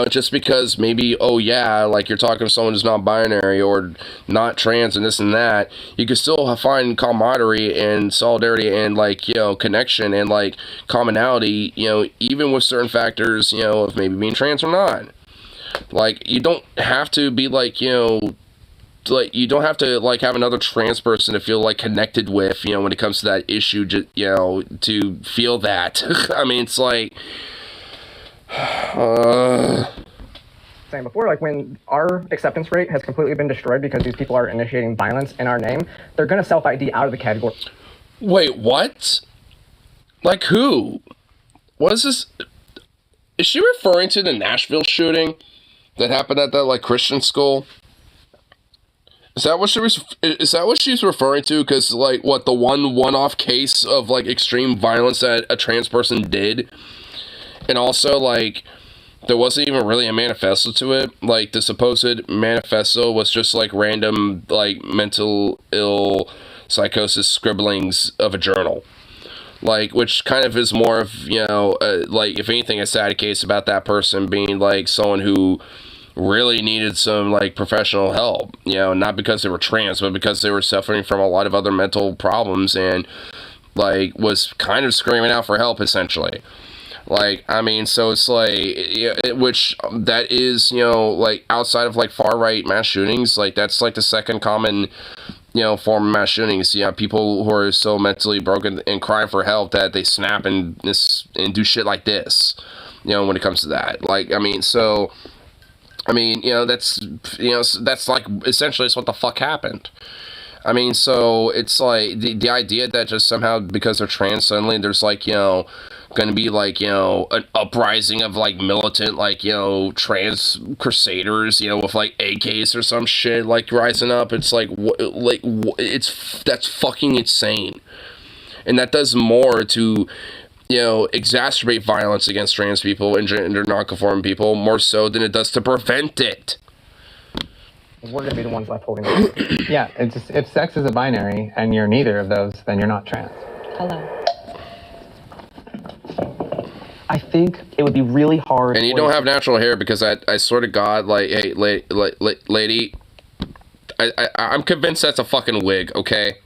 just because maybe, oh yeah, like you're talking to someone who's non-binary or not trans and this and that, you can still find camaraderie and solidarity and, like, connection and, like, commonality, even with certain factors, of maybe being trans or not. Like, you don't have to be, like, like, you don't have to, like, have another trans person to feel, like, connected with, when it comes to that issue, to feel that. I mean, it's like... Saying before, like, when our acceptance rate has completely been destroyed because these people are initiating violence in our name, they're going to self-ID out of the category. Wait, what? Like who? What is this? Is she referring to the Nashville shooting that happened at that, like, Christian school? Is that what she's referring to? Because, like, what, the one-off case of, like, extreme violence that a trans person did? And also, like, there wasn't even really a manifesto to it. Like, the supposed manifesto was just, like, random, like, mental ill psychosis scribblings of a journal. Like, which kind of is more of, you know, like, if anything, a sad case about that person being, like, someone who really needed some, like, professional help. You know, not because they were trans, but because they were suffering from a lot of other mental problems and, like, was kind of screaming out for help, essentially. Like, I mean, so it's like, which that is, you know, like, outside of, like, far-right mass shootings, like, that's, like, the second common, you know, form of mass shootings. You know, people who are so mentally broken and crying for help that they snap and do shit like this, you know, when it comes to that. Like, I mean, so, I mean, you know, that's like, essentially, it's what the fuck happened. I mean, so, it's like, the idea that just somehow, because they're trans, suddenly there's, like, you know, gonna be, like, you know, an uprising of, like, militant, like, you know, trans crusaders, you know, with, like, AKs or some shit, like, rising up. It's like, that's fucking insane. And that does more to, you know, exacerbate violence against trans people and gender nonconforming people, more so than it does to prevent it. We're going to be the ones left holding it. Yeah, it's just, if sex is a binary and you're neither of those, then you're not trans. Hello. I think it would be really hard. And you don't have natural hair, because I swear to God, like, hey, lady, I'm convinced that's a fucking wig, okay?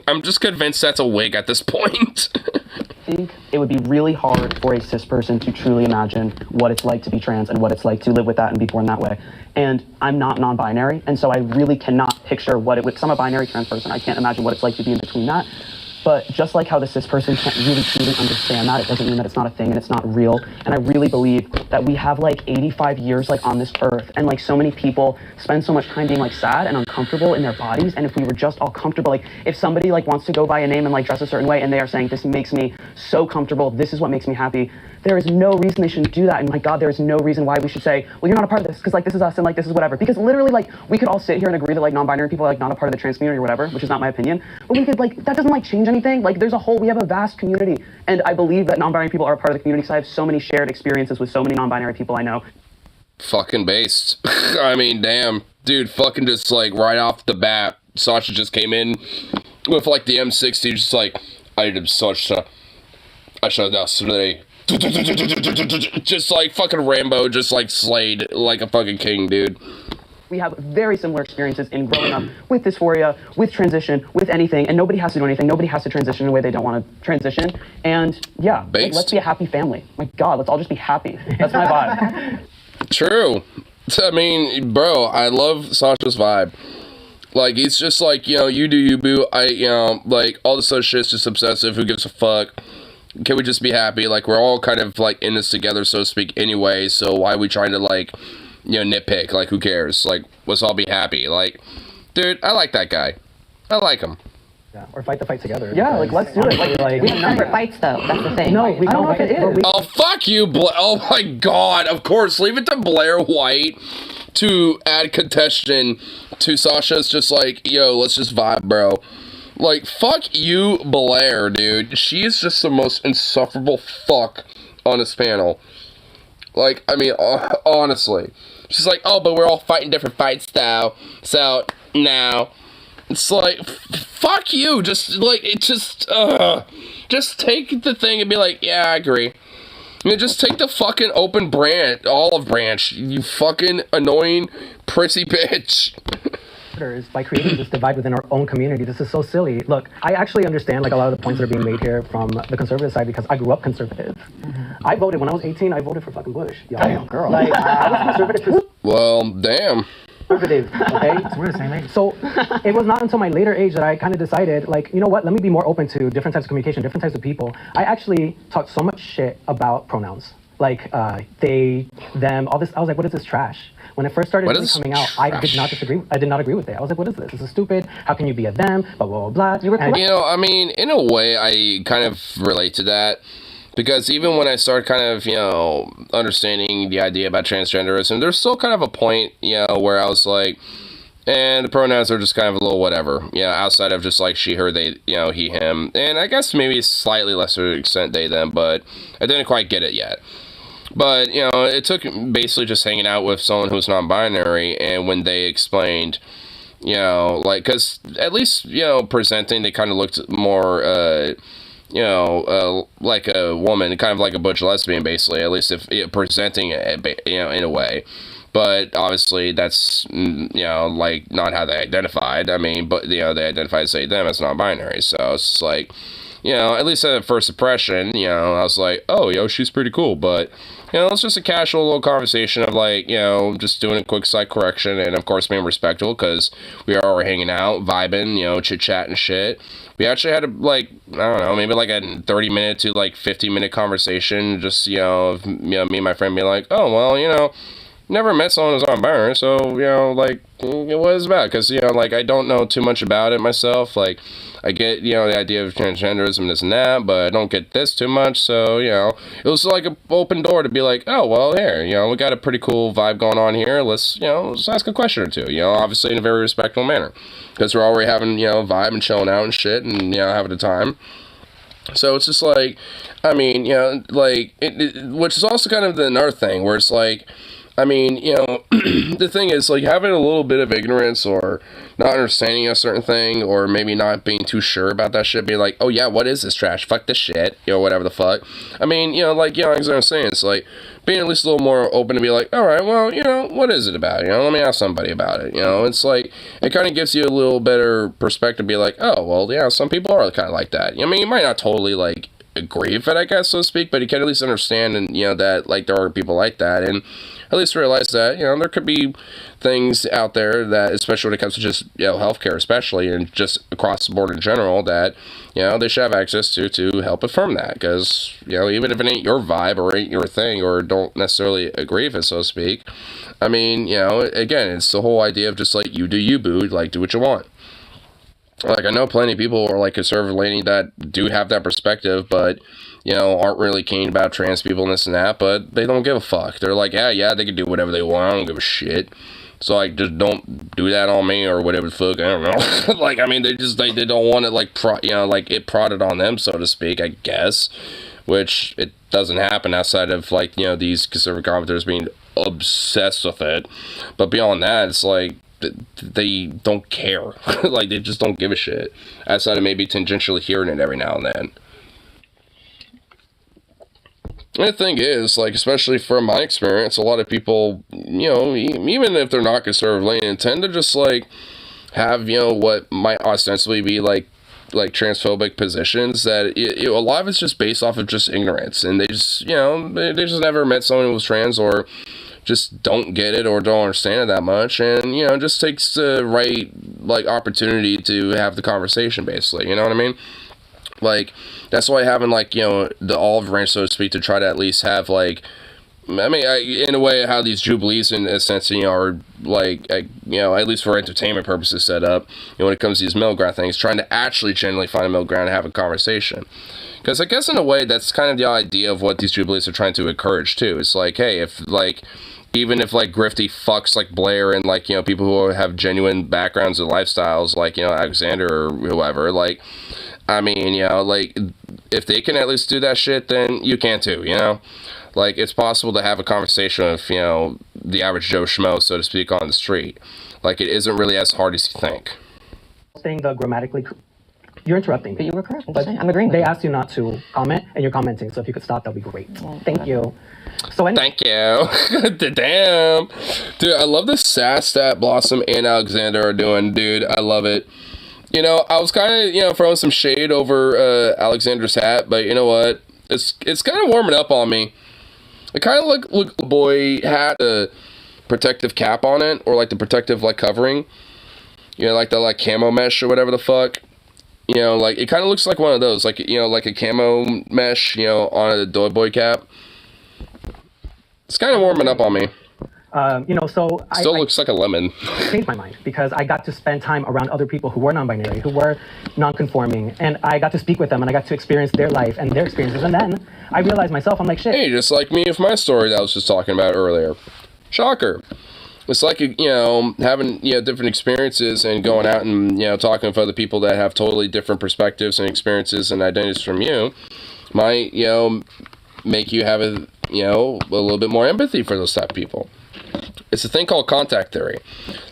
I'm just convinced that's a wig at this point. I think it would be really hard for a cis person to truly imagine what it's like to be trans and what it's like to live with that and be born that way. And I'm not non-binary, and so I really cannot picture what it would, because I'm a binary trans person, I can't imagine what it's like to be in between that. But just like how the cis person can't really truly understand that, it doesn't mean that it's not a thing and it's not real. And I really believe that we have like 85 years like on this earth, and like so many people spend so much time being like sad and uncomfortable in their bodies. And if we were just all comfortable, like if somebody like wants to go by a name and like dress a certain way and they are saying, this makes me so comfortable, this is what makes me happy, there is no reason they shouldn't do that. And my God, there is no reason why we should say, well, you're not a part of this because like this is us and like this is whatever. Because literally like we could all sit here and agree that like non-binary people are like not a part of the trans community or whatever, which is not my opinion. But we could like, that doesn't like change anything. Like there's a whole, we have a vast community. And I believe that non-binary people are a part of the community because I have so many shared experiences with so many non-binary people I know. Fucking based. I mean, damn. Dude, fucking just like right off the bat, Sasha just came in with like the M60, just like, I did such a, I shall now today. Just like fucking Rambo, just like slayed like a fucking king, dude. We have very similar experiences in growing up with dysphoria, with transition, with anything, and nobody has to do anything. Nobody has to transition in a way they don't want to transition. And yeah, like, let's be a happy family. My God, let's all just be happy. That's my vibe. True. I mean, bro, I love Sasha's vibe. Like, he's just like, you know, you do you, boo. You know, like, all this other shit's just obsessive. Who gives a fuck? Can we just be happy? Like, we're all kind of, like, in this together, so to speak, anyway, so why are we trying to, like, you know, nitpick? Like, who cares? Like, let's all be happy. Like, dude, I like that guy. I like him. Yeah, or fight the fight together. Yeah, like, let's do it. Like, we have numbered fights, though. That's the thing. No, we I don't know if it is. Oh, fuck you, oh my God. Of course, leave it to Blair White to add contention to Sasha's just like, yo, let's just vibe, bro. Like, fuck you, Blair, dude. She is just the most insufferable fuck on this panel. Like, I mean, honestly. She's like, oh, but we're all fighting different fights, though. So, now. It's like, fuck you. Just, like, it just take the thing and be like, yeah, I agree. You know, just take the fucking open branch, olive branch, you fucking annoying, prissy bitch. By creating this divide within our own community. This is so silly. Look, I actually understand like a lot of the points that are being made here from the conservative side because I grew up conservative. I voted when I was 18. I voted for fucking Bush. Y'all. Damn, girl. Like I was conservative. Well, damn. Conservative. Okay. We're the same age. So it was not until my later age that I kind of decided, like, you know what? Let me be more open to different types of communication, different types of people. I actually talked so much shit about pronouns, like they, them, all this. I was like, what is this trash? When it first started really coming out, I did not disagree. I did not agree with it. I was like, what is this? This is stupid. How can you be a them? Blah, blah, blah, blah. You know, I mean, in a way, I kind of relate to that. Because even when I started kind of, you know, understanding the idea about transgenderism, there's still kind of a point, you know, where I was like, and the pronouns are just kind of a little whatever. You know, outside of just like she, her, they, you know, he, him. And I guess maybe slightly lesser extent they, them, but I didn't quite get it yet. But, you know, it took basically just hanging out with someone who's non-binary, and when they explained, you know, like, because at least, you know, presenting, they kind of looked more, you know, like a woman, kind of like a butch lesbian, basically, at least if presenting it, you know, in a way. But obviously, that's, you know, like, not how they identified. I mean, but, you know, they identified, say, them as non-binary. So it's just like, you know, at least at first impression, you know, I was like, oh, yo, she's pretty cool. But, you know, it's just a casual little conversation of, like, you know, just doing a quick side correction. And, of course, being respectful because we are hanging out, vibing, you know, chit-chat and shit. We actually had, like, I don't know, maybe like a 30-minute to, like, 50-minute conversation. Just, you know, of, you know, me and my friend being like, oh, well, you know, never met someone who's on burner, so, you know, like, what is it about? Because, you know, like, I don't know too much about it myself. Like, I get, you know, the idea of transgenderism and this and that, but I don't get this too much. So, you know, it was like an open door to be like, oh, well, here, you know, we got a pretty cool vibe going on here. Let's, you know, let's ask a question or two, you know, obviously in a very respectful manner. Because we're already having, you know, vibe and chilling out and shit and, you know, having a time. So it's just like, I mean, you know, like, which is also kind of another thing where it's like, I mean, you know, the thing is, like, having a little bit of ignorance or not understanding a certain thing or maybe not being too sure about that shit, being like, oh, yeah, what is this trash? Fuck this shit, you know, whatever the fuck. I mean, you know, like, you know, as I was saying, it's like being at least a little more open to be like, all right, well, you know, what is it about? You know, let me ask somebody about it, you know. It's like, it kind of gives you a little better perspective, be like, oh, well, yeah, some people are kind of like that. I mean, you might not totally, like, agree with it, I guess, so to speak, but you can at least understand, and, you know, that, like, there are people like that, and at least realize that, you know, there could be things out there that, especially when it comes to just, you know, healthcare especially, and just across the board in general, that, you know, they should have access to help affirm that, because, you know, even if it ain't your vibe, or ain't your thing, or don't necessarily agree with it, so to speak, I mean, you know, again, it's the whole idea of just, like, you do you, boo, like, do what you want. Like, I know plenty of people are, like, conservative leaning that do have that perspective, but, you know, aren't really keen about trans people and this and that, but they don't give a fuck. They're like, yeah, they can do whatever they want, I don't give a shit. So, like, just don't do that on me, or whatever the fuck, I don't know. Like, I mean, they don't want it, like, you know, like, it prodded on them, so to speak, I guess. Which, it doesn't happen outside of, like, you know, these conservative commenters being obsessed with it. But beyond that, it's like, they don't care. Like, they just don't give a shit, outside of maybe tangentially hearing it every now and then. And the thing is, like, especially from my experience, a lot of people, you know, even if they're not conservative leaning, tend to just, like, have, you know, what might ostensibly be, like transphobic positions, that a lot of it's just based off of just ignorance, and they just, you know, they just never met someone who was trans, or just don't get it or don't understand it that much, and, you know, it just takes the right, like, opportunity to have the conversation, basically, you know what I mean? Like, that's why having, like, you know, the olive branch, so to speak, to try to at least have, like, I mean, in a way, how these jubilees, in a sense, you know, are, like, you know, at least for entertainment purposes set up, you know, when it comes to these middle ground things, trying to actually genuinely find a middle ground and have a conversation. Because I guess, in a way, that's kind of the idea of what these jubilees are trying to encourage, too. It's like, hey, if, like, even if, like, grifty fucks like Blair and, like, you know, people who have genuine backgrounds and lifestyles, like, you know, Alexander or whoever, like, I mean, you know, like, if they can at least do that shit, then you can too, you know? Like, it's possible to have a conversation with, you know, the average Joe Schmo, so to speak, on the street. Like, it isn't really as hard as you think. Saying the grammatically... You're interrupting me. But you were correct. I'm agreeing with They you. asked you not to comment, and you're commenting, so if you could stop, that would be great. Thank you. So Thank you. Damn. Dude, I love the sass that Blossom and Alexander are doing, dude. I love it. You know, I was kind of, you know, throwing some shade over Alexander's hat, but you know what? It's kind of warming up on me. It kind of look the boy hat, the protective cap on it, or like the protective, like, covering. You know, like the, like, camo mesh or whatever the fuck. You know, like, it kind of looks like one of those, like, you know, like a camo mesh, you know, on a Doughboy cap. It's kind of warming up on me. You know, so Still looks like a lemon. I changed my mind because I got to spend time around other people who were non-binary, who were non-conforming, and I got to speak with them, and I got to experience their life and their experiences, and then I realized myself, I'm like, shit. Hey, just like me with my story that I was just talking about earlier. Shocker. It's like, you know, having, you know, different experiences and going out and, you know, talking with other people that have totally different perspectives and experiences and identities from you might, you know, make you have a you know, a little bit more empathy for those type of people. It's a thing called contact theory.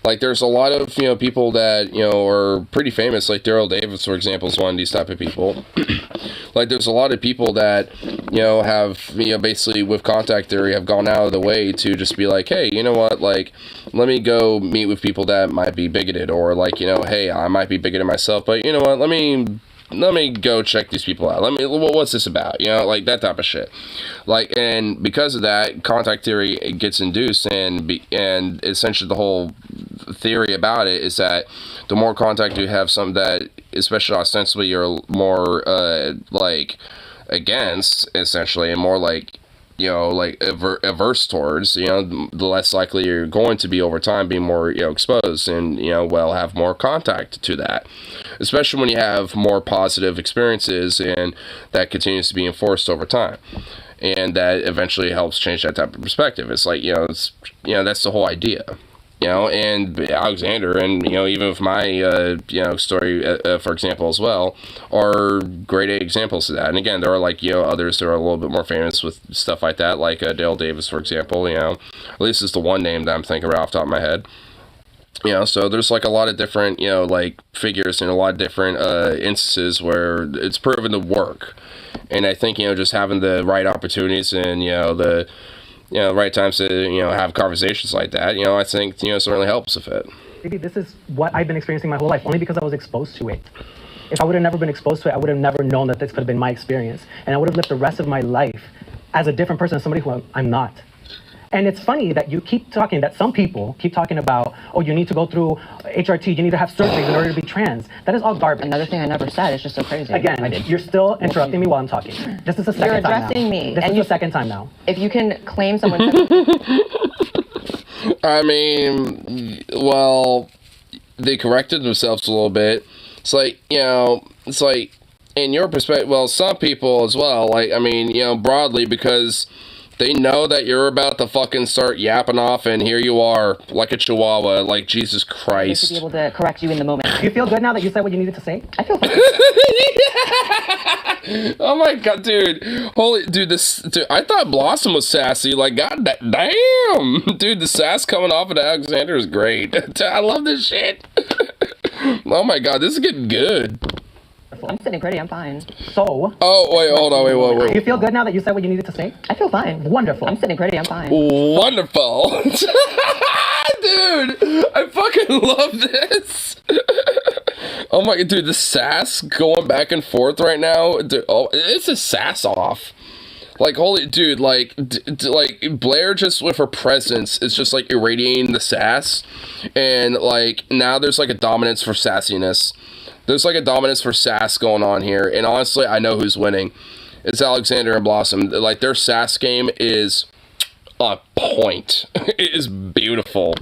Like, there's a lot of, you know, people that, you know, are pretty famous, like Daryl Davis, for example, is one of these type of people. Like, there's a lot of people that, you know, have, you know, basically with contact theory have gone out of the way to just be like, hey, you know what, like, let me go meet with people that might be bigoted, or like, you know, hey, I might be bigoted myself, but you know what, let me go check these people out. What's this about? You know, like that type of shit. Like, and because of that, contact theory gets induced, and essentially the whole theory about it is that the more contact you have, something that, especially ostensibly, you're more like against, essentially, and more like, you know, like averse towards, you know, the less likely you're going to be over time being more, you know, exposed, and, you know, well, have more contact to that, especially when you have more positive experiences, and that continues to be enforced over time, and that eventually helps change that type of perspective. It's like, you know, that's the whole idea. You know, and Alexander, and, you know, even with my, you know, story, for example, as well, are great examples of that. And again, there are, like, you know, others that are a little bit more famous with stuff like that, like Dale Davis, for example, you know, at least is the one name that I'm thinking right off the top of my head. You know, so there's, like, a lot of different, you know, like, figures and a lot of different instances where it's proven to work. And I think, you know, just having the right opportunities and, you know, the right times to, you know, have conversations like that, you know, I think, you know, certainly helps with it. Maybe this is what I've been experiencing my whole life, only because I was exposed to it. If I would have never been exposed to it, I would have never known that this could have been my experience. And I would have lived the rest of my life as a different person, somebody who I'm not. And it's funny that some people keep talking about, oh, you need to go through HRT, you need to have surgeries in order to be trans. That is all garbage. Another thing I never said, it's just so crazy. Again, you're still interrupting me while I'm talking. This is the second time now. You're addressing me. This is the second time now. If you can claim someone... I mean, well, they corrected themselves a little bit. It's like, you know, it's like, in your perspective, well, some people as well, like, I mean, you know, broadly, because they know that you're about to fucking start yapping off, and here you are, like a chihuahua, like, Jesus Christ. To be able to correct you in the moment. Do you feel good now that you said what you needed to say? I feel fine. Oh my god, dude. Dude, I thought Blossom was sassy. Like, god damn. Dude, the sass coming off of Alexander is great. I love this shit. Oh my god, this is getting good. I'm sitting pretty, I'm fine. So... Oh, wait, hold on, wait. Do you feel good now that you said what you needed to say? I feel fine. Wonderful. I'm sitting pretty, I'm fine. Wonderful. Dude, I fucking love this. Oh my, dude, the sass going back and forth right now. Dude, oh, it's a sass off. Like, holy, dude, like, like, Blair just with her presence is just, like, irradiating the sass. And, like, now there's, like, a dominance for sassiness. There's, like, a dominance for sass going on here. And honestly, I know who's winning. It's Alexander and Blossom. Like, their sass game is on point. It is beautiful.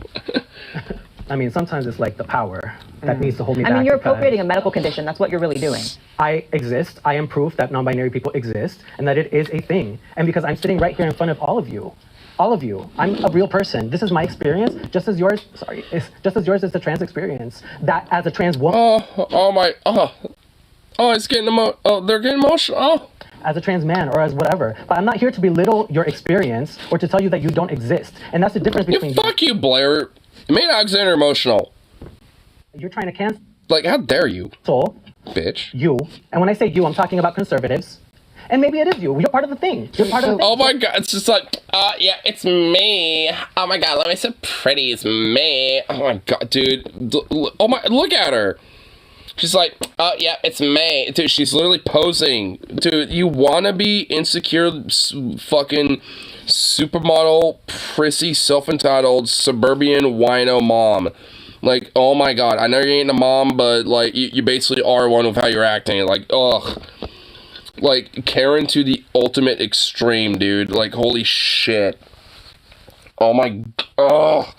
I mean, sometimes it's like the power that needs to hold me back. I mean, you're appropriating a medical condition. That's what you're really doing. I exist. I am proof that non-binary people exist and that it is a thing. And because I'm sitting right here in front of all of you, I'm a real person. This is my experience, just as yours. Just as yours is the trans experience. That as a trans woman. It's getting they're getting emotional. Oh. As a trans man or as whatever. But I'm not here to belittle your experience or to tell you that you don't exist. And that's the difference between fuck you, Blair. You made Alexander emotional. You're trying to cancel. Like, how dare you? So, bitch. You. And when I say you, I'm talking about conservatives. And maybe it is you. You're part of the thing. You're part of the thing. Oh my god, it's just like, yeah, it's me. Oh my god, let me say pretty, it's me. Oh my god, dude. Oh my, look at her. She's like, yeah, it's me. Dude, she's literally posing. Dude, you wanna be insecure, fucking supermodel, prissy, self-entitled, suburban wino mom. Like, oh my god, I know you ain't a mom, but, like, you basically are one with how you're acting. Like, ugh. Like, Karen to the ultimate extreme, dude. Like, holy shit. Oh my... Oh.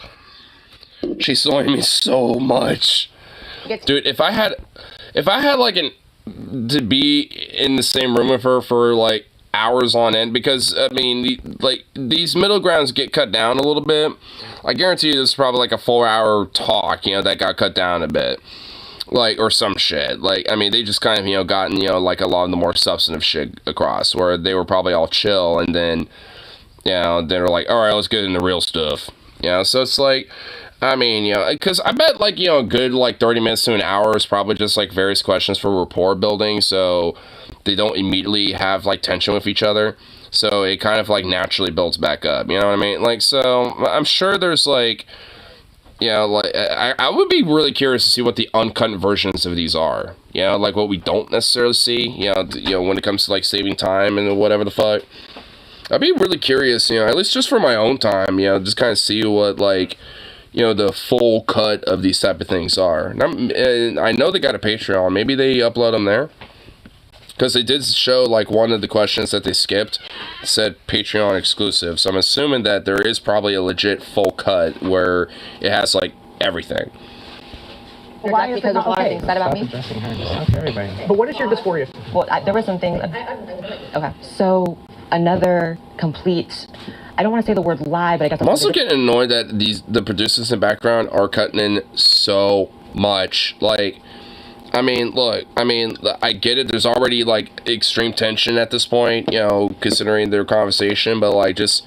She's annoying me so much. Dude, if I had, like, to be in the same room with her for, like, hours on end, because, I mean, these middle grounds get cut down a little bit. I guarantee you this is probably, like, a 4-hour talk, you know, that got cut down a bit. Like, or some shit. Like, I mean, they just kind of, you know, gotten, you know, like, a lot of the more substantive shit across, where they were probably all chill, and then, You know, they're like, all right, let's get into real stuff. You know, so it's like, I mean, you know, because I bet, like, you know, a good, like, 30 minutes to an hour is probably just, like, various questions for rapport building, so they don't immediately have, like, tension with each other. So it kind of, like, naturally builds back up, you know what I mean? Like, so I'm sure there's, like, you know, like, I would be really curious to see what the uncut versions of these are. You know, like, what we don't necessarily see, you know, when it comes to, like, saving time and whatever the fuck. I'd be really curious, you know, at least just for my own time, you know, just kind of see what, like, you know, the full cut of these type of things are. And I know they got a Patreon. Maybe they upload them there. Because they did show, like, one of the questions that they skipped said Patreon exclusive. So I'm assuming that there is probably a legit full cut where it has, like, everything. Why is it not okay? Is that about me? But what is your dysphoria? Well, there were some things. Okay, so another complete. I don't want to say the word lie, but I guess I'm also getting annoyed that the producers in the background are cutting in so much. Like, I mean, look, I get it. There's already, like, extreme tension at this point, you know, considering their conversation, but, like, just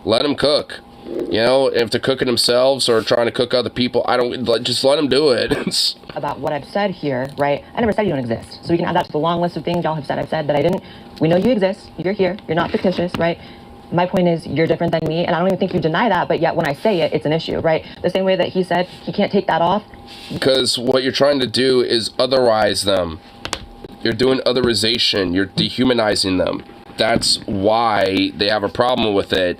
let them cook. You know, if they're cooking themselves or trying to cook other people, just let them do it. About what I've said here, right? I never said you don't exist. So we can add that to the long list of things y'all have said. I've said that I didn't. We know you exist. You're here. You're not fictitious, right? My point is, you're different than me, and I don't even think you deny that, but yet when I say it, it's an issue, right? The same way that he said he can't take that off. Because what you're trying to do is otherize them. You're doing otherization. You're dehumanizing them. That's why they have a problem with it.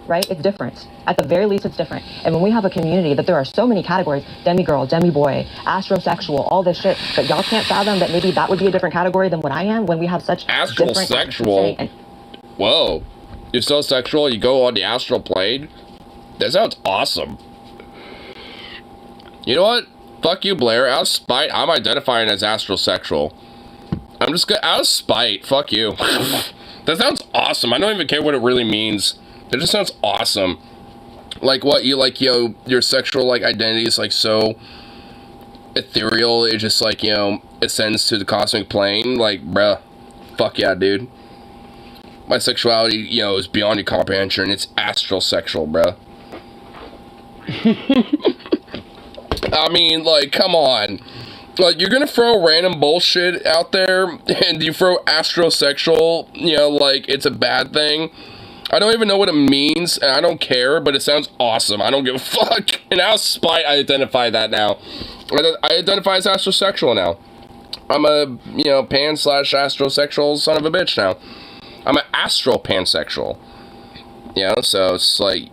Right? It's different. At the very least, it's different. And when we have a community that there are so many categories, demigirl, demiboy, astrosexual, all this shit, but y'all can't fathom that maybe that would be a different category than what I am when we have such astrosexual. Whoa. You're so sexual, you go on the astral plane? That sounds awesome. You know what? Fuck you, Blair. Out of spite, I'm identifying as astrosexual. I'm just gonna, out of spite, fuck you. That sounds awesome. I don't even care what it really means. It just sounds awesome. Like, what, you, like, you know, your sexual, like, identity is, like, so ethereal, it just, like, you know, ascends to the cosmic plane. Like, bruh, fuck yeah, dude. My sexuality, you know, is beyond your comprehension. It's astral sexual, bruh. I mean, like, come on. Like, you're gonna throw random bullshit out there, and you throw astrosexual, you know, like, it's a bad thing. I don't even know what it means, and I don't care, but it sounds awesome. I don't give a fuck. And out of spite, I identify that now. I identify as astrosexual now. I'm a, you know, pan/astrosexual son of a bitch now. I'm an astral pansexual. You know, so it's like,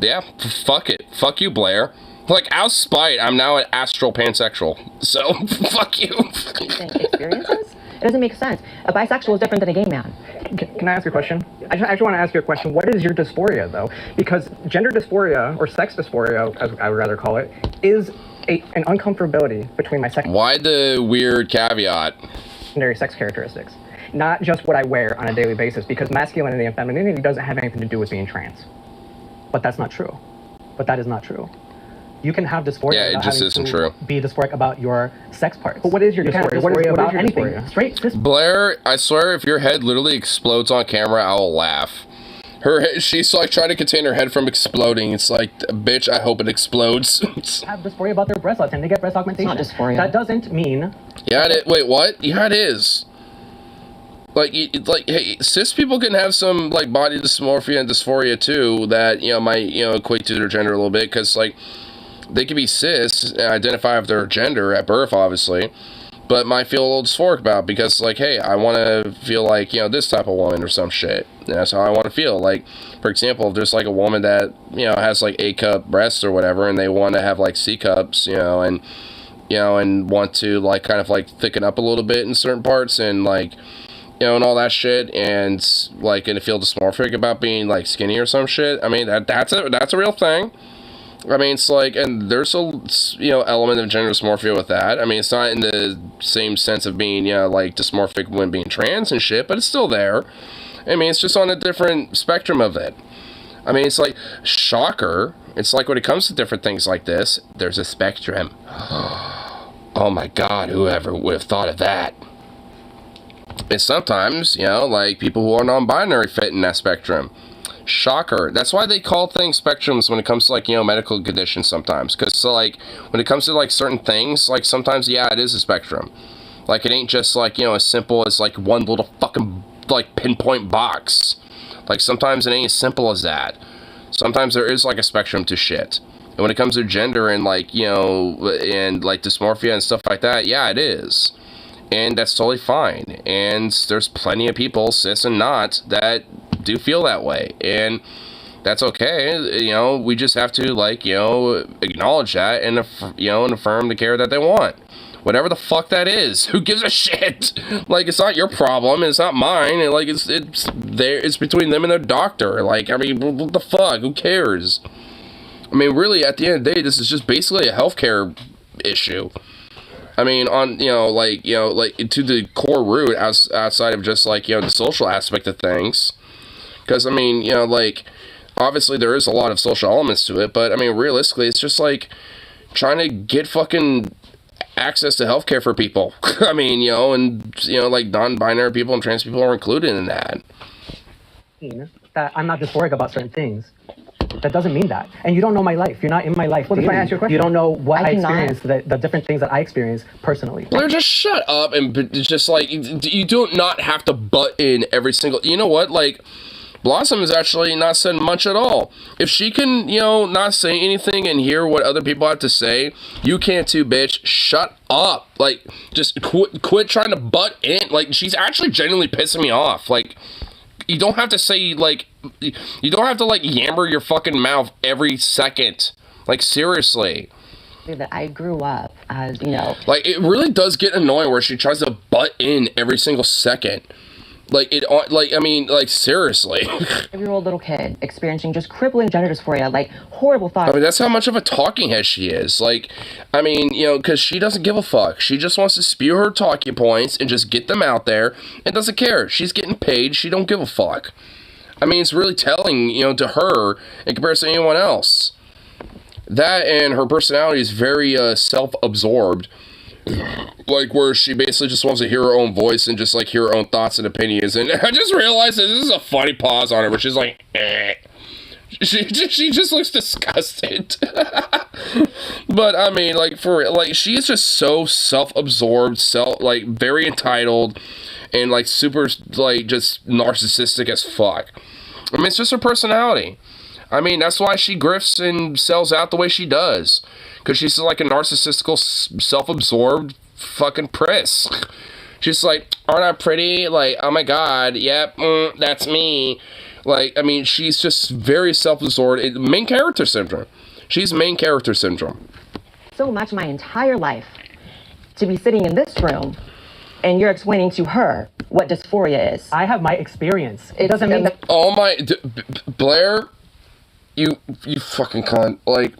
yeah, fuck it. Fuck you, Blair. Like, out of spite, I'm now an astral pansexual. So, fuck you. Experiences? It doesn't make sense. A bisexual is different than a gay man. Can I ask you a question? I actually want to ask you a question. What is your dysphoria, though? Because gender dysphoria, or sex dysphoria, as I would rather call it, is an uncomfortability between my sex... Why the weird caveat? ...secondary sex characteristics. Not just what I wear on a daily basis, because masculinity and femininity doesn't have anything to do with being trans. But that's not true. But that is not true. You can have dysphoria. Yeah, it just isn't true. Be dysphoric about your sex parts. But what is your dysphoria? What is about your anything? dysphoria? Straight. Blair, I swear, if your head literally explodes on camera, I will laugh. She's like trying to contain her head from exploding. It's like, bitch, I hope it explodes. Have dysphoria about their breasts and they get breast augmentation. It's not dysphoria. That doesn't mean. Yeah, wait, what? Yeah, it is. Like, hey, cis people can have some, like, body dysmorphia and dysphoria, too, that, you know, might, you know, equate to their gender a little bit, because, like, they could be cis and identify with their gender at birth, obviously, but might feel a little dysphoric about it because, like, hey, I want to feel like, you know, this type of woman or some shit. And that's how I want to feel. Like, for example, if there's, like, a woman that, you know, has, like, A-cup breasts or whatever, and they want to have, like, C-cups, you know, and want to, like, kind of, like, thicken up a little bit in certain parts and, like, you know, and all that shit, and, like, gonna feel dysmorphic about being, like, skinny or some shit. I mean, that's a real thing. I mean, it's like, and there's a, you know, element of gender dysmorphia with that. I mean, it's not in the same sense of being, you know, like, dysmorphic when being trans and shit, but it's still there. I mean, it's just on a different spectrum of it. I mean, it's like, shocker. It's like when it comes to different things like this, there's a spectrum. Oh my god, whoever would have thought of that? And sometimes, you know, like people who are non-binary fit in that spectrum. Shocker. That's why they call things spectrums when it comes to, like, you know, medical conditions sometimes. Because, so, like, when it comes to, like, certain things, like, sometimes, yeah, it is a spectrum. Like, it ain't just, like, you know, as simple as, like, one little fucking, like, pinpoint box. Like, sometimes it ain't as simple as that. Sometimes there is, like, a spectrum to shit. And when it comes to gender and, like, you know, and, like, dysmorphia and stuff like that, yeah, it is. And that's totally fine. And there's plenty of people, cis and not, that do feel that way. And that's okay. You know, we just have to, like, you know, acknowledge that and, you know, and affirm the care that they want. Whatever the fuck that is. Who gives a shit? Like, it's not your problem. It's not mine. And, like, it's between them and their doctor. Like, I mean, what the fuck? Who cares? I mean, really, at the end of the day, this is just basically a healthcare issue. I mean, on, like, to the core root, outside of just, like, you know, the social aspect of things. Because, I mean, you know, like, obviously there is a lot of social elements to it, but, I mean, realistically, it's just, like, trying to get fucking access to healthcare for people. I mean, you know, and, you know, like, non-binary people and trans people are included in that. That I'm not dysphoric about certain things. That doesn't mean that. And you don't know my life. You're not in my life. Well, if I answer your question, you don't know what I experienced, the different things that I experienced personally. Blair, just shut up and just, like, you do not have to butt in every single... You know what? Like, Blossom is actually not saying much at all. If she can, you know, not say anything and hear what other people have to say, you can't too, bitch. Shut up. Like, just quit trying to butt in. Like, she's actually genuinely pissing me off. Like... You don't have to say, like, you don't have to, like, yammer your fucking mouth every second. Like, seriously. That I grew up as, you know. Like, it really does get annoying where she tries to butt in every single second. Like, I mean, like, seriously. 5-year-old little kid experiencing just crippling gender dysphoria, like, horrible thoughts. I mean, that's how much of a talking head she is. Like, I mean, you know, because she doesn't give a fuck. She just wants to spew her talking points and just get them out there and doesn't care. She's getting paid. She don't give a fuck. I mean, it's really telling, you know, to her in comparison to anyone else. That and her personality is very self-absorbed. Like, where she basically just wants to hear her own voice and just, like, hear her own thoughts and opinions. And I just realized that this is a funny pause on it where she's like, eh. She just looks disgusted. But, I mean, like, for, like, she is just so self-absorbed, like, very entitled, and, like, super, like, just narcissistic as fuck. I mean, it's just her personality. I mean, that's why she grifts and sells out the way she does. Because she's like a narcissistical, self-absorbed fucking priss. She's like, aren't I pretty? Like, oh my god, yep, that's me. Like, I mean, she's just very self-absorbed. Main character syndrome. She's main character syndrome. So much my entire life to be sitting in this room and you're explaining to her what dysphoria is. I have my experience. It doesn't mean that... Oh my... Blair, you fucking cunt. Like...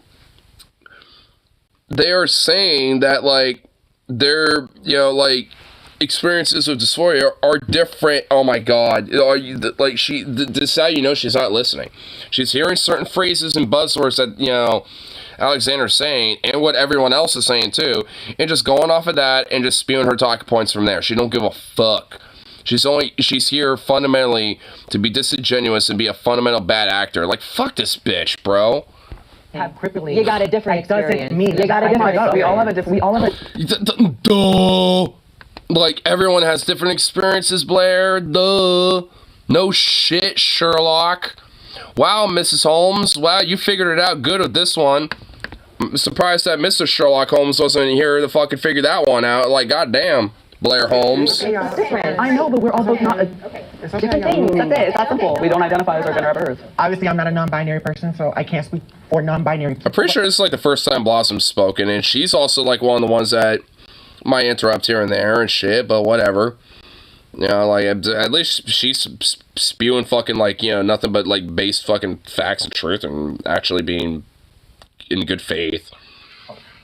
They are saying that, like, their, you know, like, experiences of dysphoria are different. Oh my god. Like, this is how you know she's not listening. She's hearing certain phrases and buzzwords that, you know, Alexander's saying, and what everyone else is saying too, and just going off of that and just spewing her talking points from there. She don't give a fuck. She's here fundamentally to be disingenuous and be a fundamental bad actor. Like, fuck this bitch, bro. Have crippling. You got a different experience. Doesn't mean you got a different experience. We all have a different. Duh. Like, everyone has different experiences, Blair. Duh. No shit, Sherlock. Wow, Mrs. Holmes. Wow, you figured it out good with this one. I'm surprised that Mr. Sherlock Holmes wasn't here to fucking figure that one out. Like, goddamn, Blair Holmes. I know, but we're all both not. Different things. That's it. It's that simple. We don't identify as our gender at birth. Obviously, I'm not a non-binary person, so I can't speak for non-binary people. I'm pretty sure this is like the first time Blossom's spoken, and she's also like one of the ones that might interrupt here and there and shit, but whatever. You know, like, at least she's spewing fucking, like, you know, nothing but, like, based fucking facts and truth and actually being in good faith.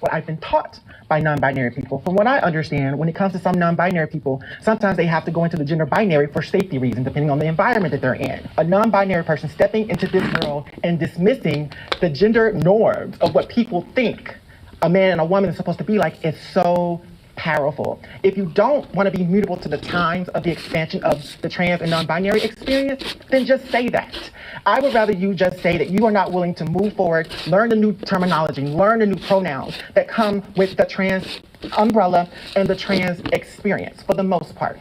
What I've been taught by non-binary people. From what I understand, when it comes to some non-binary people, sometimes they have to go into the gender binary for safety reasons, depending on the environment that they're in. A non-binary person stepping into this world and dismissing the gender norms of what people think a man and a woman is supposed to be like is so powerful. If you don't want to be mutable to the times of the expansion of the trans and non-binary experience, then just say that. I would rather you just say that you are not willing to move forward, learn the new terminology, learn the new pronouns that come with the trans umbrella and the trans experience for the most part.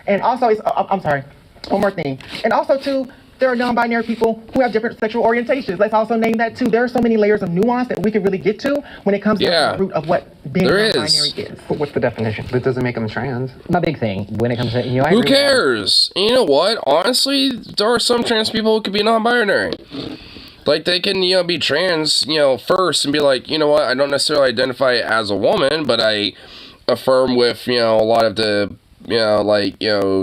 And also, I'm sorry, one more thing. And also, too, there are non-binary people who have different sexual orientations. Let's also name that, too. There are so many layers of nuance that we could really get to when it comes to the root of what being non-binary is. But what's the definition? That doesn't make them trans. My big thing when it comes to, I Who agree with cares? You know what? Honestly, there are some trans people who could be non-binary. Like, they can, be trans, first and be like, you know what? I don't necessarily identify as a woman, but I affirm with, a lot of the,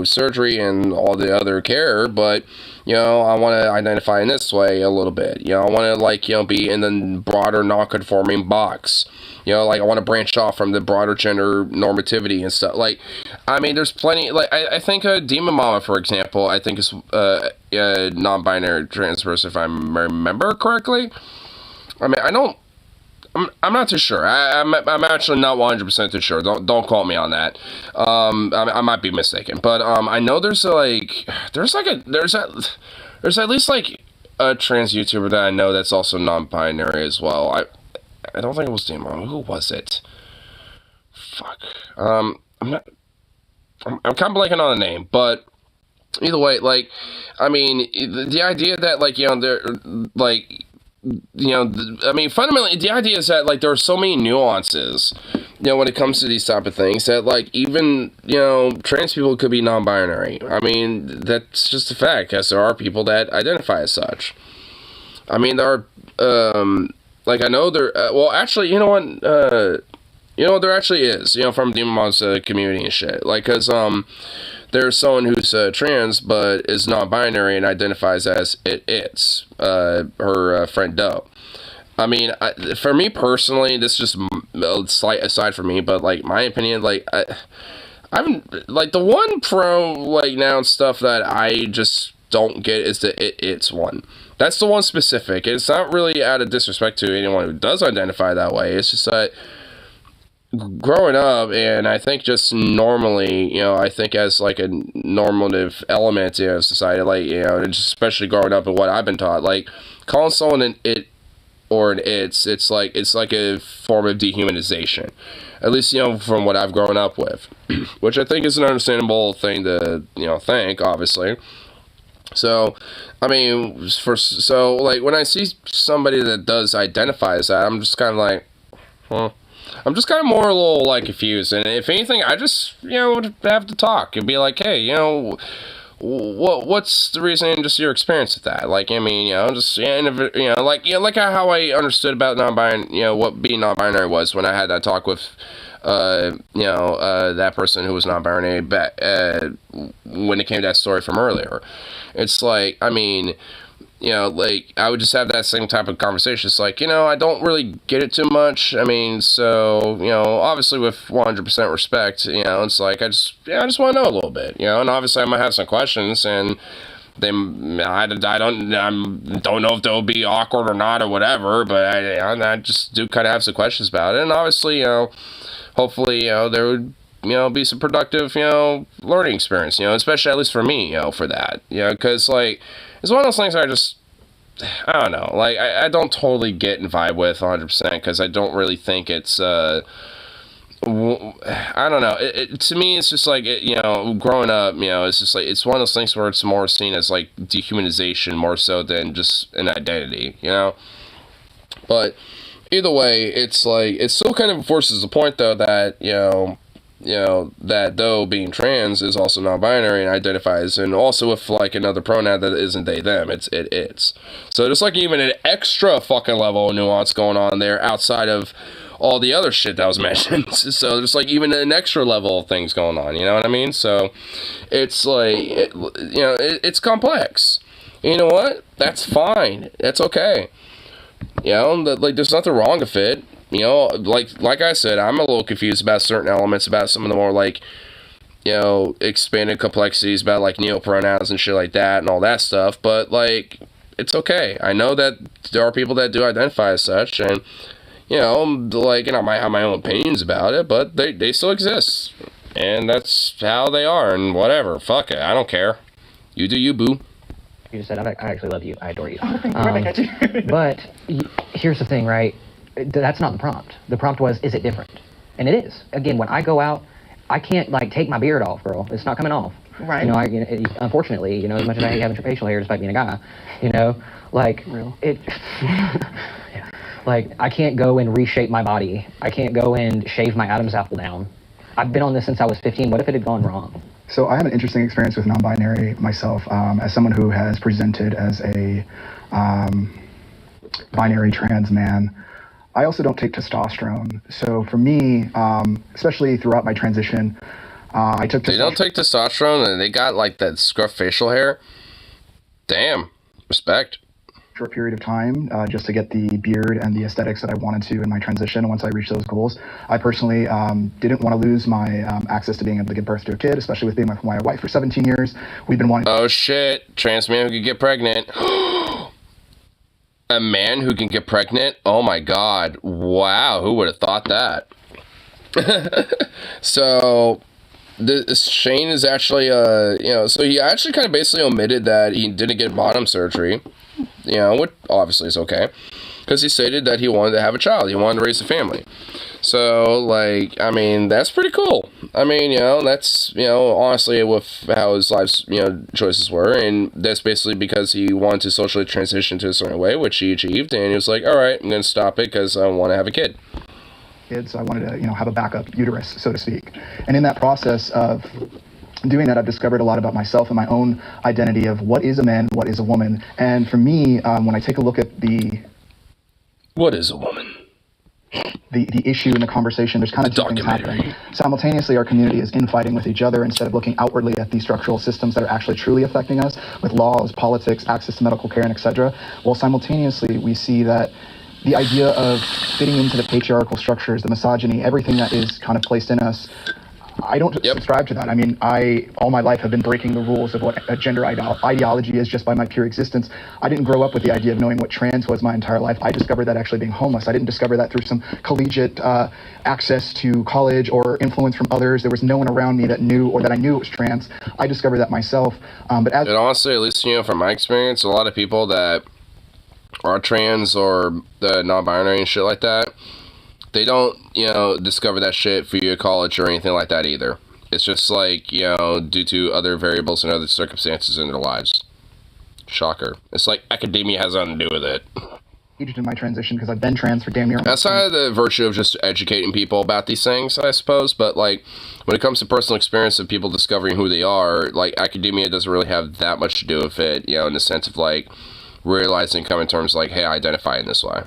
surgery and all the other care, but, I want to identify in this way a little bit. I want to, be in the broader non-conforming box. I want to branch off from the broader gender normativity and stuff. There's plenty, I think Demon Mama, for example, I think is a non-binary trans person, if I remember correctly. I'm not too sure. I'm actually not 100% too sure. Don't quote me on that. I might be mistaken, but I know there's at least a trans YouTuber that I know that's also non-binary as well. I don't think it was Demo. Who was it? Fuck. I'm kind of blanking on the name, but either way, the idea that fundamentally, the idea is that, there are so many nuances, when it comes to these type of things, that, even, trans people could be non-binary. That's just a fact, as there are people that identify as such. There are, I know there, actually, there actually is, from Demon Mom's community and shit, because, there's someone who's trans but is non-binary and identifies as her friend Doe. For me personally, this is just a slight aside for me, but my opinion, I'm the one pro noun stuff that I just don't get is the it's one. That's the one specific. It's not really out of disrespect to anyone who does identify that way. It's just that growing up, and I think just normally, I think as a normative element of society, and just especially growing up and what I've been taught, calling someone an it or an it's like a form of dehumanization, at least from what I've grown up with, which I think is an understandable thing to think, obviously. So, when I see somebody that does identify as that, I'm just kind of I'm just kind of more a little confused, and if anything, I just would have to talk and be like, hey, what's the reason? Just your experience with that? How I understood about non-binary, what being non-binary was when I had that talk with that person who was non-binary back when it came to that story from earlier. It's I would just have that same type of conversation. It's I don't really get it too much. Obviously with 100% respect, it's I just want to know a little bit, and obviously I might have some questions, and I don't know if they'll be awkward or not or whatever, but I just do kind of have some questions about it, and obviously, hopefully, there would, be some productive, learning experience, especially at least for me, for that, because, it's one of those things I don't know, I don't totally get and vibe with 100%, because I don't really think it's, I don't know, to me, it's just growing up, it's just it's one of those things where it's more seen as, dehumanization more so than just an identity, but either way, it's it still kind of enforces the point, though, that, that though being trans is also non-binary and identifies, and also with another pronoun that isn't they them, it's. So there's even an extra fucking level of nuance going on there outside of all the other shit that was mentioned. So there's even an extra level of things going on, you know what I mean? So it's it's complex. You know what? That's fine. That's okay. There's nothing wrong with it. Like I said, I'm a little confused about certain elements, about some of the more expanded complexities about neopronouns and shit like that and all that stuff, but it's okay. I know that there are people that do identify as such, and you know, like, I might have my own opinions about it, but they still exist. And that's how they are, and whatever. Fuck it. I don't care. You do you, boo. You just said, I actually love you. I adore you. Oh, thank you. Right back at you. But here's the thing, right? That's not the prompt. The prompt was, is it different? And it is. Again, when I go out, I can't, like, take my beard off, girl. It's not coming off. Right. You know, unfortunately, you know, as much as I have facial hair despite being a guy, you know, like, yeah. Like, I can't go and reshape my body. I can't go and shave my Adam's apple down. I've been on this since I was 15. What if it had gone wrong? So I have an interesting experience with non-binary myself, as someone who has presented as a binary trans man. I also don't take testosterone. So for me, especially throughout my transition, I took testosterone. They don't take testosterone and they got like that scruff facial hair? Damn. Respect. Short period of time just to get the beard and the aesthetics that I wanted to in my transition. Once I reached those goals, I personally didn't want to lose my access to being able to give birth to a kid, especially with being with my wife for 17 years. We've been wanting. Oh shit! Trans man who can get pregnant. A man who can get pregnant? Oh my god! Wow, who would have thought that? So. Shane is actually, you know, so he actually kind of basically omitted that he didn't get bottom surgery, you know, which obviously is okay, because he stated that he wanted to have a child, he wanted to raise a family. So, like, I mean, that's pretty cool. I mean, you know, that's, you know, honestly with how his life's, you know, choices were, and that's basically because he wanted to socially transition to a certain way, which he achieved, and he was like, all right, I'm going to stop it because I want to have a kid. So I wanted to, you know, have a backup uterus, so to speak. And in that process of doing that, I've discovered a lot about myself and my own identity of what is a man, what is a woman. And for me, when I take a look at what is a woman? The issue in the conversation, there's kind of two things happening. Simultaneously, our community is infighting with each other instead of looking outwardly at these structural systems that are actually truly affecting us with laws, politics, access to medical care, and etc. While simultaneously, we see that the idea of fitting into the patriarchal structures, the misogyny, everything that is kind of placed in us, I don't subscribe to that. I mean, all my life have been breaking the rules of what a gender ideology is just by my pure existence. I didn't grow up with the idea of knowing what trans was my entire life. I discovered that actually being homeless. I didn't discover that through some collegiate access to college or influence from others. There was no one around me that knew or that I knew it was trans. I discovered that myself. But as and honestly, at least, you know, from my experience, a lot of people that are trans or the non-binary and shit like that, they don't, you know, discover that shit via college or anything like that either. It's just like, you know, due to other variables and other circumstances in their lives. Shocker. It's like academia has nothing to do with it. In my transition, because I've been trans for damn near. Outside of the virtue of just educating people about these things, I suppose, but like when it comes to personal experience of people discovering who they are, like academia doesn't really have that much to do with it, you know, in the sense of like realizing, come in terms like, hey, I identify in this way.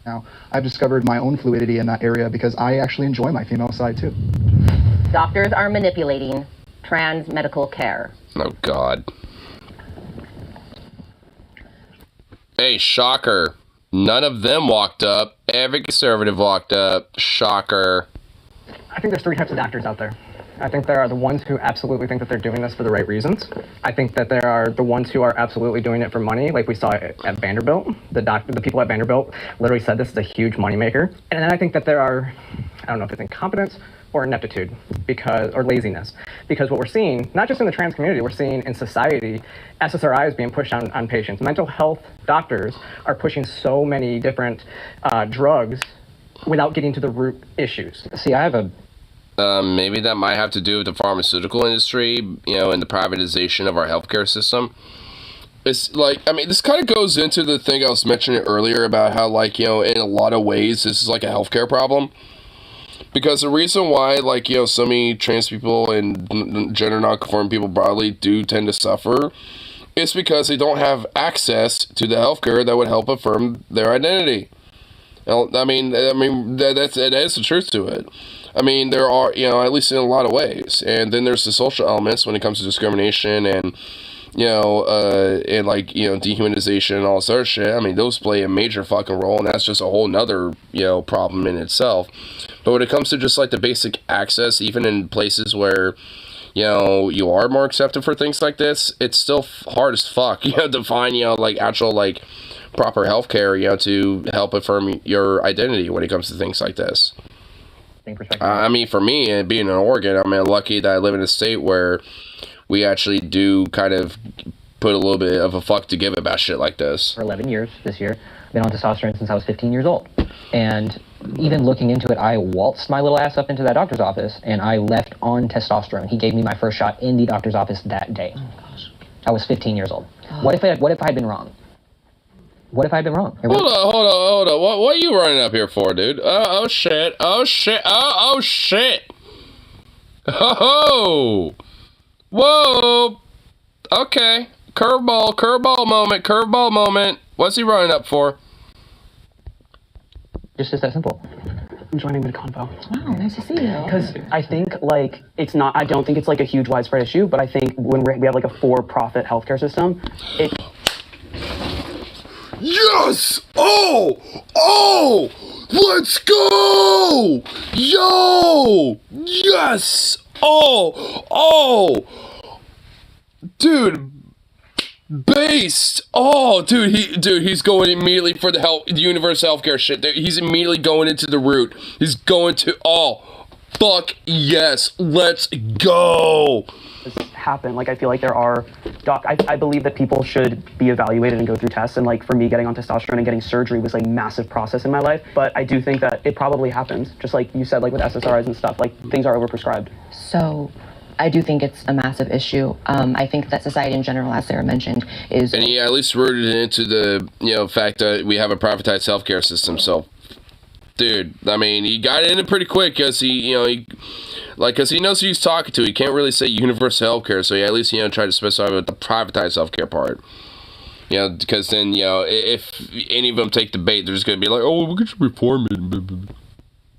Now, I've discovered my own fluidity in that area because I actually enjoy my female side too. Doctors are manipulating trans medical care. Oh, God. Hey, shocker. None of them walked up. Every conservative walked up. Shocker. I think there's three types of doctors out there. I think there are the ones who absolutely think that they're doing this for the right reasons. I think that there are the ones who are absolutely doing it for money, like we saw at Vanderbilt. The people at Vanderbilt literally said this is a huge moneymaker. And then I think that there are, I don't know if it's incompetence or ineptitude or laziness. Because what we're seeing, not just in the trans community, we're seeing in society, SSRIs being pushed on patients. Mental health doctors are pushing so many different drugs without getting to the root issues. See, I have a maybe that might have to do with the pharmaceutical industry, you know, and the privatization of our healthcare system. It's like, I mean, this kind of goes into the thing I was mentioning earlier about how, like, you know, in a lot of ways, this is like a healthcare problem. Because the reason why, like, you know, so many trans people and gender non-conforming people broadly do tend to suffer is because they don't have access to the healthcare that would help affirm their identity. I mean, that is the truth to it. I mean, there are, you know, at least in a lot of ways. And then there's the social elements when it comes to discrimination and, you know, and like, you know, dehumanization and all this other shit. I mean, those play a major fucking role, and that's just a whole nother, you know, problem in itself. But when it comes to just like the basic access, even in places where, you know, you are more accepted for things like this, it's still hard as fuck, you know, to find, you know, like actual like proper healthcare, you know, to help affirm your identity when it comes to things like this. I mean, for me, being in Oregon, I'm lucky that I live in a state where we actually do kind of put a little bit of a fuck to give about shit like this. For 11 years this year. I've been on testosterone since I was 15 years old. And even looking into it, I waltzed my little ass up into that doctor's office and I left on testosterone. He gave me my first shot in the doctor's office that day. Oh, gosh. I was 15 years old. What if I had been wrong? What if I'd been wrong? Hold on. What are you running up here for, dude? Oh shit. Oh shit. Oh shit. Oh. Whoa. Okay. Curveball moment. What's he running up for? Just that simple. Joining the convo. Wow, nice to see you. Because I think, like, it's not, I don't think it's, like, a huge widespread issue, but I think when we have, like, a for-profit healthcare system, it... Yes! Oh! Let's go! Yo! Yes! Oh! Dude, based. Oh, dude, he's going immediately for the universal healthcare shit. He's immediately going into the root. He's going to, fuck yes, let's go. Happen. Like, I feel like there are I believe that people should be evaluated and go through tests, and like for me, getting on testosterone and getting surgery was like a massive process in my life, but I do think that it probably happens, just like you said, like with SSRIs and stuff, like things are overprescribed. So I do think it's a massive issue. I think that society in general, as Sarah mentioned, is... And he at least rooted it into the, fact that we have a privatized healthcare system, so... Dude, I mean, he got in it pretty quick because because he knows who he's talking to. He can't really say universal healthcare, so he at least, tried to specify with the privatized healthcare part. Because then, if any of them take the bait, they're just going to be like, oh, we could just reform it.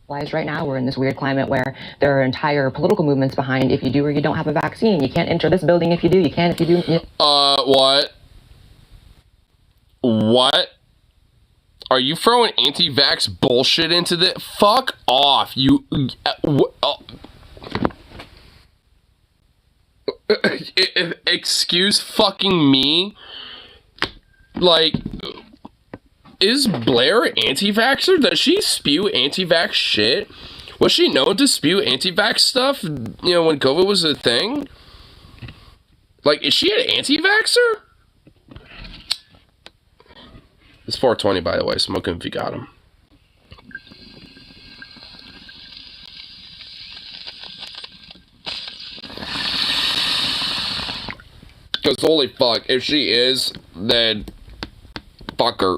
Right now, we're in this weird climate where there are entire political movements behind if you do or you don't have a vaccine. You can't enter this building if you do. You can if you do. What? What? Are you throwing anti-vax bullshit into the... Fuck off, you... Excuse fucking me? Like... Is Blair an anti-vaxxer? Does she spew anti-vax shit? Was she known to spew anti-vax stuff, when COVID was a thing? Like, is she an anti-vaxxer? It's 420, by the way. Smoke him if you got him. Because holy fuck, if she is, then fuck her.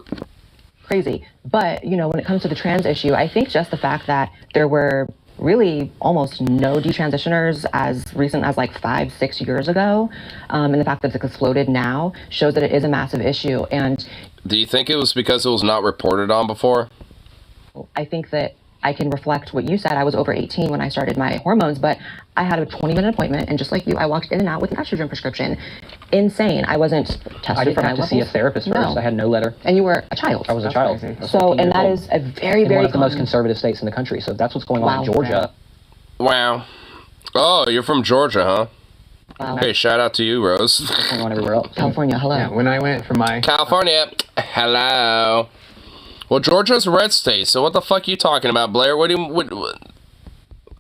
Crazy. But, when it comes to the trans issue, I think just the fact that there were really almost no detransitioners as recent as like 5-6 years ago, and the fact that it's exploded now shows that it is a massive issue. And do you think it was because it was not reported on before? I think that I can reflect what you said. I was over 18 when I started my hormones, but I had a 20-minute appointment, and just like you, I walked in and out with an estrogen prescription. Insane. I wasn't tested I didn't for my have to levels. see a therapist first. No. I had no letter. And you were a child. I was a child. So, and that is a very, very one of the most conservative states in the country. So that's what's going on in Georgia. Wow. Oh, you're from Georgia, huh? Wow. Hey, shout out to you, Rose. What's going on everywhere else? California, hello. Yeah, when I went for my... California, hello. Well, Georgia's a red state, so what the fuck are you talking about, Blair? What?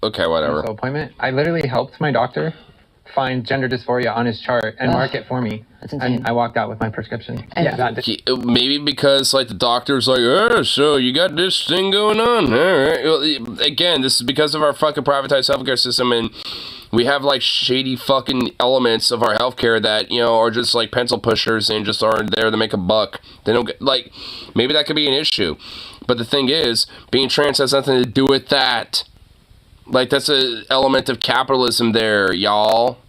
Okay, whatever. So appointment. I literally helped my doctor find gender dysphoria on his chart and mark it for me. That's insane. And I walked out with my prescription. Maybe because the doctor's like, oh, so you got this thing going on. All right. Well, again, this is because of our fucking privatized healthcare system, and we have shady fucking elements of our healthcare that are just pencil pushers and just are there to make a buck. They don't get maybe that could be an issue, but the thing is, being trans has nothing to do with that. That's an element of capitalism there, y'all.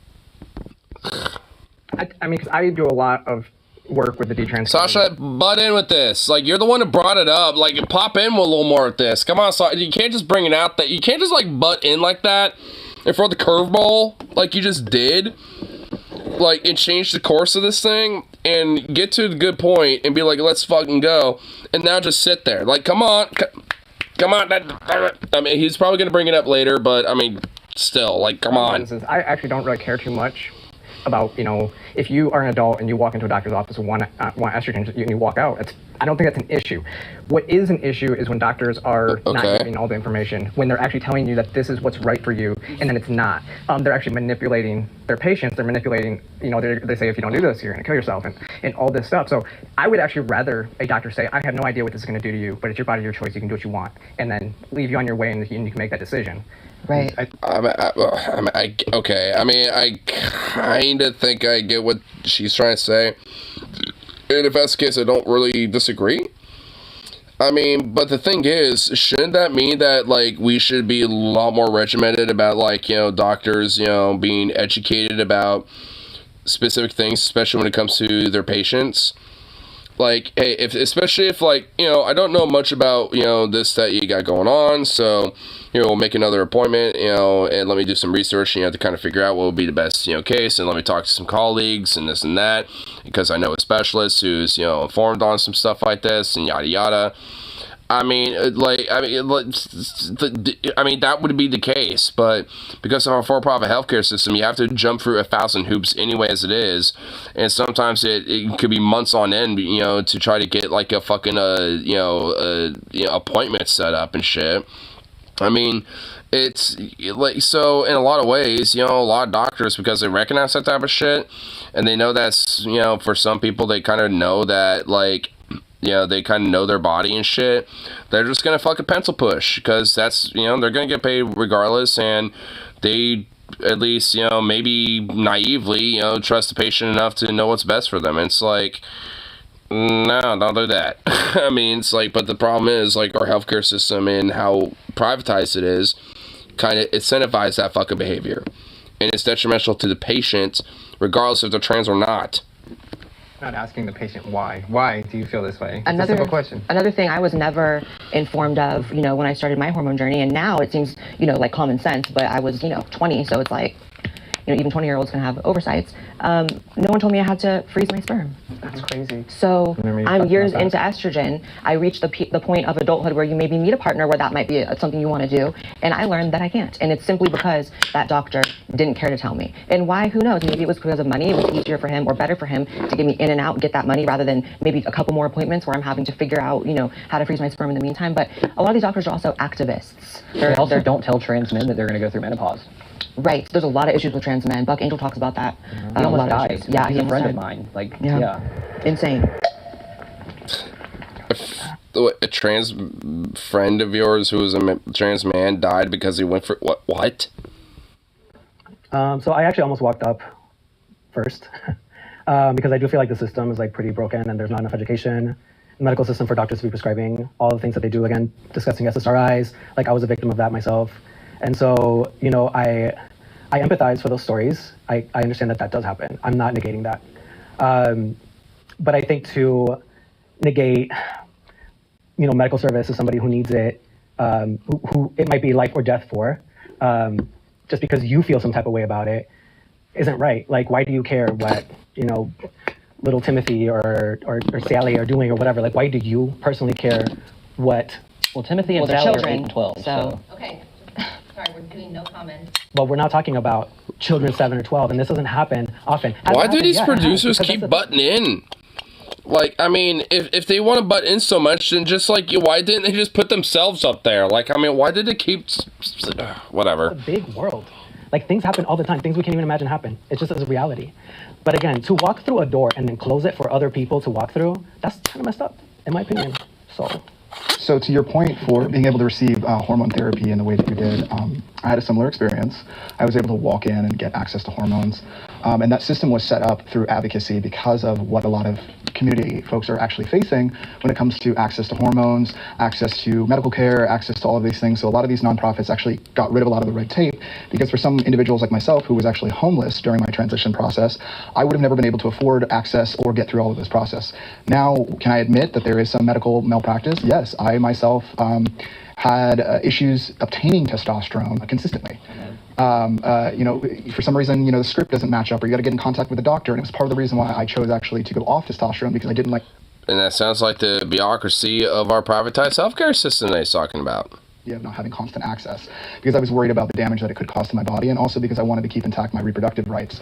I mean, 'cause I do a lot of work with the detrans. Sasha, butt in with this. You're the one who brought it up. Pop in with a little more with this. Come on, Sasha. You can't just bring it out that. You can't just, butt in like that and throw the curveball like you just did. And change the course of this thing and get to the good point and be like, let's fucking go. And now just sit there. Come on. Come on. I mean, he's probably going to bring it up later, but, I mean, still, come on. I actually don't really care too much about, if you are an adult and you walk into a doctor's office and want estrogen and you walk out, I don't think that's an issue. What is an issue is when doctors are not giving all the information, when they're actually telling you that this is what's right for you, and then it's not. They're actually manipulating their patients. They're manipulating, they say if you don't do this, you're going to kill yourself, and all this stuff. So I would actually rather a doctor say, I have no idea what this is going to do to you, but it's your body, your choice. You can do what you want, and then leave you on your way, and you can make that decision. Right. I kind of think I get what she's trying to say. And if that's the case, I don't really disagree. I mean, but the thing is, shouldn't that mean that, like, we should be a lot more regimented about, like, doctors, being educated about specific things, especially when it comes to their patients? Like, hey, especially if, like, I don't know much about, this that you got going on, so, we'll make another appointment, and let me do some research, to kind of figure out what would be the best, case, and let me talk to some colleagues and this and that, because I know a specialist who's, informed on some stuff like this, and yada yada. I mean, that would be the case, but because of our for-profit healthcare system, you have to jump through 1,000 hoops anyway as it is, and sometimes it could be months on end, to try to get like a fucking appointment set up and shit. I mean, it's like, so in a lot of ways, a lot of doctors, because they recognize that type of shit, and they know that's, for some people, they kind of know that, like, they kind of know their body and shit, they're just gonna fucking pencil push, because that's, they're gonna get paid regardless, and they, at least, maybe naively, trust the patient enough to know what's best for them. And it's like, no, don't do that. I mean, it's like, but the problem is, like, our healthcare system and how privatized it is, kind of incentivize that fucking behavior. And it's detrimental to the patient, regardless if they're trans or not. Not asking the patient why. Why do you feel this way? It's a simple question. Another thing I was never informed of, when I started my hormone journey, and now it seems, like common sense, but I was, 20, so it's like, even 20-year-olds can have oversights. No one told me I had to freeze my sperm. That's crazy. So I'm years into estrogen. I reached the point of adulthood where you maybe meet a partner where that might be something you want to do. And I learned that I can't. And it's simply because that doctor didn't care to tell me. And why? Who knows? Maybe it was because of money. It was easier for him or better for him to get me in and out, get that money, rather than maybe a couple more appointments where I'm having to figure out, how to freeze my sperm in the meantime. But a lot of these doctors are also activists. They also don't tell trans men that they're going to go through menopause. Right. There's a lot of issues with trans men. Buck Angel talks about that. He almost died. Issues. Yeah, he's he a friend of died. mine. Like, yeah. Insane. A trans friend of yours who was a trans man died because he went for what? So I actually almost walked up first because I do feel like the system is like pretty broken and there's not enough education. The medical system for doctors to be prescribing all the things that they do, again, discussing SSRIs. Like, I was a victim of that myself. And so, I empathize for those stories. I understand that does happen. I'm not negating that. But I think to negate, medical service to somebody who needs it, who it might be life or death for, just because you feel some type of way about it, isn't right. Like, why do you care what, little Timothy or Sally are doing or whatever? Like, why do you personally care what? Well, Timothy and Sally are 8 and 12. So. Okay. Sorry, we're doing no comments. But we're not talking about children 7 or 12, and this doesn't happen often. Why do these producers keep butting in? Like, I mean, if they want to butt in so much, then just, like, why didn't they just put themselves up there? Like, I mean, why did they keep... whatever. It's a big world. Like, things happen all the time. Things we can't even imagine happen. It's just as a reality. But again, to walk through a door and then close it for other people to walk through, that's kind of messed up, in my opinion. So to your point for being able to receive hormone therapy in the way that you did, I had a similar experience. I was able to walk in and get access to hormones. And that system was set up through advocacy because of what a lot of community folks are actually facing when it comes to access to hormones, access to medical care, access to all of these things. So a lot of these nonprofits actually got rid of a lot of the red tape, because for some individuals like myself who was actually homeless during my transition process, I would have never been able to afford access or get through all of this process. Now, can I admit that there is some medical malpractice? Yes, I myself had issues obtaining testosterone consistently. For some reason, the script doesn't match up, or you got to get in contact with a doctor. And it was part of the reason why I chose actually to go off testosterone, because I didn't like. And that sounds like the bureaucracy of our privatized healthcare system that he's talking about. of not having constant access, because I was worried about the damage that it could cause to my body, and also because I wanted to keep intact my reproductive rights.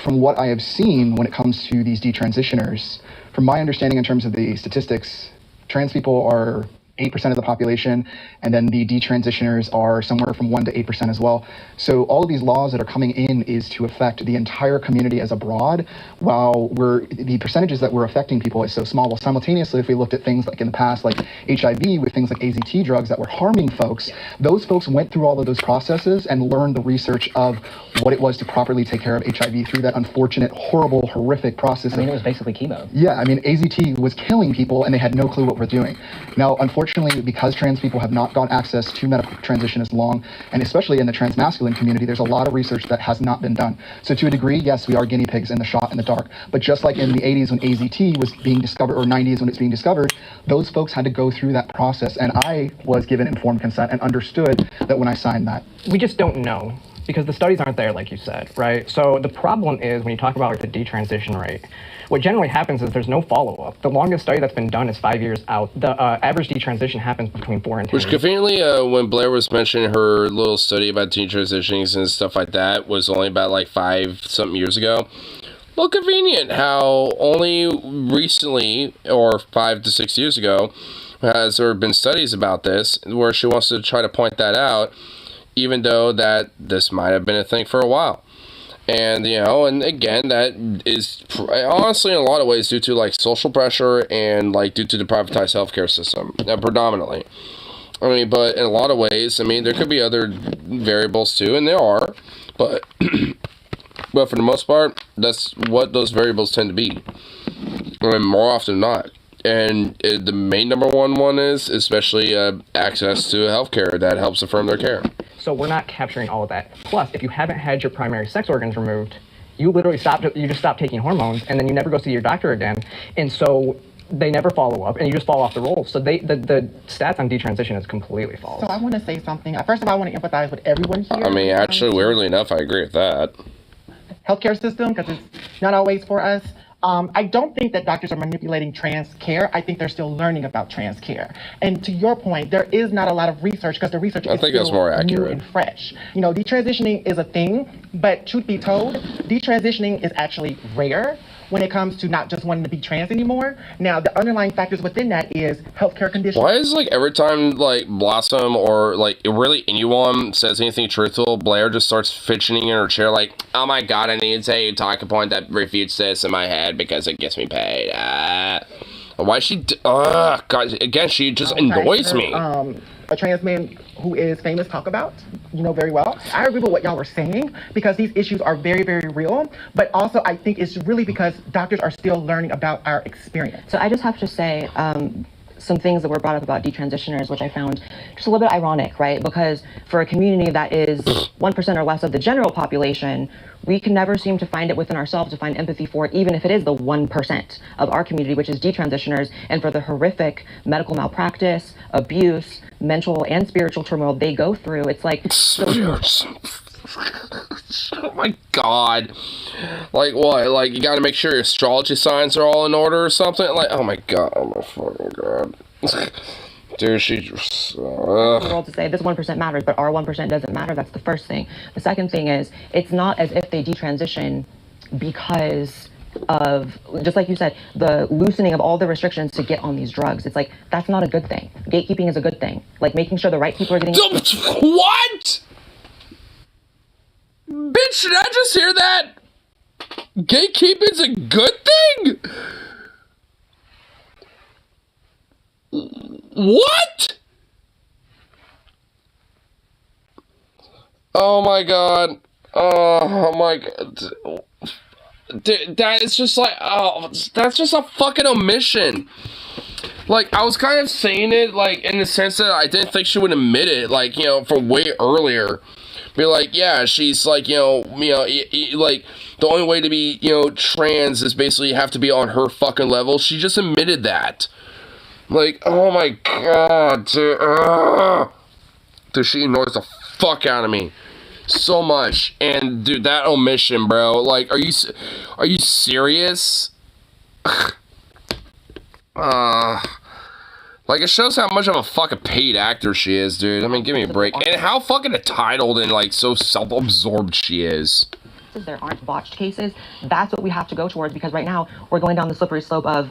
From what I have seen when it comes to these detransitioners, from my understanding in terms of the statistics, trans people are 8% of the population, and then the detransitioners are somewhere from 1 to 8% as well. So all of these laws that are coming in is to affect the entire community as a broad, while the percentages that we're affecting people is so small. Well, simultaneously, if we looked at things like in the past, like HIV, with things like AZT drugs that were harming folks, those folks went through all of those processes and learned the research of what it was to properly take care of HIV through that unfortunate, horrible, horrific process. I mean, it was basically chemo. Yeah, I mean, AZT was killing people, and they had no clue what we're doing. Now, unfortunately, because trans people have not got access to medical transition as long, and especially in the transmasculine community, there's a lot of research that has not been done. So to a degree, yes, we are guinea pigs in the shot in the dark. But just like in the 80s when AZT was being discovered, or 90s when it's being discovered, those folks had to go through that process, and I was given informed consent and understood that when I signed that. We just don't know, because the studies aren't there, like you said, right? So the problem is when you talk about the detransition rate, what generally happens is there's no follow-up. The longest study that's been done is 5 years out. The average detransition happens between 4 and 10 Which years. conveniently, when Blair was mentioning her little study about detransitionings and stuff like that, was only about like 5-something years ago. Well, convenient how only recently, or 5 to 6 years ago, has there been studies about this, where she wants to try to point that out, even though that this might have been a thing for a while. And, you know, and again, that is honestly in a lot of ways due to, like, social pressure and, like, due to the privatized healthcare system, predominantly. I mean, but in a lot of ways, I mean, there could be other variables, too, and there are, but, but for the most part, that's what those variables tend to be. I mean, more often than not. And the main number one is, especially, access to healthcare that helps affirm their care. So we're not capturing all of that. Plus, if you haven't had your primary sex organs removed, you literally just stop taking hormones, and then you never go see your doctor again. And so they never follow up, and you just fall off the roll. So the stats on detransition is completely false. So I want to say something. First of all, I want to empathize with everyone here. I mean, actually, weirdly enough, I agree with that. Healthcare system, because it's not always for us. I don't think that doctors are manipulating trans care. I think they're still learning about trans care. And to your point, there is not a lot of research, because the research is still more new accurate and fresh. You know, detransitioning is a thing, but truth be told, detransitioning is actually rare when it comes to not just wanting to be trans anymore. Now, the underlying factors within that is healthcare conditions. Why is, like, every time, like, Blossom or, like, really anyone says anything truthful, Blair just starts fidgeting in her chair like, oh my god, I need to say a talking point that refutes this in my head because it gets me paid. Why is she... God, again, she just annoys me. A trans man who is famous talk about, you know very well. I agree with what y'all were saying, because these issues are very, very real, but also I think it's really because doctors are still learning about our experience. So I just have to say some things that were brought up about detransitioners, which I found just a little bit ironic, right? Because for a community that is 1% or less of the general population, we can never seem to find it within ourselves to find empathy for it, even if it is the 1% of our community, which is detransitioners, and for the horrific medical malpractice, abuse, mental and spiritual turmoil they go through. It's like... Oh my god. Like what? Like you gotta make sure your astrology signs are all in order or something? Like, oh my god. Oh my fucking god. Dude, she just... the world to say this 1% matters, but our 1% doesn't matter. That's the first thing. The second thing is, it's not as if they detransition because of, just like you said, the loosening of all the restrictions to get on these drugs. It's like, that's not a good thing. Gatekeeping is a good thing. Like making sure the right people are getting... What? Bitch, did I just hear that? Gatekeeping's a good thing? What? Oh my god. Oh my god. Dude, that is just like, oh, that's just a fucking omission. Like, I was kind of saying it, like, in the sense that I didn't think she would admit it, like, you know, from way earlier. Be like, yeah, she's like, like, the only way to be, trans is basically you have to be on her fucking level. She just admitted that. Like, oh my god, dude. Dude, she ignores the fuck out of me. So much. And, dude, that omission, bro. Like, are you serious? Like, Like, it shows how much of a fucking paid actor she is, dude. I mean, give me a break. And how fucking entitled and, like, so self-absorbed she is. There aren't botched cases. That's what we have to go towards, because right now we're going down the slippery slope of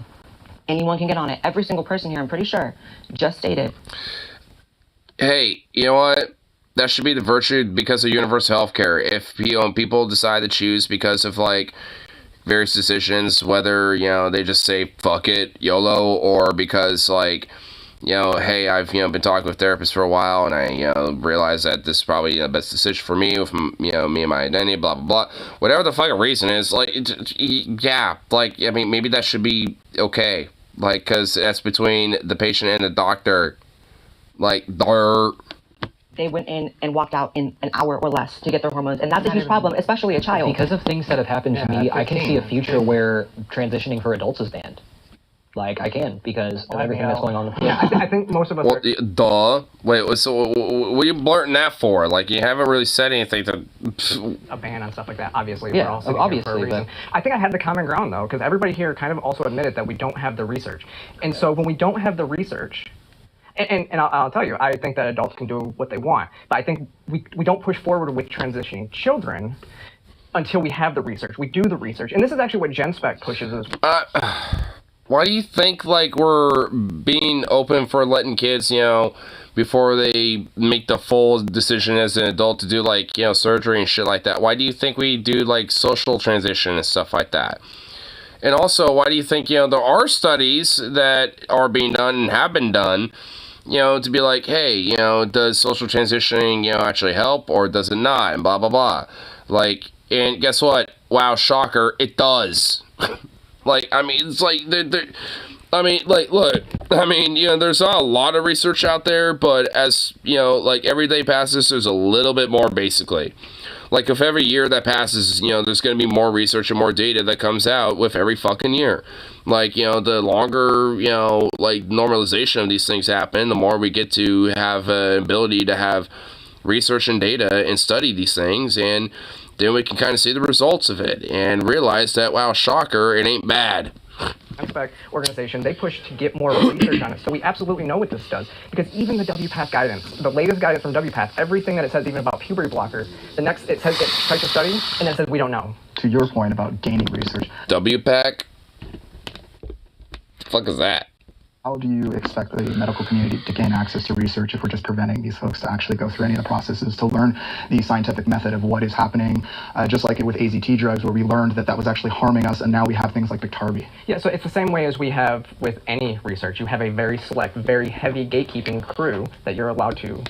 anyone can get on it. Every single person here, I'm pretty sure, just stated. Hey, you know what? That should be the virtue because of universal health care. If people decide to choose because of, like, various decisions, whether, they just say, fuck it, YOLO, or because, like, hey, I've, been talking with therapists for a while, and I, realize that this is probably the best decision for me with, me and my identity, blah, blah, blah. Whatever the fucking reason is, like, yeah, like, I mean, maybe that should be okay. Like, because that's between the patient and the doctor. Like, they went in and walked out in an hour or less to get their hormones, and that's a huge problem, especially a child. Because of things that have happened to me, I can see a future where transitioning for adults is banned. Like, I can, because of everything that's going on. Yeah, I think most of us are... Duh. Wait, so what are you blurting that for? Like, you haven't really said anything to... A ban on stuff like that, obviously. Yeah, we're all sitting here for a reason. I think I had the common ground, though, because everybody here kind of also admitted that we don't have the research. And so when we don't have the research... And I'll tell you, I think that adults can do what they want. But I think we don't push forward with transitioning children until we have the research. We do the research. And this is actually what GenSpec pushes as well. Why do you think, like, we're being open for letting kids, before they make the full decision as an adult to do, like, surgery and shit like that? Why do you think we do, like, social transition and stuff like that? And also, why do you think, there are studies that are being done and have been done, to be like, hey, does social transitioning, actually help, or does it not, and blah, blah, blah. Like, and guess what? Wow, shocker, it does. Like, I mean, it's like, I mean, like, look, I mean, there's not a lot of research out there, but as, like, every day passes, there's a little bit more, basically. Like, if every year that passes, there's going to be more research and more data that comes out with every fucking year. Like, the longer, like, normalization of these things happen, the more we get to have an ability to have research and data and study these things, and then we can kind of see the results of it and realize that, wow, shocker, it ain't bad. GenSpec organization, they push to get more research on it, so we absolutely know what this does. Because even the WPATH guidance, the latest guidance from WPATH, everything that it says even about puberty blockers, the next, it says it tries to study, and then it says we don't know. To your point about gaining research. WPAC? The fuck is that? How do you expect the medical community to gain access to research if we're just preventing these folks to actually go through any of the processes to learn the scientific method of what is happening, just like it with AZT drugs, where we learned that that was actually harming us, and now we have things like Biktarvy. Yeah, so it's the same way as we have with any research. You have a very select, very heavy gatekeeping crew that you're allowed to,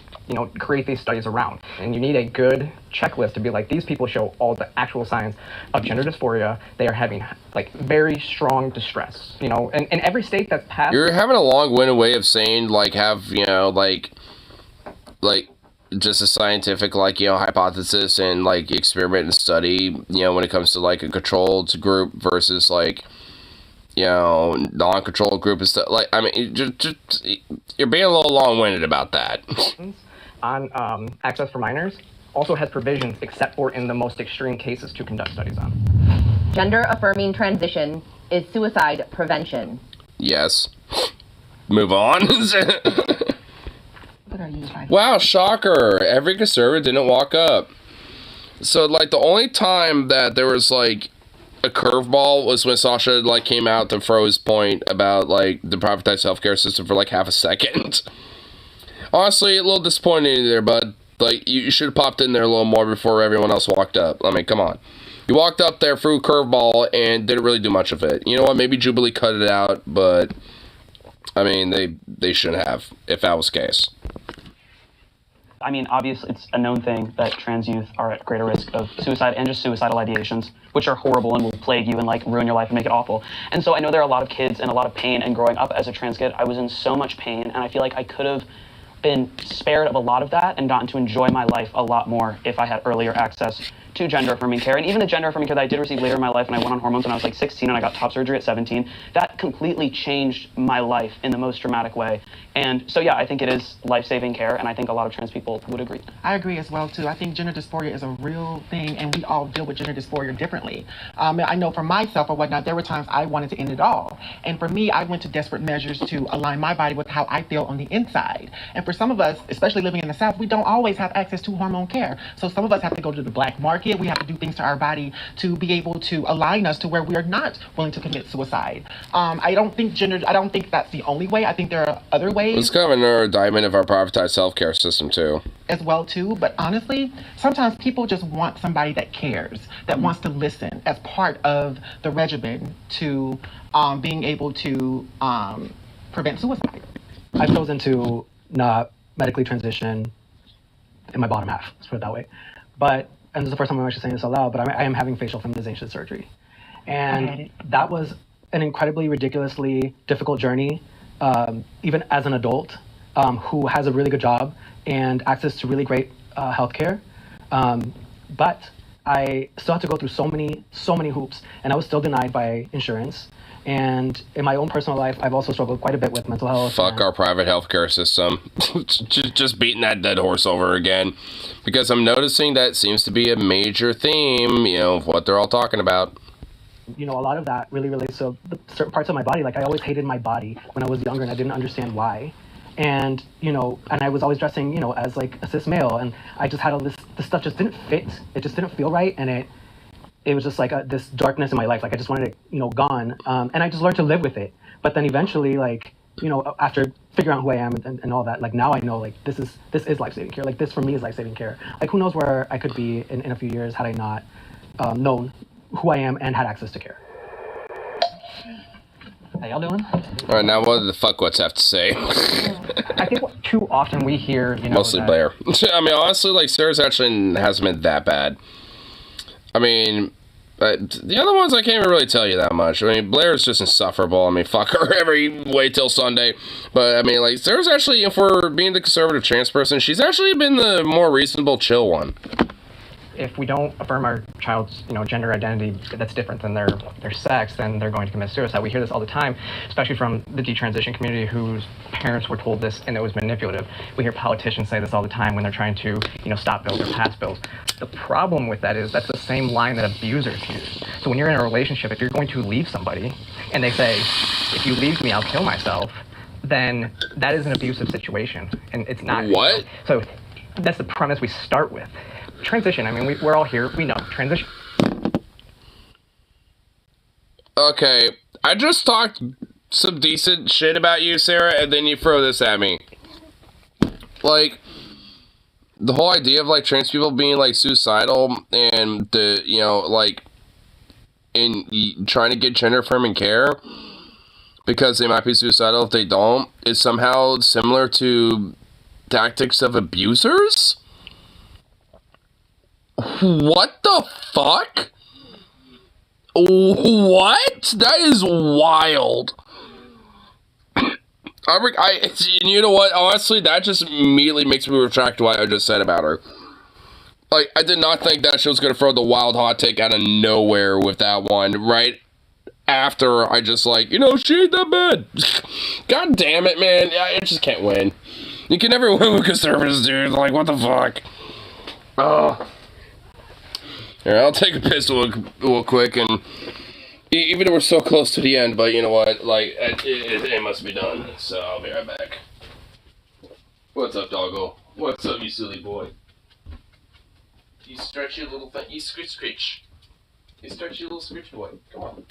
create these studies around. And you need a good checklist to be like, these people show all the actual signs of gender dysphoria. They are having, like, very strong distress, and in every state that's passed... You're having a long-winded way of saying, like, have, like, just a scientific, like, hypothesis and, like, experiment and study, when it comes to, like, a controlled group versus, like, non-controlled group and stuff. Like, I mean, just you're being a little long-winded about that. On access for minors also has provisions, except for in the most extreme cases, to conduct studies on. Gender-affirming transition is suicide prevention. Yes. Move on. Wow, shocker. Every conservative didn't walk up. So, like, the only time that there was, like, a curveball was when Sasha, like, came out to throw his point about, like, the privatized healthcare system for, like, half a second. Honestly, a little disappointing there, but, like, you should have popped in there a little more before everyone else walked up. I mean, come on. You walked up there, threw a curveball, and didn't really do much of it. You know what? Maybe Jubilee cut it out, but, I mean, they shouldn't have, if that was the case. I mean, obviously, it's a known thing that trans youth are at greater risk of suicide and just suicidal ideations, which are horrible and will plague you and, like, ruin your life and make it awful. And so I know there are a lot of kids in a lot of pain, and growing up as a trans kid, I was in so much pain, and I feel like I could have been spared of a lot of that and gotten to enjoy my life a lot more if I had earlier access to gender affirming care. And even the gender affirming care that I did receive later in my life, and I went on hormones when I was like 16 and I got top surgery at 17, that completely changed my life in the most dramatic way. And so yeah, I think it is life-saving care, and I think a lot of trans people would agree. I agree as well too. I think gender dysphoria is a real thing, and we all deal with gender dysphoria differently. I know for myself or whatnot, there were times I wanted to end it all, and for me, I went to desperate measures to align my body with how I feel on the inside. And for some of us, especially living in the South, we don't always have access to hormone care. So some of us have to go to the black market. We have to do things to our body to be able to align us to where we are not willing to commit suicide. I don't think that's the only way. I think there are other ways. It's kind of another indictment of our privatized healthcare system too. As well too, but honestly, sometimes people just want somebody that cares, that wants to listen as part of the regimen to being able to prevent suicide. I've chosen to not medically transition in my bottom half, let's put it that way. And this is the first time I'm actually saying this out loud, but I am having facial feminization surgery. And that was an incredibly, ridiculously difficult journey, even as an adult who has a really good job and access to really great healthcare. But I still had to go through so many hoops, and I was still denied by insurance. And in my own personal life, I've also struggled quite a bit with mental health. Fuck our private healthcare system. Just beating that dead horse over again. Because I'm noticing that seems to be a major theme, of what they're all talking about. A lot of that really relates to certain parts of my body. Like, I always hated my body when I was younger, and I didn't understand why. And, and I was always dressing, as like a cis male, and I just had all this stuff just didn't fit. It just didn't feel right, and it was just like this darkness in my life. Like, I just wanted it, gone. And I just learned to live with it. But then eventually, after figuring out who I am and all that, now I know, this is life-saving care. This for me is life-saving care. Who knows where I could be in a few years had I not known who I am and had access to care. How y'all doing? All right, now what do the fuckwits have to say? I think too often we hear, Mostly Blair. I mean, honestly, Sarah's actually hasn't been that bad. I mean, the other ones I can't even really tell you that much. I mean, Blair's just insufferable. I mean, fuck her every wait till Sunday. But, I mean, Sarah's actually, for being the conservative trans person, she's actually been the more reasonable, chill one. If we don't affirm our child's, gender identity that's different than their sex, then they're going to commit suicide. We hear this all the time, especially from the detransition community whose parents were told this and it was manipulative. We hear politicians say this all the time when they're trying to, stop bills or pass bills. The problem with that is that's the same line that abusers use. So when you're in a relationship, if you're going to leave somebody and they say, if you leave me, I'll kill myself, then that is an abusive situation. And it's not. What? So that's the premise we start with. Transition, I mean, we're all here, we know, transition. Okay, I just talked some decent shit about you, Sarah, and then you throw this at me. The whole idea of, trans people being, suicidal and, in trying to get gender-affirming care because they might be suicidal if they don't, is somehow similar to tactics of abusers? What the fuck? What? That is wild. You know what? Honestly, that just immediately makes me retract what I just said about her. I did not think that she was going to throw the wild hot take out of nowhere with that one, right after I just she ain't that bad. God damn it, man. I just can't win. You can never win with conservatives, dude. What the fuck? Oh. Here, I'll take a piss real quick, and even though we're so close to the end, but you know what, it must be done, so I'll be right back. What's up, doggo? What's up, you silly boy? You stretchy little thing, you scritch. You stretchy little scritch boy, come on.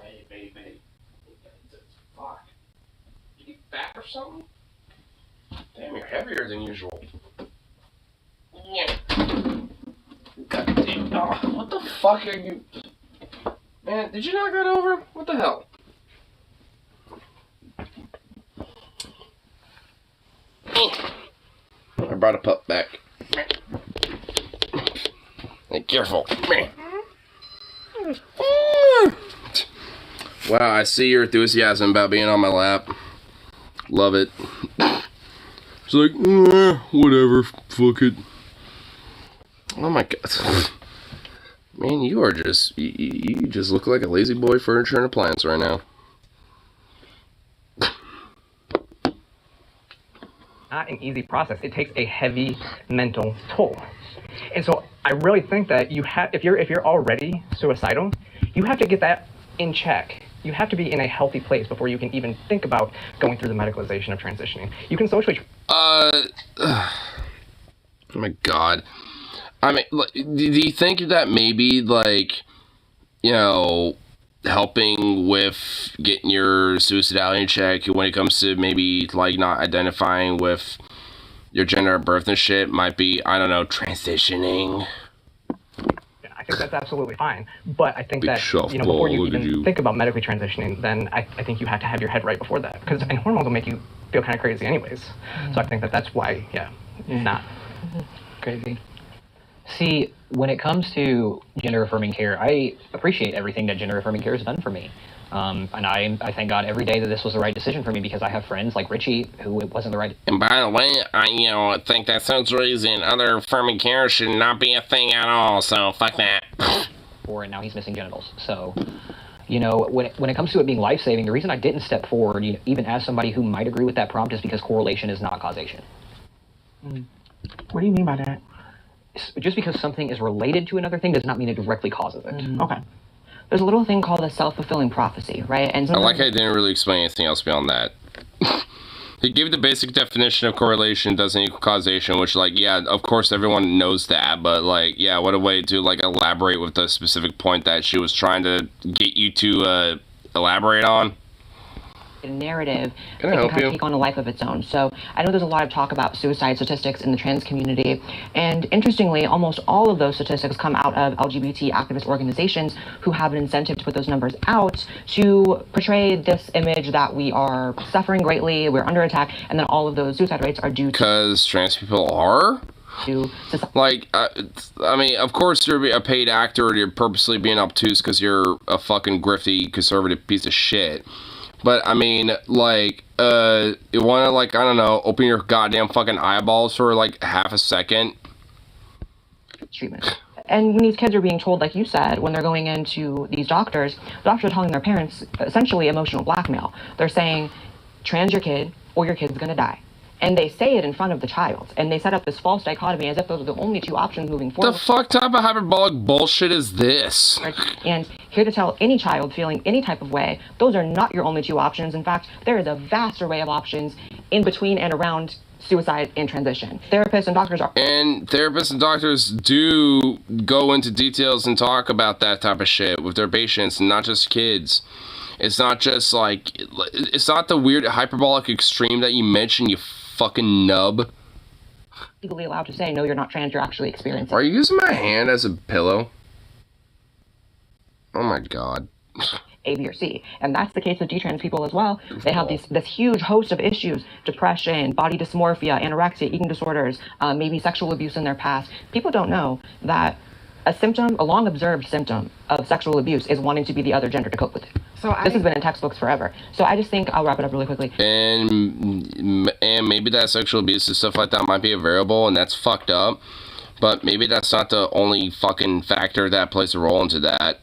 Hey, baby. Fuck. You get fat or something? Damn, you're heavier than usual. Yeah. God damn. Oh, what the fuck are you... Man, did you knock that over? What the hell? I brought a pup back. Hey, careful. Wow, I see your enthusiasm about being on my lap. Love it. It's like, whatever, fuck it. Oh my god. Man, you are just, you just look like a lazy boy furniture and appliance right now. Not an easy process. It takes a heavy mental toll. And so I really think that you have, if you're already suicidal, you have to get that in check. You have to be in a healthy place before you can even think about going through the medicalization of transitioning. You can socially... Oh my god. I mean, do you think that maybe, like, you know, helping with getting your suicidality in check when it comes to maybe, like, not identifying with your gender at birth and shit might be, I don't know, transitioning? I think that's absolutely fine. But I think that, you know, before you even think about medically transitioning, then I think you have to have your head right before that. Because hormones will make you feel kind of crazy anyways. So I think that that's why, not crazy. See, when it comes to gender-affirming care, I appreciate everything that gender-affirming care has done for me. And I thank God every day that this was the right decision for me, because I have friends like Richie who it wasn't the right. And by the way, I think that surgeries and other affirming care should not be a thing at all, so fuck that. And now he's missing genitals. So, you know, when it comes to it being life-saving, the reason I didn't step forward, you know, even as somebody who might agree with that prompt, is because correlation is not causation. What do you mean by that? Just because something is related to another thing does not mean it directly causes it. Okay. There's a little thing called a self-fulfilling prophecy, right? And I like how I didn't really explain anything else beyond that. He gave the basic definition of correlation doesn't equal causation, which, like, yeah, of course everyone knows that, but, like, yeah, what a way to, like, elaborate with the specific point that she was trying to get you to elaborate on. narrative Can that I can help kind you? of take on a life of its own. So I know there's a lot of talk about suicide statistics in the trans community, and interestingly, almost all of those statistics come out of LGBT activist organizations who have an incentive to put those numbers out to portray this image that we are suffering greatly, we're under attack, and then all of those suicide rates are due to... Because trans people are? Like, I mean, of course you're a paid actor or you're purposely being obtuse because you're a fucking grifty conservative piece of shit. But, I mean, like, you want to, like, I don't know, open your goddamn fucking eyeballs for, like, half a second? treatment. And when these kids are being told, like you said, when they're going into these doctors are telling their parents essentially emotional blackmail. They're saying, trans your kid or your kid's gonna die. And they say it in front of the child. And they set up this false dichotomy as if those are the only two options moving forward. The fuck type of hyperbolic bullshit is this? And here to tell any child feeling any type of way, those are not your only two options. In fact, there is a vast array of options in between and around suicide and transition. Therapists and doctors are... And therapists and doctors do go into details and talk about that type of shit with their patients, not just kids. It's not just like... It's not the weird hyperbolic extreme that you mentioned, you fucking nub. Legally allowed to say, no, you're not trans, you're actually experiencing... Are you using my hand as a pillow? Oh my god. A, B, or C. And that's the case with detrans people as well. They have this huge host of issues: depression, body dysmorphia, anorexia, eating disorders, maybe sexual abuse in their past. People don't know that a long observed symptom of sexual abuse is wanting to be the other gender to cope with it. This has been in textbooks forever. So I just think, I'll wrap it up really quickly. And maybe that sexual abuse and stuff like that might be a variable, and that's fucked up. But maybe that's not the only fucking factor that plays a role into that.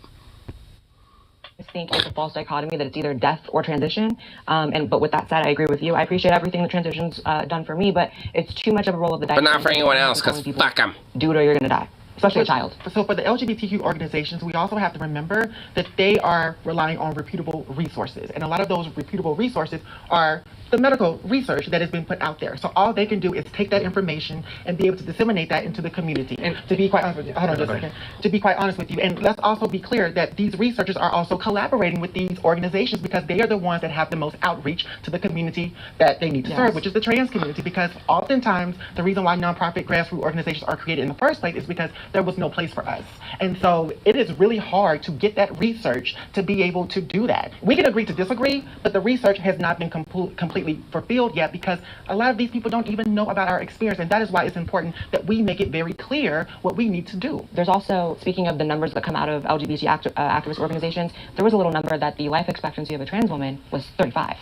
I think it's a false dichotomy that it's either death or transition. But with that said, I agree with you. I appreciate everything the transition's done for me, but it's too much of a roll of the dice. But not for anyone else, because fuck them. Do it or you're gonna die. especially a child. So for the LGBTQ organizations, we also have to remember that they are relying on reputable resources. And a lot of those reputable resources are the medical research that has been put out there. So all they can do is take that information and be able to disseminate that into the community. And to be quite honest with you, hold on just a second. To be quite honest with you, and let's also be clear that these researchers are also collaborating with these organizations because they are the ones that have the most outreach to the community that they need to serve, which is the trans community. Because oftentimes the reason why nonprofit grassroots organizations are created in the first place is because there was no place for us. And so it is really hard to get that research to be able to do that. We can agree to disagree, but the research has not been completely fulfilled yet because a lot of these people don't even know about our experience. And that is why it's important that we make it very clear what we need to do. There's also, speaking of the numbers that come out of LGBT activist organizations, there was a little number that the life expectancy of a trans woman was 35.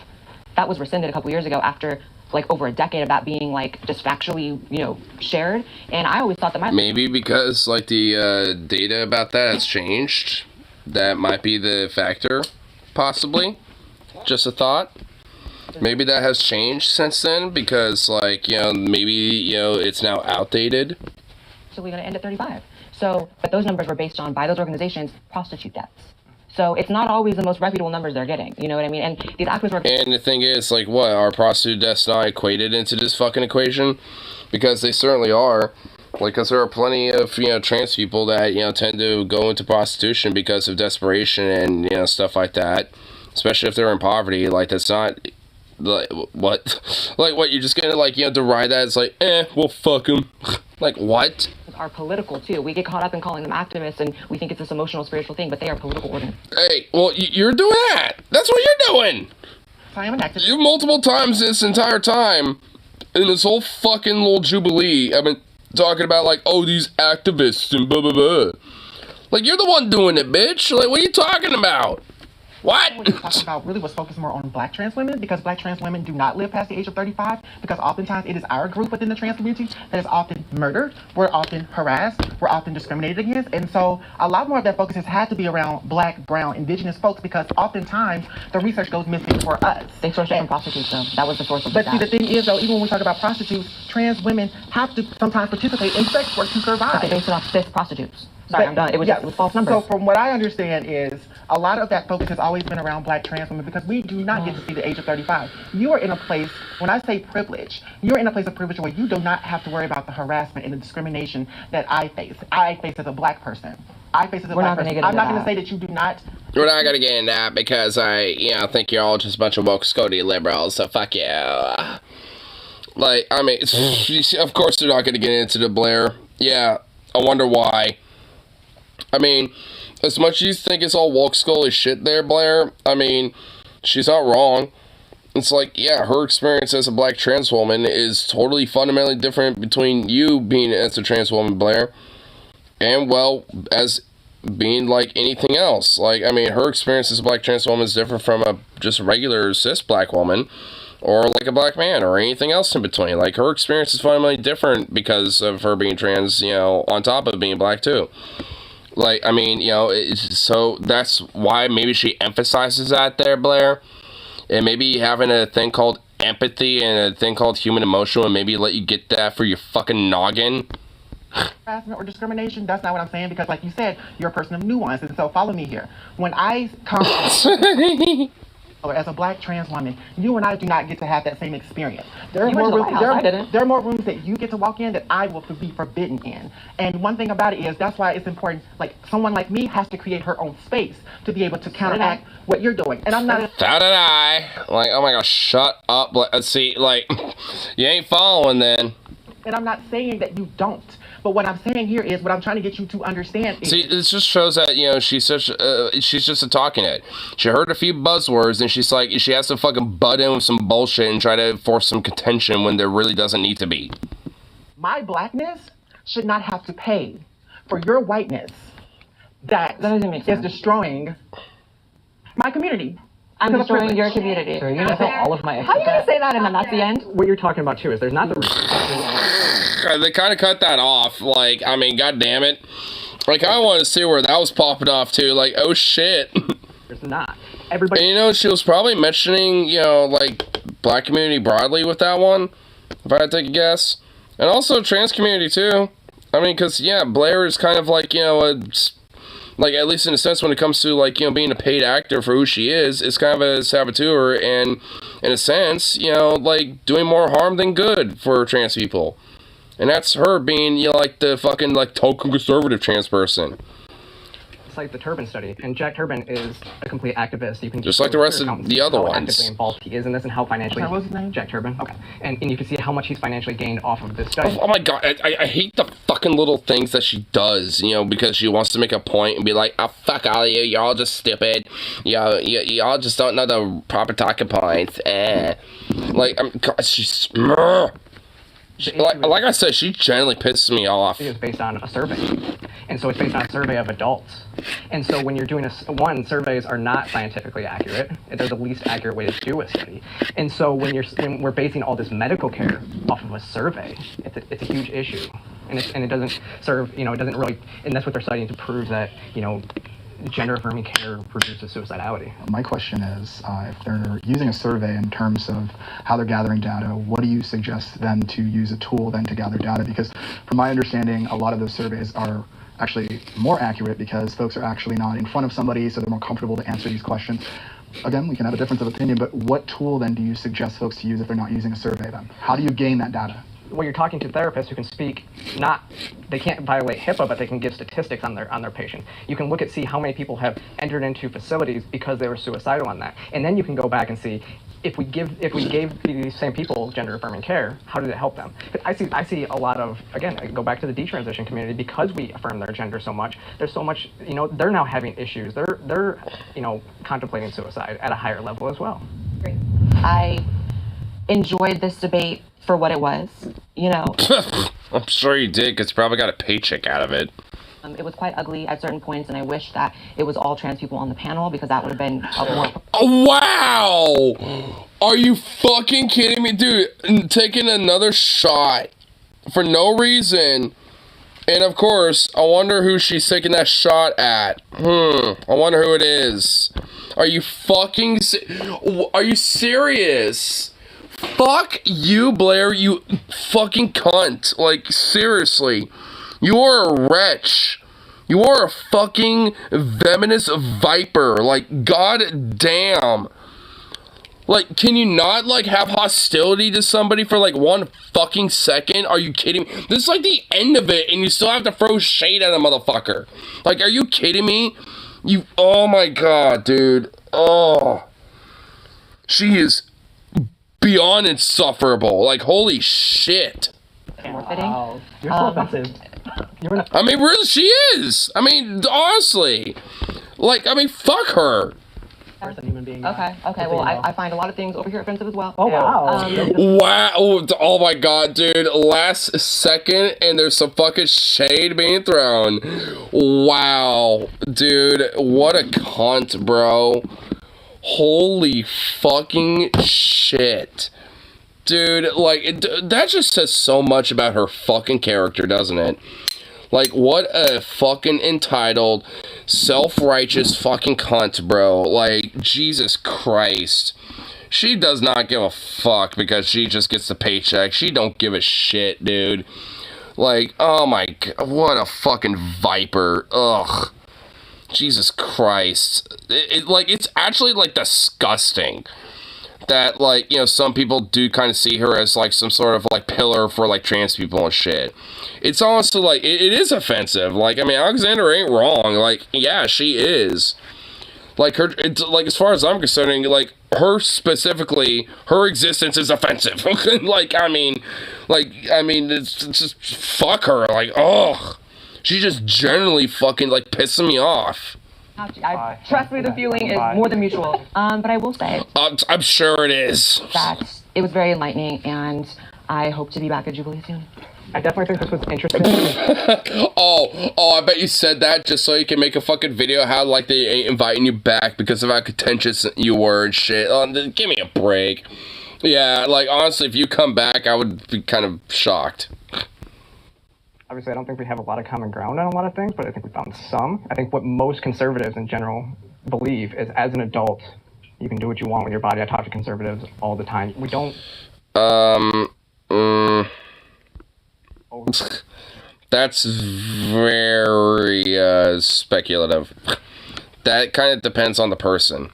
That was rescinded a couple years ago after like over a decade of that being like just factually, you know, shared. And I always thought that maybe because like the data about that has changed, that might be the factor, possibly. Just a thought. Maybe that has changed since then because like, you know, maybe, you know, it's now outdated. So we're going to end at 35. So, but those numbers were based on, by those organizations, prostitute deaths. So it's not always the most reputable numbers they're getting, you know what I mean? And these activists were... And the thing is, like, what, are prostitute deaths not equated into this fucking equation? Because they certainly are. Like, because there are plenty of, you know, trans people that, you know, tend to go into prostitution because of desperation and, you know, stuff like that. Especially if they're in poverty. Like, that's not... Like, what? Like, what, you're just gonna, like, you know, deride that? It's like, well, fuck them. Like, what? Are political, too. We get caught up in calling them activists, and we think it's this emotional, spiritual thing, but they are political organizations. Hey, well, you're doing that. That's what you're doing. I am an activist. You multiple times this entire time, in this whole fucking little jubilee, I've been talking about, like, oh, these activists and blah, blah, blah. Like, you're the one doing it, bitch. Like, what are you talking about? What? What we're talking about really was focused more on black trans women because black trans women do not live past the age of 35 because oftentimes it is our group within the trans community that is often murdered, we're often harassed, we're often discriminated against, and so a lot more of that focus has had to be around black, brown, indigenous folks because oftentimes the research goes missing for us. They sourced it from prostitutes though. That was the source of But see, the thing is though, even when we talk about prostitutes, trans women have to sometimes participate in sex work to survive. But they base it off cis prostitutes. Sorry, I'm done. It was false numbers. So from what I understand is a lot of that focus has always been around black trans women because we do not get to see the age of 35. You are in a place, when I say privilege, you're in a place of privilege where you do not have to worry about the harassment and the discrimination that I face. I face as a black person. I face as a black person. I'm not going to say that you do not. We're not going to get into that because I, you know, think you're all just a bunch of woke Scody liberals, so fuck you. Like, I mean, of course they're not going to get into the Blair. Yeah, I wonder why. I mean, as much as you think it's all woke Scully shit there, Blair, I mean, she's not wrong. It's like, yeah, her experience as a black trans woman is totally fundamentally different between you being as a trans woman, Blair, and, well, as being like anything else. Like, I mean, her experience as a black trans woman is different from a just regular cis black woman, or like a black man, or anything else in between. Like, her experience is fundamentally different because of her being trans, you know, on top of being black, too. Like, I mean, you know, so that's why maybe she emphasizes that there, Blair. And maybe having a thing called empathy and a thing called human emotion and maybe let you get that for your fucking noggin. Harassment or discrimination, that's not what I'm saying because like you said, you're a person of nuance. And so follow me here. When I come as a black trans woman, you and I do not get to have that same experience. There are more rooms that you get to walk in that I will be forbidden in. And one thing about it is that's why it's important, like someone like me has to create her own space to be able to counteract what you're doing. And I'm not... So did I. Like, oh my gosh, shut up. See, like, you ain't following then. And I'm not saying that you don't. But what I'm saying here is what I'm trying to get you to understand is... See, this just shows that, you know, she's just a talking head. She heard a few buzzwords and she's like, she has to fucking butt in with some bullshit and try to force some contention when there really doesn't need to be. My blackness should not have to pay for your whiteness that doesn't make sense. Is destroying my community. I'm destroying your community. So you're gonna tell all of my How are you gonna say that and then that's the end? What you're talking about too is there's not the... They kind of cut that off. Like, I mean, god damn it. Like, I wanted to see where that was popping off too. Like, oh shit. There's not. Everybody... And, you know, she was probably mentioning, you know, like, black community broadly with that one, if I had to take a guess. And also trans community too. I mean, because, yeah, Blair is kind of like, you know, like, at least in a sense, when it comes to, like, you know, being a paid actor for who she is, it's kind of a saboteur, and in a sense, you know, like, doing more harm than good for trans people. And that's her being, you know, like, the fucking, like, token conservative trans person. It's like the Turban study, and Jack Turban is a complete activist. You can Just like the rest of the other how ones. actively involved he is in this, and how financially. What was his name? Jack Turban. Okay, and you can see how much he's financially gained off of this study. Oh my god, I hate the fucking little things that she does, you know, because she wants to make a point and be like, oh, fuck all of you, you're all just stupid. Y'all just don't know the proper talking points. Like, God, she's... Like I said, she generally pisses me off. Is based on a survey, and so it's based on a survey of adults. And so when you're doing surveys are not scientifically accurate. They're the least accurate way to do a study. And so when we're basing all this medical care off of a survey, it's a huge issue, and it doesn't serve, you know, it doesn't really, and that's what they're studying to prove that, you know, gender affirming care reduces suicidality. My question is, if they're using a survey in terms of how they're gathering data, what do you suggest them to use a tool then to gather data? Because from my understanding, a lot of those surveys are actually more accurate because folks are actually not in front of somebody, so they're more comfortable to answer these questions. Again, we can have a difference of opinion, but what tool then do you suggest folks to use if they're not using a survey then? How do you gain that data? Well, you're talking to therapists who can speak, they can't violate HIPAA, but they can give statistics on their patients. You can look at, see how many people have entered into facilities because they were suicidal on that. And then you can go back and see, if we gave these same people gender affirming care, how did it help them? I see a lot of, again, I go back to the detransition community, because we affirm their gender so much, there's so much, you know, they're now having issues. They're you know, contemplating suicide at a higher level as well. I enjoyed this debate for what it was, you know. I'm sure you did, because you probably got a paycheck out of it. It was quite ugly at certain points, and I wish that it was all trans people on the panel, because that would have been a more... Oh, wow! Are you fucking kidding me? Dude, taking another shot for no reason. And of course, I wonder who she's taking that shot at. I wonder who it is. Are you fucking... Are you serious? Fuck you, Blair, you fucking cunt. Like, seriously. You are a wretch. You are a fucking venomous viper. Like, god damn. Like, can you not, like, have hostility to somebody for, like, 1 fucking second? Are you kidding me? This is, like, the end of it, and you still have to throw shade at a motherfucker. Like, are you kidding me? Oh my god, dude. Oh. She is beyond insufferable. Like, holy shit. Wow. You're so offensive. I mean, really, she is. I mean, honestly. Like, I mean, fuck her. Okay, well, I find a lot of things over here offensive as well. Oh, wow. Wow. Oh, my God, dude. Last second, and there's some fucking shade being thrown. Wow. Dude, what a cunt, bro. Holy fucking shit. Dude, like, that just says so much about her fucking character, doesn't it? Like, what a fucking entitled, self-righteous fucking cunt, bro. Like, Jesus Christ. She does not give a fuck because she just gets the paycheck. She don't give a shit, dude. Like, oh my god, what a fucking viper. Ugh. Jesus Christ. It's actually, like, disgusting that, like, you know, some people do kind of see her as, like, some sort of, like, pillar for, like, trans people and shit. It's honestly, like, it is offensive. Like, I mean, Alexander ain't wrong. Like, yeah, she is. Like, like, as far as I'm concerned, like, her specifically, her existence is offensive. Like, I mean, it's just, fuck her. Like, ugh. She just generally fucking, like, pissing me off. Trust me, the feeling is more than mutual. But I will say... I'm sure it is. That it was very enlightening, and I hope to be back at Jubilee soon. I definitely think this was interesting. I bet you said that just so you can make a fucking video how, like, they ain't inviting you back because of how contentious you were and shit. Give me a break. Yeah, like, honestly, if you come back, I would be kind of shocked. Obviously, I don't think we have a lot of common ground on a lot of things, but I think we found some. I think what most conservatives in general believe is, as an adult, you can do what you want with your body. I talk to conservatives all the time. We don't... That's very speculative. That kind of depends on the person.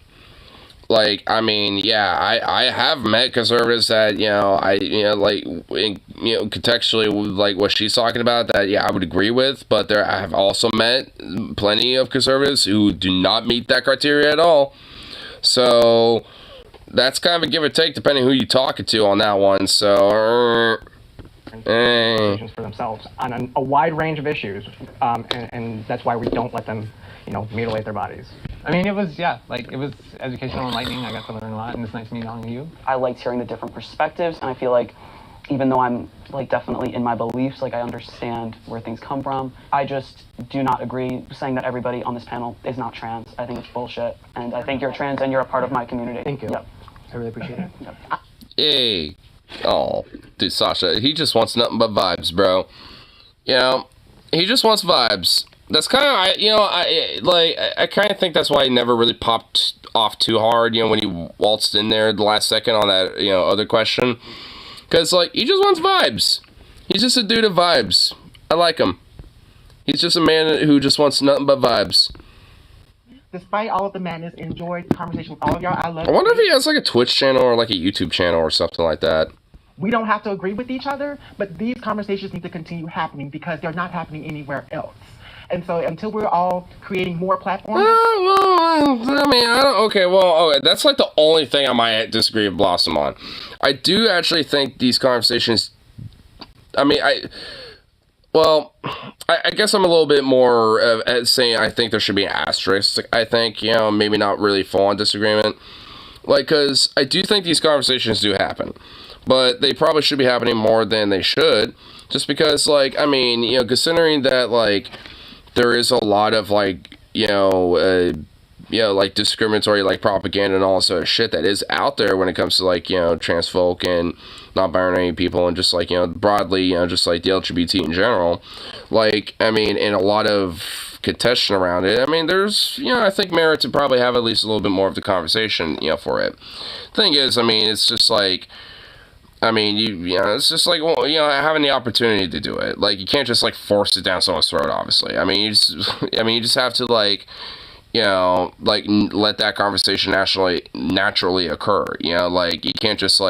Like, I mean, yeah, I have met conservatives that, contextually, like, what she's talking about, that, yeah, I would agree with, but I have also met plenty of conservatives who do not meet that criteria at all. So, that's kind of a give or take, depending who you're talking to on that one, so... for themselves on a wide range of issues, and that's why we don't let them, mutilate their bodies. I mean, it was educational, enlightening. I got to learn a lot, and it's nice meeting you. I liked hearing the different perspectives, and I feel like even though I'm like definitely in my beliefs, like I understand where things come from, I just do not agree saying that everybody on this panel is not trans. I think it's bullshit, and I think you're trans and you're a part of my community. Thank you. Yep. I really appreciate it. Yep. Hey. Oh, dude, Sasha, he just wants nothing but vibes, bro. He just wants vibes. That's kind of, I kind of think that's why he never really popped off too hard, when he waltzed in there the last second on that, other question. Because, he just wants vibes. He's just a dude of vibes. I like him. He's just a man who just wants nothing but vibes. Despite all of the madness, enjoyed the conversation with all of y'all. I wonder if he has, like, a Twitch channel or, like, a YouTube channel or something like that. We don't have to agree with each other, but these conversations need to continue happening because they're not happening anywhere else. And so until we're all creating more platforms... that's like the only thing I might disagree with Blossom on. I do actually think these conversations... I guess I'm a little bit more saying I think there should be an asterisk. I think, maybe not really full-on disagreement. Because I do think these conversations do happen. But they probably should be happening more than they should. Just because, considering that, there is a lot of, discriminatory, propaganda and all that sort of shit that is out there when it comes to, trans folk and non-binary people and just, broadly, just, the LGBT in general. And a lot of contention around it. There's, I think merit to probably have at least a little bit more of the conversation, for it. Thing is, it's just, it's just having the opportunity to do it. You can't just force it down someone's throat. Obviously, you just have to let that conversation naturally occur. You can't just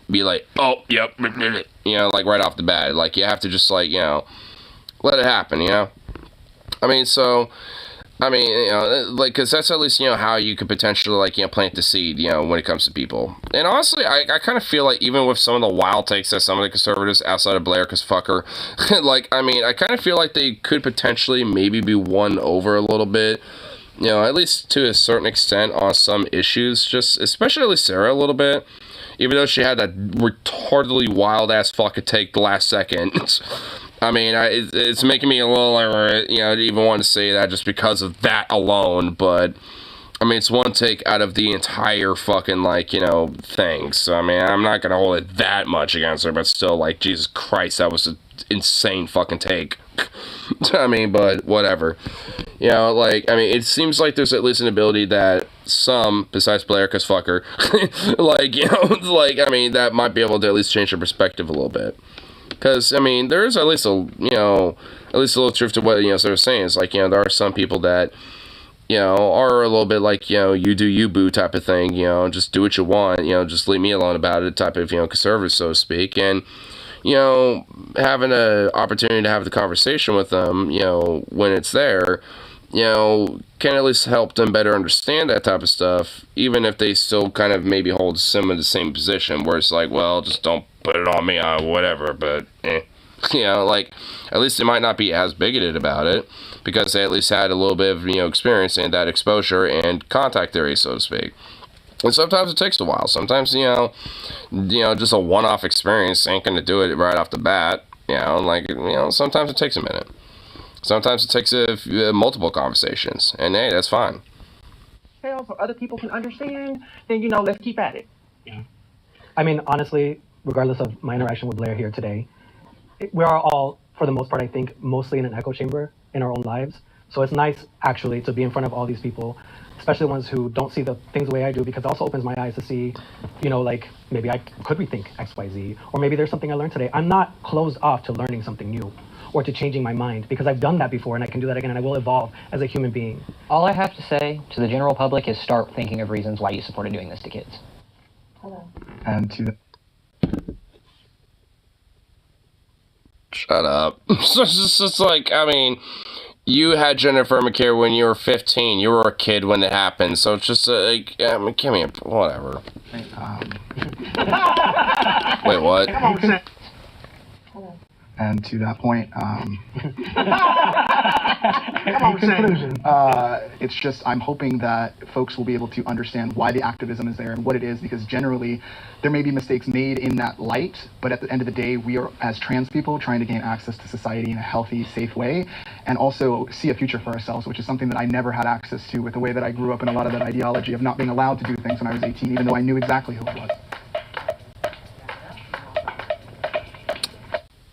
be oh, yep, right off the bat. You have to just let it happen. Because that's at least, how you could potentially, plant the seed, when it comes to people. And honestly, I kind of feel even with some of the wild takes that some of the conservatives outside of Blair, because fuck her, I kind of feel like they could potentially maybe be won over a little bit, at least to a certain extent on some issues, just especially Sarah a little bit. Even though she had that retardedly wild-ass fucking take the last second. It's making me a little, even want to say that just because of that alone, but, it's one take out of the entire fucking, thing, so, I'm not gonna hold it that much against her, but still, Jesus Christ, that was an insane fucking take. But, whatever. It seems like there's at least an ability that some, besides Blair, cause fuck her, that might be able to at least change her perspective a little bit. Because, there is at least a little truth to what, they're saying. It's there are some people that, are a little bit you do you, boo type of thing, just do what you want, just leave me alone about it type of, conservative, so to speak. And, having an opportunity to have the conversation with them, when it's there, can at least help them better understand that type of stuff, even if they still kind of maybe hold some of the same position, where it's well, just don't put it on me, whatever, but, at least they might not be as bigoted about it, because they at least had a little bit of, experience and that exposure and contact theory, so to speak. And sometimes it takes a while. Sometimes, just a one-off experience ain't gonna do it right off the bat. Sometimes it takes a minute. Sometimes it takes multiple conversations, and hey, that's fine. So other people can understand, then, let's keep at it. Yeah. Honestly, regardless of my interaction with Blair here today, we are all, for the most part, I think, mostly in an echo chamber in our own lives. So it's nice, actually, to be in front of all these people, especially ones who don't see the things the way I do, because it also opens my eyes to see, maybe I could rethink X, Y, Z, or maybe there's something I learned today. I'm not closed off to learning something new. or to changing my mind, because I've done that before and I can do that again, and I will evolve as a human being. All I have to say to the general public is start thinking of reasons why you supported doing this to kids. And to the Shut up. It's just like, I mean, you had gender affirmative care when you were 15. You were a kid when it happened, so it's just like, I mean, give me a whatever. Wait, what? And to that point, it's just, I'm hoping that folks will be able to understand why the activism is there and what it is, because generally there may be mistakes made in that light, but at the end of the day, we are, as trans people, trying to gain access to society in a healthy, safe way, and also see a future for ourselves, which is something that I never had access to with the way that I grew up in a lot of that ideology of not being allowed to do things when I was 18, even though I knew exactly who it was.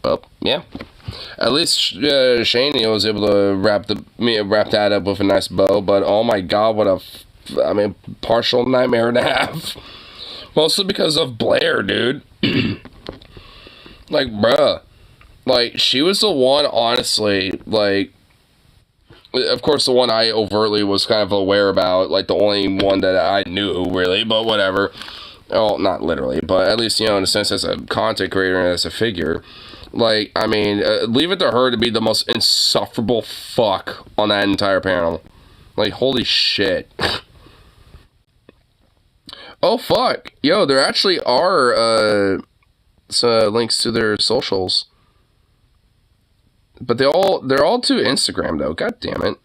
Well, yeah. At least Shane was able to wrap that up with a nice bow. But oh my god, what a partial nightmare and a half. Mostly because of Blair, dude. Like, bruh, like she was the one. Honestly, like, of course, the one I overtly was kind of aware about. Like the only one that I knew really, but whatever. Well, not literally, but at least, you know, in a sense, as a content creator and as a figure. Like, I mean, leave it to her to be the most insufferable fuck on that entire panel. Like, holy shit. Oh, fuck. Yo, there actually are links to their socials. But they're all to Instagram, though. God damn it.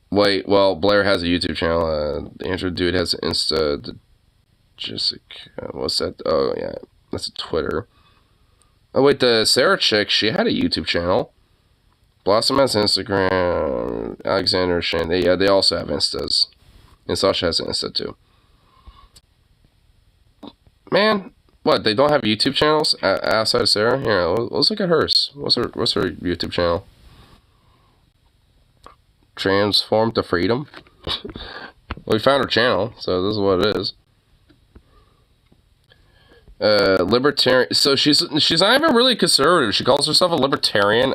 Wait, well, Blair has a YouTube channel. The Andrew dude has an Insta. Jessica, what's that? Oh, yeah. That's a Twitter. Oh, wait, the Sarah chick, she had a YouTube channel. Blossom has Instagram. Alexander, Shane, they also have Instas. And Sasha has an Insta, too. Man, what, they don't have YouTube channels outside of Sarah? Here, let's look at hers. What's her YouTube channel? Transform to Freedom? Well, we found her channel, so this is what it is. Libertarian. So she's not even really conservative. She calls herself a libertarian.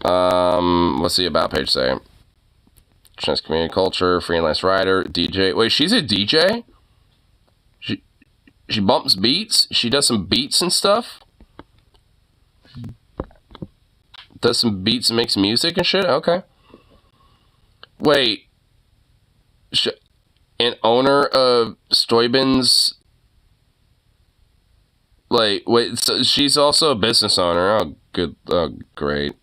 What's the about page say? Trans community culture, freelance writer, DJ. Wait, she's a DJ? She bumps beats? She does some beats and stuff? Does some beats and makes music and shit? Okay. Wait. An owner of Stuyben's. Like, wait, so she's also a business owner. Oh, good. Oh, great.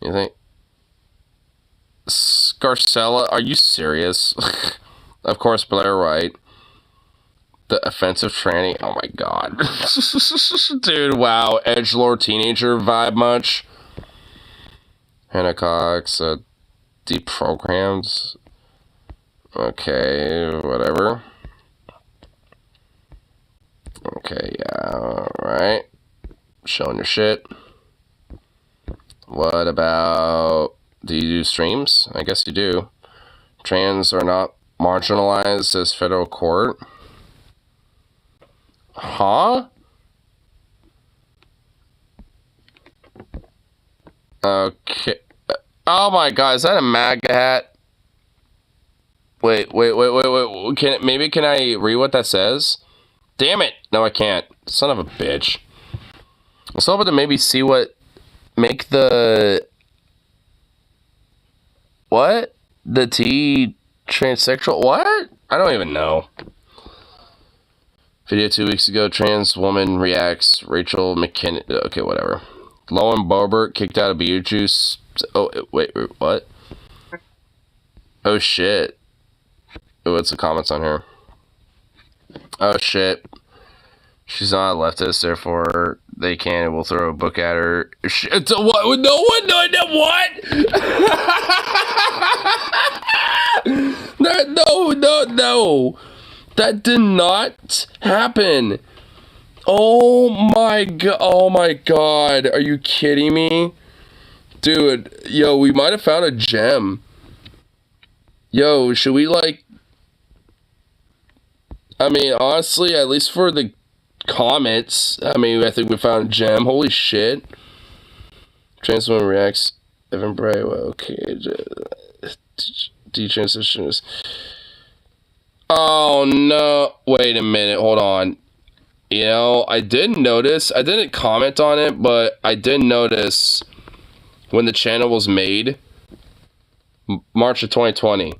You think? Scarcella, are you serious? Of course, Blair White. The offensive tranny. Oh my god. Dude, wow. Edgelord teenager vibe much? Hannah Cox, deprogrammed. Okay, whatever. Okay, yeah, alright. Showing your shit. What about... Do you do streams? I guess you do. Trans are not marginalized as federal court. Huh? Okay. Oh my god, is that a MAGA hat? Wait. Can I read what that says? Damn it! No, I can't. Son of a bitch. I was hoping to maybe see make the... What? The T transsexual? What? I don't even know. Video 2 weeks ago, trans woman reacts. Rachel McKinnon. Okay, whatever. Lowen Bobert kicked out of Beetlejuice. Oh, wait, what? Oh, shit. What's the comments on here? Oh, shit. She's not a leftist, therefore they can and will throw a book at her. Shit, what? No one, what? No. That did not happen. Oh my god. Are you kidding me? Dude, yo, we might have found a gem. Yo, should we, like... I mean, honestly, at least for the comments. I mean, I think we found a gem. Holy shit. Trans woman reacts. Evan Bray. Well, okay. Detransition is. Oh no. Wait a minute. Hold on. You know, I did notice. I didn't comment on it, but I did notice when the channel was made. March of 2020.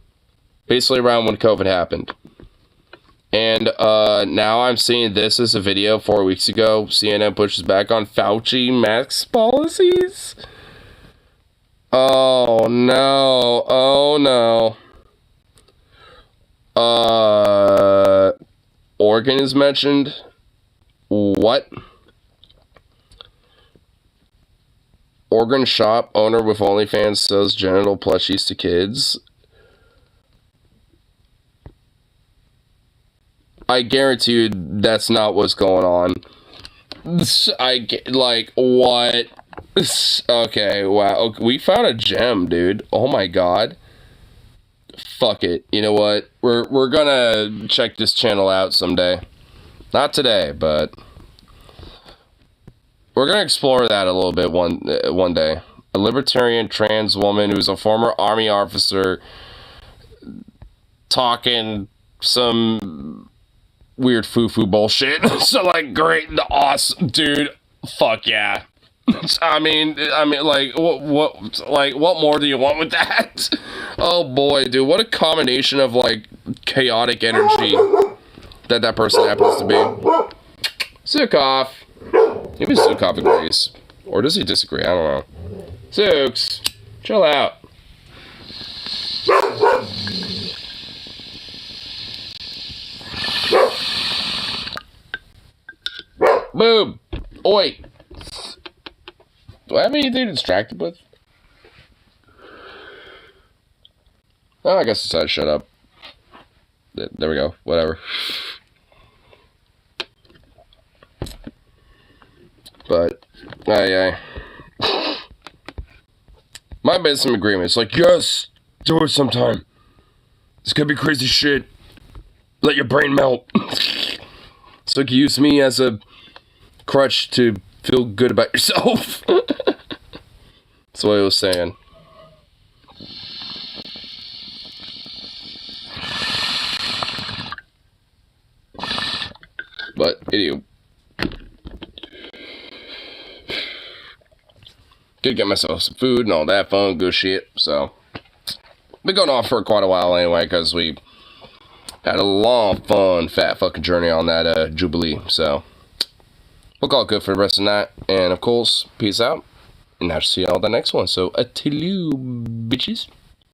Basically around when COVID happened. And now I'm seeing this as a video 4 weeks ago. CNN pushes back on Fauci mask policies. Oh no. Oh no. Oregon is mentioned. What? Oregon shop owner with OnlyFans sells genital plushies to kids. I guarantee you that's not what's going on. Like, what? Okay, wow. We found a gem, dude. Oh my god. Fuck it. You know what? We're gonna check this channel out someday. Not today, but we're gonna explore that a little bit one day. A libertarian trans woman who's a former army officer talking some weird foo-foo bullshit. So like, great, awesome, dude. Fuck yeah. I mean, like, what more do you want with that? Oh boy, dude, what a combination of like chaotic energy that person happens to be. Zukov. Maybe Zukov agrees, or does he disagree? I don't know. Zooks, chill out. Boom! Oi! Do I have anything to distracted with? Oh, I guess I decided to shut up. There we go. Whatever. But, might have been some agreements. Like, yes! Do it sometime. This could be crazy shit. Let your brain melt. So you can use me as a crutch to feel good about yourself. That's what I was saying. But anyway, could get myself some food and all that fun good shit. So been going on for quite a while anyway, because we had a long, fun, fat fucking journey on that Jubilee. So we'll call it good for the rest of the night. And of course, peace out. And I'll see y'all the next one. So, till you, bitches.